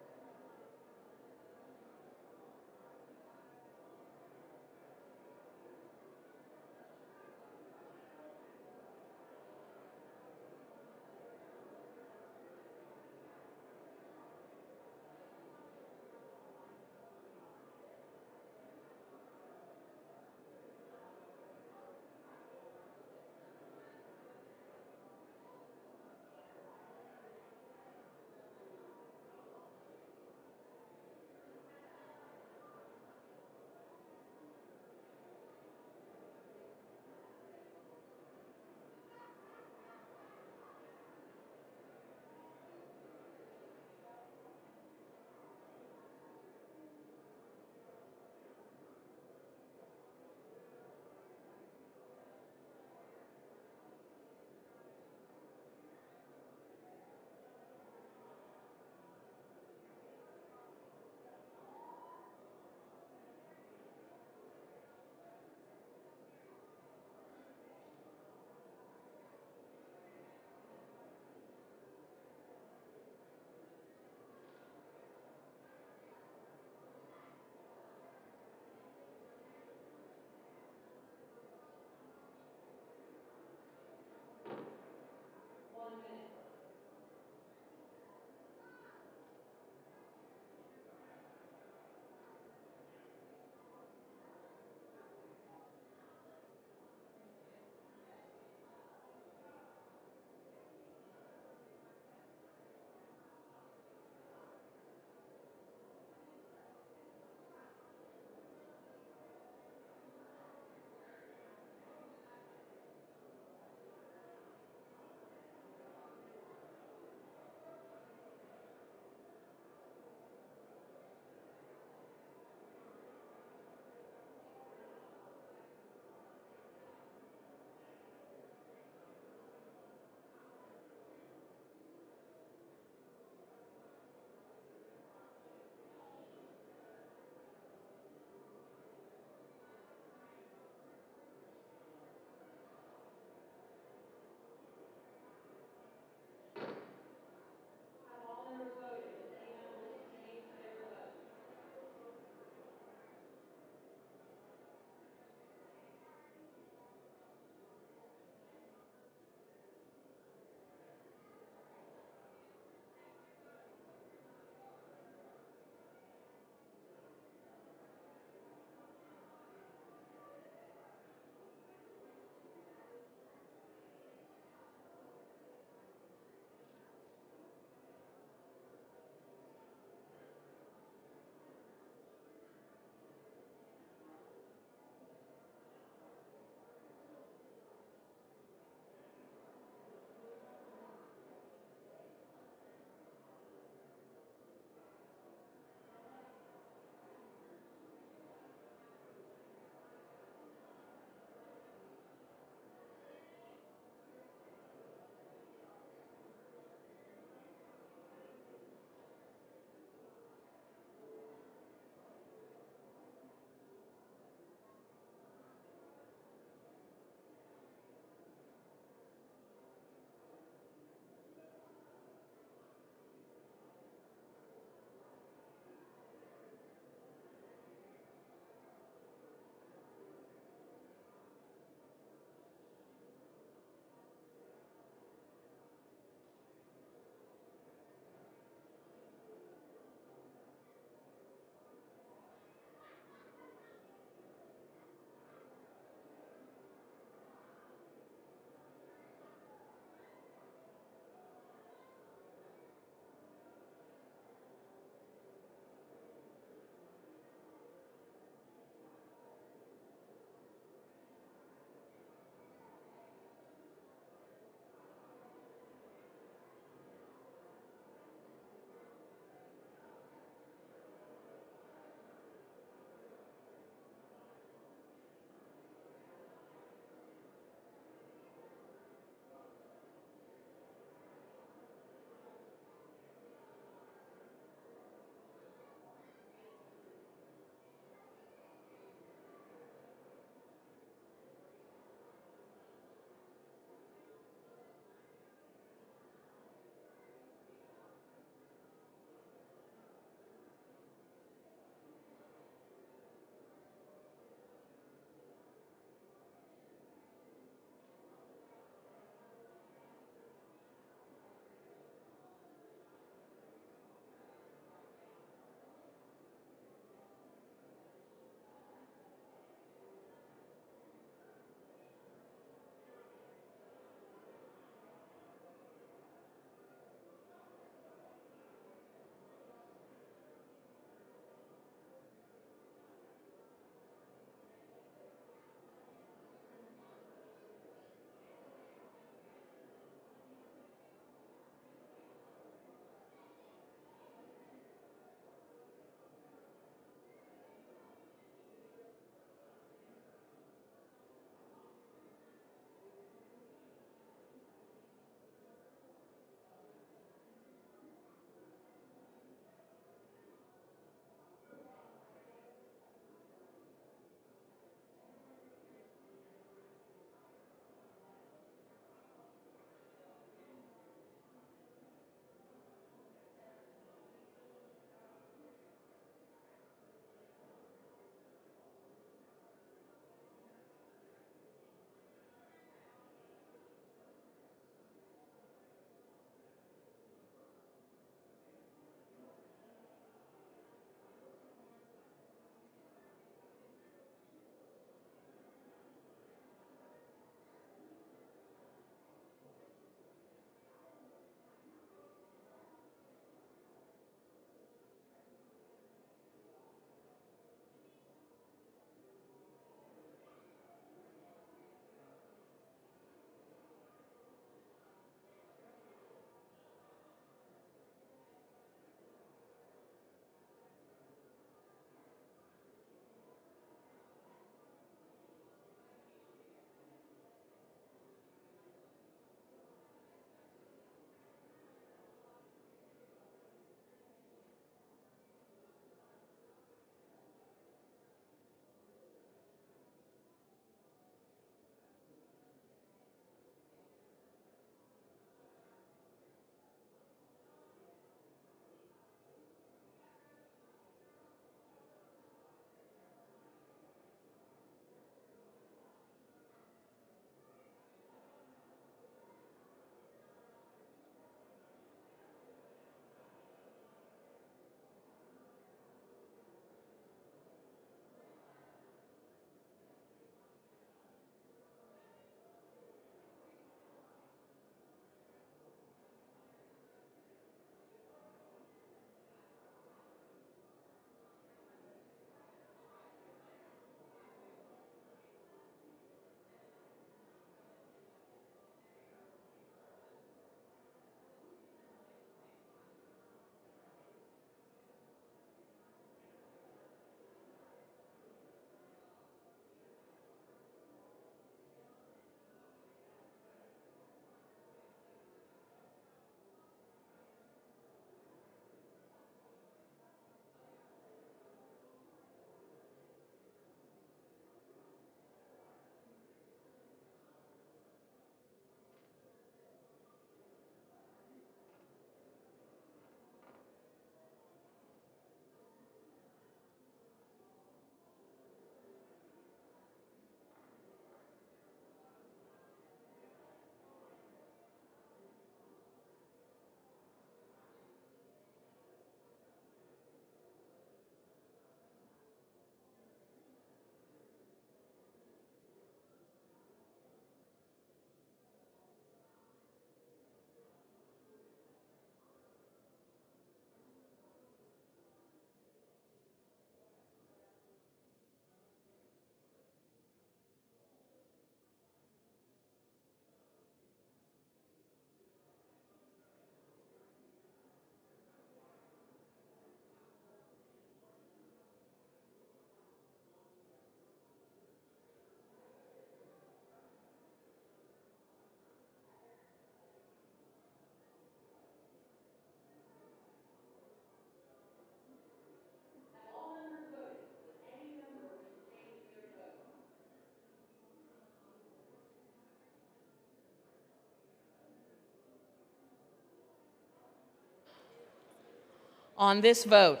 On this vote,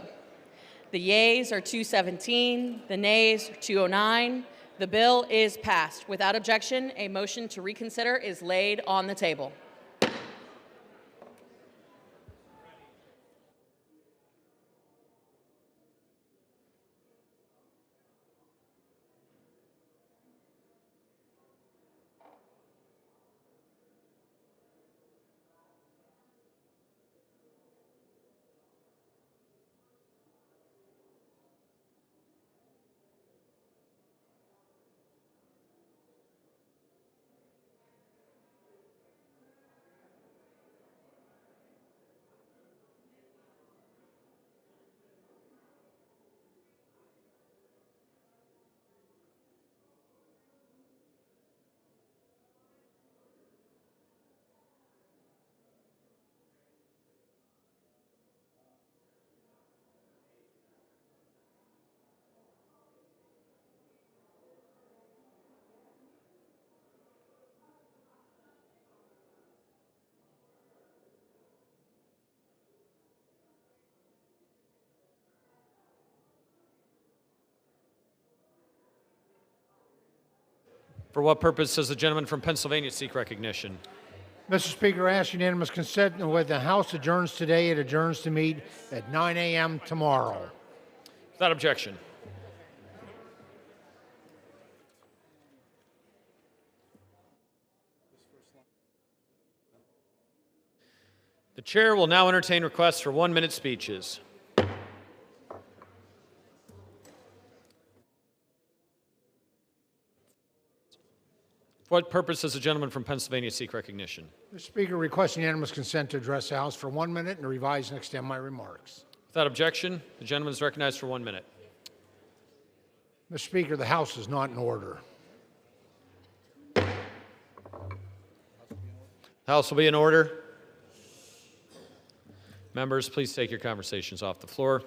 the yeas are 217, the nays are 209. The bill is passed. Without objection, a motion to reconsider is laid on the table. For what purpose does the gentleman from Pennsylvania seek recognition? Mr. Speaker, I ask unanimous consent, and when the House adjourns today, it adjourns to meet at 9 a.m. tomorrow. Without objection. The chair will now entertain requests for 1-minute speeches. For what purpose does the gentleman from Pennsylvania seek recognition? Mr. Speaker, request unanimous consent to address the House for 1 minute and to revise and extend my remarks. Without objection, the gentleman is recognized for 1 minute. Mr. Speaker, the House is not in order. The House will be in order. Members, please take your conversations off the floor.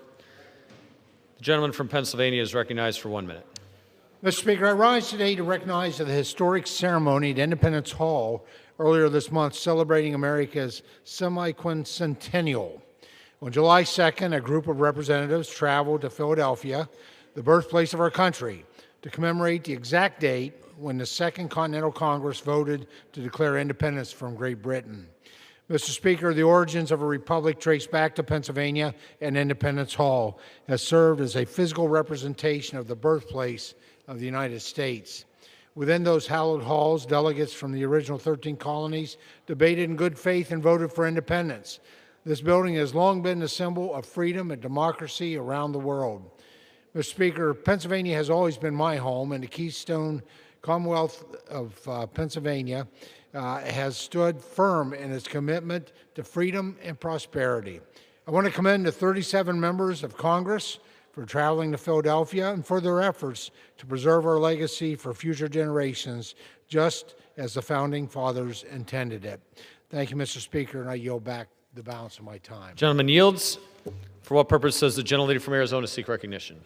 The gentleman from Pennsylvania is recognized for 1 minute. Mr. Speaker, I rise today to recognize the historic ceremony at Independence Hall earlier this month celebrating America's semi-quincentennial. On July 2nd, a group of representatives traveled to Philadelphia, the birthplace of our country, to commemorate the exact date when the Second Continental Congress voted to declare independence from Great Britain. Mr. Speaker, the origins of a republic trace back to Pennsylvania, and Independence Hall has served as a physical representation of the birthplace of the United States. Within those hallowed halls, delegates from the original 13 colonies debated in good faith and voted for independence. This building has long been a symbol of freedom and democracy around the world. Mr. Speaker, Pennsylvania has always been my home, and the Keystone Commonwealth of Pennsylvania has stood firm in its commitment to freedom and prosperity. I want to commend the 37 members of Congress for traveling to Philadelphia and for their efforts to preserve our legacy for future generations, just as the Founding Fathers intended it. Thank you, Mr. Speaker, and I yield back the balance of my time. Gentleman yields. For what purpose does the gentlelady from Arizona seek recognition?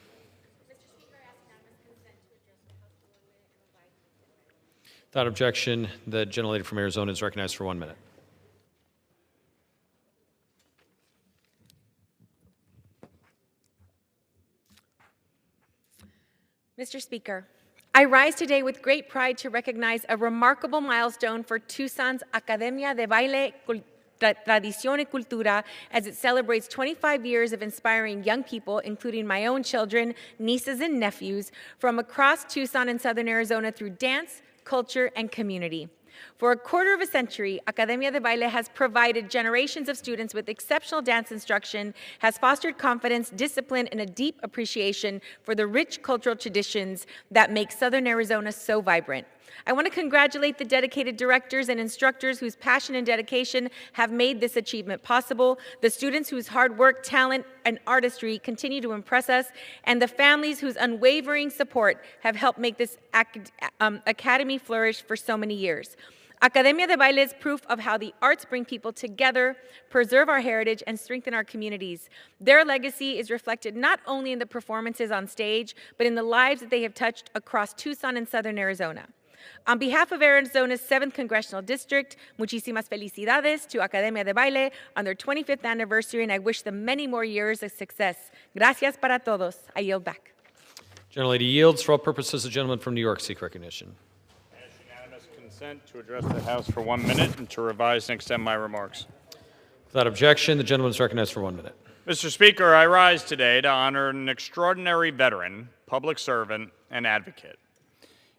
Without objection, the gentlelady from Arizona is recognized for 1 minute. Mr. Speaker, I rise today with great pride to recognize a remarkable milestone for Tucson's Academia de Baile, Tradición y Cultura, as it celebrates 25 years of inspiring young people, including my own children, nieces, and nephews, from across Tucson and Southern Arizona through dance, culture, and community. For a quarter of a century, Academia de Baile has provided generations of students with exceptional dance instruction, has fostered confidence, discipline, and a deep appreciation for the rich cultural traditions that make Southern Arizona so vibrant. I want to congratulate the dedicated directors and instructors whose passion and dedication have made this achievement possible, the students whose hard work, talent, and artistry continue to impress us, and the families whose unwavering support have helped make this academy flourish for so many years. Academia de Baile is proof of how the arts bring people together, preserve our heritage, and strengthen our communities. Their legacy is reflected not only in the performances on stage, but in the lives that they have touched across Tucson and Southern Arizona. On behalf of Arizona's 7th Congressional District, muchísimas felicidades to Academia de Baile on their 25th anniversary, and I wish them many more years of success. Gracias para todos. I yield back. Gentlelady yields. For all purposes, the gentleman from New York seek recognition. Ask unanimous consent to address the House for 1 minute and to revise and extend my remarks. Without objection, the gentleman is recognized for 1 minute. Mr. Speaker, I rise today to honor an extraordinary veteran, public servant, and advocate,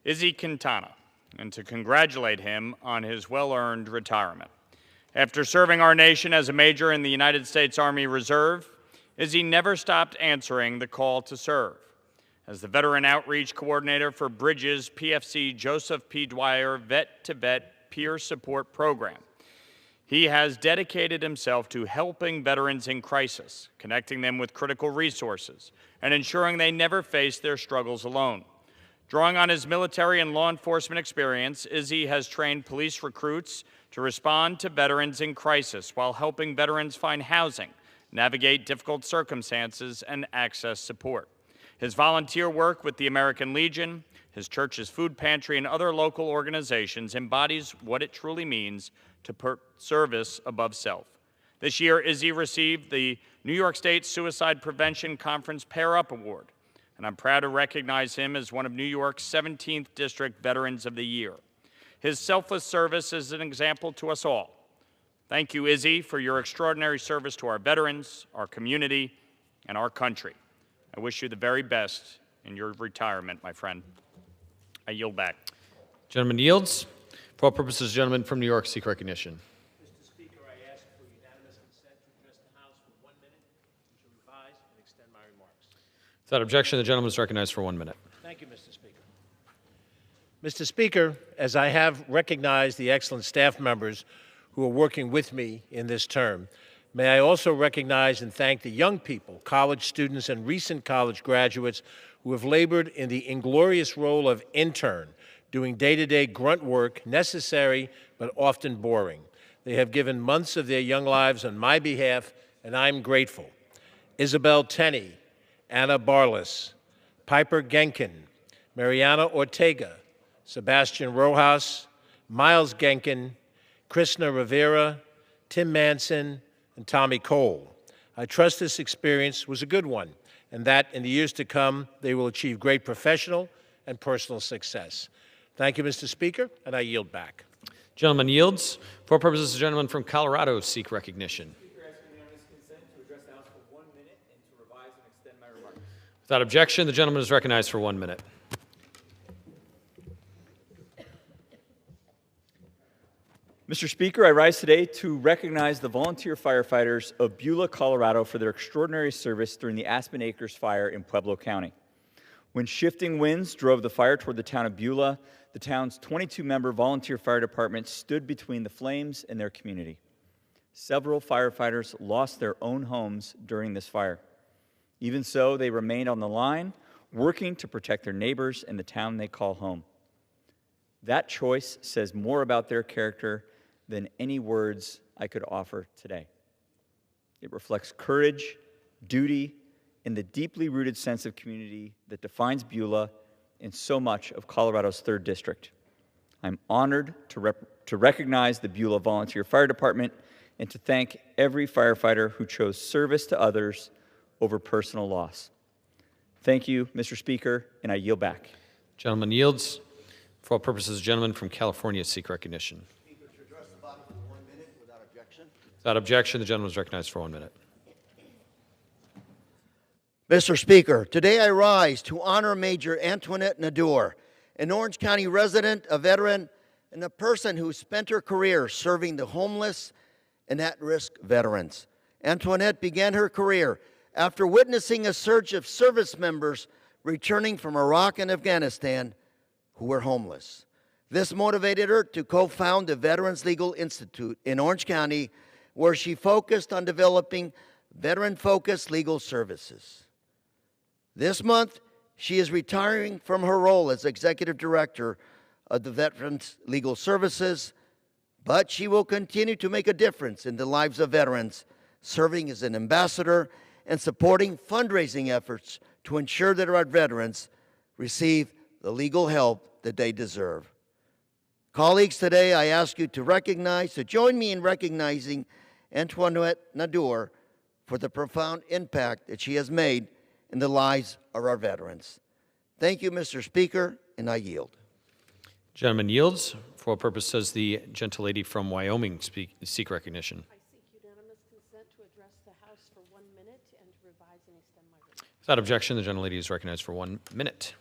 Izzy Quintana, and to congratulate him on his well-earned retirement. After serving our nation as a major in the United States Army Reserve, Izzy never stopped answering the call to serve. As the Veteran Outreach Coordinator for Bridges PFC Joseph P. Dwyer Vet-to-Vet Peer Support Program, he has dedicated himself to helping veterans in crisis, connecting them with critical resources, and ensuring they never face their struggles alone. Drawing on his military and law enforcement experience, Izzy has trained police recruits to respond to veterans in crisis while helping veterans find housing, navigate difficult circumstances, and access support. His volunteer work with the American Legion, his church's food pantry, and other local organizations embodies what it truly means to put service above self. This year, Izzy received the New York State Suicide Prevention Conference Pair Up Award, and I'm proud to recognize him as one of New York's 17th District Veterans of the Year. His selfless service is an example to us all. Thank you, Izzy, for your extraordinary service to our veterans, our community, and our country. I wish you the very best in your retirement, my friend. I yield back. Gentleman yields. For all purposes, the gentleman from New York seek recognition. Mr. Speaker, I ask for unanimous consent to address the House for 1 minute and to revise and extend my remarks. Without objection, the gentleman is recognized for 1 minute. Thank you, Mr. Speaker. Mr. Speaker, as I have recognized the excellent staff members who are working with me in this term, may I also recognize and thank the young people, college students, and recent college graduates who have labored in the inglorious role of intern, doing day-to-day grunt work, necessary but often boring. They have given months of their young lives on my behalf, and I'm grateful. Isabel Tenney, Anna Barlas, Piper Genkin, Mariana Ortega, Sebastian Rojas, Miles Genkin, Krishna Rivera, Tim Manson, and Tommy Cole. I trust this experience was a good one, and that in the years to come, they will achieve great professional and personal success. Thank you, Mr. Speaker, and I yield back. Gentleman yields. For purposes, the gentleman from Colorado seek recognition. Without objection, the gentleman is recognized for 1 minute. Mr. Speaker, I rise today to recognize the volunteer firefighters of Beulah, Colorado for their extraordinary service during the Aspen Acres fire in Pueblo County. When shifting winds drove the fire toward the town of Beulah, the town's 22-member volunteer fire department stood between the flames and their community. Several firefighters lost their own homes during this fire. Even so, they remained on the line, working to protect their neighbors and the town they call home. That choice says more about their character than any words I could offer today. It reflects courage, duty, and the deeply rooted sense of community that defines Beulah and so much of Colorado's 3rd District. I'm honored to recognize the Beulah Volunteer Fire Department and to thank every firefighter who chose service to others over personal loss. Thank you, Mr. Speaker, and I yield back. Gentleman yields. For all purposes, the gentleman from California seek recognition. Speaker, to address the body for 1 minute without objection. Without objection, the gentleman is recognized for 1 minute. Mr. Speaker, today I rise to honor Major Antoinette Nadur, an Orange County resident, a veteran, and a person who spent her career serving the homeless and at-risk veterans. Antoinette began her career after witnessing a surge of service members returning from Iraq and Afghanistan who were homeless. This motivated her to co-found the Veterans Legal Institute in Orange County, where she focused on developing veteran-focused legal services. This month, she is retiring from her role as Executive Director of the Veterans Legal Services, but she will continue to make a difference in the lives of veterans, serving as an ambassador and supporting fundraising efforts to ensure that our veterans receive the legal help that they deserve. Colleagues, today I ask you to join me in recognizing Antoinette Nadur for the profound impact that she has made in the lives of our veterans. Thank you, Mr. Speaker, and I yield. Gentleman yields. For what purpose does the gentlelady from Wyoming seek recognition? I seek unanimous consent to address the House for 1 minute and to revise and extend my remarks. Without objection, the gentlelady is recognized for 1 minute.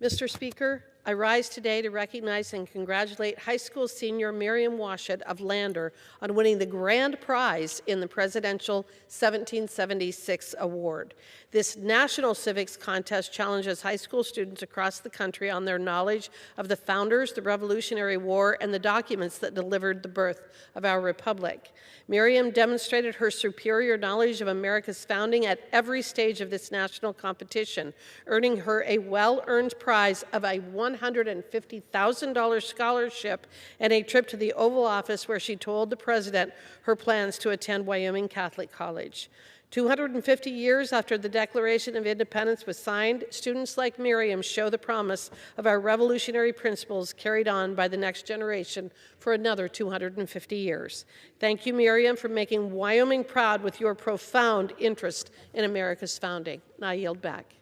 Mr. Speaker, I rise today to recognize and congratulate high school senior Miriam Washut of Lander on winning the grand prize in the Presidential 1776 Award. This national civics contest challenges high school students across the country on their knowledge of the founders, the Revolutionary War, and the documents that delivered the birth of our republic. Miriam demonstrated her superior knowledge of America's founding at every stage of this national competition, earning her a well-earned prize of a $150,000 scholarship and a trip to the Oval Office where she told the president her plans to attend Wyoming Catholic College. 250 years after the Declaration of Independence was signed, students like Miriam show the promise of our revolutionary principles carried on by the next generation for another 250 years. Thank you, Miriam, for making Wyoming proud with your profound interest in America's founding. And I yield back.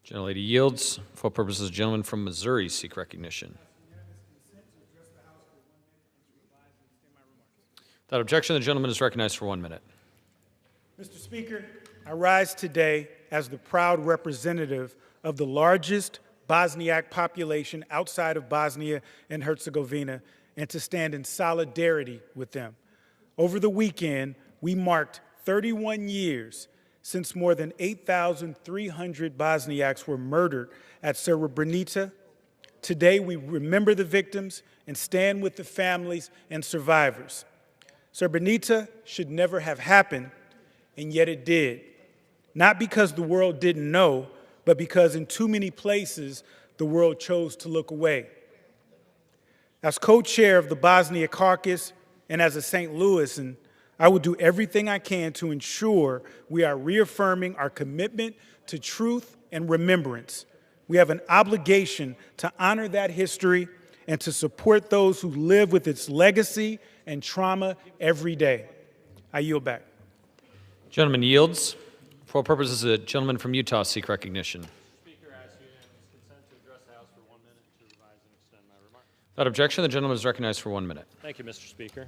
Gentlelady yields. For what purposes does the gentleman from Missouri seek recognition? Without objection, the gentleman is recognized for 1 minute. Mr. Speaker, I rise today as the proud representative of the largest Bosniak population outside of Bosnia and Herzegovina and to stand in solidarity with them. Over the weekend, we marked 31 years since more than 8,300 Bosniaks were murdered at Srebrenica. Today, we remember the victims and stand with the families and survivors. Srebrenica should never have happened, and yet it did. Not because the world didn't know, but because in too many places, the world chose to look away. As co-chair of the Bosnia Caucus and as a St. Louisan, I will do everything I can to ensure we are reaffirming our commitment to truth and remembrance. We have an obligation to honor that history and to support those who live with its legacy and trauma every day. I yield back. Gentleman yields. For what purpose does the gentleman from Utah seek recognition? Speaker, I ask unanimous consent to address the House for 1 minute to revise and extend my remarks. Without objection, the gentleman is recognized for 1 minute. Thank you, Mr. Speaker.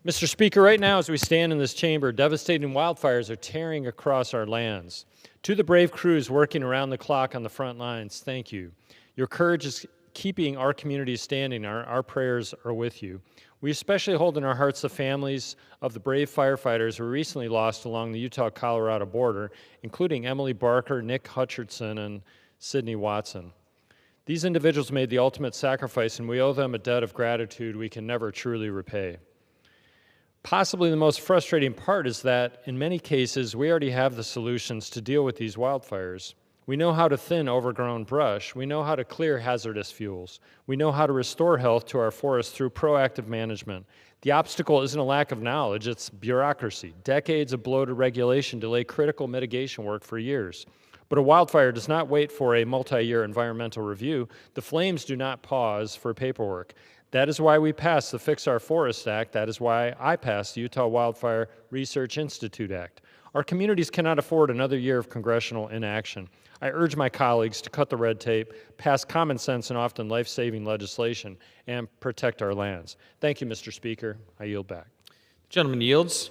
Mr. Speaker, right now as we stand in this chamber, devastating wildfires are tearing across our lands. To the brave crews working around the clock on the front lines, thank you. Your courage is keeping our community standing. Our prayers are with you. We especially hold in our hearts the families of the brave firefighters who were recently lost along the Utah-Colorado border, including Emily Barker, Nick Hutcherson, and Sydney Watson. These individuals made the ultimate sacrifice, and we owe them a debt of gratitude we can never truly repay. Possibly the most frustrating part is that, in many cases, we already have the solutions to deal with these wildfires. We know how to thin overgrown brush. We know how to clear hazardous fuels. We know how to restore health to our forests through proactive management. The obstacle isn't a lack of knowledge, it's bureaucracy. Decades of bloated regulation delay critical mitigation work for years. But a wildfire does not wait for a multi-year environmental review. The flames do not pause for paperwork. That is why we passed the Fix Our Forest Act. That is why I passed the Utah Wildfire Research Institute Act. Our communities cannot afford another year of congressional inaction. I urge my colleagues to cut the red tape, pass common sense and often life-saving legislation, and protect our lands. Thank you, Mr. Speaker. I yield back. The gentleman yields.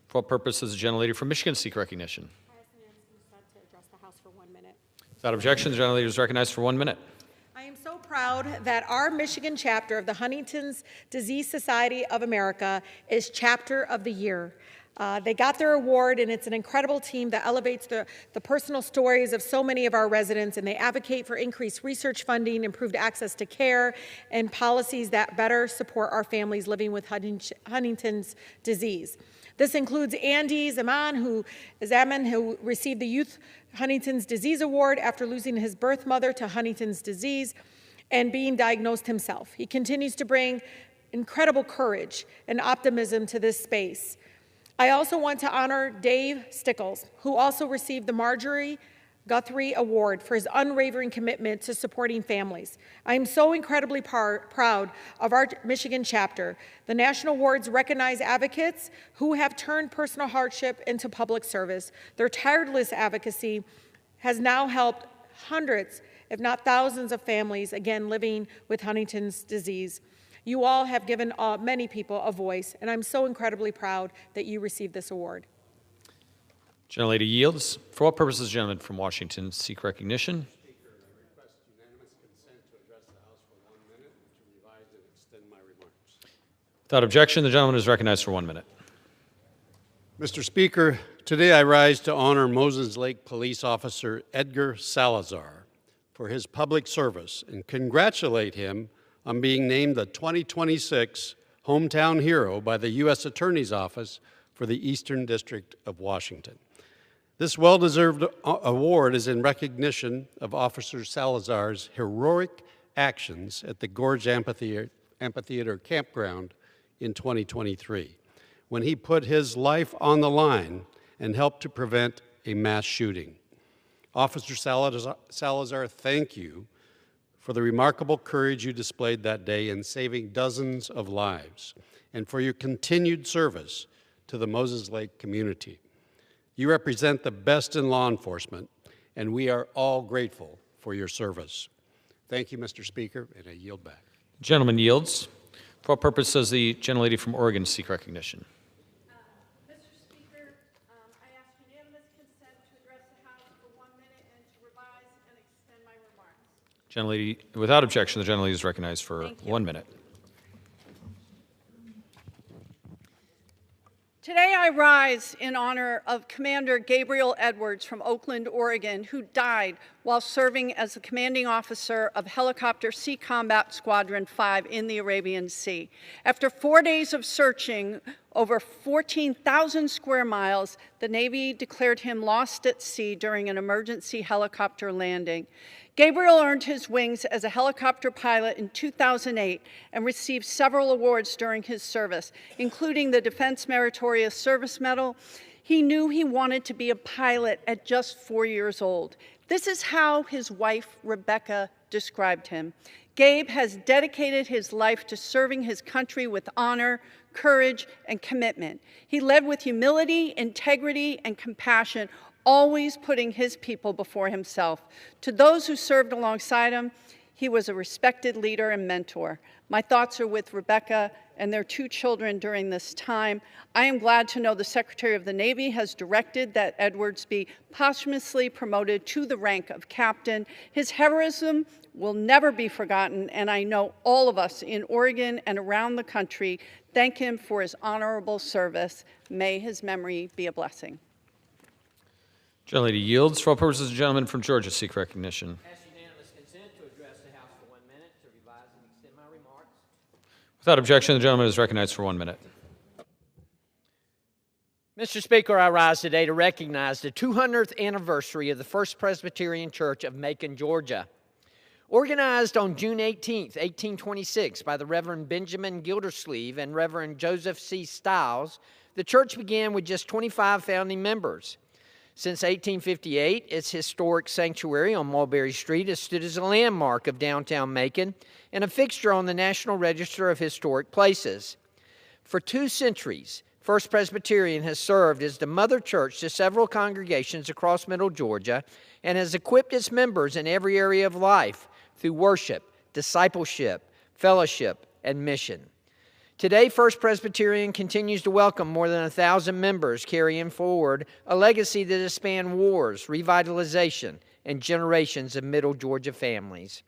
For what purpose does the gentlelady from Michigan seek recognition? I ask unanimous consent to address the House for 1 minute. Without objection, the gentlelady is recognized for 1 minute. I am so proud that our Michigan chapter of the Huntington's Disease Society of America is Chapter of the Year. They got their award, and it's an incredible team that elevates the personal stories of so many of our residents, and they advocate for increased research funding, improved access to care, and policies that better support our families living with Huntington's disease. This includes Andy Zaman, who received the Youth Huntington's Disease Award after losing his birth mother to Huntington's disease and being diagnosed himself. He continues to bring incredible courage and optimism to this space. I also want to honor Dave Stickles, who also received the Marjorie Guthrie Award for his unwavering commitment to supporting families. I am so incredibly proud of our Michigan chapter. The national awards recognize advocates who have turned personal hardship into public service. Their tireless advocacy has now helped hundreds, if not thousands, of families, again, living with Huntington's disease. You all have given many people a voice, and I'm so incredibly proud that you received this award. Gentlelady yields. For what purposes does the gentleman from Washington seek recognition? Without objection, the gentleman is recognized for 1 minute. Mr. Speaker, today I rise to honor Moses Lake Police Officer Edgar Salazar for his public service and congratulate him on being named the 2026 Hometown Hero by the U.S. Attorney's Office for the Eastern District of Washington. This well-deserved award is in recognition of Officer Salazar's heroic actions at the Gorge Amphitheater Campground in 2023, when he put his life on the line and helped to prevent a mass shooting. Officer Salazar, thank you for the remarkable courage you displayed that day in saving dozens of lives, and for your continued service to the Moses Lake community. You represent the best in law enforcement, and we are all grateful for your service. Thank you, Mr. Speaker, and I yield back. Gentleman yields. For what purpose does the gentlelady from Oregon seek recognition? Mr. Speaker, I ask unanimous consent to address the House for 1 minute and to revise and extend my remarks. Gentlelady, without objection, the gentlelady is recognized for 1 minute. Today I rise in honor of Commander Gabriel Edwards from Oakland, Oregon, who died while serving as the commanding officer of Helicopter Sea Combat Squadron 5 in the Arabian Sea. After 4 days of searching over 14,000 square miles, the Navy declared him lost at sea during an emergency helicopter landing. Gabriel earned his wings as a helicopter pilot in 2008 and received several awards during his service, including the Defense Meritorious Service Medal. He knew he wanted to be a pilot at just 4 years old. This is how his wife, Rebecca, described him. Gabe has dedicated his life to serving his country with honor, courage, and commitment. He led with humility, integrity, and compassion, always putting his people before himself. To those who served alongside him, he was a respected leader and mentor. My thoughts are with Rebecca and their 2 children during this time. I am glad to know the Secretary of the Navy has directed that Edwards be posthumously promoted to the rank of captain. His heroism will never be forgotten, and I know all of us in Oregon and around the country thank him for his honorable service. May his memory be a blessing. Gentlelady yields. For what purposes does the gentleman from Georgia seek recognition? Ask unanimous consent to address the House for 1 minute to revise and extend my remarks. Without objection, the gentleman is recognized for 1 minute. Mr. Speaker, I rise today to recognize the 200th anniversary of the First Presbyterian Church of Macon, Georgia. Organized on June 18, 1826 by the Reverend Benjamin Gildersleeve and Reverend Joseph C. Stiles, the church began with just 25 founding members. Since 1858, its historic sanctuary on Mulberry Street has stood as a landmark of downtown Macon and a fixture on the National Register of Historic Places. For 2 centuries, First Presbyterian has served as the mother church to several congregations across Middle Georgia and has equipped its members in every area of life through worship, discipleship, fellowship, and mission. Today, First Presbyterian continues to welcome more than 1,000 members, carrying forward a legacy that has spanned wars, revitalization, and generations of Middle Georgia families.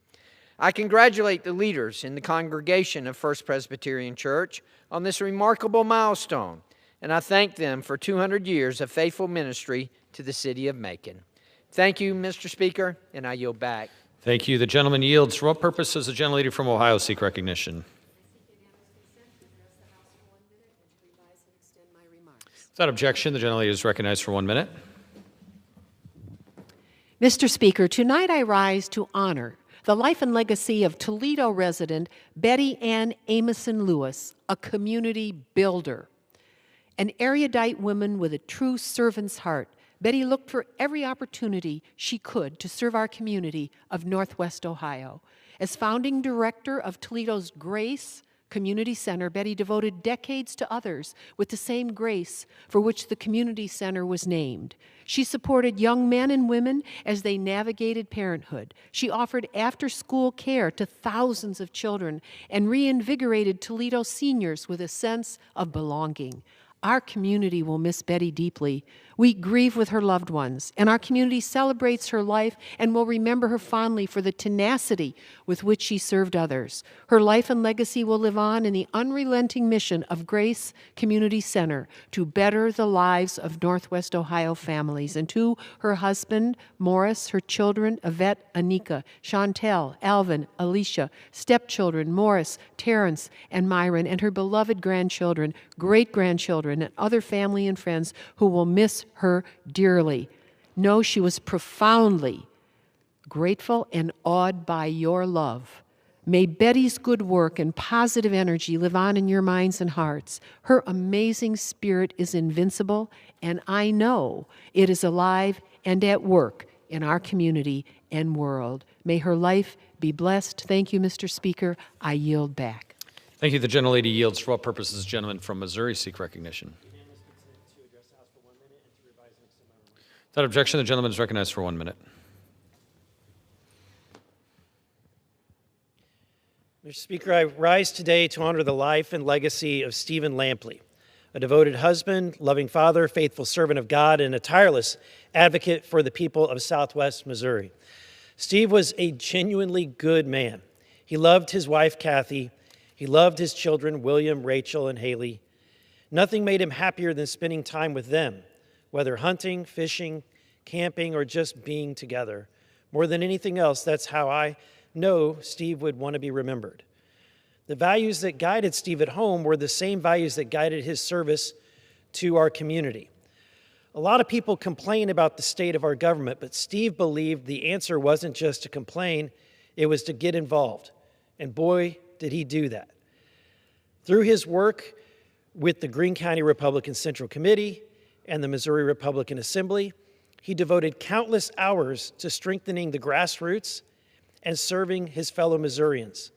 I congratulate the leaders in the congregation of First Presbyterian Church on this remarkable milestone, and I thank them for 200 years of faithful ministry to the city of Macon. Thank you, Mr. Speaker, and I yield back. Thank you. The gentleman yields. For what purpose does the gentlelady from Ohio seek recognition? Without objection, the gentlelady is recognized for 1 minute. Mr. Speaker, tonight I rise to honor the life and legacy of Toledo resident Betty Ann Amison Lewis, a community builder. An erudite woman with a true servant's heart, Betty looked for every opportunity she could to serve our community of Northwest Ohio. As founding director of Toledo's Grace Community Center, Betty devoted decades to others with the same grace for which the community center was named. She supported young men and women as they navigated parenthood. She offered after-school care to thousands of children and reinvigorated Toledo seniors with a sense of belonging. Our community will miss Betty deeply. We grieve with her loved ones, and our community celebrates her life and will remember her fondly for the tenacity with which she served others. Her life and legacy will live on in the unrelenting mission of Grace Community Center to better the lives of Northwest Ohio families. And to her husband, Morris, her children, Yvette, Anika, Chantel, Alvin, Alicia, stepchildren, Morris, Terrence, and Myron, and her beloved grandchildren, great-grandchildren, and other family and friends who will miss her dearly. Know she was profoundly grateful and awed by your love. May Betty's good work and positive energy live on in your minds and hearts. Her amazing spirit is invincible, and I know it is alive and at work in our community and world. May her life be blessed. Thank you, Mr. Speaker. I yield back. Thank you. The gentlelady yields. For what purposes, gentleman from Missouri seek recognition? Without objection, the gentleman is recognized for 1 minute. Mr. Speaker, I rise today to honor the life and legacy of Stephen Lampley, a devoted husband, loving father, faithful servant of God, and a tireless advocate for the people of Southwest Missouri. Steve was a genuinely good man. He loved his wife, Kathy. He loved his children, William, Rachel, and Haley. Nothing made him happier than spending time with them, whether hunting, fishing, camping, or just being together. More than anything else, that's how I know Steve would want to be remembered. The values that guided Steve at home were the same values that guided his service to our community. A lot of people complain about the state of our government, but Steve believed the answer wasn't just to complain, it was to get involved. And boy, did he do that. Through his work with the Greene County Republican Central Committee and the Missouri Republican Assembly, he devoted countless hours to strengthening the grassroots and serving his fellow Missourians,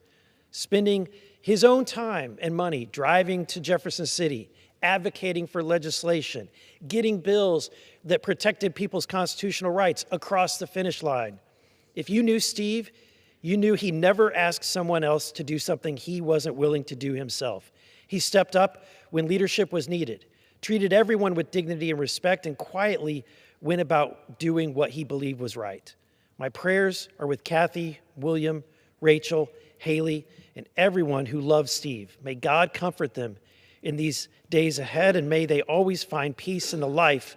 spending his own time and money driving to Jefferson City, advocating for legislation, getting bills that protected people's constitutional rights across the finish line. If you knew Steve, you knew he never asked someone else to do something he wasn't willing to do himself. He stepped up when leadership was needed, treated everyone with dignity and respect, and quietly went about doing what he believed was right. My prayers are with Kathy, William, Rachel, Haley, and everyone who loves Steve. May God comfort them in these days ahead, and may they always find peace in the life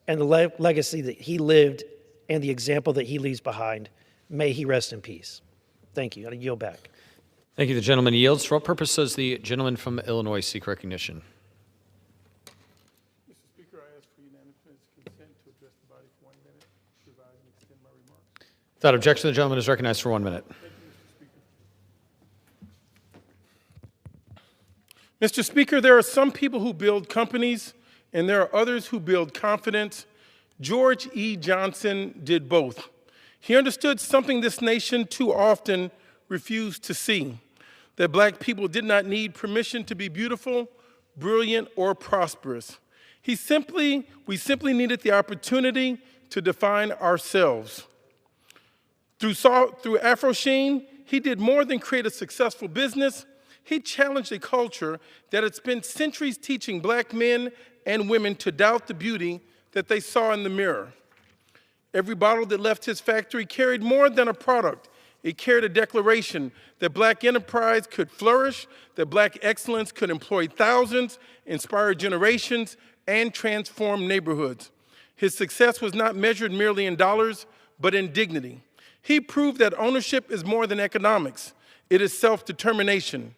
and the legacy that he lived and the example that he leaves behind. May he rest in peace. Thank you. I yield back. Thank you. The gentleman yields. For what purpose does the gentleman from Illinois seek recognition? Mr. Speaker, I ask for unanimous consent to address the body for 1 minute, revise and extend my remarks. Without objection, the gentleman is recognized for 1 minute. Mr. Speaker, there are some people who build companies, and there are others who build confidence. George E. Johnson did both. He understood something this nation too often refused to see, that black people did not need permission to be beautiful, brilliant, or prosperous. We simply needed the opportunity to define ourselves. Through Afro Sheen, he did more than create a successful business. He challenged a culture that had spent centuries teaching black men and women to doubt the beauty that they saw in the mirror. Every bottle that left his factory carried more than a product. It carried a declaration that black enterprise could flourish, that black excellence could employ thousands, inspire generations, and transform neighborhoods. His success was not measured merely in dollars, but in dignity. He proved that ownership is more than economics. It is self-determination.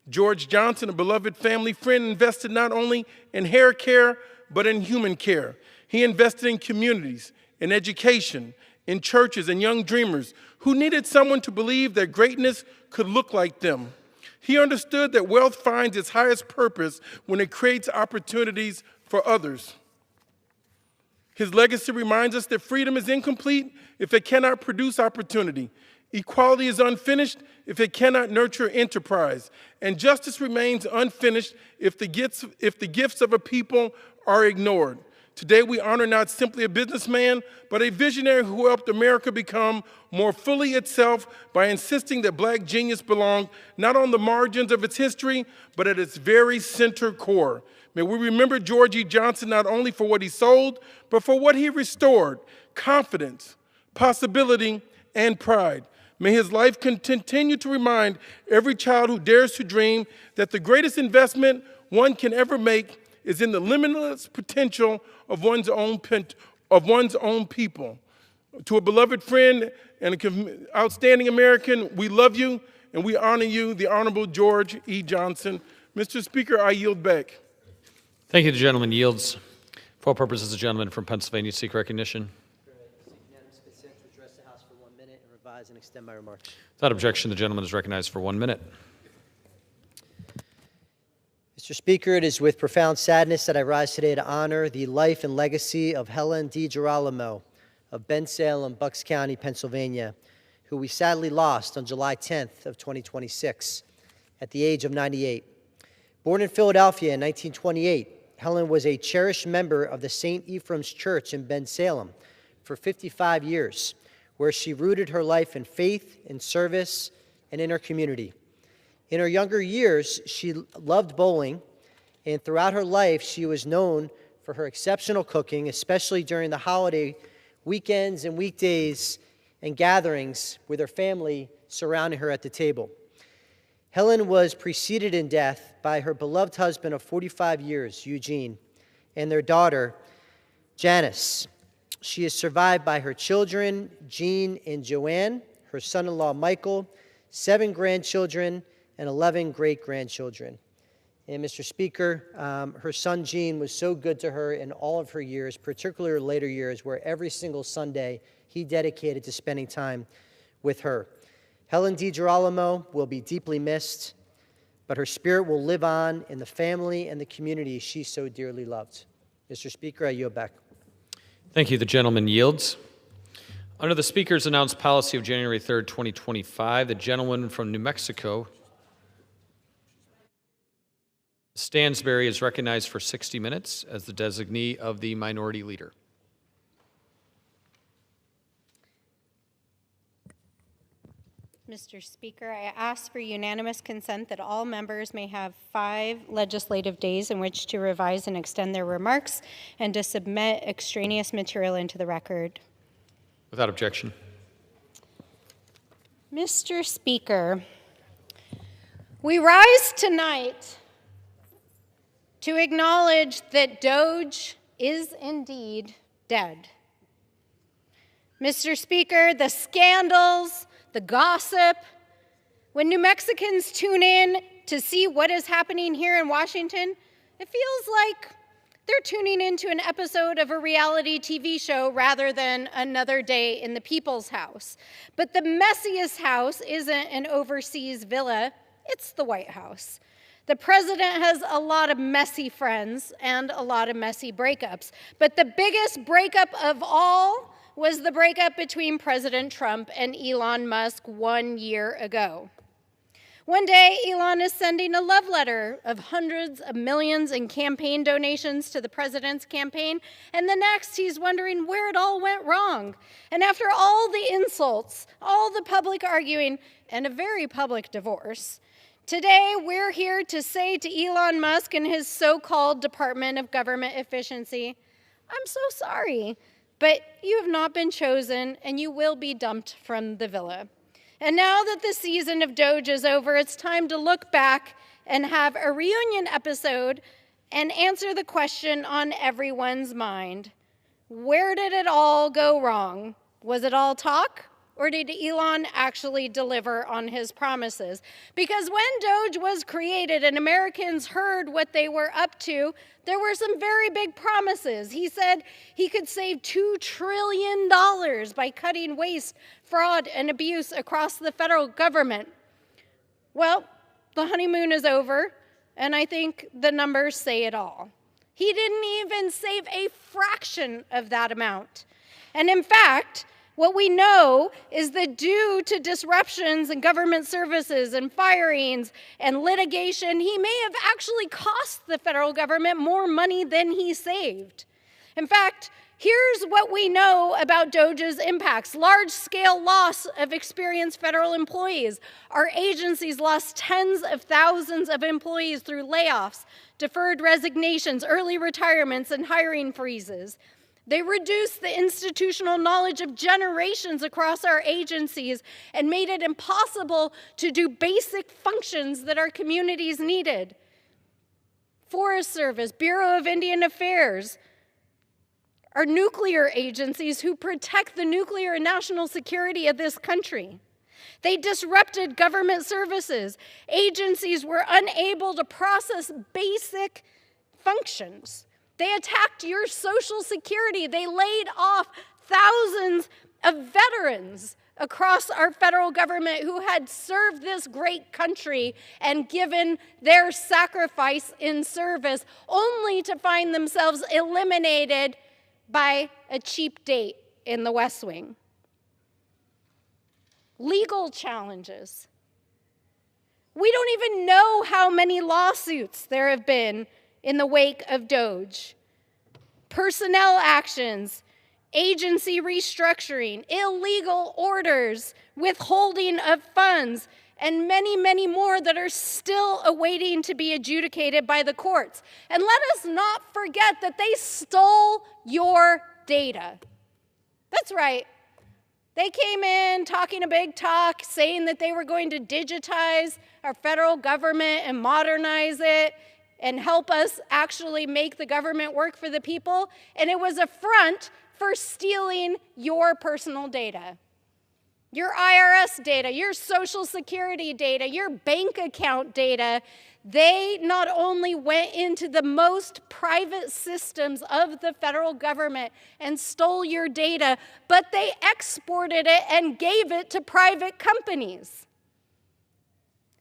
George Johnson, a beloved family friend, invested not only in hair care, but in human care. He invested in communities, in education, in churches, and young dreamers who needed someone to believe that greatness could look like them. He understood that wealth finds its highest purpose when it creates opportunities for others. His legacy reminds us that freedom is incomplete if it cannot produce opportunity. Equality is unfinished if it cannot nurture enterprise. And justice remains unfinished if the gifts of a people are ignored. Today we honor not simply a businessman, but a visionary who helped America become more fully itself by insisting that black genius belonged not on the margins of its history, but at its very center core. May we remember George E. Johnson not only for what he sold, but for what he restored: confidence, possibility, and pride. May his life continue to remind every child who dares to dream that the greatest investment one can ever make is in the limitless potential of one's own people. To a beloved friend and an outstanding American, we love you and we honor you, the Honorable George E. Johnson. Mr. Speaker, I yield back. Thank you. The gentleman yields. For all purposes, the gentleman from Pennsylvania seek recognition. Unanimous consent to address the House for 1 minute and revise and extend my remarks. Without objection, the gentleman is recognized for 1 minute. Mr. Speaker, it is with profound sadness that I rise today to honor the life and legacy of Helen DiGirolamo of Bensalem, Bucks County, Pennsylvania, who we sadly lost on July 10th of 2026 at the age of 98. Born in Philadelphia in 1928, Helen was a cherished member of the St. Ephraim's Church in Bensalem for 55 years, where she rooted her life in faith, in service, and in her community. In her younger years, she loved bowling, and throughout her life, she was known for her exceptional cooking, especially during the holiday weekends and weekdays and gatherings with her family surrounding her at the table. Helen was preceded in death by her beloved husband of 45 years, Eugene, and their daughter, Janice. She is survived by her children, Jean and Joanne, her son-in-law, Michael, 7 grandchildren, and 11 great-grandchildren. And Mr. Speaker, her son Gene was so good to her in all of her years, particularly her later years, where every single Sunday he dedicated to spending time with her. Helen DiGirolamo will be deeply missed, but her spirit will live on in the family and the community she so dearly loved. Mr. Speaker, I yield back. Thank you. The gentleman yields. Under the Speaker's announced policy of January 3rd, 2025, the gentleman from New Mexico, Stansberry, is recognized for 60 minutes as the designee of the minority leader. Mr. Speaker, I ask for unanimous consent that all members may have 5 legislative days in which to revise and extend their remarks and to submit extraneous material into the record. Without objection. Mr. Speaker, we rise tonight to acknowledge that Doge is indeed dead. Mr. Speaker, the scandals, the gossip, when New Mexicans tune in to see what is happening here in Washington, it feels like they're tuning into an episode of a reality TV show rather than another day in the people's house. But the messiest house isn't an overseas villa, it's the White House. The president has a lot of messy friends and a lot of messy breakups. But the biggest breakup of all was the breakup between President Trump and Elon Musk 1 year ago. One day, Elon is sending a love letter of hundreds of millions in campaign donations to the president's campaign, and the next he's wondering where it all went wrong. And after all the insults, all the public arguing, and a very public divorce, today we're here to say to Elon Musk and his so-called Department of Government Efficiency, I'm so sorry, but you have not been chosen and you will be dumped from the villa. And now that the season of Doge is over, it's time to look back and have a reunion episode and answer the question on everyone's mind. Where did it all go wrong? Was it all talk? Or did Elon actually deliver on his promises? Because when Doge was created and Americans heard what they were up to, there were some very big promises. He said he could save $2 trillion by cutting waste, fraud, and abuse across the federal government. Well, the honeymoon is over, and I think the numbers say it all. He didn't even save a fraction of that amount. And in fact, what we know is that due to disruptions in government services and firings and litigation, he may have actually cost the federal government more money than he saved. In fact, here's what we know about DOJ's impacts. Large-scale loss of experienced federal employees. Our agencies lost tens of thousands of employees through layoffs, deferred resignations, early retirements, and hiring freezes. They reduced the institutional knowledge of generations across our agencies and made it impossible to do basic functions that our communities needed. Forest Service, Bureau of Indian Affairs, our nuclear agencies who protect the nuclear and national security of this country. They disrupted government services. Agencies were unable to process basic functions. They attacked your Social Security. They laid off thousands of veterans across our federal government who had served this great country and given their sacrifice in service, only to find themselves eliminated by a cheap date in the West Wing. Legal challenges. We don't even know how many lawsuits there have been in the wake of DOJ. Personnel actions, agency restructuring, illegal orders, withholding of funds, and many, many more that are still awaiting to be adjudicated by the courts. And let us not forget that they stole your data. That's right. They came in talking a big talk, saying that they were going to digitize our federal government and modernize it and help us actually make the government work for the people. And it was a front for stealing your personal data. Your IRS data, your Social Security data, your bank account data. They not only went into the most private systems of the federal government and stole your data, but they exported it and gave it to private companies.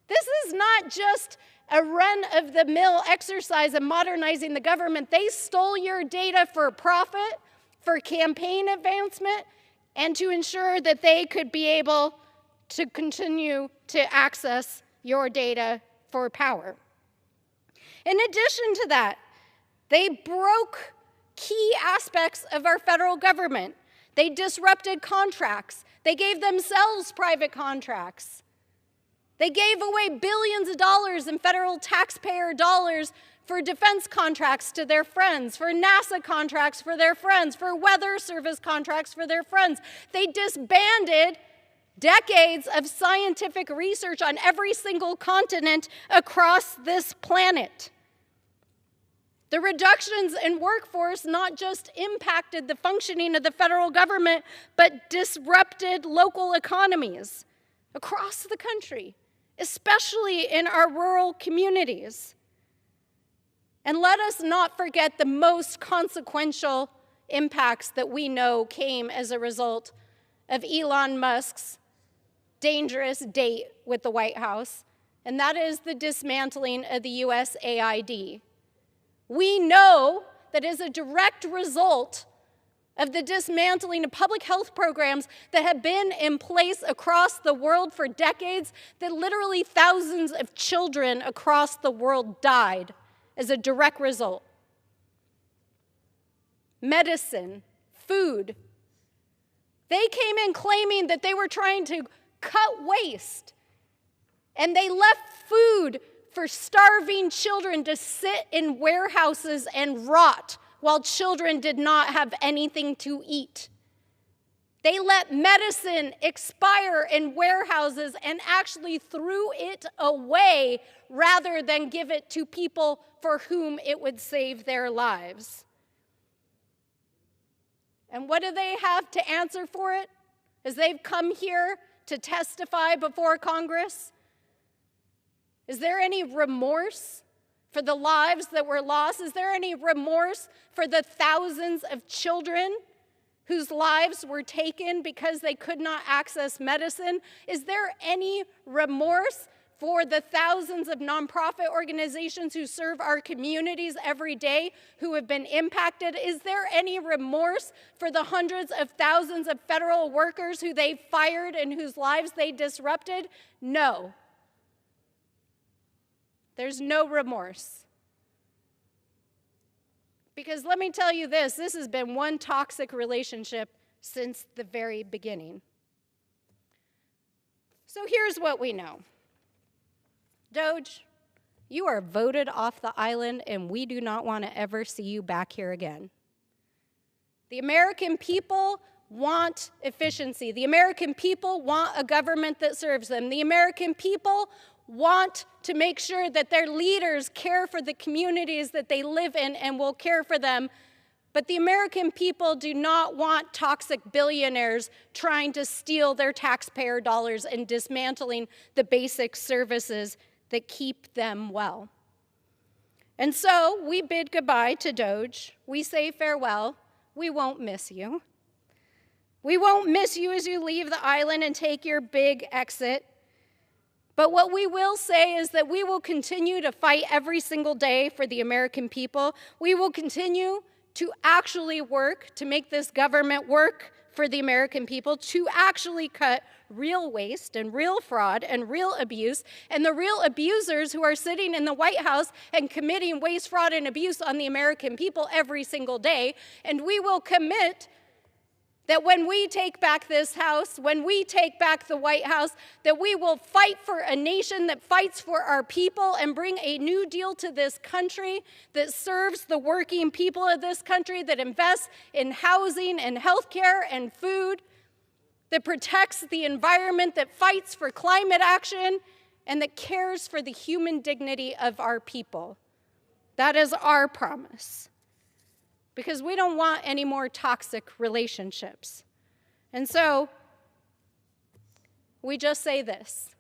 This is not just a run-of-the-mill exercise of modernizing the government. They stole your data for profit, for campaign advancement, and to ensure that they could be able to continue to access your data for power. In addition to that, they broke key aspects of our federal government. They disrupted contracts. They gave themselves private contracts. They gave away billions of dollars in federal taxpayer dollars for defense contracts to their friends, for NASA contracts for their friends, for weather service contracts for their friends. They disbanded decades of scientific research on every single continent across this planet. The reductions in workforce not just impacted the functioning of the federal government, but disrupted local economies across the country, especially in our rural communities. And let us not forget the most consequential impacts that we know came as a result of Elon Musk's dangerous date with the White House, and that is the dismantling of the USAID. We know that as a direct result of the dismantling of public health programs that have been in place across the world for decades, that literally thousands of children across the world died as a direct result. Medicine, food. They came in claiming that they were trying to cut waste, and they left food for starving children to sit in warehouses and rot while children did not have anything to eat. They let medicine expire in warehouses and actually threw it away rather than give it to people for whom it would save their lives. And what do they have to answer for it as they've come here to testify before Congress? Is there any remorse for the lives that were lost? Is there any remorse for the thousands of children whose lives were taken because they could not access medicine? Is there any remorse for the thousands of nonprofit organizations who serve our communities every day who have been impacted? Is there any remorse for the hundreds of thousands of federal workers who they fired and whose lives they disrupted? No. There's no remorse. Because let me tell you this has been one toxic relationship since the very beginning. So here's what we know. Doge, you are voted off the island, and we do not want to ever see you back here again. The American people want efficiency. The American people want a government that serves them. The American people want to make sure that their leaders care for the communities that they live in and will care for them. But the American people do not want toxic billionaires trying to steal their taxpayer dollars and dismantling the basic services that keep them well. And so we bid goodbye to Doge. We say farewell. We won't miss you. We won't miss you as you leave the island and take your big exit. But what we will say is that we will continue to fight every single day for the American people. We will continue to actually work to make this government work for the American people, to actually cut real waste and real fraud and real abuse, and the real abusers who are sitting in the White House and committing waste, fraud, and abuse on the American people every single day. And we will commit that when we take back this House, when we take back the White House, that we will fight for a nation that fights for our people and bring a new deal to this country that serves the working people of this country, that invests in housing and healthcare and food, that protects the environment, that fights for climate action, and that cares for the human dignity of our people. That is our promise. Because we don't want any more toxic relationships. And so, we just say this: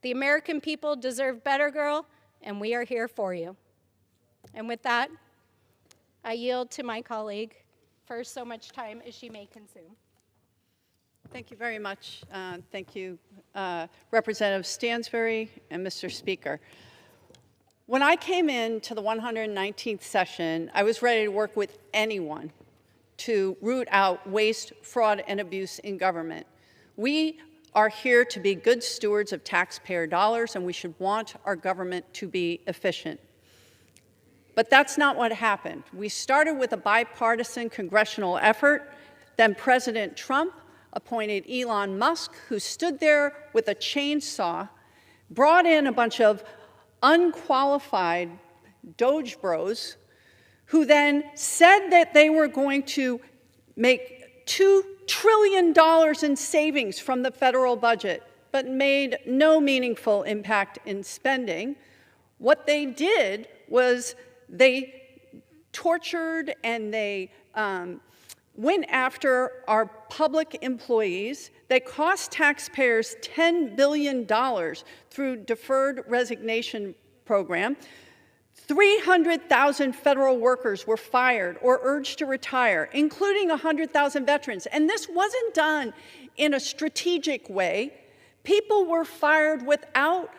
the American people deserve better, girl, and we are here for you. And with that, I yield to my colleague for so much time as she may consume. Thank you very much. Thank you, Representative Stansbury and Mr. Speaker. When I came into the 119th session, I was ready to work with anyone to root out waste, fraud, and abuse in government. We are here to be good stewards of taxpayer dollars, and we should want our government to be efficient. But that's not what happened. We started with a bipartisan congressional effort. Then President Trump appointed Elon Musk, who stood there with a chainsaw, brought in a bunch of unqualified Doge bros, who then said that they were going to make $2 trillion in savings from the federal budget, but made no meaningful impact in spending. What they did was they tortured and they went after our public employees. They cost taxpayers $10 billion through deferred resignation program. 300,000 federal workers were fired or urged to retire, including 100,000 veterans. And this wasn't done in a strategic way. People were fired without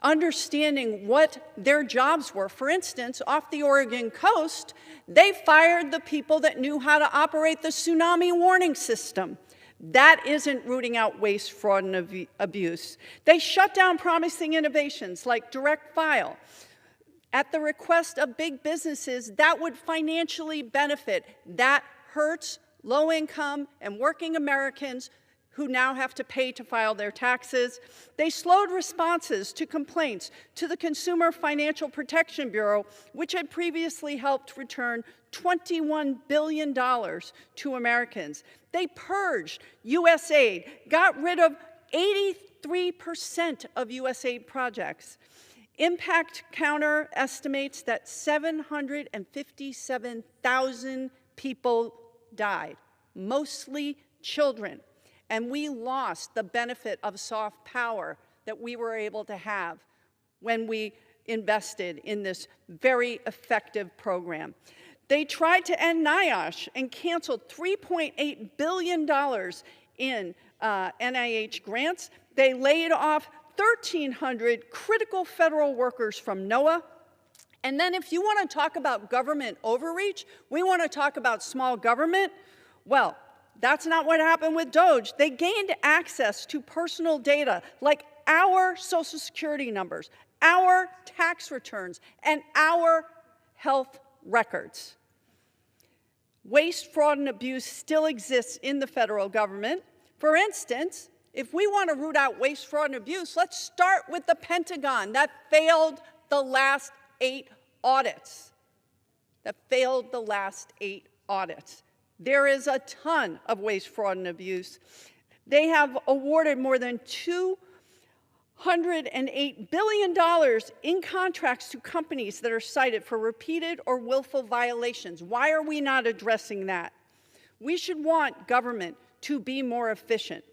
understanding what their jobs were. For instance, off the Oregon coast, they fired the people that knew how to operate the tsunami warning system. That isn't rooting out waste, fraud, and abuse. They shut down promising innovations like direct file. At the request of big businesses, that would financially benefit. That hurts low-income and working Americans who now have to pay to file their taxes. They slowed responses to complaints to the Consumer Financial Protection Bureau, which had previously helped return $21 billion to Americans. They purged USAID, got rid of 83% of USAID projects. Impact Counter estimates that 757,000 people died, mostly children. And we lost the benefit of soft power that we were able to have when we invested in this very effective program. They tried to end NIOSH and canceled $3.8 billion in NIH grants. They laid off 1,300 critical federal workers from NOAA. And then if you want to talk about government overreach, we want to talk about small government. Well, that's not what happened with DOGE. They gained access to personal data like our Social Security numbers, our tax returns, and our health records. Waste, fraud, and abuse still exists in the federal government. For instance, if we want to root out waste, fraud, and abuse, let's start with the Pentagon that failed the last 8 audits. There is a ton of waste, fraud, and abuse. They have awarded more than $208 billion in contracts to companies that are cited for repeated or willful violations. Why are we not addressing that? We should want government to be more efficient.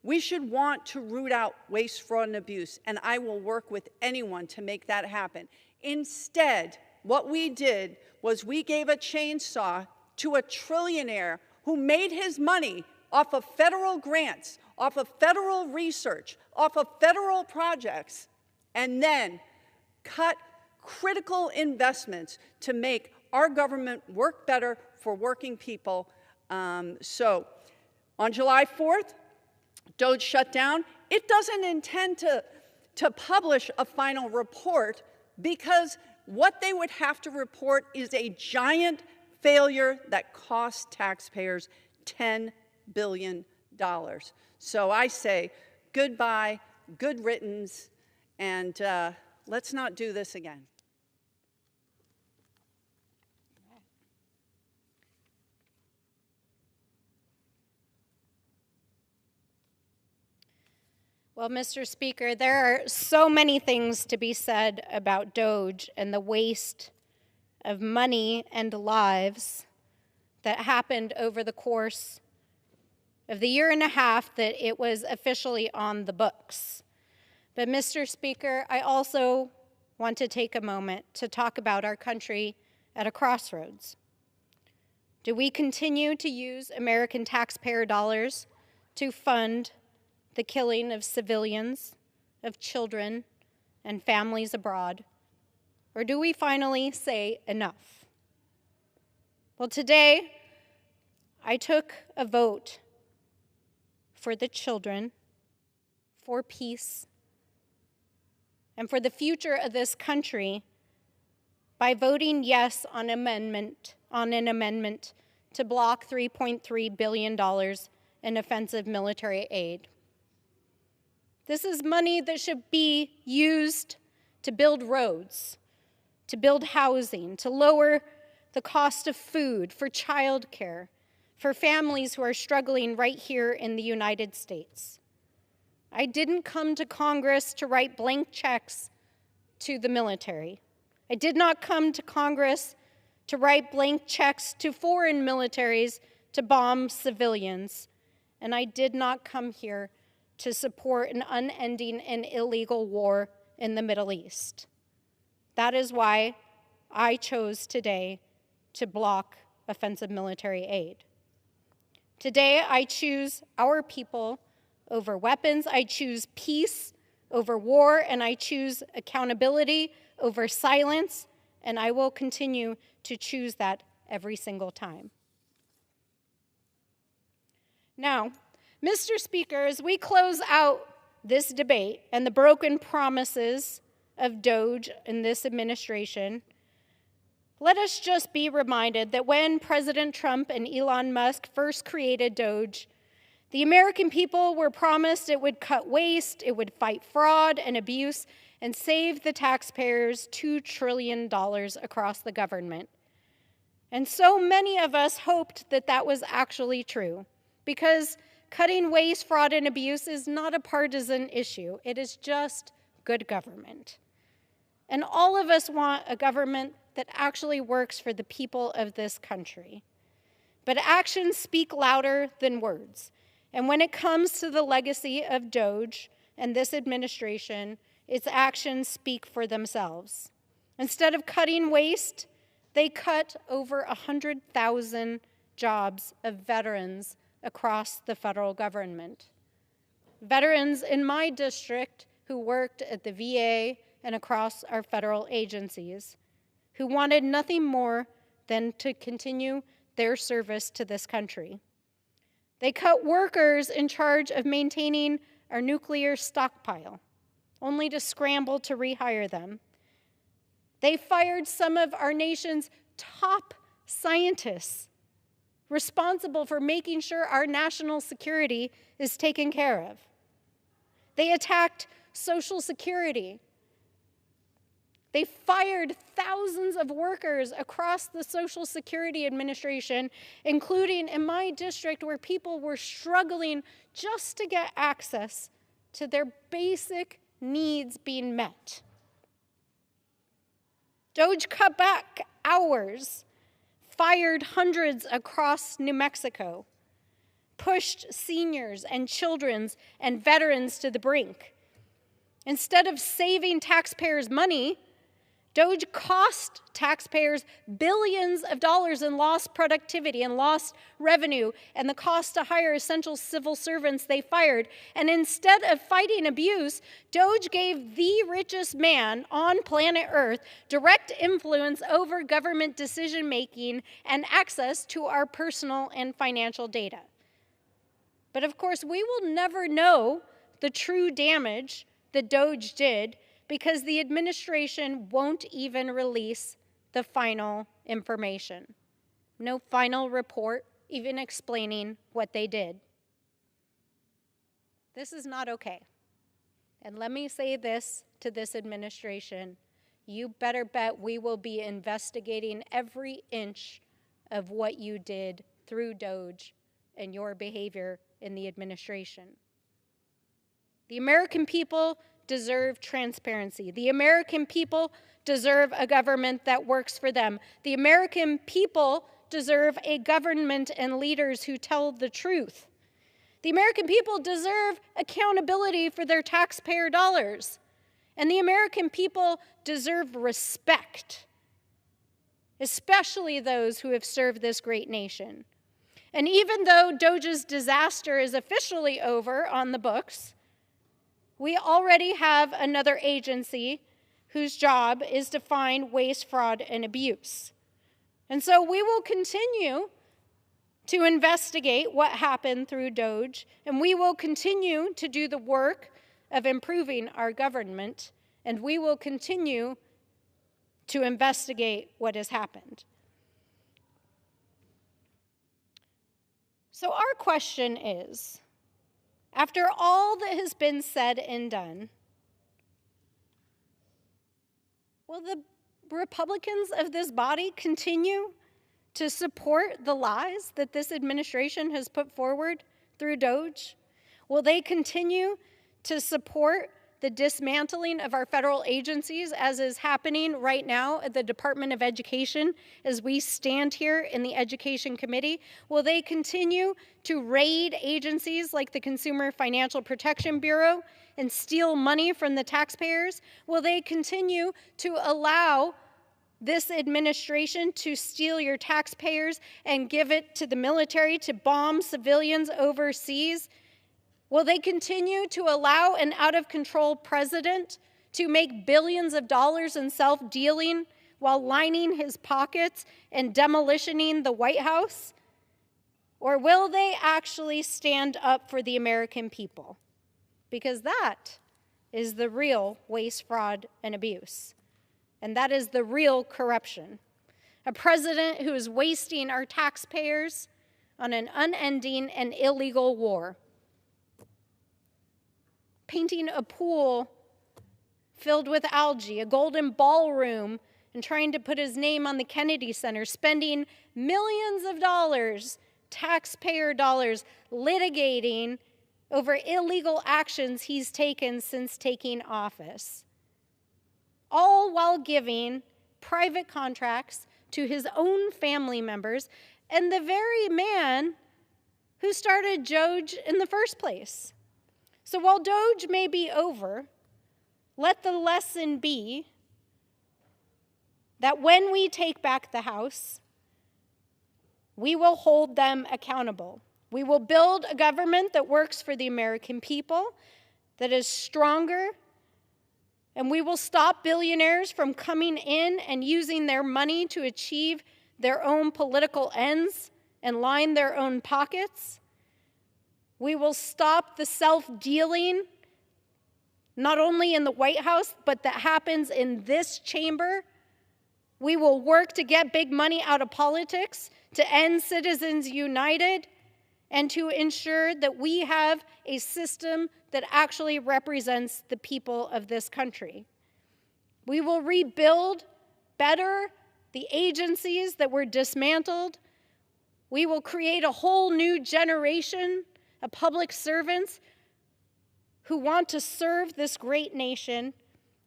We should want to root out waste, fraud, and abuse, and I will work with anyone to make that happen. Instead, what we did was we gave a chainsaw to a trillionaire who made his money off of federal grants, off of federal research, off of federal projects, and then cut critical investments to make our government work better for working people. So on July 4th, DOGE shut down. It doesn't intend to publish a final report because what they would have to report is a giant failure that cost taxpayers $10 billion. So I say goodbye, good riddance, and let's not do this again. Well, Mr. Speaker, there are so many things to be said about DOGE and the waste of money and lives that happened over the course of the year and a half that it was officially on the books. But, Mr. Speaker, I also want to take a moment to talk about our country at a crossroads. Do we continue to use American taxpayer dollars to fund the killing of civilians, of children, and families abroad? Or do we finally say enough? Well, today, I took a vote for the children, for peace, and for the future of this country by voting yes on an amendment to block $3.3 billion in offensive military aid. This is money that should be used to build roads, to build housing, to lower the cost of food, for childcare, for families who are struggling right here in the United States. I didn't come to Congress to write blank checks to the military. I did not come to Congress to write blank checks to foreign militaries to bomb civilians. And I did not come here to support an unending and illegal war in the Middle East. That is why I chose today to block offensive military aid. Today, I choose our people over weapons. I choose peace over war, and I choose accountability over silence, and I will continue to choose that every single time. Now, Mr. Speaker, as we close out this debate and the broken promises of DOGE in this administration, let us just be reminded that when President Trump and Elon Musk first created DOGE, the American people were promised it would cut waste, it would fight fraud and abuse, and save the taxpayers $2 trillion across the government. And so many of us hoped that that was actually true, because cutting waste, fraud, and abuse is not a partisan issue. It is just good government. And all of us want a government that actually works for the people of this country. But actions speak louder than words. And when it comes to the legacy of DOGE and this administration, its actions speak for themselves. Instead of cutting waste, they cut over 100,000 jobs of veterans across the federal government. Veterans in my district who worked at the VA and across our federal agencies, who wanted nothing more than to continue their service to this country. They cut workers in charge of maintaining our nuclear stockpile, only to scramble to rehire them. They fired some of our nation's top scientists responsible for making sure our national security is taken care of. They attacked Social Security. They fired thousands of workers across the Social Security Administration, including in my district where people were struggling just to get access to their basic needs being met. DOGE cut back hours, fired hundreds across New Mexico, pushed seniors and children and veterans to the brink. Instead of saving taxpayers money, DOGE cost taxpayers billions of dollars in lost productivity and lost revenue and the cost to hire essential civil servants they fired. And instead of fighting abuse, DOGE gave the richest man on planet Earth direct influence over government decision-making and access to our personal and financial data. But of course, we will never know the true damage that DOGE did because the administration won't even release the final information. No final report even explaining what they did. This is not okay. And let me say this to this administration. You better bet we will be investigating every inch of what you did through DOGE and your behavior in the administration. The American people deserve transparency. The American people deserve a government that works for them. The American people deserve a government and leaders who tell the truth. The American people deserve accountability for their taxpayer dollars. And the American people deserve respect, especially those who have served this great nation. And even though DOGE's disaster is officially over on the books, we already have another agency whose job is to find waste, fraud, and abuse. And so we will continue to investigate what happened through DOGE, and we will continue to do the work of improving our government, and we will continue to investigate what has happened. So our question is, after all that has been said and done, will the Republicans of this body continue to support the lies that this administration has put forward through DOGE? Will they continue to support the dismantling of our federal agencies as is happening right now at the Department of Education as we stand here in the Education Committee? Will they continue to raid agencies like the Consumer Financial Protection Bureau and steal money from the taxpayers? Will they continue to allow this administration to steal your taxpayers and give it to the military to bomb civilians overseas? Will they continue to allow an out-of-control president to make billions of dollars in self-dealing while lining his pockets and demolitioning the White House? Or will they actually stand up for the American people? Because that is the real waste, fraud, and abuse. And that is the real corruption. A president who is wasting our taxpayers on an unending and illegal war. Painting a pool filled with algae, a golden ballroom, and trying to put his name on the Kennedy Center, spending millions of dollars, taxpayer dollars, litigating over illegal actions he's taken since taking office. All while giving private contracts to his own family members and the very man who started DOGE in the first place. So while DOGE may be over, let the lesson be that when we take back the House, we will hold them accountable. We will build a government that works for the American people, that is stronger And we will stop billionaires from coming in and using their money to achieve their own political ends and line their own pockets. We will stop the self-dealing, not only in the White House, but that happens in this chamber. We will work to get big money out of politics, to end Citizens United, and to ensure that we have a system that actually represents the people of this country. We will rebuild better the agencies that were dismantled. We will create a whole new generation of public servants who want to serve this great nation,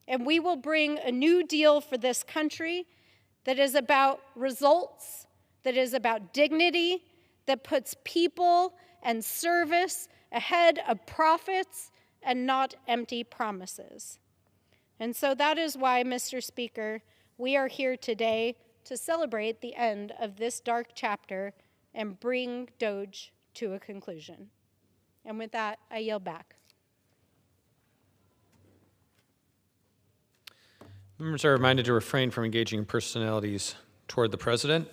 and we will bring a new deal for this country that is about results, that is about dignity, that puts people and service ahead of profits and not empty promises. And so that is why, Mr. Speaker, we are here today to celebrate the end of this dark chapter and bring Doge to a conclusion. And with that, I yield back. Members are reminded to refrain from engaging in personalities toward the president.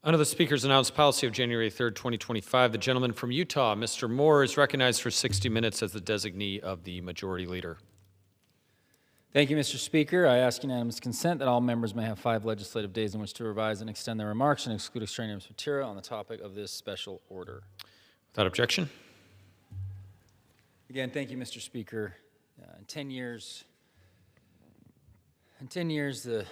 Under the Speaker's announced policy of January 3rd, 2025, the gentleman from Utah, Mr. Moore, is recognized for 60 minutes as the designee of the Majority Leader. Thank you, Mr. Speaker. I ask unanimous consent that all members may have 5 legislative days in which to revise and extend their remarks and exclude extraneous material on the topic of this special order. Without objection. Again, thank you, Mr. Speaker. In 10 years, the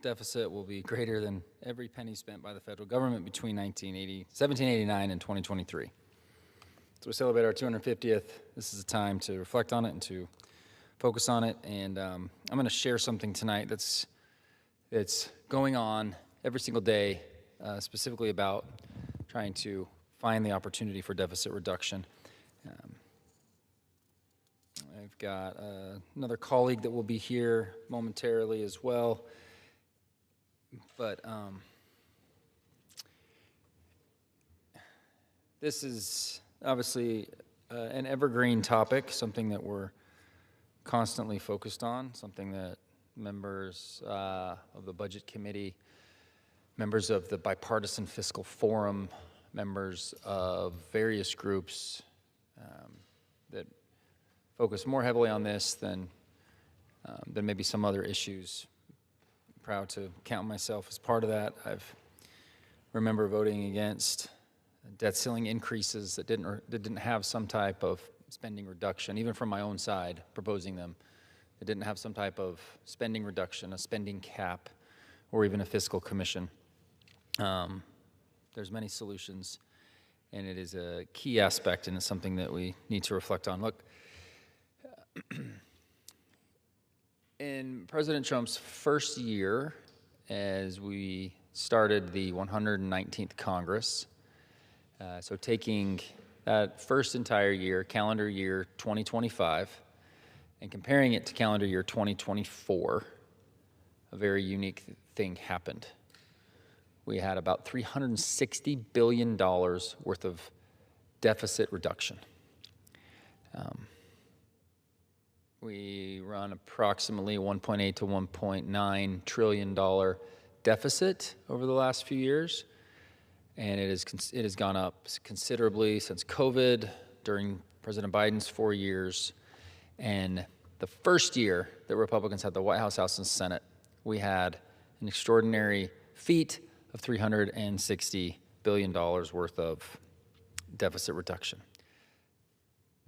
deficit will be greater than every penny spent by the federal government between 1789 and 2023. So we celebrate our 250th. This is a time to reflect on it and to focus on it. And I'm going to share something tonight that's going on every single day, specifically about trying to find the opportunity for deficit reduction. I've got another colleague that will be here momentarily as well. But this is obviously an evergreen topic, something that we're constantly focused on, something that members of the Budget Committee, members of the Bipartisan Fiscal Forum, members of various groups that focus more heavily on this than maybe some other issues. Proud to count myself as part of that. I remember voting against debt ceiling increases that didn't have some type of spending reduction, even from my own side, proposing them. That didn't have some type of spending reduction, a spending cap, or even a fiscal commission. There's many solutions, and it is a key aspect, and it's something that we need to reflect on. Look, in President Trump's first year, as we started the 119th Congress, so taking that first entire year, calendar year 2025, and comparing it to calendar year 2024, a very unique thing happened. We had about $360 billion worth of deficit reduction. We run approximately $1.8 to $1.9 trillion deficit over the last few years, and it has gone up considerably since COVID, during President Biden's 4 years, and the first year that Republicans had the White House, House, and Senate, we had an extraordinary feat of $360 billion worth of deficit reduction.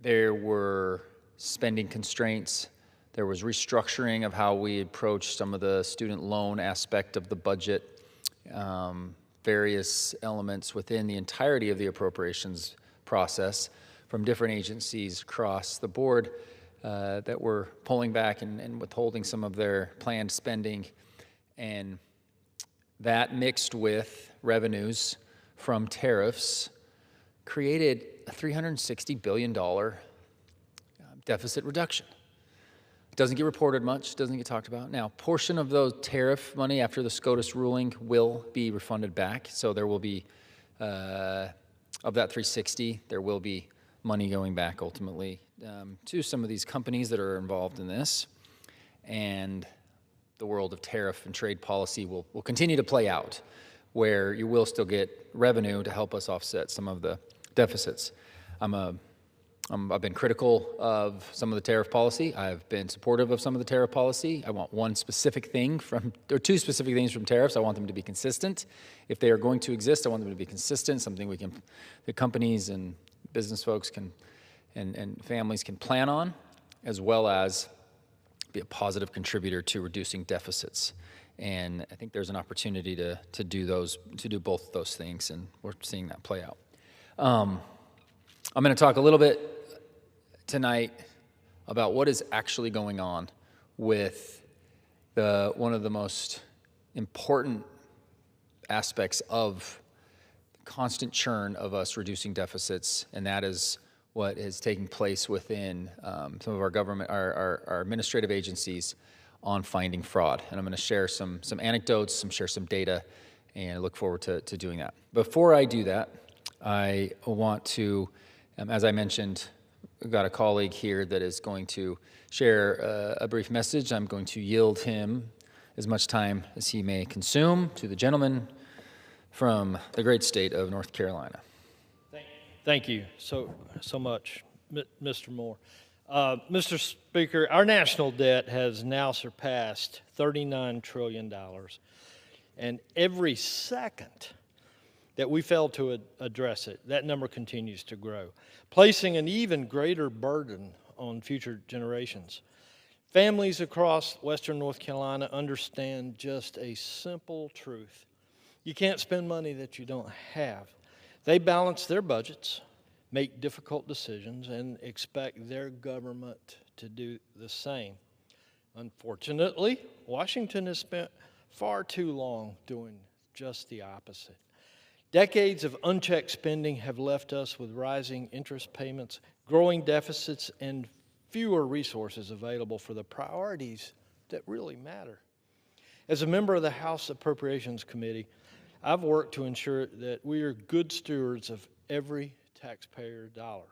There were spending constraints. There was restructuring of how we approached some of the student loan aspect of the budget, various elements within the entirety of the appropriations process from different agencies across the board that were pulling back and withholding some of their planned spending. And that mixed with revenues from tariffs created a $360 billion deficit reduction. It doesn't get reported much, doesn't get talked about. Now, portion of those tariff money after the SCOTUS ruling will be refunded back. So there will be, of that 360, there will be money going back ultimately to some of these companies that are involved in this. And the world of tariff and trade policy will continue to play out, where you will still get revenue to help us offset some of the deficits. I've been critical of some of the tariff policy. I've been supportive of some of the tariff policy. I want two specific things from tariffs. I want them to be consistent. If they are going to exist, I want them to be consistent, something the companies and business folks and families can plan on, as well as be a positive contributor to reducing deficits. And I think there's an opportunity to do both of those things, and we're seeing that play out. I'm going to talk a little bit tonight about what is actually going on with one of the most important aspects of the constant churn of us reducing deficits, and that is what is taking place within some of our government, our administrative agencies on finding fraud. And I'm going to share some anecdotes, share some data, and I look forward to doing that. Before I do that, I want to, as I mentioned, we've got a colleague here that is going to share a brief message. I'm going to yield him as much time as he may consume to the gentleman from the great state of North Carolina. Thank you so much, Mr. Moore. Mr. Speaker, our national debt has now surpassed $39 trillion. And every second that we fail to address it, that number continues to grow, placing an even greater burden on future generations. Families across Western North Carolina understand just a simple truth. You can't spend money that you don't have. They balance their budgets, make difficult decisions, and expect their government to do the same. Unfortunately, Washington has spent far too long doing just the opposite. Decades of unchecked spending have left us with rising interest payments, growing deficits, and fewer resources available for the priorities that really matter. As a member of the House Appropriations Committee, I've worked to ensure that we are good stewards of every taxpayer dollar.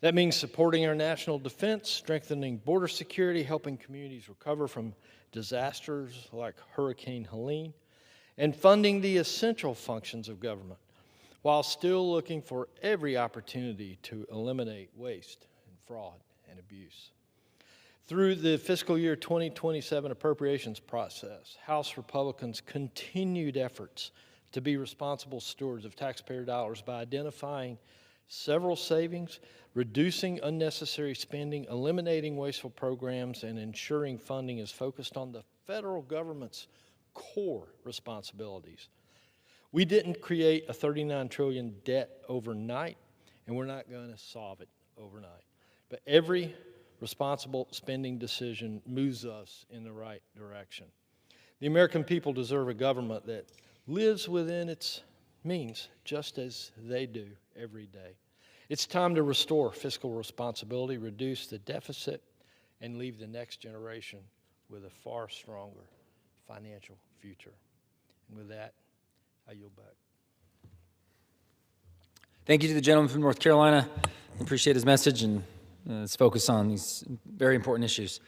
That means supporting our national defense, strengthening border security, helping communities recover from disasters like Hurricane Helene, and funding the essential functions of government, while still looking for every opportunity to eliminate waste and fraud and abuse. Through the fiscal year 2027 appropriations process, House Republicans continued efforts to be responsible stewards of taxpayer dollars by identifying several savings, reducing unnecessary spending, eliminating wasteful programs, and ensuring funding is focused on the federal government's core responsibilities. We didn't create a $39 trillion debt overnight, and we're not going to solve it overnight. But every responsible spending decision moves us in the right direction. The American people deserve a government that lives within its means, just as they do every day. It's time to restore fiscal responsibility, reduce the deficit, and leave the next generation with a far stronger financial future. And with that, I yield back. Thank you to the gentleman from North Carolina. I appreciate his message and his focus on these very important issues.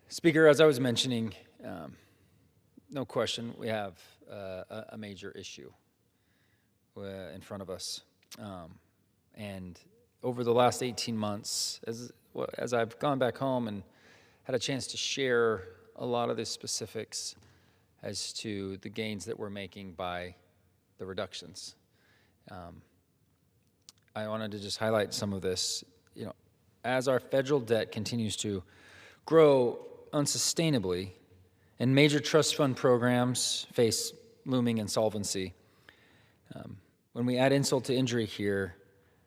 Speaker, as I was mentioning, no question, we have a major issue in front of us. And over the last 18 months, as I've gone back home and had a chance to share a lot of the specifics as to the gains that we're making by the reductions, I wanted to just highlight some of this. You know, as our federal debt continues to grow unsustainably and major trust fund programs face looming insolvency, when we add insult to injury here,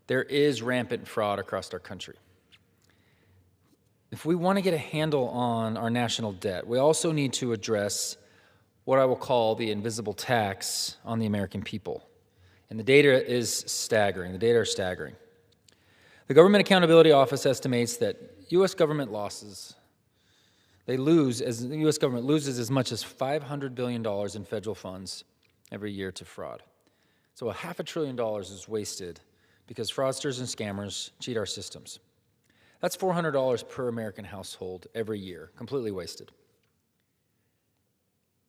there is rampant fraud across our country. If we want to get a handle on our national debt, we also need to address what I will call the invisible tax on the American people. And the data is staggering. The data are staggering. The Government Accountability Office estimates that U.S. government losses, the U.S. government loses as much as $500 billion in federal funds every year to fraud. So $500 billion is wasted because fraudsters and scammers cheat our systems. That's $400 per American household every year, completely wasted.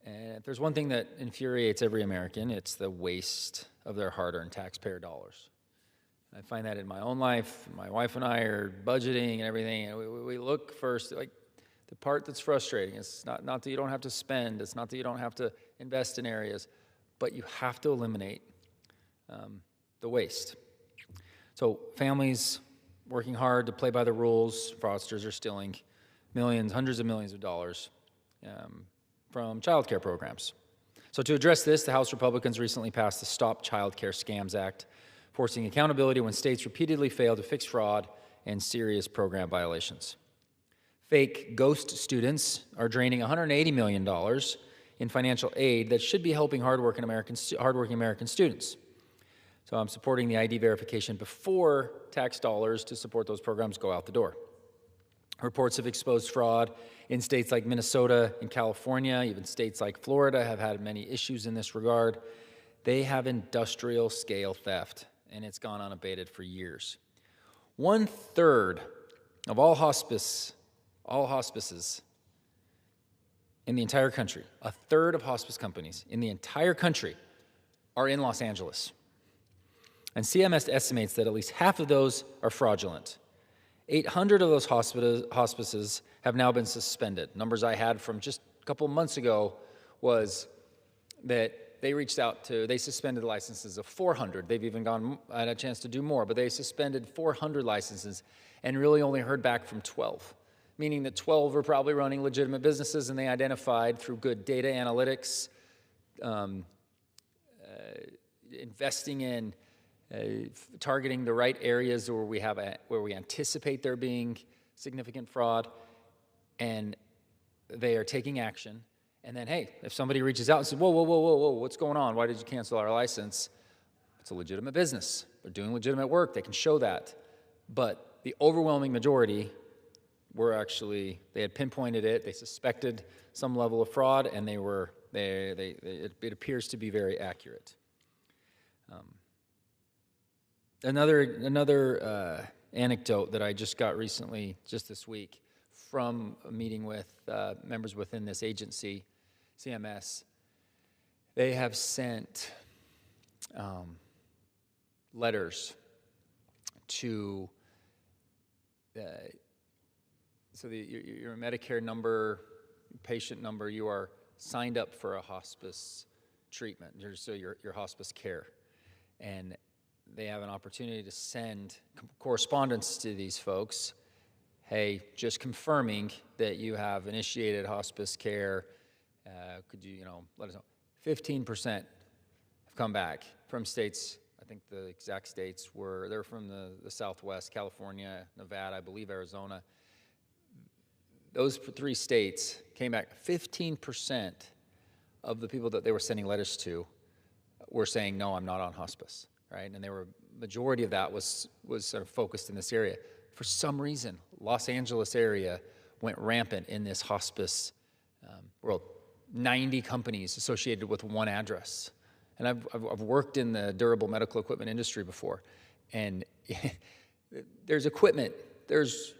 And if there's one thing that infuriates every American, it's the waste of their hard-earned taxpayer dollars. I find that in my own life. My wife and I are budgeting and everything, and we look first, like the part that's frustrating. It's not that you don't have to spend, it's not that you don't have to invest in areas, but you have to eliminate the waste. So families working hard to play by the rules, fraudsters are stealing millions, hundreds of millions of dollars from child care programs. So to address this, the House Republicans recently passed the Stop Child Care Scams Act, forcing accountability when states repeatedly fail to fix fraud and serious program violations. Fake ghost students are draining $180 million in financial aid that should be helping hardworking American students. So I'm supporting the ID verification before tax dollars to support those programs go out the door. Reports have exposed fraud in states like Minnesota and California. Even states like Florida have had many issues in this regard. They have industrial scale theft, and it's gone unabated for years. 1/3 of all hospices in the entire country, 1/3 of hospice companies in the entire country are in Los Angeles. And CMS estimates that at least half of those are fraudulent. 800 of those hospices have now been suspended. Numbers I had from just a couple months ago was that they suspended licenses of 400. They've even had a chance to do more, but they suspended 400 licenses and really only heard back from 12, meaning that 12 were probably running legitimate businesses, and they identified through good data analytics, investing in targeting the right areas where we anticipate there being significant fraud, and they are taking action. And then, hey, if somebody reaches out and says, whoa, what's going on? Why did you cancel our license? It's a legitimate business. They're doing legitimate work. They can show that. But the overwhelming majority they had pinpointed it. They suspected some level of fraud, and it appears to be very accurate. Another anecdote that I just got recently, just this week, from a meeting with members within this agency, CMS, they have sent letters to, your Medicare number, patient number, you are signed up for a hospice treatment, so your hospice care. And they have an opportunity to send correspondence to these folks. Hey, just confirming that you have initiated hospice care. Could you, let us know? 15% have come back from states. I think the exact states they're from the Southwest, California, Nevada, I believe Arizona. Those 3 states came back. 15% of the people that they were sending letters to were saying, no, I'm not on hospice. Right, and majority of that was sort of focused in this area. For some reason, Los Angeles area went rampant in this hospice world. 90 companies associated with one address, and I've worked in the durable medical equipment industry before, and there's equipment, there's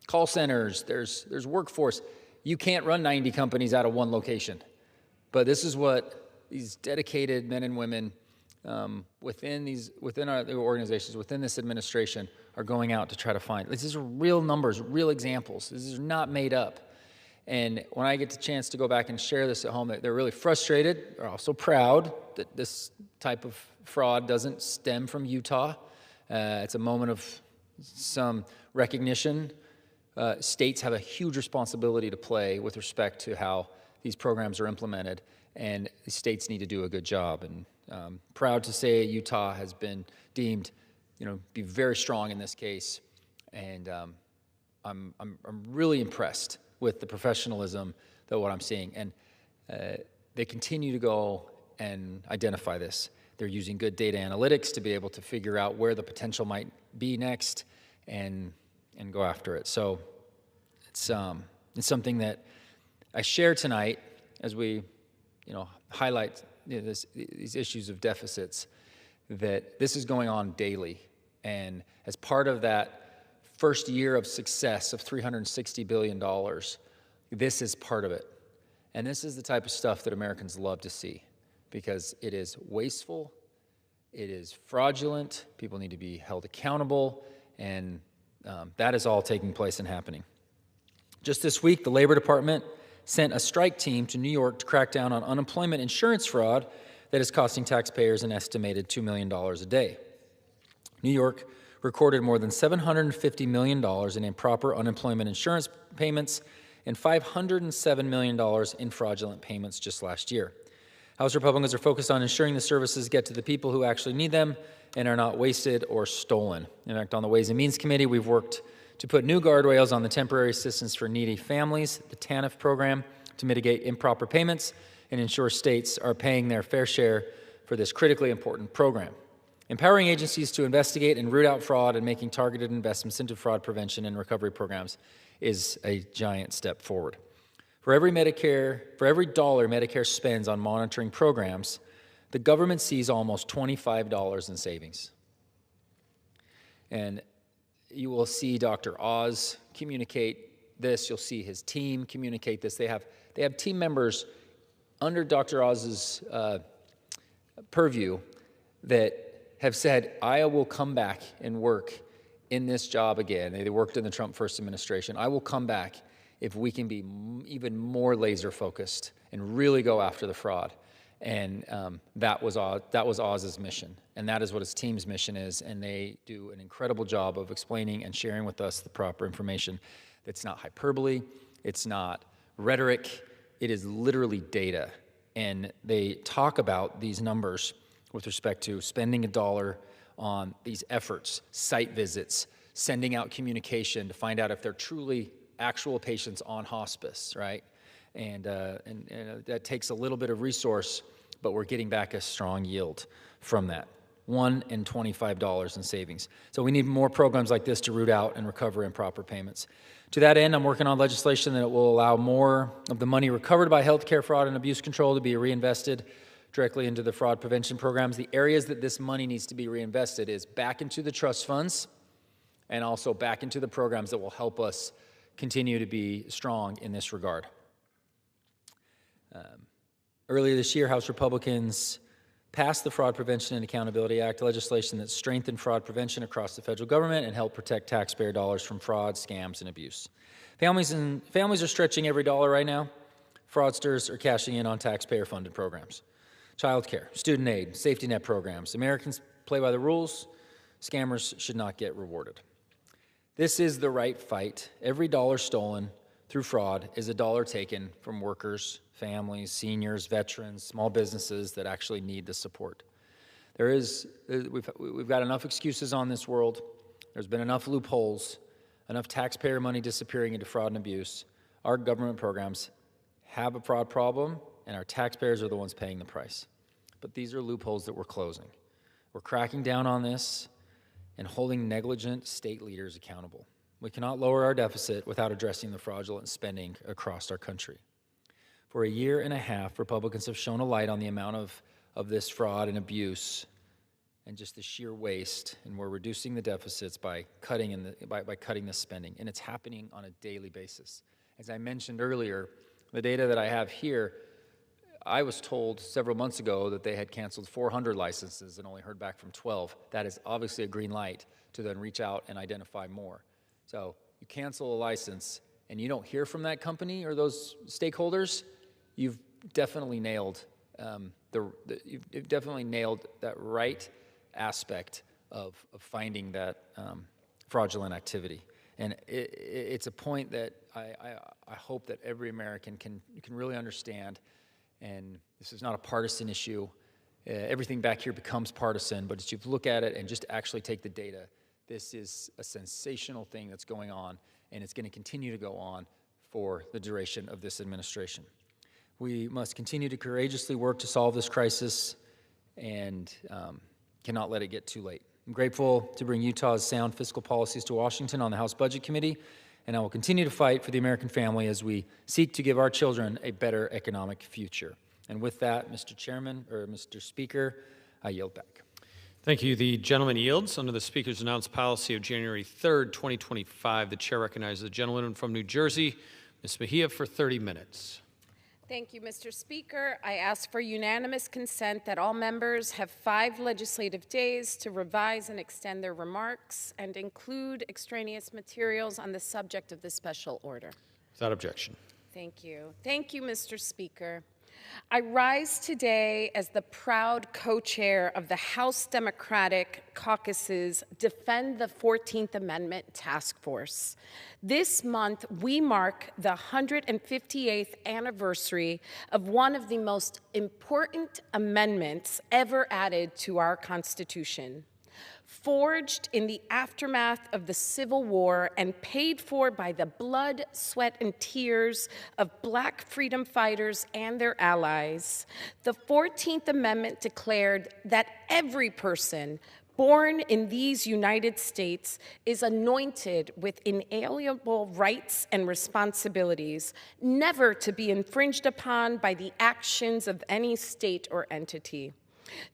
call centers, there's workforce. You can't run 90 companies out of one location, but this is what these dedicated men and women within our organizations, within this administration, are going out to try to find. These are real numbers, real examples. This is not made up. And when I get the chance to go back and share this at home, they're really frustrated. They're also proud that this type of fraud doesn't stem from Utah. It's a moment of some recognition. States have a huge responsibility to play with respect to how these programs are implemented, and the states need to do a good job. And proud to say Utah has been deemed, be very strong in this case, and I'm really impressed with the professionalism that what I'm seeing, and they continue to go and identify this. They're using good data analytics to be able to figure out where the potential might be next and go after it. So it's something that I share tonight as we, highlight these issues of deficits, that this is going on daily. And as part of that first year of success of $360 billion, this is part of it. And this is the type of stuff that Americans love to see, because it is wasteful, it is fraudulent, people need to be held accountable, and that is all taking place and happening. Just this week, the Labor Department sent a strike team to New York to crack down on unemployment insurance fraud that is costing taxpayers an estimated $2 million a day. New York recorded more than $750 million in improper unemployment insurance payments and $507 million in fraudulent payments just last year. House Republicans are focused on ensuring the services get to the people who actually need them and are not wasted or stolen. In fact, on the Ways and Means Committee, we've worked to put new guardrails on the Temporary Assistance for Needy Families, the TANF program, to mitigate improper payments and ensure states are paying their fair share for this critically important program. Empowering agencies to investigate and root out fraud and making targeted investments into fraud prevention and recovery programs is a giant step forward. For every dollar Medicare spends on monitoring programs, the government sees almost $25 in savings. And you will see Dr. Oz communicate this. You'll see his team communicate this. They have team members under Dr. Oz's purview that have said, I will come back and work in this job again. They worked in the Trump first administration. I will come back if we can be even more laser focused and really go after the fraud. And that was Oz's mission, and that is what his team's mission is, and they do an incredible job of explaining and sharing with us the proper information. It's not hyperbole, it's not rhetoric, it is literally data. And they talk about these numbers with respect to spending $1 on these efforts, site visits, sending out communication to find out if they're truly actual patients on hospice, right? And that takes a little bit of resource, but we're getting back a strong yield from that. $1 and $25 in savings. So we need more programs like this to root out and recover improper payments. To that end, I'm working on legislation that will allow more of the money recovered by healthcare fraud and abuse control to be reinvested directly into the fraud prevention programs. The areas that this money needs to be reinvested is back into the trust funds and also back into the programs that will help us continue to be strong in this regard. Earlier this year, House Republicans passed the Fraud Prevention and Accountability Act, legislation that strengthened fraud prevention across the federal government and helped protect taxpayer dollars from fraud, scams, and abuse. Families are stretching every dollar right now. Fraudsters are cashing in on taxpayer-funded programs. Child care, student aid, safety net programs. Americans play by the rules. Scammers should not get rewarded. This is the right fight. Every dollar stolen through fraud is a dollar taken from workers, families, seniors, veterans, small businesses that actually need the support. We've got enough excuses on this world. There's been enough loopholes, enough taxpayer money disappearing into fraud and abuse. Our government programs have a fraud problem, and our taxpayers are the ones paying the price. But these are loopholes that we're closing. We're cracking down on this and holding negligent state leaders accountable. We cannot lower our deficit without addressing the fraudulent spending across our country. For a year and a half, Republicans have shown a light on the amount of this fraud and abuse and just the sheer waste, and we're reducing the deficits by cutting the spending, and it's happening on a daily basis. As I mentioned earlier, the data that I have here, I was told several months ago that they had canceled 400 licenses and only heard back from 12. That is obviously a green light to then reach out and identify more. So you cancel a license and you don't hear from that company or those stakeholders, you've definitely nailed you've definitely nailed that right aspect of finding that fraudulent activity. And it's a point that I hope that every American can really understand. And this is not a partisan issue. Everything back here becomes partisan, but as you look at it and just actually take the data, this is a sensational thing that's going on, and it's going to continue to go on for the duration of this administration. We must continue to courageously work to solve this crisis and cannot let it get too late. I'm grateful to bring Utah's sound fiscal policies to Washington on the House Budget Committee, and I will continue to fight for the American family as we seek to give our children a better economic future. And with that, Mr. Speaker, I yield back. Thank you. The gentleman yields. Under the Speaker's announced policy of January 3rd, 2025, the chair recognizes the gentleman from New Jersey, Ms. Mejia, for 30 minutes. Thank you, Mr. Speaker. I ask for unanimous consent that all members have 5 legislative days to revise and extend their remarks and include extraneous materials on the subject of this special order. Without objection. Thank you. Thank you, Mr. Speaker. I rise today as the proud co-chair of the House Democratic Caucus's Defend the 14th Amendment Task Force. This month, we mark the 158th anniversary of one of the most important amendments ever added to our Constitution. Forged in the aftermath of the Civil War and paid for by the blood, sweat, and tears of Black freedom fighters and their allies, the 14th Amendment declared that every person born in these United States is anointed with inalienable rights and responsibilities, never to be infringed upon by the actions of any state or entity.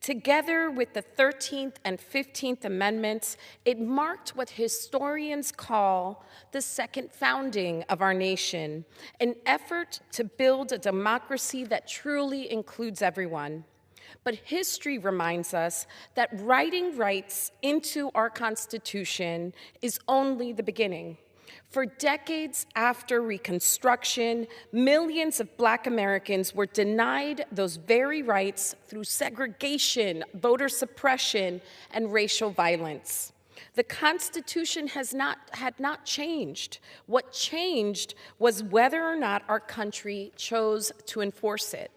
Together with the 13th and 15th Amendments, it marked what historians call the second founding of our nation, an effort to build a democracy that truly includes everyone. But history reminds us that writing rights into our Constitution is only the beginning. For decades after Reconstruction, millions of Black Americans were denied those very rights through segregation, voter suppression, and racial violence. The Constitution had not changed. What changed was whether or not our country chose to enforce it.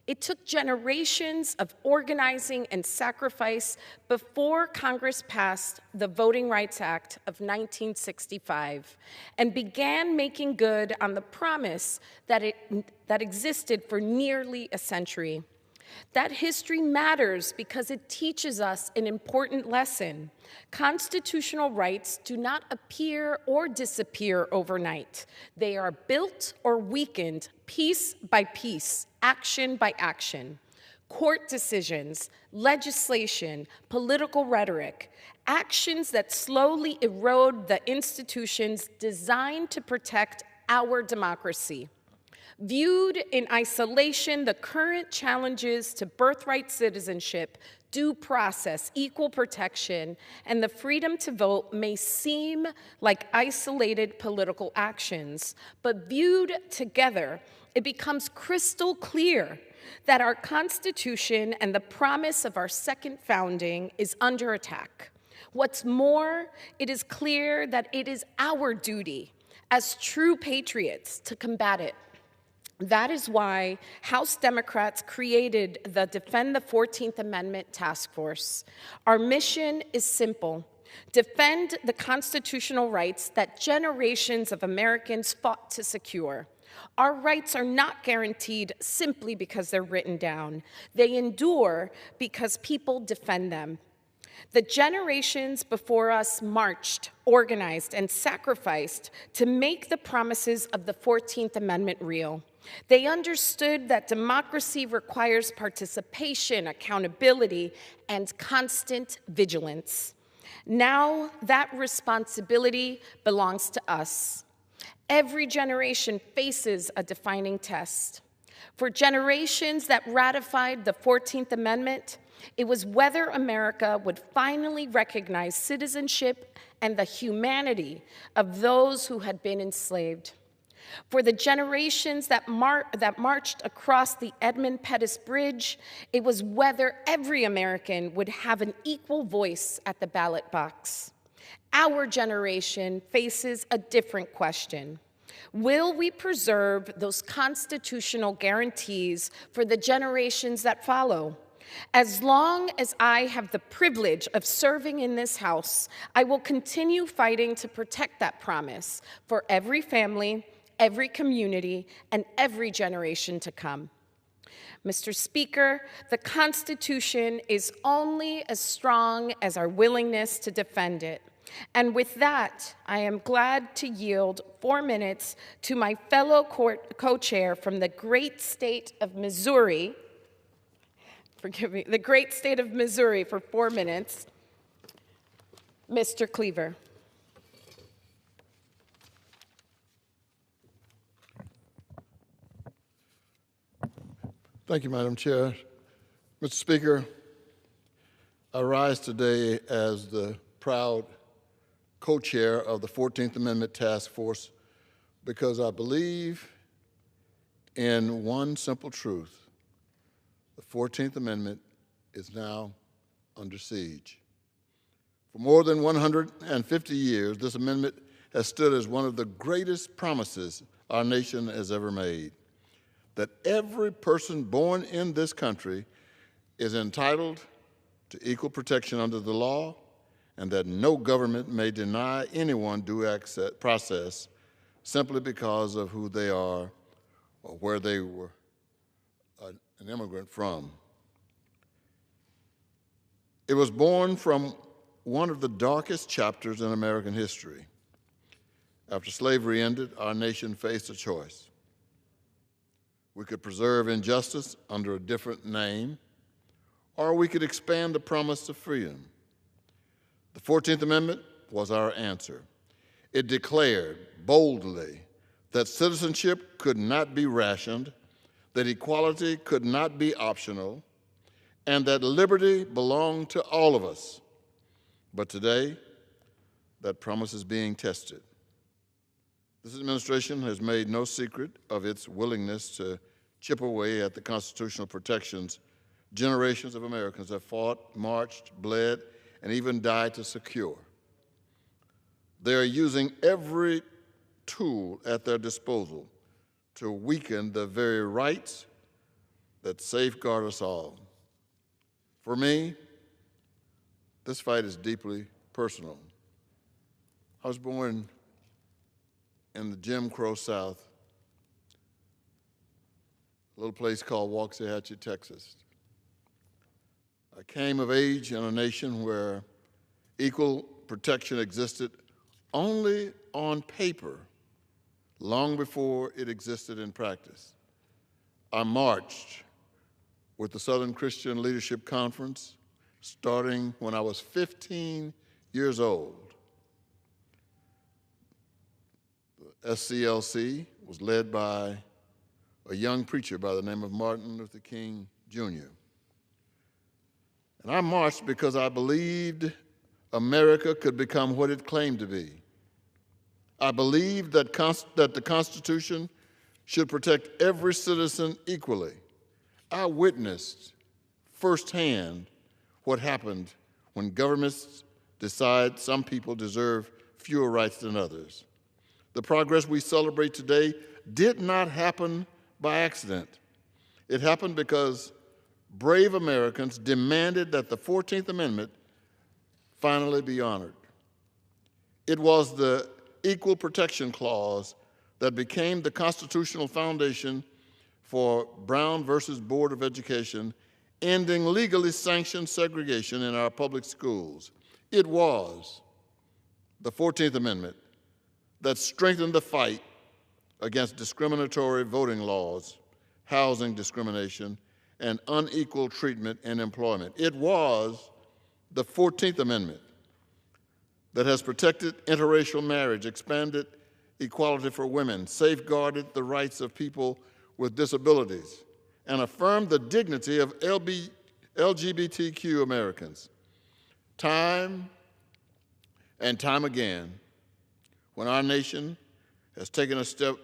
It took generations of organizing and sacrifice before Congress passed the Voting Rights Act of 1965 and began making good on the promise that existed for nearly a century. That history matters because it teaches us an important lesson. Constitutional rights do not appear or disappear overnight. They are built or weakened piece by piece, action by action. Court decisions, legislation, political rhetoric, actions that slowly erode the institutions designed to protect our democracy. Viewed in isolation, the current challenges to birthright citizenship, due process, equal protection, and the freedom to vote may seem like isolated political actions, but viewed together, it becomes crystal clear that our Constitution and the promise of our second founding is under attack. What's more, it is clear that it is our duty as true patriots to combat it. That is why House Democrats created the Defend the 14th Amendment Task Force. Our mission is simple: defend the constitutional rights that generations of Americans fought to secure. Our rights are not guaranteed simply because they're written down. They endure because people defend them. The generations before us marched, organized, and sacrificed to make the promises of the 14th Amendment real. They understood that democracy requires participation, accountability, and constant vigilance. Now that responsibility belongs to us. Every generation faces a defining test. For generations that ratified the 14th Amendment, it was whether America would finally recognize citizenship and the humanity of those who had been enslaved. For the generations that marched across the Edmund Pettus Bridge, it was whether every American would have an equal voice at the ballot box. Our generation faces a different question. Will we preserve those constitutional guarantees for the generations that follow? As long as I have the privilege of serving in this House, I will continue fighting to protect that promise for every family, every community, and every generation to come. Mr. Speaker, the Constitution is only as strong as our willingness to defend it. And with that, I am glad to yield 4 minutes to my fellow co-chair from the great state of Missouri, the great state of Missouri for 4 minutes, Mr. Cleaver. Thank you, Madam Chair. Mr. Speaker, I rise today as the proud co-chair of the 14th Amendment Task Force because I believe in one simple truth. The 14th Amendment is now under siege. For more than 150 years, this amendment has stood as one of the greatest promises our nation has ever made, that every person born in this country is entitled to equal protection under the law, and that no government may deny anyone due process simply because of who they are or where they were an immigrant from. It was born from one of the darkest chapters in American history. After slavery ended, our nation faced a choice. We could preserve injustice under a different name, or we could expand the promise of freedom. The 14th Amendment was our answer. It declared boldly that citizenship could not be rationed, that equality could not be optional, and that liberty belonged to all of us. But today, that promise is being tested. This administration has made no secret of its willingness to chip away at the constitutional protections generations of Americans have fought, marched, bled, and even died to secure. They are using every tool at their disposal to weaken the very rights that safeguard us all. For me, this fight is deeply personal. I was born in the Jim Crow South, a little place called Waxahachie, Texas. I came of age in a nation where equal protection existed only on paper, long before it existed in practice. I marched with the Southern Christian Leadership Conference starting when I was 15 years old. The SCLC was led by a young preacher by the name of Martin Luther King, Jr. And I marched because I believed America could become what it claimed to be. I believed that the Constitution should protect every citizen equally. I witnessed firsthand what happened when governments decide some people deserve fewer rights than others. The progress we celebrate today did not happen by accident. It happened because brave Americans demanded that the 14th Amendment finally be honored. It was the Equal Protection Clause that became the constitutional foundation for Brown versus Board of Education, ending legally sanctioned segregation in our public schools. It was the 14th Amendment that strengthened the fight against discriminatory voting laws, housing discrimination, and unequal treatment in employment. It was the 14th Amendment that has protected interracial marriage, expanded equality for women, safeguarded the rights of people with disabilities, and affirmed the dignity of LGBTQ Americans. Time and time again, when our nation has taken a step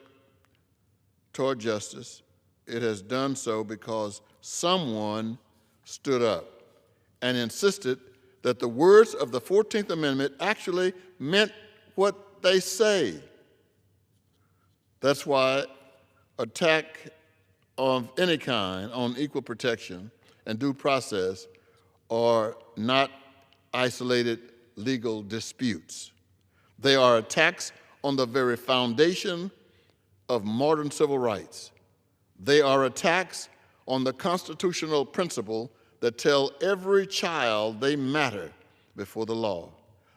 toward justice, it has done so because someone stood up and insisted that the words of the 14th Amendment actually meant what they say. That's why attack of any kind on equal protection and due process are not isolated legal disputes. They are attacks on the very foundation of modern civil rights. They are attacks on the constitutional principle that tell every child they matter before the law.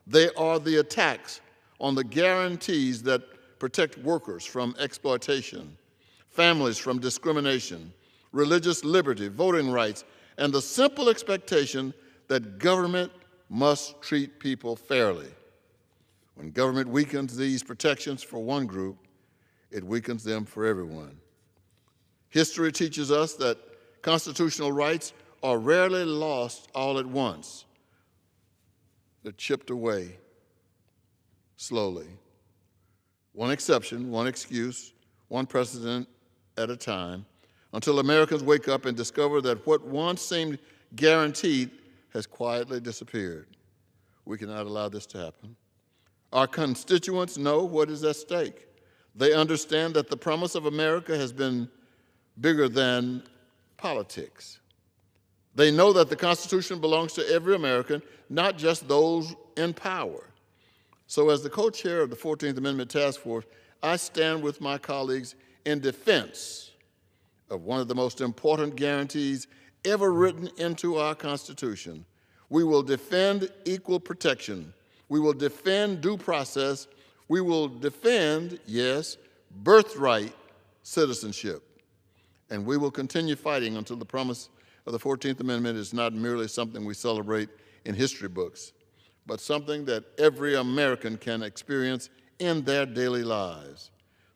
They are the attacks on the guarantees that protect workers from exploitation, families from discrimination, religious liberty, voting rights, and the simple expectation that government must treat people fairly. When government weakens these protections for one group, it weakens them for everyone. History teaches us that constitutional rights are rarely lost all at once. They're chipped away slowly. One exception, one excuse, one precedent at a time, until Americans wake up and discover that what once seemed guaranteed has quietly disappeared. We cannot allow this to happen. Our constituents know what is at stake. They understand that the promise of America has been bigger than politics. They know that the Constitution belongs to every American, not just those in power. So as the co-chair of the 14th Amendment Task Force, I stand with my colleagues in defense of one of the most important guarantees ever written into our Constitution. We will defend equal protection. We will defend due process. We will defend, yes, birthright citizenship. And we will continue fighting until the promise of the 14th Amendment is not merely something we celebrate in history books, but something that every American can experience in their daily lives.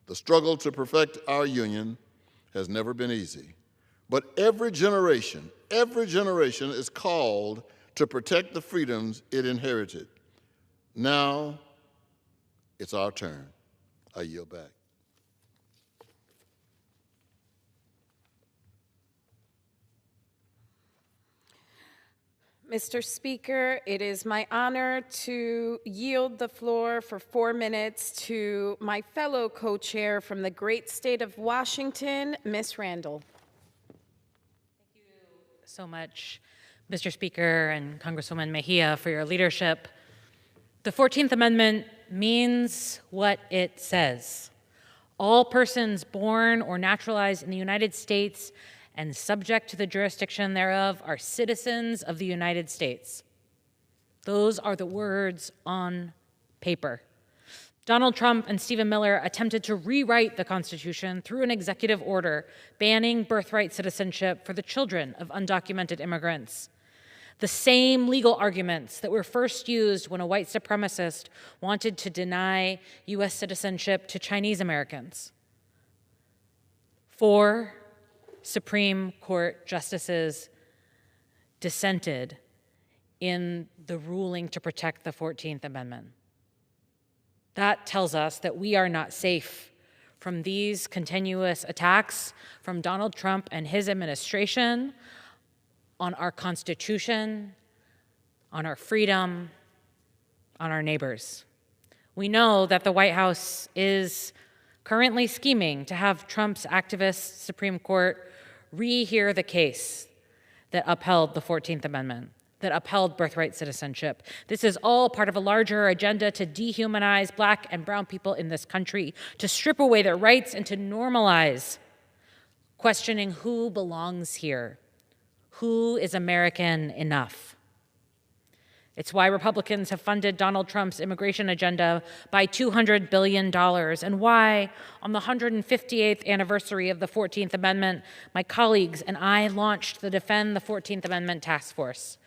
The struggle to perfect our union has never been easy, but every generation is called to protect the freedoms it inherited. Now, it's our turn. I yield back. Mr. Speaker, it is my honor to yield the floor for 4 minutes to my fellow co-chair from the great state of Washington, Ms. Randall. Thank you so much, Mr. Speaker and Congresswoman Mejia, for your leadership. The 14th Amendment means what it says. All persons born or naturalized in the United States and subject to the jurisdiction thereof are citizens of the United States. Those are the words on paper. Donald Trump and Stephen Miller attempted to rewrite the Constitution through an executive order banning birthright citizenship for the children of undocumented immigrants. The same legal arguments that were first used when a white supremacist wanted to deny U.S. citizenship to Chinese Americans. 4 Supreme Court justices dissented in the ruling to protect the 14th Amendment. That tells us that we are not safe from these continuous attacks from Donald Trump and his administration on our Constitution, on our freedom, on our neighbors. We know that the White House is currently scheming to have Trump's activist Supreme Court rehear the case that upheld the 14th Amendment, that upheld birthright citizenship. This is all part of a larger agenda to dehumanize Black and brown people in this country, to strip away their rights and to normalize questioning who belongs here, who is American enough. It's why Republicans have funded Donald Trump's immigration agenda by $200 billion, and why, on the 158th anniversary of the 14th Amendment, my colleagues and I launched the Defend the 14th Amendment Task Force.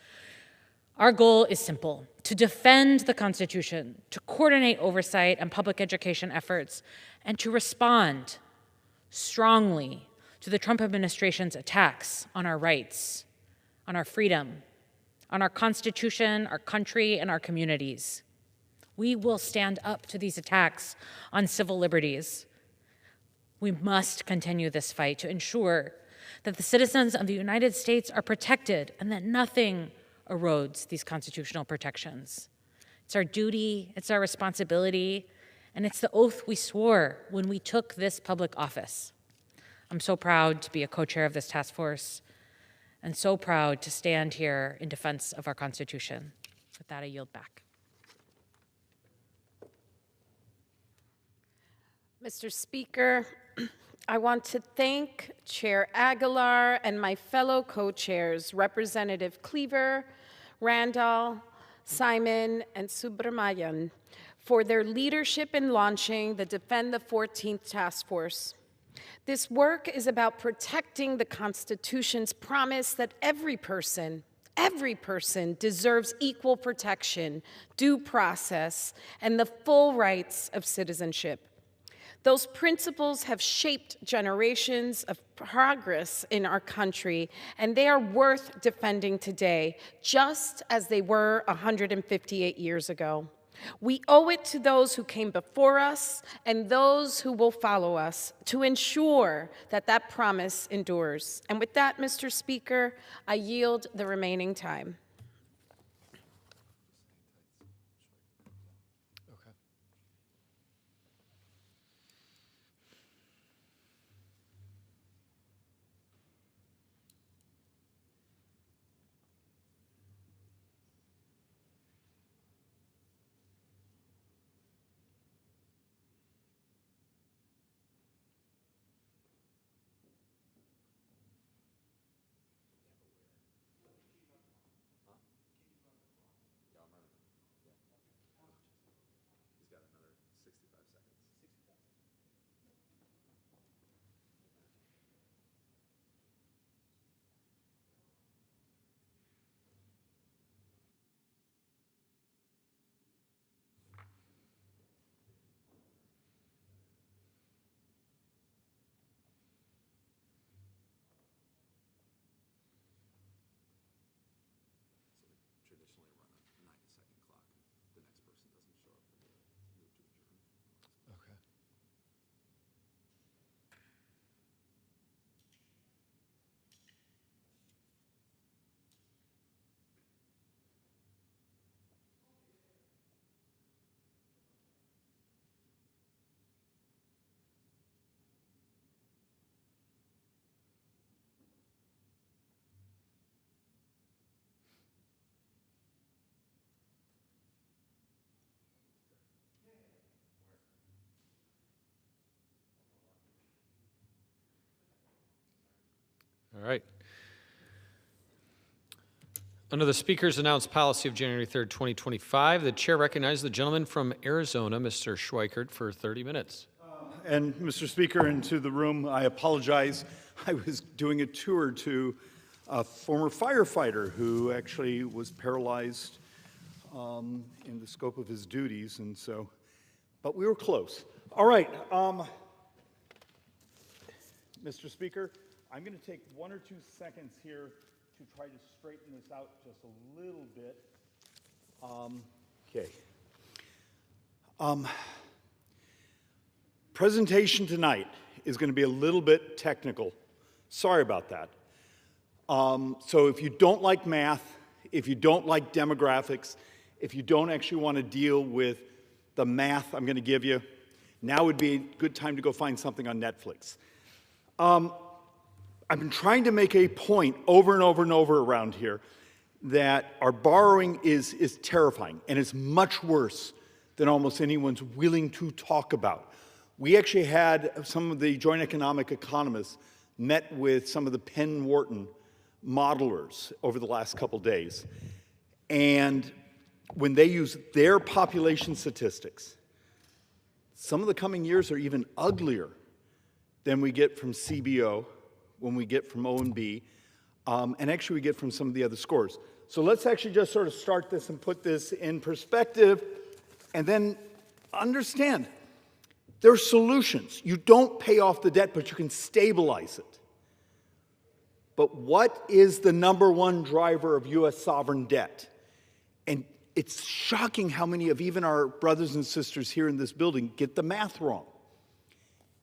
Our goal is simple: to defend the Constitution, to coordinate oversight and public education efforts, and to respond strongly to the Trump administration's attacks on our rights, on our freedom, on our Constitution, our country, and our communities. We will stand up to these attacks on civil liberties. We must continue this fight to ensure that the citizens of the United States are protected and that nothing erodes these constitutional protections. It's our duty, it's our responsibility, and it's the oath we swore when we took this public office. I'm so proud to be a co-chair of this task force, and so proud to stand here in defense of our Constitution. With that, I yield back. Mr. Speaker, I want to thank Chair Aguilar and my fellow co-chairs, Representative Cleaver, Randall, Simon, and Subramanian, for their leadership in launching the Defend the 14th Task Force. This work is about protecting the Constitution's promise that every person deserves equal protection, due process, and the full rights of citizenship. Those principles have shaped generations of progress in our country, and they are worth defending today, just as they were 158 years ago. We owe it to those who came before us and those who will follow us to ensure that that promise endures. And with that, Mr. Speaker, I yield the remaining time. All right. Under the Speaker's announced policy of January 3rd, 2025, the chair recognizes the gentleman from Arizona, Mr. Schweikert, for 30 minutes. And Mr. Speaker, and to the room, I apologize. I was doing a tour to a former firefighter who actually was paralyzed in the scope of his duties, and so, but we were close. All right, Mr. Speaker, I'm going to take 1 or 2 seconds here to try to straighten this out just a little bit. Okay. Presentation tonight is going to be a little bit technical. Sorry about that. So if you don't like math, if you don't like demographics, if you don't actually want to deal with the math I'm going to give you, now would be a good time to go find something on Netflix. I've been trying to make a point over and over and over around here that our borrowing is terrifying, and it's much worse than almost anyone's willing to talk about. We actually had some of the joint economic economists met with some of the Penn Wharton modelers over the last couple days. And when they use their population statistics, some of the coming years are even uglier than we get from CBO, when we get from O&B, and actually we get from some of the other scores. So let's actually just sort of start this and put this in perspective, and then understand there are solutions. You don't pay off the debt, but you can stabilize it. But what is the #1 driver of U.S. sovereign debt? And it's shocking how many of even our brothers and sisters here in this building get the math wrong.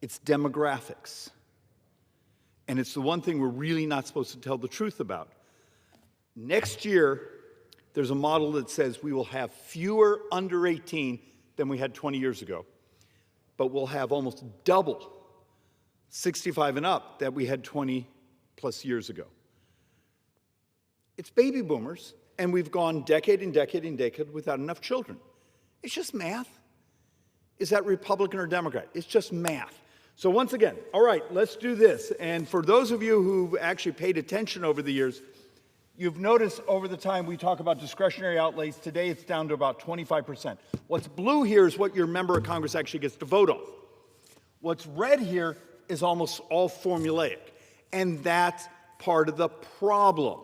It's demographics. And it's the one thing we're really not supposed to tell the truth about. Next year, there's a model that says we will have fewer under 18 than we had 20 years ago. But we'll have almost double 65 and up that we had 20 plus years ago. It's baby boomers, and we've gone decade and decade and decade without enough children. It's just math. Is that Republican or Democrat? It's just math. So once again, all right, let's do this. And for those of you who've actually paid attention over the years, you've noticed over the time we talk about discretionary outlays. Today it's down to about 25%. What's blue here is what your member of Congress actually gets to vote on. What's red here is almost all formulaic. And that's part of the problem.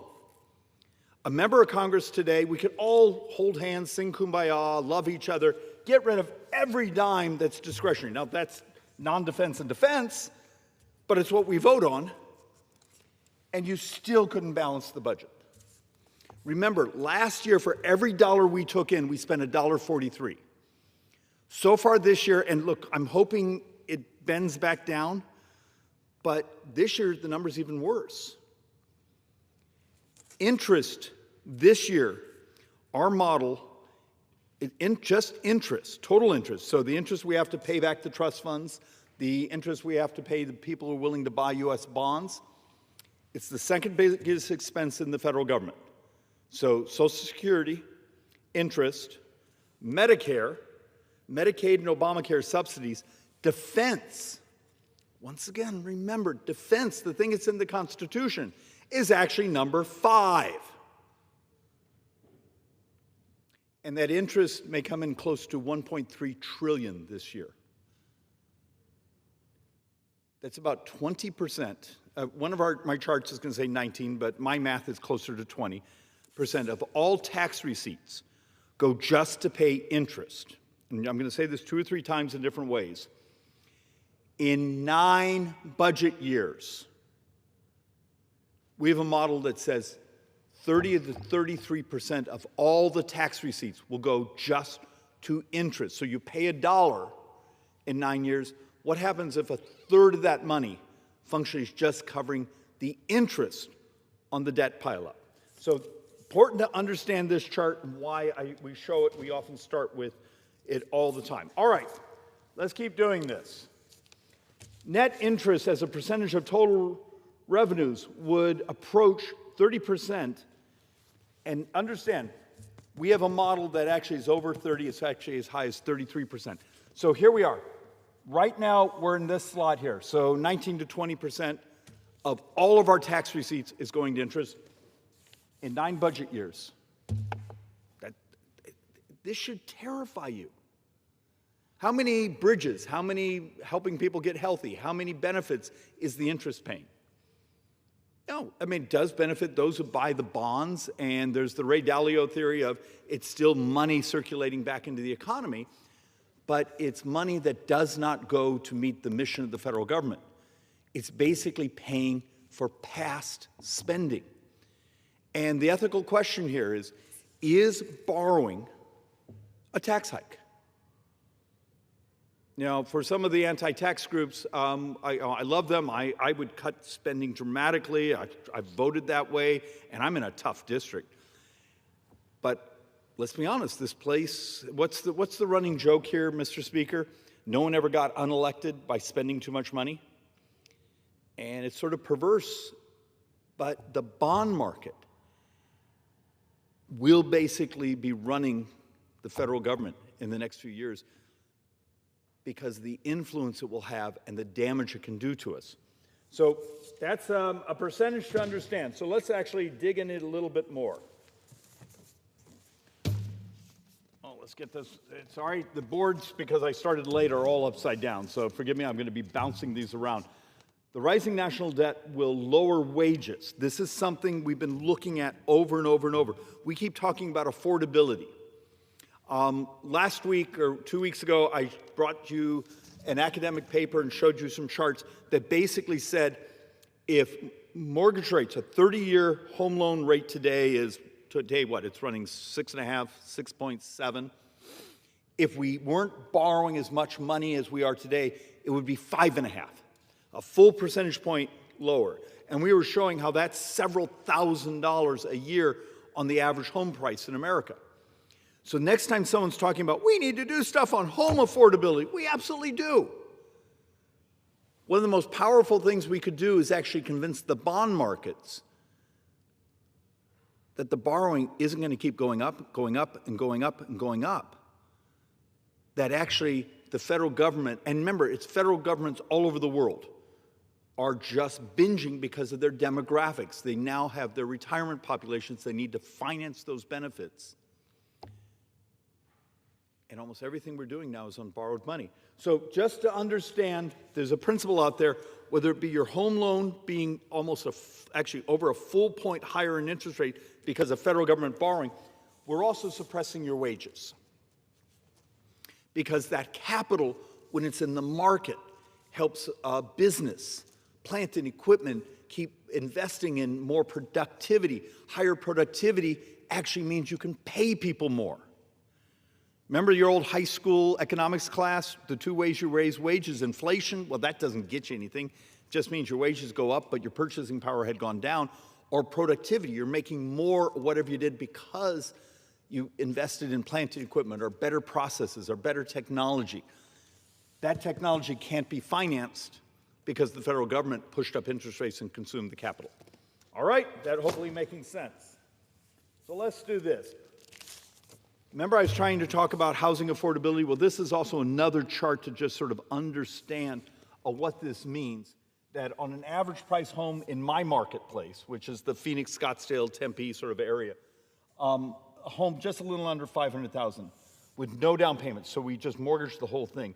A member of Congress today, we could all hold hands, sing kumbaya, love each other, get rid of every dime that's discretionary. Now that's non-defense and defense, but it's what we vote on, and you still couldn't balance the budget. Remember, last year for every dollar we took in, we spent $1.43. So far this year, and look, I'm hoping it bends back down, but this year the number's even worse. Interest this year, our model, just interest, total interest. So the interest we have to pay back the trust funds, the interest we have to pay the people who are willing to buy U.S. bonds, it's the second biggest expense in the federal government. So Social Security, interest, Medicare, Medicaid and Obamacare subsidies, defense. Once again, remember, defense, the thing that's in the Constitution, is actually number 5. And that interest may come in close to $1.3 trillion this year. That's about 20%. One of my charts is going to say 19, but my math is closer to 20% of all tax receipts go just to pay interest. And I'm going to say this 2 or 3 times in different ways. In 9 budget years, we have a model that says 30 to 33% of all the tax receipts will go just to interest. So you pay $1 in 9 years. What happens if a third of that money functionally is just covering the interest on the debt pileup? So important to understand this chart and why we show it. We often start with it all the time. All right, let's keep doing this. Net interest as a percentage of total revenues would approach 30%. And understand, we have a model that actually is over 30. It's actually as high as 33%. So here we are. Right now, we're in this slot here. So 19 to 20% of all of our tax receipts is going to interest in 9 budget years. This should terrify you. How many bridges, how many helping people get healthy, how many benefits is the interest paying? No, I mean, it does benefit those who buy the bonds, and there's the Ray Dalio theory of it's still money circulating back into the economy, but it's money that does not go to meet the mission of the federal government. It's basically paying for past spending. And the ethical question here is borrowing a tax hike? Now, for some of the anti-tax groups, I love them. I would cut spending dramatically. I voted that way, and I'm in a tough district. But let's be honest, this place, what's the running joke here, Mr. Speaker? No one ever got unelected by spending too much money. And it's sort of perverse, but the bond market will basically be running the federal government in the next few years because the influence it will have and the damage it can do to us. So that's a percentage to understand. So let's actually dig in it a little bit more. Oh, let's get this. Sorry, the boards, because I started late, are all upside down. So forgive me, I'm going to be bouncing these around. The rising national debt will lower wages. This is something we've been looking at over and over and over. We keep talking about affordability. Last week or 2 weeks ago, I brought you an academic paper and showed you some charts that basically said if mortgage rates, a 30-year home loan rate today is, what, it's running 6.5, 6.7. If we weren't borrowing as much money as we are today, it would be 5.5, a full percentage point lower. And we were showing how that's several $1,000s a year on the average home price in America. So next time someone's talking about, we need to do stuff on home affordability, we absolutely do. One of the most powerful things we could do is actually convince the bond markets that the borrowing isn't going to keep going up, going up, and going up, and going up. That actually the federal government, and remember, it's federal governments all over the world, are just binging because of their demographics. They now have their retirement populations. They need to finance those benefits. And almost everything we're doing now is on borrowed money. So just to understand, there's a principle out there, whether it be your home loan being almost actually over a full point higher in interest rate because of federal government borrowing, we're also suppressing your wages. Because that capital, when it's in the market, helps business, plant and equipment keep investing in more productivity. Higher productivity actually means you can pay people more. Remember your old high school economics class? The two ways you raise wages, inflation, well, that doesn't get you anything. It just means your wages go up, but your purchasing power had gone down. Or productivity, you're making more whatever you did because you invested in plant and equipment or better processes or better technology. That technology can't be financed because the federal government pushed up interest rates and consumed the capital. All right, that hopefully making sense. So let's do this. Remember I was trying to talk about housing affordability? Well, this is also another chart to just sort of understand what this means, that on an average price home in my marketplace, which is the Phoenix, Scottsdale, Tempe sort of area, a home just a little under $500,000 with no down payment, so we just mortgaged the whole thing.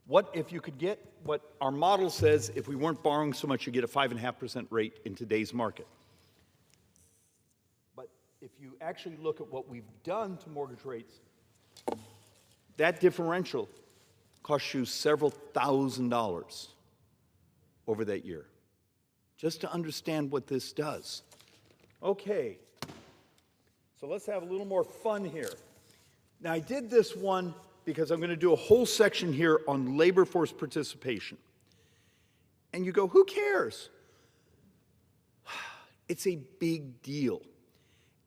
What if you could get what our model says, if we weren't borrowing so much, you get a 5.5% rate in today's market. But if you actually look at what we've done to mortgage rates, that differential costs you several $1,000s over that year. Just to understand what this does. Okay, so let's have a little more fun here. Now I did this one because I'm going to do a whole section here on labor force participation. And you go, who cares? It's a big deal.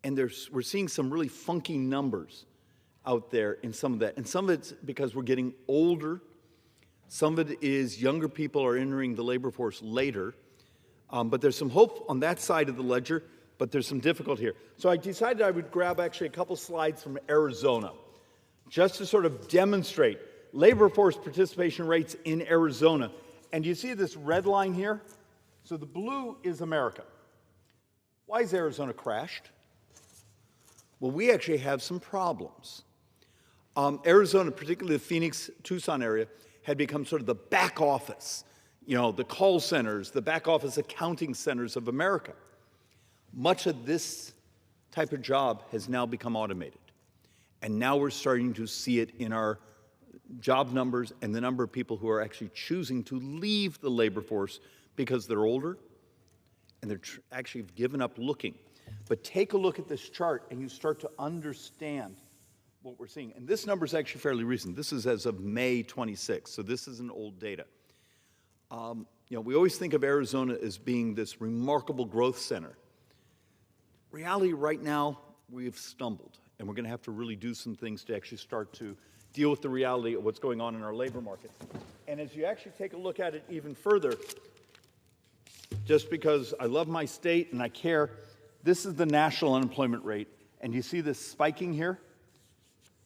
And we're seeing some really funky numbers out there in some of that. And some of it's because we're getting older. Some of it is younger people are entering the labor force later. But there's some hope on that side of the ledger, but there's some difficulty here. So I decided I would grab actually a couple slides from Arizona, just to sort of demonstrate labor force participation rates in Arizona. And you see this red line here? So the blue is America. Why is Arizona crashed? Well, we actually have some problems. Arizona, particularly the Phoenix, Tucson area, had become sort of the back office, the call centers, the back office accounting centers of America. Much of this type of job has now become automated. And now we're starting to see it in our job numbers and the number of people who are actually choosing to leave the labor force because they're older and they're actually given up looking. But take a look at this chart and you start to understand what we're seeing. And this number is actually fairly recent. This is as of May 26, so this isn't old data. We always think of Arizona as being this remarkable growth center. Reality right now, we've stumbled. And we're going to have to really do some things to actually start to deal with the reality of what's going on in our labor market. And as you actually take a look at it even further, just because I love my state and I care, this is the national unemployment rate. And you see this spiking here?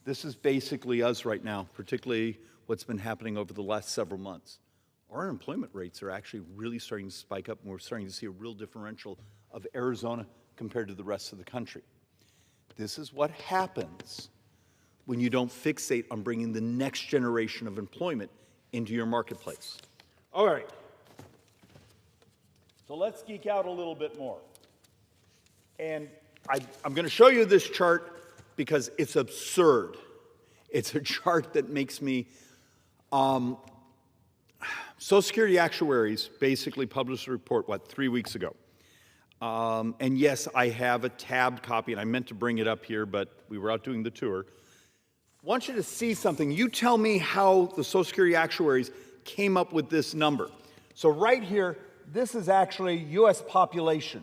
This is basically us right now, particularly what's been happening over the last several months. Our unemployment rates are actually really starting to spike up, and we're starting to see a real differential of Arizona compared to the rest of the country. This is what happens when you don't fixate on bringing the next generation of employment into your marketplace. All right. So let's geek out a little bit more. And I'm going to show you this chart because it's absurd. It's a chart that makes me... Social Security actuaries basically published a report, 3 weeks ago. And yes, I have a tabbed copy, and I meant to bring it up here, but we were out doing the tour. I want you to see something. You tell me how the Social Security actuaries came up with this number. So right here, this is actually U.S. population.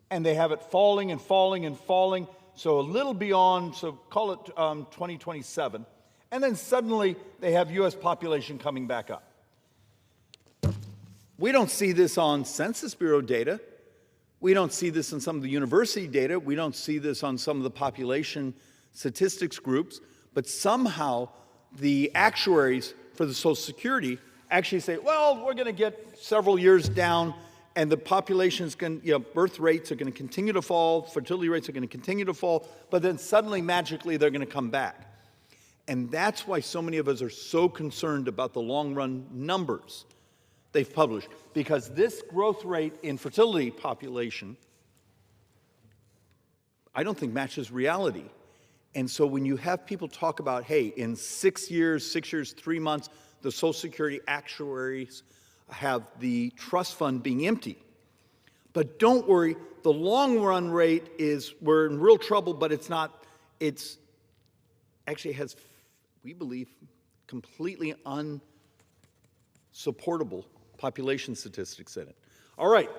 And they have it falling and falling and falling, so a little beyond, so call it 2027. And then suddenly, they have U.S. population coming back up. We don't see this on Census Bureau data. We don't see this in some of the university data. We don't see this on some of the population statistics groups. But somehow, the actuaries for the Social Security actually say, well, we're going to get several years down, and the population's going, birth rates are going to continue to fall, fertility rates are going to continue to fall, but then suddenly, magically, they're going to come back. And that's why so many of us are so concerned about the long-run numbers they've published, because this growth rate in fertility population, I don't think matches reality. And so when you have people talk about, hey, in 6 years, 3 months, the Social Security actuaries have the trust fund being empty. But don't worry, the long run rate is, we're in real trouble, but it's not, it's actually has, we believe, completely unsupportable population statistics in it. All right,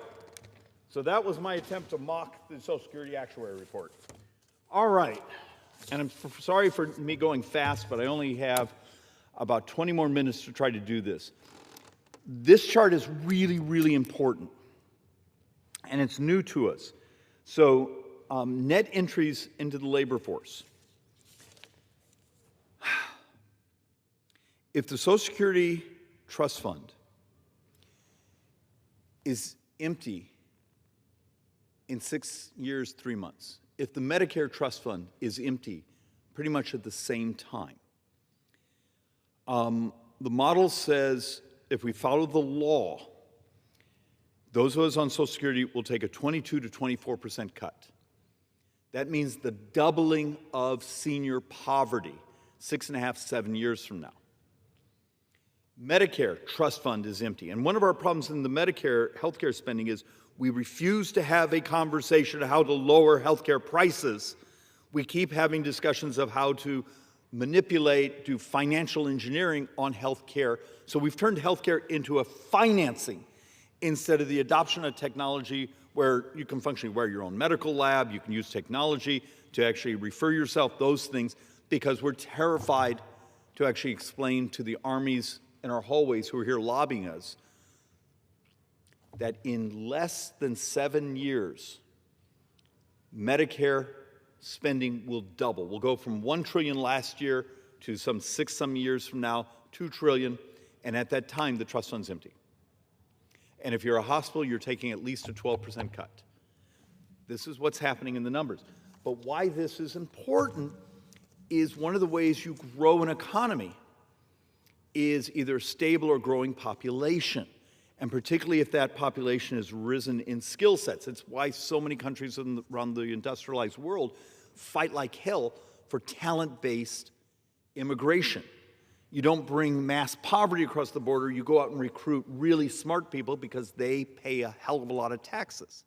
so that was my attempt to mock the Social Security actuary report. All right, and I'm sorry for me going fast, but I only have about 20 more minutes to try to do this. This chart is really, really important, and it's new to us. So net entries into the labor force. If the Social Security Trust Fund is empty in 6 years, 3 months, if the Medicare Trust Fund is empty pretty much at the same time, the model says if we follow the law, those of us on Social Security will take a 22 to 24% cut. That means the doubling of senior poverty 6.5, 7 years from now. Medicare Trust Fund is empty. And one of our problems in the Medicare healthcare spending is we refuse to have a conversation on how to lower healthcare prices. We keep having discussions of how to manipulate, do financial engineering on healthcare. So we've turned healthcare into a financing instead of the adoption of technology where you can functionally wear your own medical lab, you can use technology to actually refer yourself, those things, because we're terrified to actually explain to the armies in our hallways who are here lobbying us that in less than 7 years, Medicare spending will double. We'll go from $1 trillion last year to some 6 years from now, $2 trillion, and at that time, the trust fund's empty. And if you're a hospital, you're taking at least a 12% cut. This is what's happening in the numbers. But why this is important is one of the ways you grow an economy is either stable or growing population, and particularly if that population has risen in skill sets. It's why so many countries around the industrialized world fight like hell for talent-based immigration. You don't bring mass poverty across the border, you go out and recruit really smart people because they pay a hell of a lot of taxes.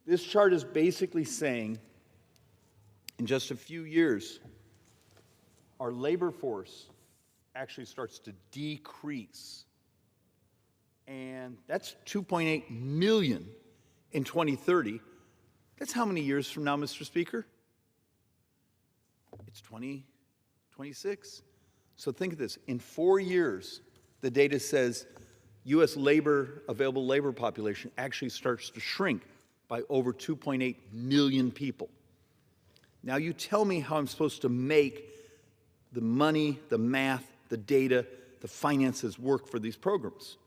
This chart is basically saying, in just a few years, our labor force actually starts to decrease. And that's 2.8 million in 2030. That's how many years from now, Mr. Speaker? It's 2026. So think of this. In 4 years, the data says U.S. available labor population actually starts to shrink by over 2.8 million people. Now you tell me how I'm supposed to make the money, the math, the data, the finances work for these programs.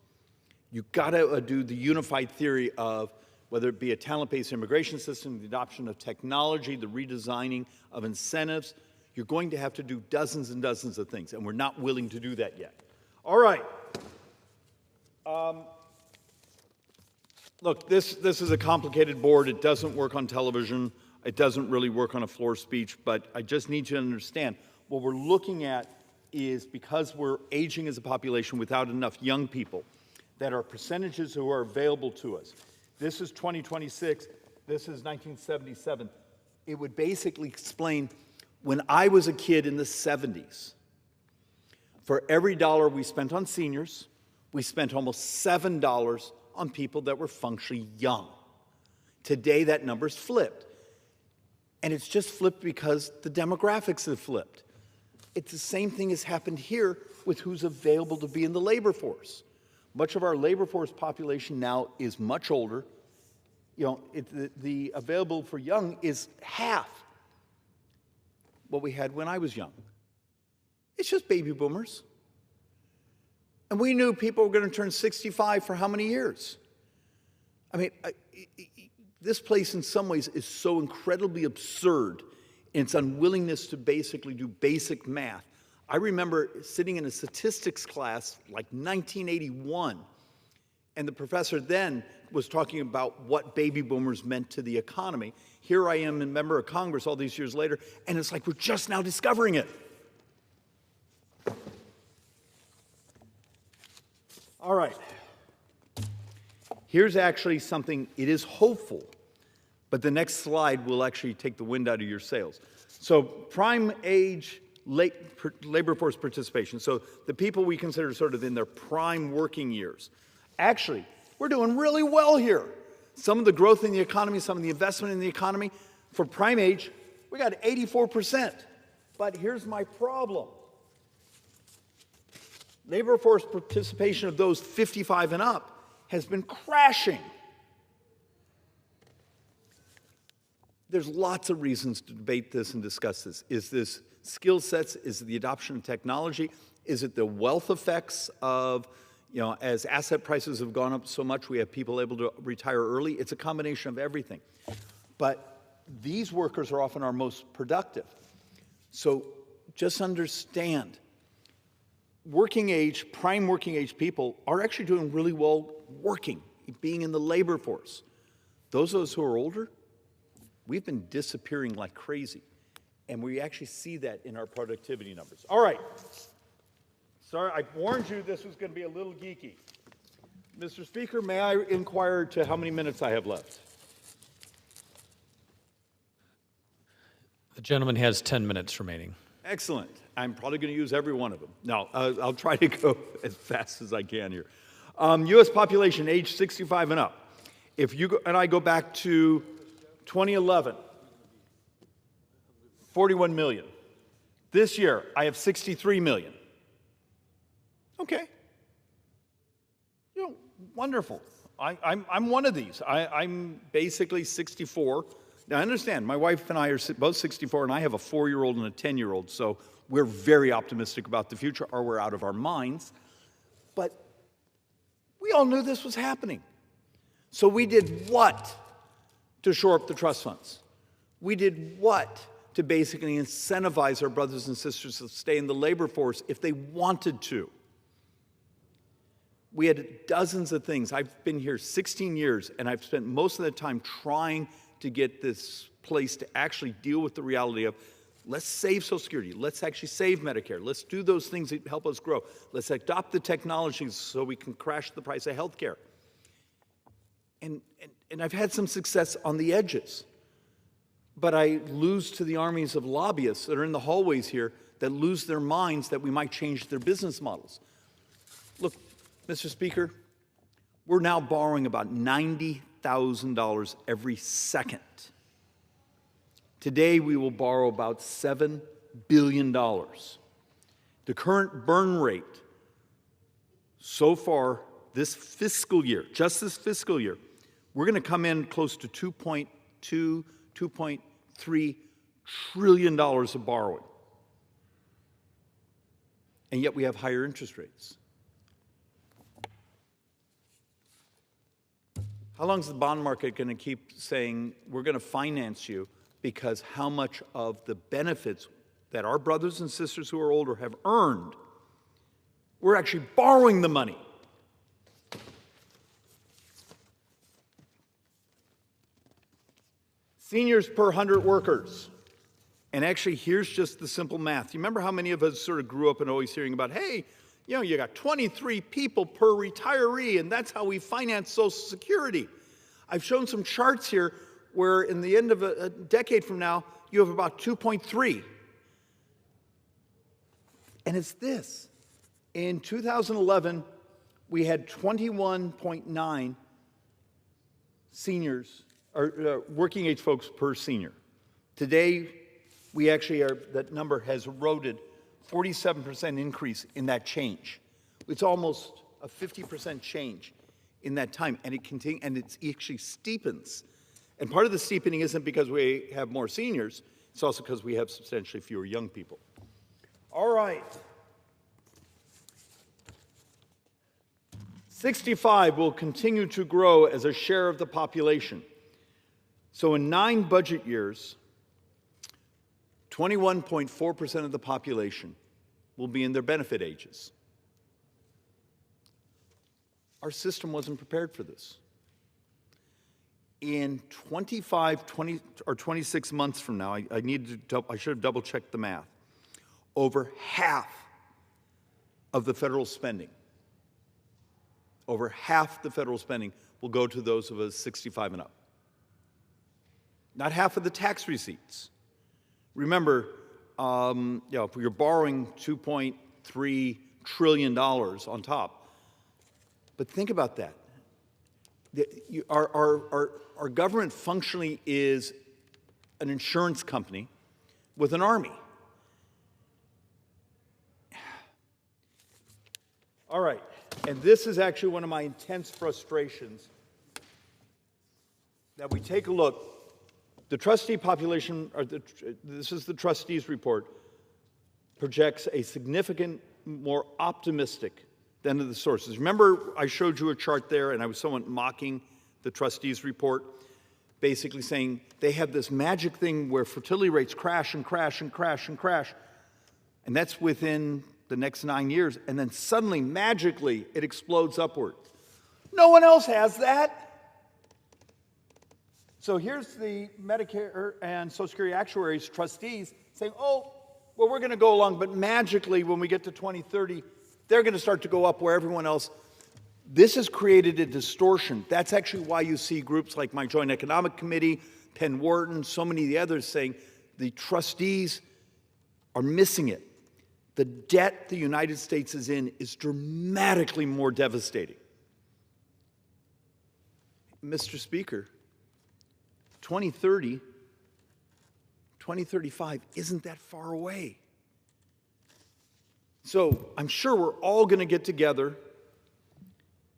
You've got to do the unified theory of whether it be a talent-based immigration system, the adoption of technology, the redesigning of incentives. You're going to have to do dozens and dozens of things, and we're not willing to do that yet. All right. Look, this is a complicated board. It doesn't work on television. It doesn't really work on a floor speech, but I just need you to understand what we're looking at is because we're aging as a population without enough young people, that are percentages who are available to us. This is 2026. This is 1977. It would basically explain when I was a kid in the 70s, for every dollar we spent on seniors, we spent almost $7 on people that were functionally young. Today, that number's flipped. And it's just flipped because the demographics have flipped. It's the same thing has happened here with who's available to be in the labor force. Much of our labor force population now is much older. You know, the available for young is half what we had when I was young. It's just baby boomers. And we knew people were going to turn 65 for how many years? I mean, this place in some ways is so incredibly absurd in its unwillingness to basically do basic math. I remember sitting in a statistics class like 1981, and the professor then was talking about what baby boomers meant to the economy. Here I am, a member of Congress all these years later, and it's like we're just now discovering it. All right. Here's actually something, it is hopeful, but the next slide will actually take the wind out of your sails. So prime age labor force participation, so the people we consider sort of in their prime working years. Actually, we're doing really well here. Some of the growth in the economy, some of the investment in the economy, for prime age, we got 84%. But here's my problem. Labor force participation of those 55 and up has been crashing. There's lots of reasons to debate this and discuss this. Is this skill sets? Is it the adoption of technology? Is it the wealth effects of, as asset prices have gone up so much, we have people able to retire early? It's a combination of everything. But these workers are often our most productive. So just understand, prime working age people are actually doing really well working, being in the labor force. Those of us who are older, we've been disappearing like crazy. And we actually see that in our productivity numbers. All right. Sorry, I warned you this was going to be a little geeky. Mr. Speaker, may I inquire to how many minutes I have left? The gentleman has 10 minutes remaining. Excellent. I'm probably going to use every one of them. No, I'll try to go as fast as I can here. U.S. population age 65 and up. If you and I go back to 2011, 41 million. This year, I have 63 million. Okay. Wonderful. I'm one of these. I'm basically 64. Now, I understand, my wife and I are both 64, and I have a 4-year-old and a 10-year-old, so we're very optimistic about the future, or we're out of our minds. But we all knew this was happening. So we did what to shore up the trust funds? We did what to basically incentivize our brothers and sisters to stay in the labor force if they wanted to? We had dozens of things. I've been here 16 years, and I've spent most of the time trying to get this place to actually deal with the reality of, let's save Social Security, let's actually save Medicare, let's do those things that help us grow, let's adopt the technologies so we can crash the price of health care. And I've had some success on the edges, but I lose to the armies of lobbyists that are in the hallways here that lose their minds that we might change their business models. Look, Mr. Speaker, we're now borrowing about $90,000 every second. Today, we will borrow about $7 billion. The current burn rate so far this fiscal year, just this fiscal year, we're going to come in close to $2.2, $2.3 trillion of borrowing. And yet we have higher interest rates. How long is the bond market going to keep saying, we're going to finance you because how much of the benefits that our brothers and sisters who are older have earned, we're actually borrowing the money. Seniors per 100 workers. And actually, here's just the simple math. You remember how many of us sort of grew up and always hearing about, hey, you got 23 people per retiree, and that's how we finance Social Security. I've shown some charts here where in the end of a decade from now, you have about 2.3. And it's this. In 2011, we had 21.9 seniors, or working age folks per senior. Today, we actually that number has eroded, 47% increase in that change. It's almost a 50% change in that time, and it actually steepens. And part of the steepening isn't because we have more seniors, it's also because we have substantially fewer young people. All right. 65 will continue to grow as a share of the population. So in 9 budget years, 21.4% of the population will be in their benefit ages. Our system wasn't prepared for this. In 26 months from now, I should have double-checked the math, over half of the federal spending, over half the federal spending will go to those of us 65 and up. Not half of the tax receipts. Remember, if you're borrowing $2.3 trillion on top, but think about that. Our government functionally is an insurance company with an army. All right, and this is actually one of my intense frustrations, that we take a look. The trustee population, this is the trustees' report, projects a significant more optimistic than the sources. Remember, I showed you a chart there, and I was somewhat mocking the trustees' report, basically saying they have this magic thing where fertility rates crash and crash and crash and crash, and that's within the next 9 years, and then suddenly, magically, it explodes upward. No one else has that. So here's the Medicare and Social Security actuaries, trustees, saying, oh, well, we're going to go along, but magically, when we get to 2030, they're going to start to go up where everyone else. This has created a distortion. That's actually why you see groups like my Joint Economic Committee, Penn Wharton, so many of the others saying the trustees are missing it. The debt the United States is in is dramatically more devastating. Mr. Speaker, 2030, 2035 isn't that far away. So I'm sure we're all going to get together,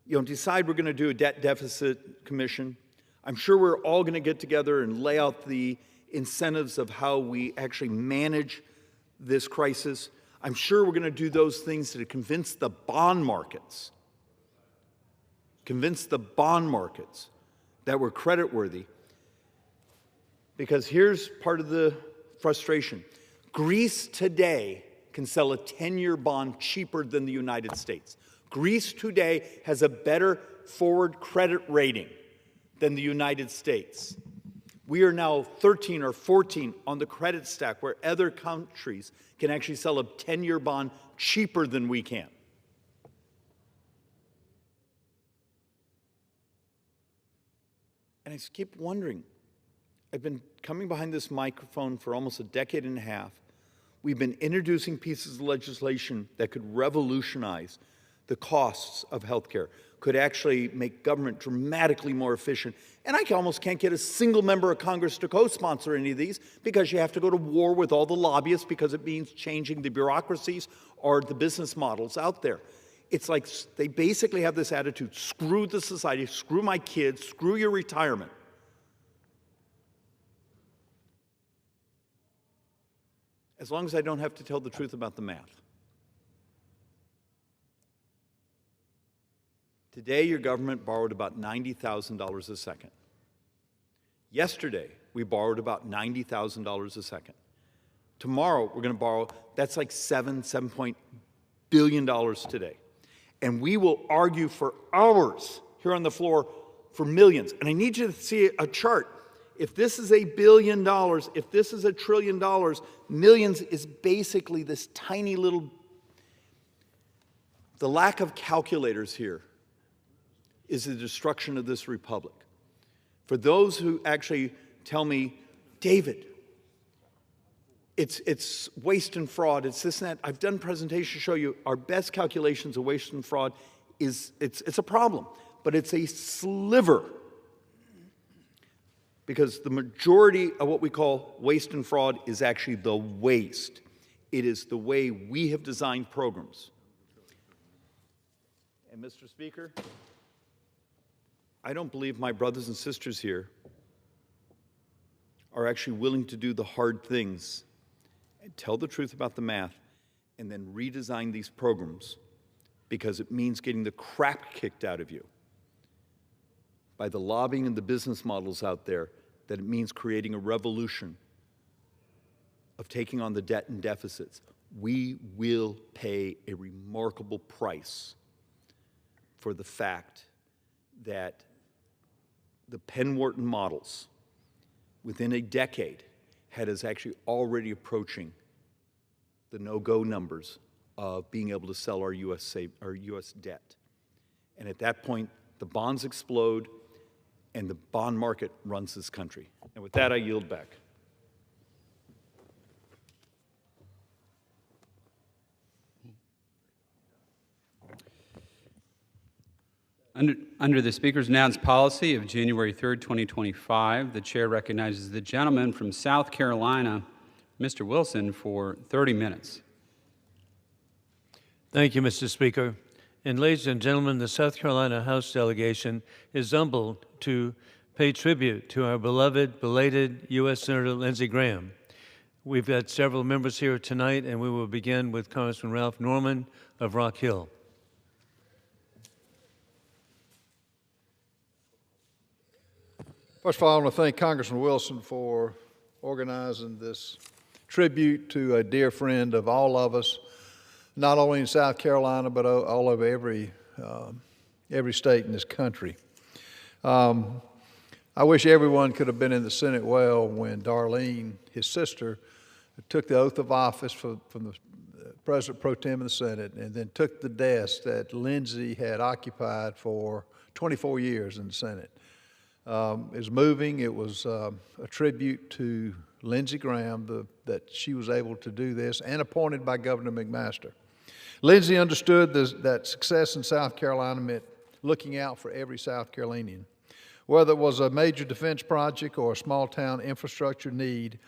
decide we're going to do a debt deficit commission. I'm sure we're all going to get together and lay out the incentives of how we actually manage this crisis. I'm sure we're going to do those things to convince the bond markets that we're creditworthy. Because here's part of the frustration. Greece today can sell a 10-year bond cheaper than the United States. Greece today has a better forward credit rating than the United States. We are now 13 or 14 on the credit stack, where other countries can actually sell a 10-year bond cheaper than we can. And I just keep wondering, I've been coming behind this microphone for almost a decade and a half. We've been introducing pieces of legislation that could revolutionize the costs of healthcare, could actually make government dramatically more efficient. And I almost can't get a single member of Congress to co-sponsor any of these, because you have to go to war with all the lobbyists, because it means changing the bureaucracies or the business models out there. It's like they basically have this attitude: screw the society, screw my kids, screw your retirement. As long as I don't have to tell the truth about the math. Today, your government borrowed about $90,000 a second. Yesterday, we borrowed about $90,000 a second. Tomorrow, we're going to borrow, that's like $7 billion today. And we will argue for hours here on the floor for millions. And I need you to see a chart. If this is $1 billion, if this is $1 trillion, millions is basically this tiny little. The lack of calculators here is the destruction of this republic. For those who actually tell me, David, it's waste and fraud, it's this and that. I've done presentations to show you our best calculations of waste and fraud is, it's a problem, but it's a sliver. Because the majority of what we call waste and fraud is actually the waste. It is the way we have designed programs. And Mr. Speaker, I don't believe my brothers and sisters here are actually willing to do the hard things and tell the truth about the math and then redesign these programs because it means getting the crap kicked out of you by the lobbying and the business models out there, that it means creating a revolution of taking on the debt and deficits. We will pay a remarkable price for the fact that the Penn-Wharton models within a decade had us actually already approaching the no-go numbers of being able to sell our U.S. debt. And at that point, the bonds explode and the bond market runs this country. And with that, I yield back. Under the Speaker's announced policy of January 3rd, 2025, the Chair recognizes the gentleman from South Carolina, Mr. Wilson, for 30 minutes. Thank you, Mr. Speaker. And ladies and gentlemen, the South Carolina House delegation is humbled to pay tribute to our beloved, belated U.S. Senator Lindsey Graham. We've got several members here tonight, and we will begin with Congressman Ralph Norman of Rock Hill. First of all, I want to thank Congressman Wilson for organizing this tribute to a dear friend of all of us, not only in South Carolina, but all over every state in this country. I wish everyone could have been in the Senate well when Darlene, his sister, took the oath of office from the President Pro Tem of the Senate, and then took the desk that Lindsey had occupied for 24 years in the Senate. It was moving. It was a tribute to Lindsey Graham that she was able to do this, and appointed by Governor McMaster. Lindsey understood that success in South Carolina meant looking out for every South Carolinian. Whether it was a major defense project or a small town infrastructure need,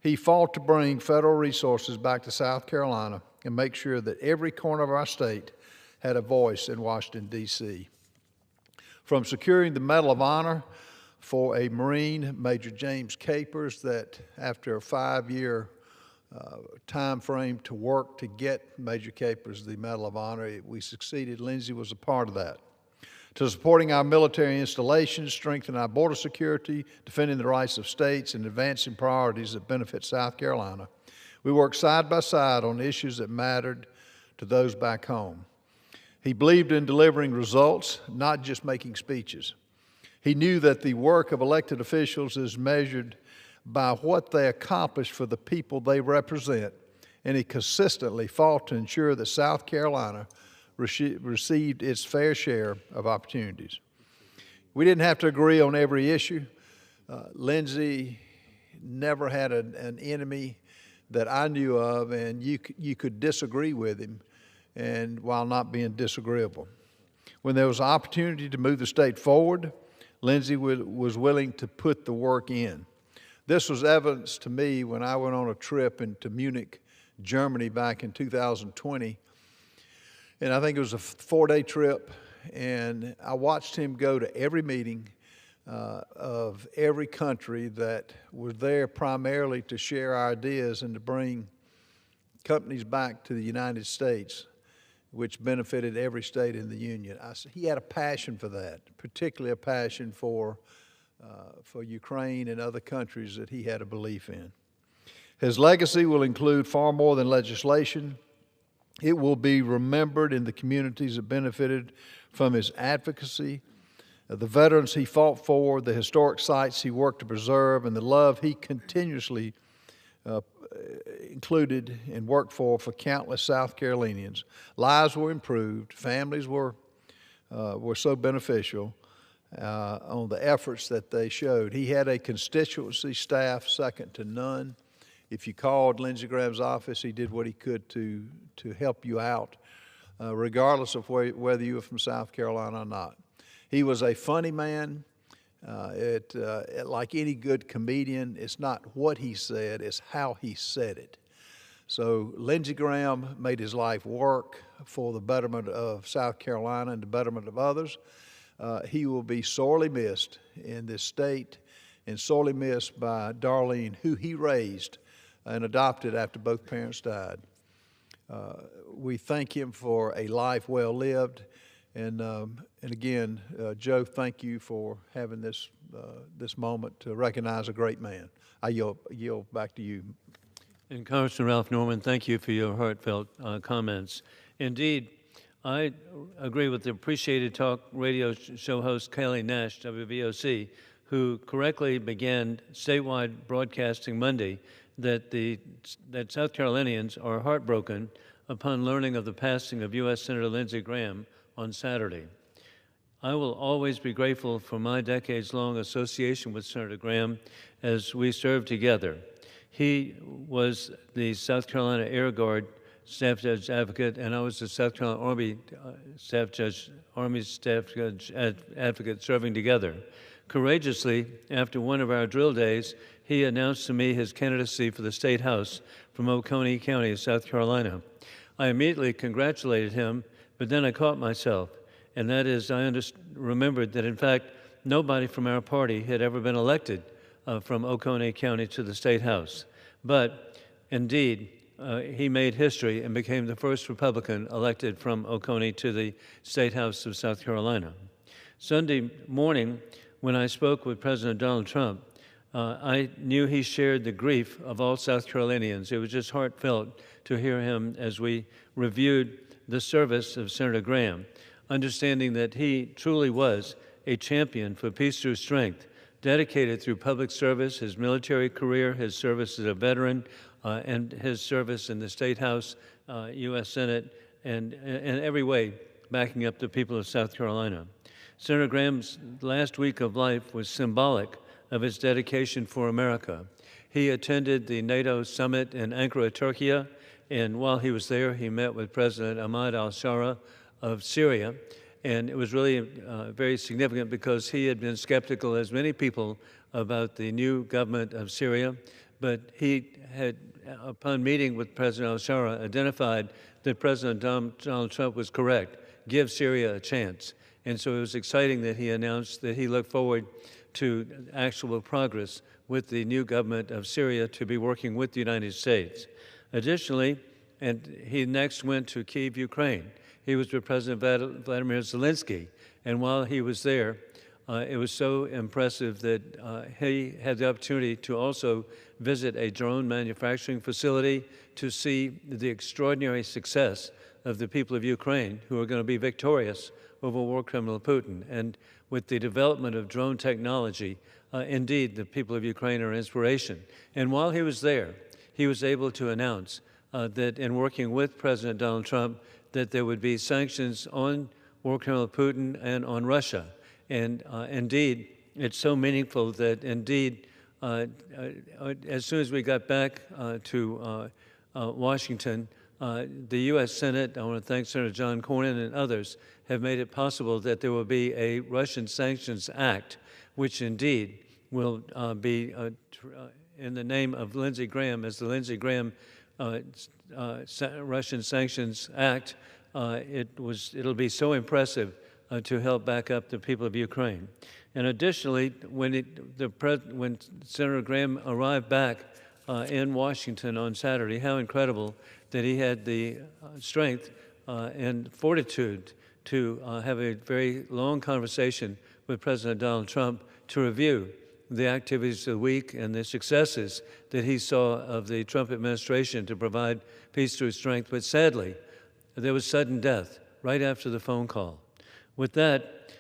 he fought to bring federal resources back to South Carolina and make sure that every corner of our state had a voice in Washington, D.C. From securing the Medal of Honor for a Marine, Major James Capers, that after a 5-year time frame to work to get Major Capers the Medal of Honor, we succeeded. Lindsey was a part of that. To supporting our military installations, strengthening our border security, defending the rights of states, and advancing priorities that benefit South Carolina. We worked side by side on issues that mattered to those back home. He believed in delivering results, not just making speeches. He knew that the work of elected officials is measured by what they accomplish for the people they represent, and he consistently fought to ensure that South Carolina received its fair share of opportunities. We didn't have to agree on every issue. Lindsey never had an enemy that I knew of, and you could disagree with him, and while not being disagreeable. When there was an opportunity to move the state forward, Lindsey was willing to put the work in. This was evidenced to me when I went on a trip into Munich, Germany back in 2020. And I think it was a 4-day trip, and I watched him go to every meeting of every country that was there primarily to share ideas and to bring companies back to the United States, which benefited every state in the Union. He had a passion for that, particularly a passion for Ukraine and other countries that he had a belief in. His legacy will include far more than legislation. It will be remembered in the communities that benefited from his advocacy, the veterans he fought for, the historic sites he worked to preserve, and the love he continuously included and worked for countless South Carolinians. Lives were improved. Families were so beneficial on the efforts that they showed. He had a constituency staff second to none. If you called Lindsey Graham's office, he did what he could to help you out, regardless of whether you were from South Carolina or not. He was a funny man. Like any good comedian, it's not what he said, it's how he said it. So Lindsey Graham made his life work for the betterment of South Carolina and the betterment of others. He will be sorely missed in this state and sorely missed by Darlene, who he raised and adopted after both parents died. We thank him for a life well lived. And again, Joe, thank you for having this moment to recognize a great man. I yield back to you. And Congressman Ralph Norman, thank you for your heartfelt comments. Indeed, I agree with the appreciated talk radio show host Kelly Nash, WVOC, who correctly began statewide broadcasting Monday that South Carolinians are heartbroken upon learning of the passing of U.S. Senator Lindsey Graham on Saturday. I will always be grateful for my decades-long association with Senator Graham as we served together. He was the South Carolina Air Guard Staff Judge Advocate, and I was the South Carolina Army Staff Judge Advocate serving together. Courageously, after one of our drill days, he announced to me his candidacy for the State House from Oconee County, South Carolina. I immediately congratulated him, but then I caught myself, and that is I remembered that, in fact, nobody from our party had ever been elected from Oconee County to the State House. But indeed, he made history and became the first Republican elected from Oconee to the State House of South Carolina. Sunday morning, when I spoke with President Donald Trump, I knew he shared the grief of all South Carolinians. It was just heartfelt to hear him as we reviewed the service of Senator Graham, understanding that he truly was a champion for peace through strength, dedicated through public service, his military career, his service as a veteran, and his service in the State House, U.S. Senate, and in every way backing up the people of South Carolina. Senator Graham's last week of life was symbolic of his dedication for America. He attended the NATO summit in Ankara, Turkey, and while he was there, he met with President Ahmad al-Shara of Syria. And it was really very significant because he had been skeptical, as many people, about the new government of Syria. But he had, upon meeting with President al-Shara, identified that President Donald Trump was correct. Give Syria a chance. And so it was exciting that he announced that he looked forward to actual progress with the new government of Syria to be working with the United States. Additionally, and he next went to Kyiv, Ukraine. He was with President Vladimir Zelensky, and while he was there, it was so impressive that he had the opportunity to also visit a drone manufacturing facility to see the extraordinary success of the people of Ukraine, who are going to be victorious over war criminal Putin. And with the development of drone technology, indeed, the people of Ukraine are inspiration. And while he was there, he was able to announce that in working with President Donald Trump, that there would be sanctions on war criminal Putin and on Russia. And indeed, it's so meaningful that indeed, as soon as we got back to Washington, the U.S. Senate, I want to thank Senator John Cornyn and others, have made it possible that there will be a Russian Sanctions Act, which indeed will be in the name of Lindsey Graham, as the Lindsey Graham Russian Sanctions Act. It'll be so impressive to help back up the people of Ukraine. And additionally, when Senator Graham arrived back in Washington on Saturday, how incredible that he had the strength and fortitude to have a very long conversation with President Donald Trump to review the activities of the week and the successes that he saw of the Trump administration to provide peace through strength. But sadly, there was sudden death right after the phone call. With that,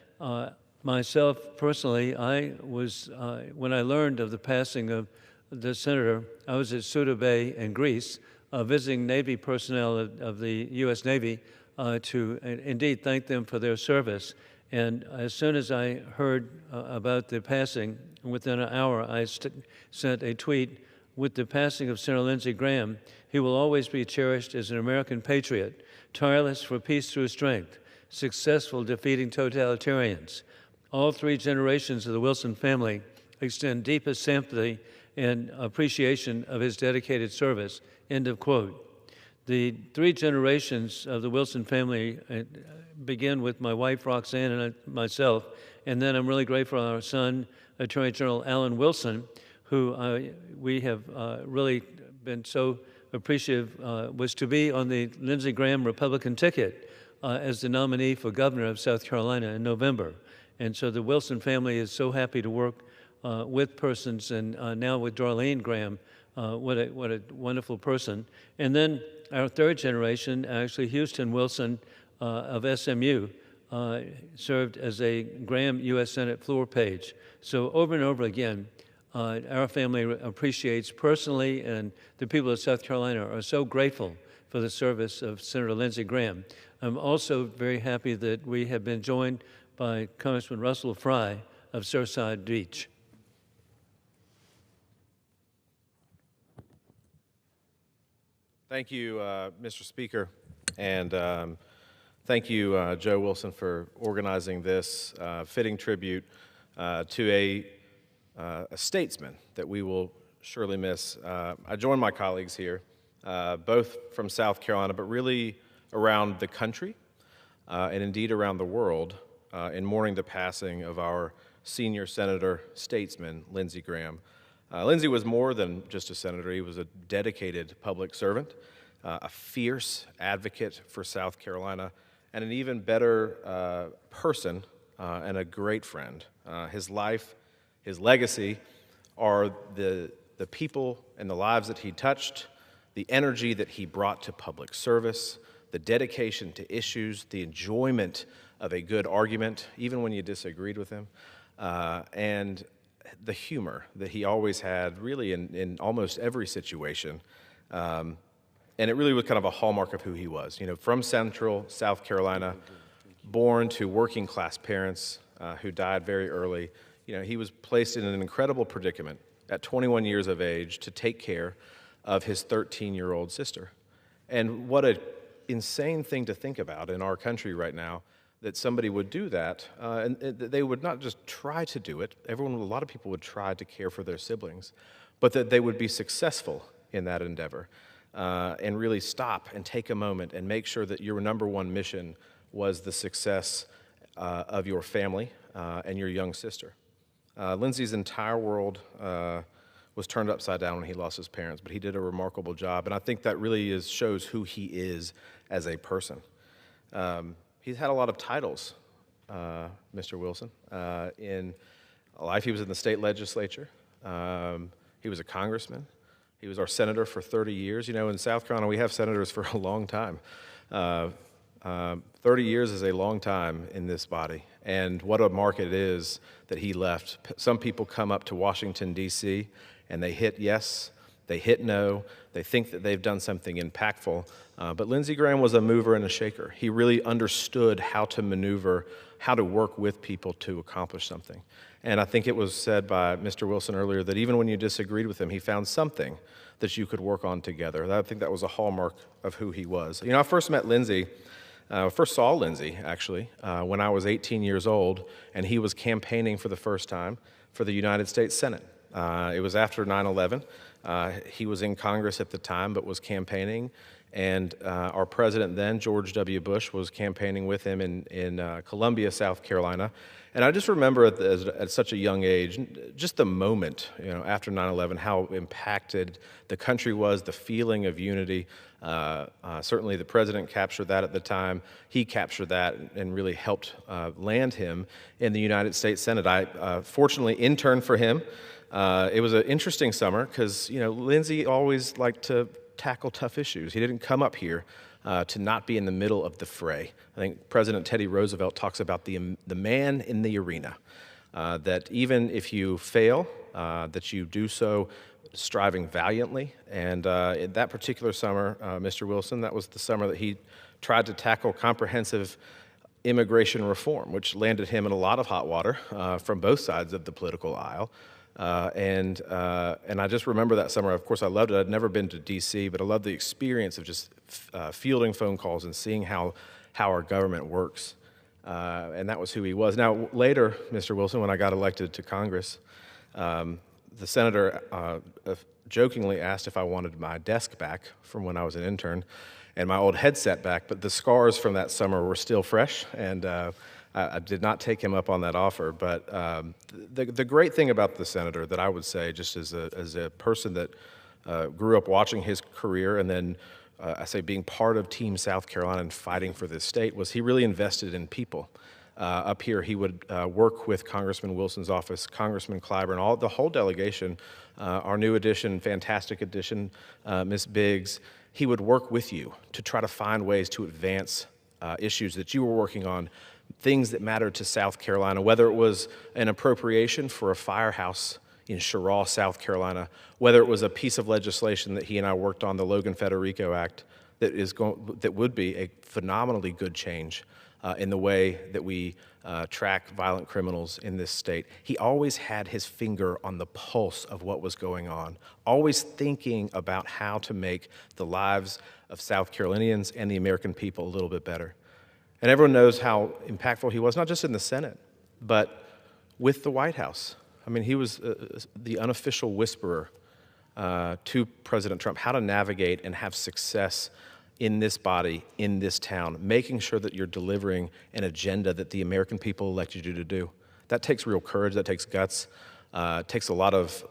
myself personally, I was, when I learned of the passing of the senator, I was at Souda Bay in Greece, visiting Navy personnel of the U.S. Navy to indeed thank them for their service. And as soon as I heard about the passing, within an hour, I sent a tweet: with the passing of Senator Lindsey Graham, he will always be cherished as an American patriot, tireless for peace through strength, successful defeating totalitarians. All three generations of the Wilson family extend deepest sympathy and appreciation of his dedicated service. End of quote. The three generations of the Wilson family begin with my wife, Roxanne, and myself, and then I'm really grateful for our son, Attorney General Alan Wilson, who we have really been so appreciative was to be on the Lindsey Graham Republican ticket as the nominee for governor of South Carolina in November. And so the Wilson family is so happy to work with persons, and now with Darlene Graham. What a wonderful person. And then our third generation, actually Houston Wilson of SMU, served as a Graham U.S. Senate floor page. So over and over again, our family appreciates personally, and the people of South Carolina are so grateful for the service of Senator Lindsey Graham. I'm also very happy that we have been joined by Congressman Russell Fry of Surfside Beach. Thank you, Mr. Speaker, and thank you, Joe Wilson, for organizing this fitting tribute to a statesman that we will surely miss. I join my colleagues here, both from South Carolina, but really around the country, and indeed around the world, in mourning the passing of our senior senator statesman, Lindsey Graham. Lindsey was more than just a senator. He was a dedicated public servant, a fierce advocate for South Carolina, and an even better person and a great friend. His life, his legacy are the people and the lives that he touched, the energy that he brought to public service, the dedication to issues, the enjoyment of a good argument, even when you disagreed with him, and the humor that he always had really in almost every situation. And it really was kind of a hallmark of who he was. You know, from Central South Carolina, born to working class parents who died very early, you know, he was placed in an incredible predicament at 21 years of age to take care of his 13-year-old sister. And what an insane thing to think about in our country right now, that somebody would do that, and they would not just try to do it. A lot of people would try to care for their siblings, but that they would be successful in that endeavor and really stop and take a moment and make sure that your number one mission was the success of your family and your young sister. Lindsey's entire world was turned upside down when he lost his parents, but he did a remarkable job, and I think that really shows who he is as a person. He's had a lot of titles, Mr. Wilson. In life, he was in the state legislature. He was a congressman. He was our senator for 30 years. You know, in South Carolina, we have senators for a long time. 30 years is a long time in this body, and what a mark it is that he left. Some people come up to Washington, D.C., and they hit yes, they hit no, they think that they've done something impactful, but Lindsey Graham was a mover and a shaker. He really understood how to maneuver, how to work with people to accomplish something. And I think it was said by Mr. Wilson earlier that even when you disagreed with him, he found something that you could work on together. I think that was a hallmark of who he was. You know, I first saw Lindsey, actually, when I was 18 years old, and he was campaigning for the first time for the United States Senate. It was after 9/11. He was in Congress at the time, but was campaigning, and our president then, George W. Bush, was campaigning with him in Columbia, South Carolina. And I just remember at such a young age, just the moment, you know, after 9/11, how impacted the country was, the feeling of unity. Certainly the president captured that at the time. He captured that and really helped land him in the United States Senate. I fortunately interned for him. It was an interesting summer because, you know, Lindsey always liked to tackle tough issues. He didn't come up here to not be in the middle of the fray. I think President Teddy Roosevelt talks about the man in the arena, that even if you fail, that you do so striving valiantly. And in that particular summer, Mr. Wilson, that was the summer that he tried to tackle comprehensive immigration reform, which landed him in a lot of hot water from both sides of the political aisle. And I just remember that summer. Of course, I loved it. I'd never been to D.C., but I loved the experience of just fielding phone calls and seeing how our government works. And that was who he was. Now, later, Mr. Wilson, when I got elected to Congress, the senator jokingly asked if I wanted my desk back from when I was an intern and my old headset back, but the scars from that summer were still fresh, and I did not take him up on that offer. But the great thing about the senator that I would say, just as a person that grew up watching his career, and then I say being part of Team South Carolina and fighting for this state, was he really invested in people. Up here, he would work with Congressman Wilson's office, Congressman Clyburn, the whole delegation, our new addition, fantastic addition, Ms. Biggs. He would work with you to try to find ways to advance issues that you were working on, things that mattered to South Carolina, whether it was an appropriation for a firehouse in Cheraw, South Carolina, whether it was a piece of legislation that he and I worked on, the Logan Federico Act, that would be a phenomenally good change in the way that we track violent criminals in this state. He always had his finger on the pulse of what was going on, always thinking about how to make the lives of South Carolinians and the American people a little bit better. And everyone knows how impactful he was, not just in the Senate, but with the White House. I mean, he was the unofficial whisperer to President Trump, how to navigate and have success in this body, in this town, making sure that you're delivering an agenda that the American people elected you to do. That takes real courage, that takes guts, takes a lot of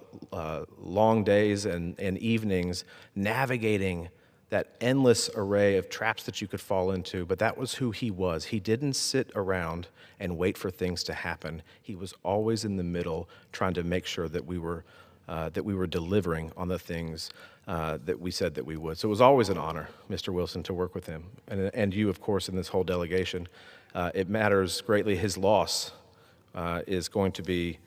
long days and evenings navigating that endless array of traps that you could fall into, but that was who he was. He didn't sit around and wait for things to happen. He was always in the middle, trying to make sure that we were delivering on the things that we said that we would. So it was always an honor, Mr. Wilson, to work with him, and you, of course, in this whole delegation. It matters greatly. His loss is going to be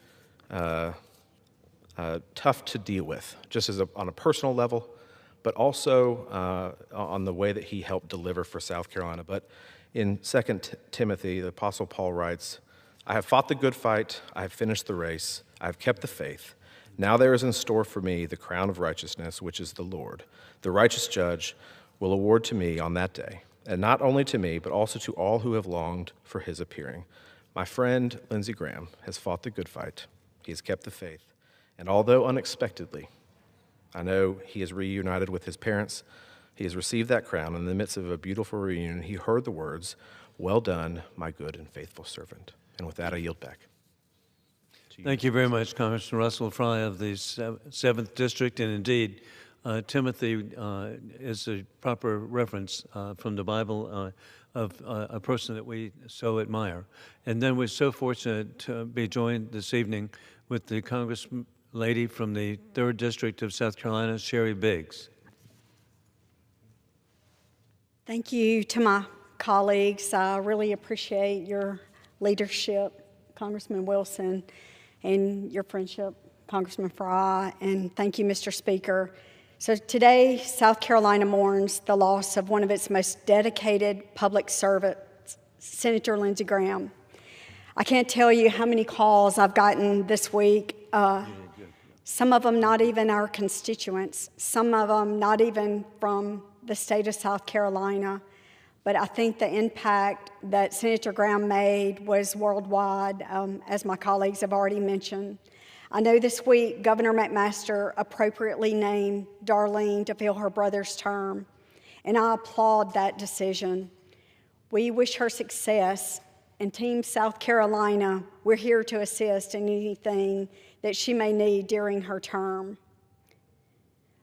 tough to deal with, just on a personal level, but also on the way that he helped deliver for South Carolina. But in 2 Timothy, the Apostle Paul writes, "I have fought the good fight, I have finished the race, I have kept the faith. Now there is in store for me the crown of righteousness, which is the Lord. The righteous judge will award to me on that day, and not only to me, but also to all who have longed for his appearing. My friend Lindsey Graham has fought the good fight, he has kept the faith, and although unexpectedly, I know he is reunited with his parents. He has received that crown. In the midst of a beautiful reunion, he heard the words, 'Well done, my good and faithful servant.'" And with that, I yield back. Thank you very much, Congressman Russell Fry of the 7th District. And indeed, Timothy is a proper reference from the Bible of a person that we so admire. And then we're so fortunate to be joined this evening with the Congressman lady from the 3rd District of South Carolina, Sherry Biggs. Thank you to my colleagues. I really appreciate your leadership, Congressman Wilson, and your friendship, Congressman Fry, and thank you, Mr. Speaker. So today, South Carolina mourns the loss of one of its most dedicated public servants, Senator Lindsey Graham. I can't tell you how many calls I've gotten this week, some of them not even our constituents, some of them not even from the state of South Carolina, but I think the impact that Senator Graham made was worldwide, as my colleagues have already mentioned. I know this week Governor McMaster appropriately named Darlene to fill her brother's term, and I applaud that decision. We wish her success, and Team South Carolina, we're here to assist in anything that she may need during her term.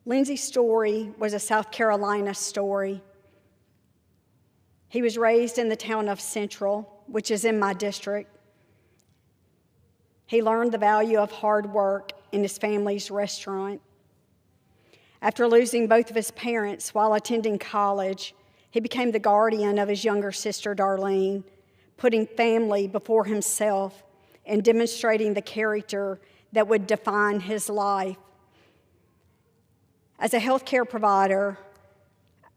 Lindsey's story was a South Carolina story. He was raised in the town of Central, which is in my district. He learned the value of hard work in his family's restaurant. After losing both of his parents while attending college, he became the guardian of his younger sister, Darlene, putting family before himself and demonstrating the character that would define his life. As a healthcare provider,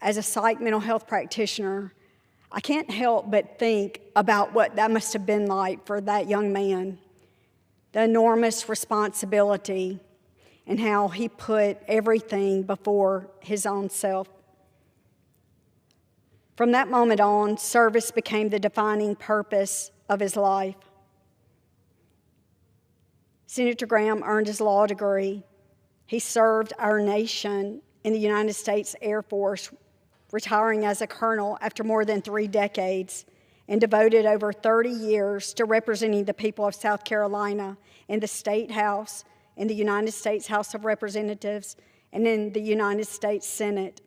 as a psych mental health practitioner, I can't help but think about what that must have been like for that young man, the enormous responsibility and how he put everything before his own self. From that moment on, service became the defining purpose of his life. Senator Graham earned his law degree. He served our nation in the United States Air Force, retiring as a colonel after more than 3 decades, and devoted over 30 years to representing the people of South Carolina in the State House, in the United States House of Representatives, and in the United States Senate.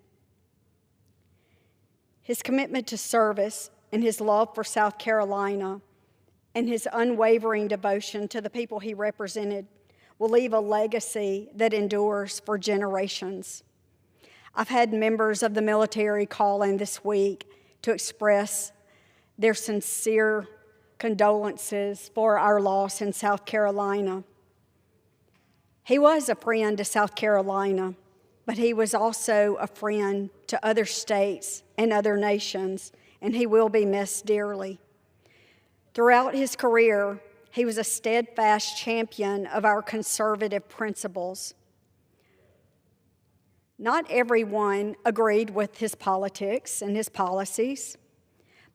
His commitment to service and his love for South Carolina and his unwavering devotion to the people he represented will leave a legacy that endures for generations. I've had members of the military call in this week to express their sincere condolences for our loss in South Carolina. He was a friend to South Carolina, but he was also a friend to other states and other nations, and he will be missed dearly. Throughout his career, he was a steadfast champion of our conservative principles. Not everyone agreed with his politics and his policies,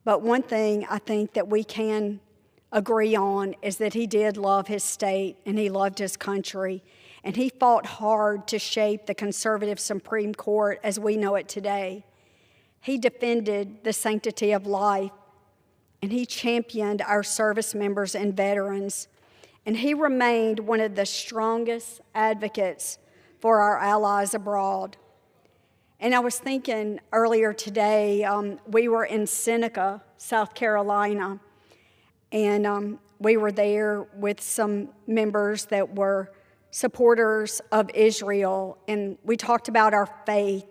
but one thing I think that we can agree on is that he did love his state and he loved his country, and he fought hard to shape the conservative Supreme Court as we know it today. He defended the sanctity of life, and he championed our service members and veterans, and he remained one of the strongest advocates for our allies abroad. And I was thinking earlier today, we were in Seneca, South Carolina, and we were there with some members that were supporters of Israel, and we talked about our faith.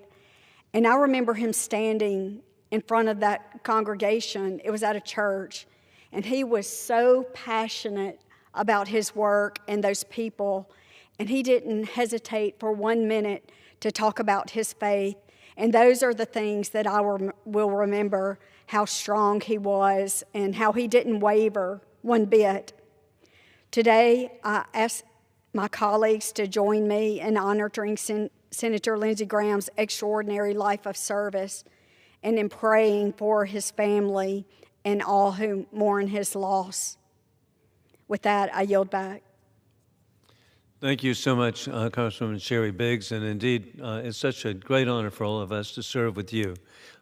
And I remember him standing in front of that congregation. It was at a church, and he was so passionate about his work and those people, and he didn't hesitate for 1 minute to talk about his faith. And those are the things that I will remember, how strong he was and how he didn't waver one bit. Today, I ask my colleagues to join me in honoring Senator Lindsey Graham's extraordinary life of service and in praying for his family and all who mourn his loss. With that, I yield back. Thank you so much, Congresswoman Sherry Biggs, and indeed, it's such a great honor for all of us to serve with you.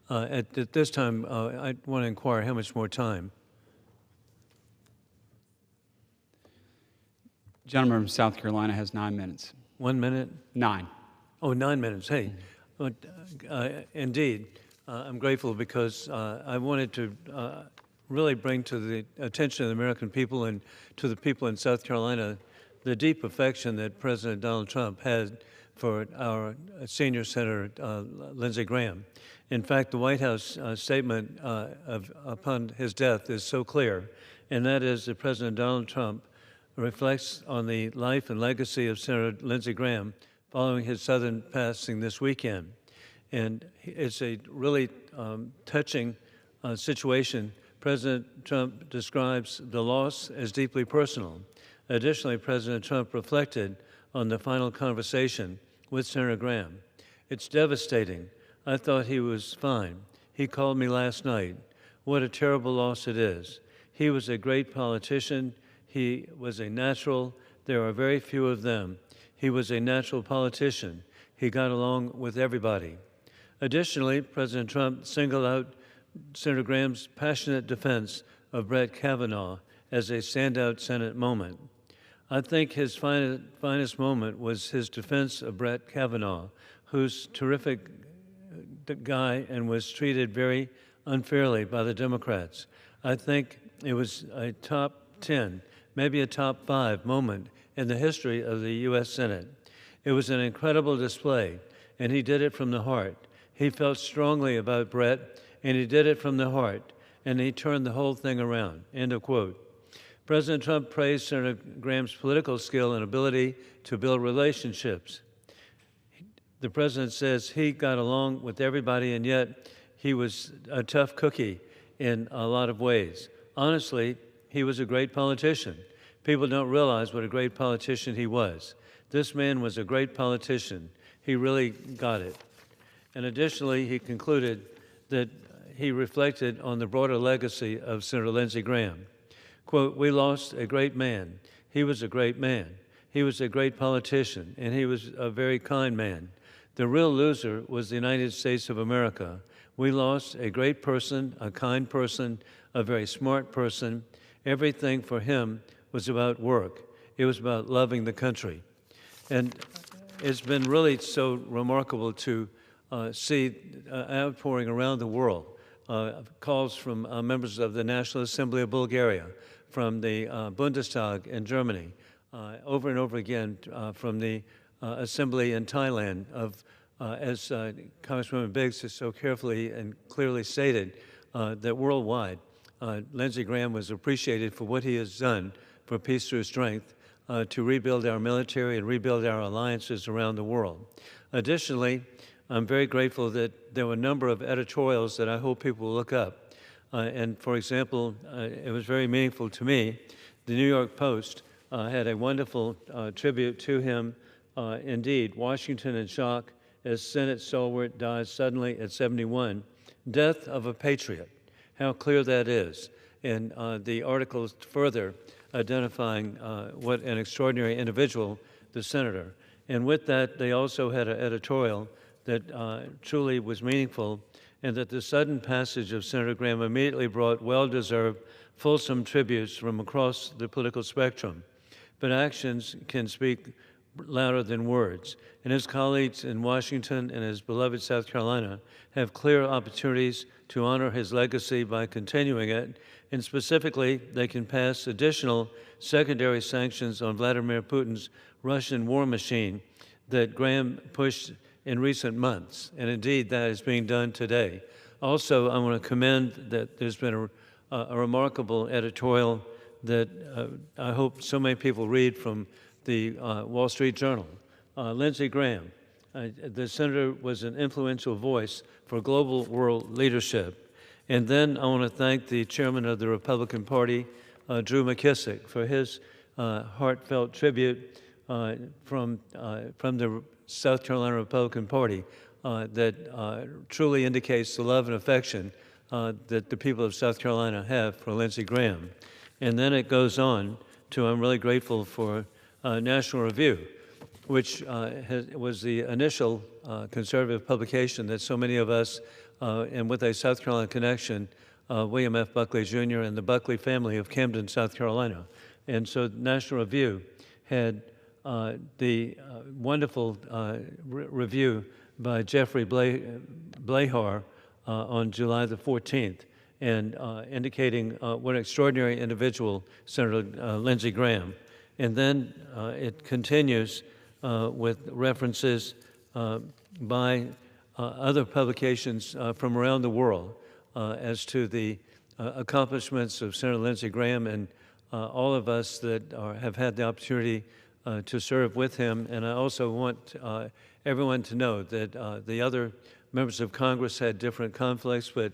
At this time, I want to inquire how much more time. Gentleman from South Carolina has 9 minutes. 1 minute? 9. Oh, 9 minutes. Hey, indeed, I'm grateful because I wanted to really bring to the attention of the American people and to the people in South Carolina the deep affection that President Donald Trump had for our senior Senator Lindsey Graham. In fact, the White House statement upon his death is so clear, and that is that President Donald Trump reflects on the life and legacy of Senator Lindsey Graham following his sudden passing this weekend. And it's a really touching situation. President Trump describes the loss as deeply personal. Additionally, President Trump reflected on the final conversation with Senator Graham. It's devastating. I thought he was fine. He called me last night. What a terrible loss it is. He was a great politician. He was a natural. There are very few of them. He was a natural politician. He got along with everybody. Additionally, President Trump singled out Senator Graham's passionate defense of Brett Kavanaugh as a standout Senate moment. I think his finest moment was his defense of Brett Kavanaugh, who's a terrific guy and was treated very unfairly by the Democrats. I think it was a top 10, maybe a top 5 moment in the history of the U.S. Senate. It was an incredible display, and he did it from the heart. He felt strongly about Brett, and he did it from the heart, and he turned the whole thing around. End of quote. President Trump praised Senator Graham's political skill and ability to build relationships. The president says he got along with everybody, and yet he was a tough cookie in a lot of ways. Honestly, he was a great politician. People don't realize what a great politician he was. This man was a great politician. He really got it. And additionally, he concluded that he reflected on the broader legacy of Senator Lindsey Graham. Quote, "We lost a great man. He was a great man. He was a great politician, and he was a very kind man. The real loser was the United States of America. We lost a great person, a kind person, a very smart person. Everything for him was about work. It was about loving the country." And it's been really so remarkable to see outpouring around the world, calls from members of the National Assembly of Bulgaria, from the Bundestag in Germany, over and over again from the Assembly in Thailand, as Congresswoman Biggs has so carefully and clearly stated, that worldwide, Lindsey Graham was appreciated for what he has done for peace through strength, to rebuild our military and rebuild our alliances around the world. Additionally, I'm very grateful that there were a number of editorials that I hope people will look up. And for example, it was very meaningful to me. The New York Post had a wonderful tribute to him. Indeed, Washington in shock as Senate stalwart dies suddenly at 71. Death of a patriot. How clear that is. And the articles further identifying what an extraordinary individual the senator. And with that, they also had an editorial that truly was meaningful, and that the sudden passage of Senator Graham immediately brought well-deserved, fulsome tributes from across the political spectrum. But actions can speak louder than words, and his colleagues in Washington and his beloved South Carolina have clear opportunities to honor his legacy by continuing it, and specifically, they can pass additional secondary sanctions on Vladimir Putin's Russian war machine that Graham pushed in recent months, and indeed that is being done today. Also, I want to commend that there's been a remarkable editorial that I hope so many people read from the Wall Street Journal. Lindsey Graham, the senator, was an influential voice for global world leadership. And then I want to thank the chairman of the Republican Party, Drew McKissick, for his heartfelt tribute from the South Carolina Republican Party that truly indicates the love and affection that the people of South Carolina have for Lindsey Graham. And then it goes on to, I'm really grateful for National Review, which was the initial conservative publication that so many of us, and with a South Carolina connection, William F. Buckley Jr. and the Buckley family of Camden, South Carolina. And so National Review had the wonderful review by Jeffrey Blahar on July the 14th, and indicating what an extraordinary individual Senator Lindsey Graham. And then it continues with references by other publications from around the world as to the accomplishments of Senator Lindsey Graham and all of us that have had the opportunity to serve with him. And I also want everyone to know that the other members of Congress had different conflicts, but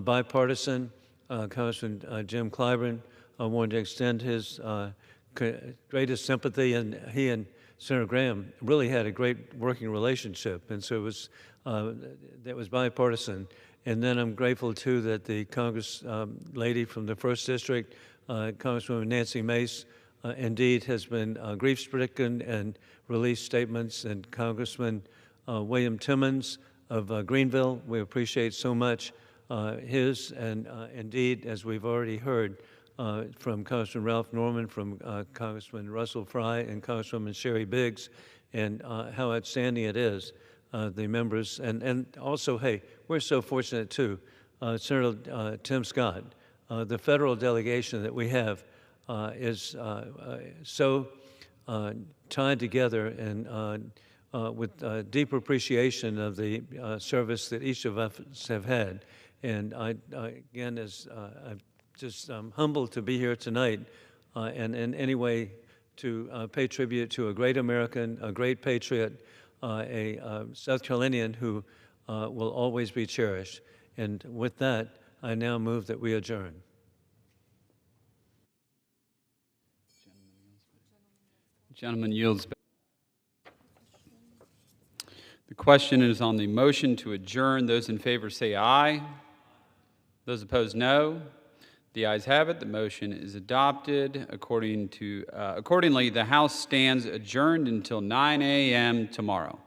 bipartisan. Congressman Jim Clyburn wanted to extend his greatest sympathy, and he and Senator Graham really had a great working relationship, and so it was that was bipartisan. And then I'm grateful too that the Congress lady from the 1st District, Congresswoman Nancy Mace, indeed has been grief-stricken and released statements, and Congressman William Timmons of Greenville, we appreciate so much his, and indeed, as we've already heard, from Congressman Ralph Norman, from Congressman Russell Fry, and Congresswoman Sherry Biggs, and how outstanding it is, the members. And also, hey, we're so fortunate too, Senator Tim Scott, the federal delegation that we have is so tied together and with deep appreciation of the service that each of us have had. And I again, I'm just humbled to be here tonight and in any way to pay tribute to a great American, a great patriot, a South Carolinian who will always be cherished. And with that, I now move that we adjourn. Gentleman yields back. The question is on the motion to adjourn. Those in favor say aye. Those opposed, no. The ayes have it. The motion is adopted. Accordingly, the House stands adjourned until 9 a.m. tomorrow.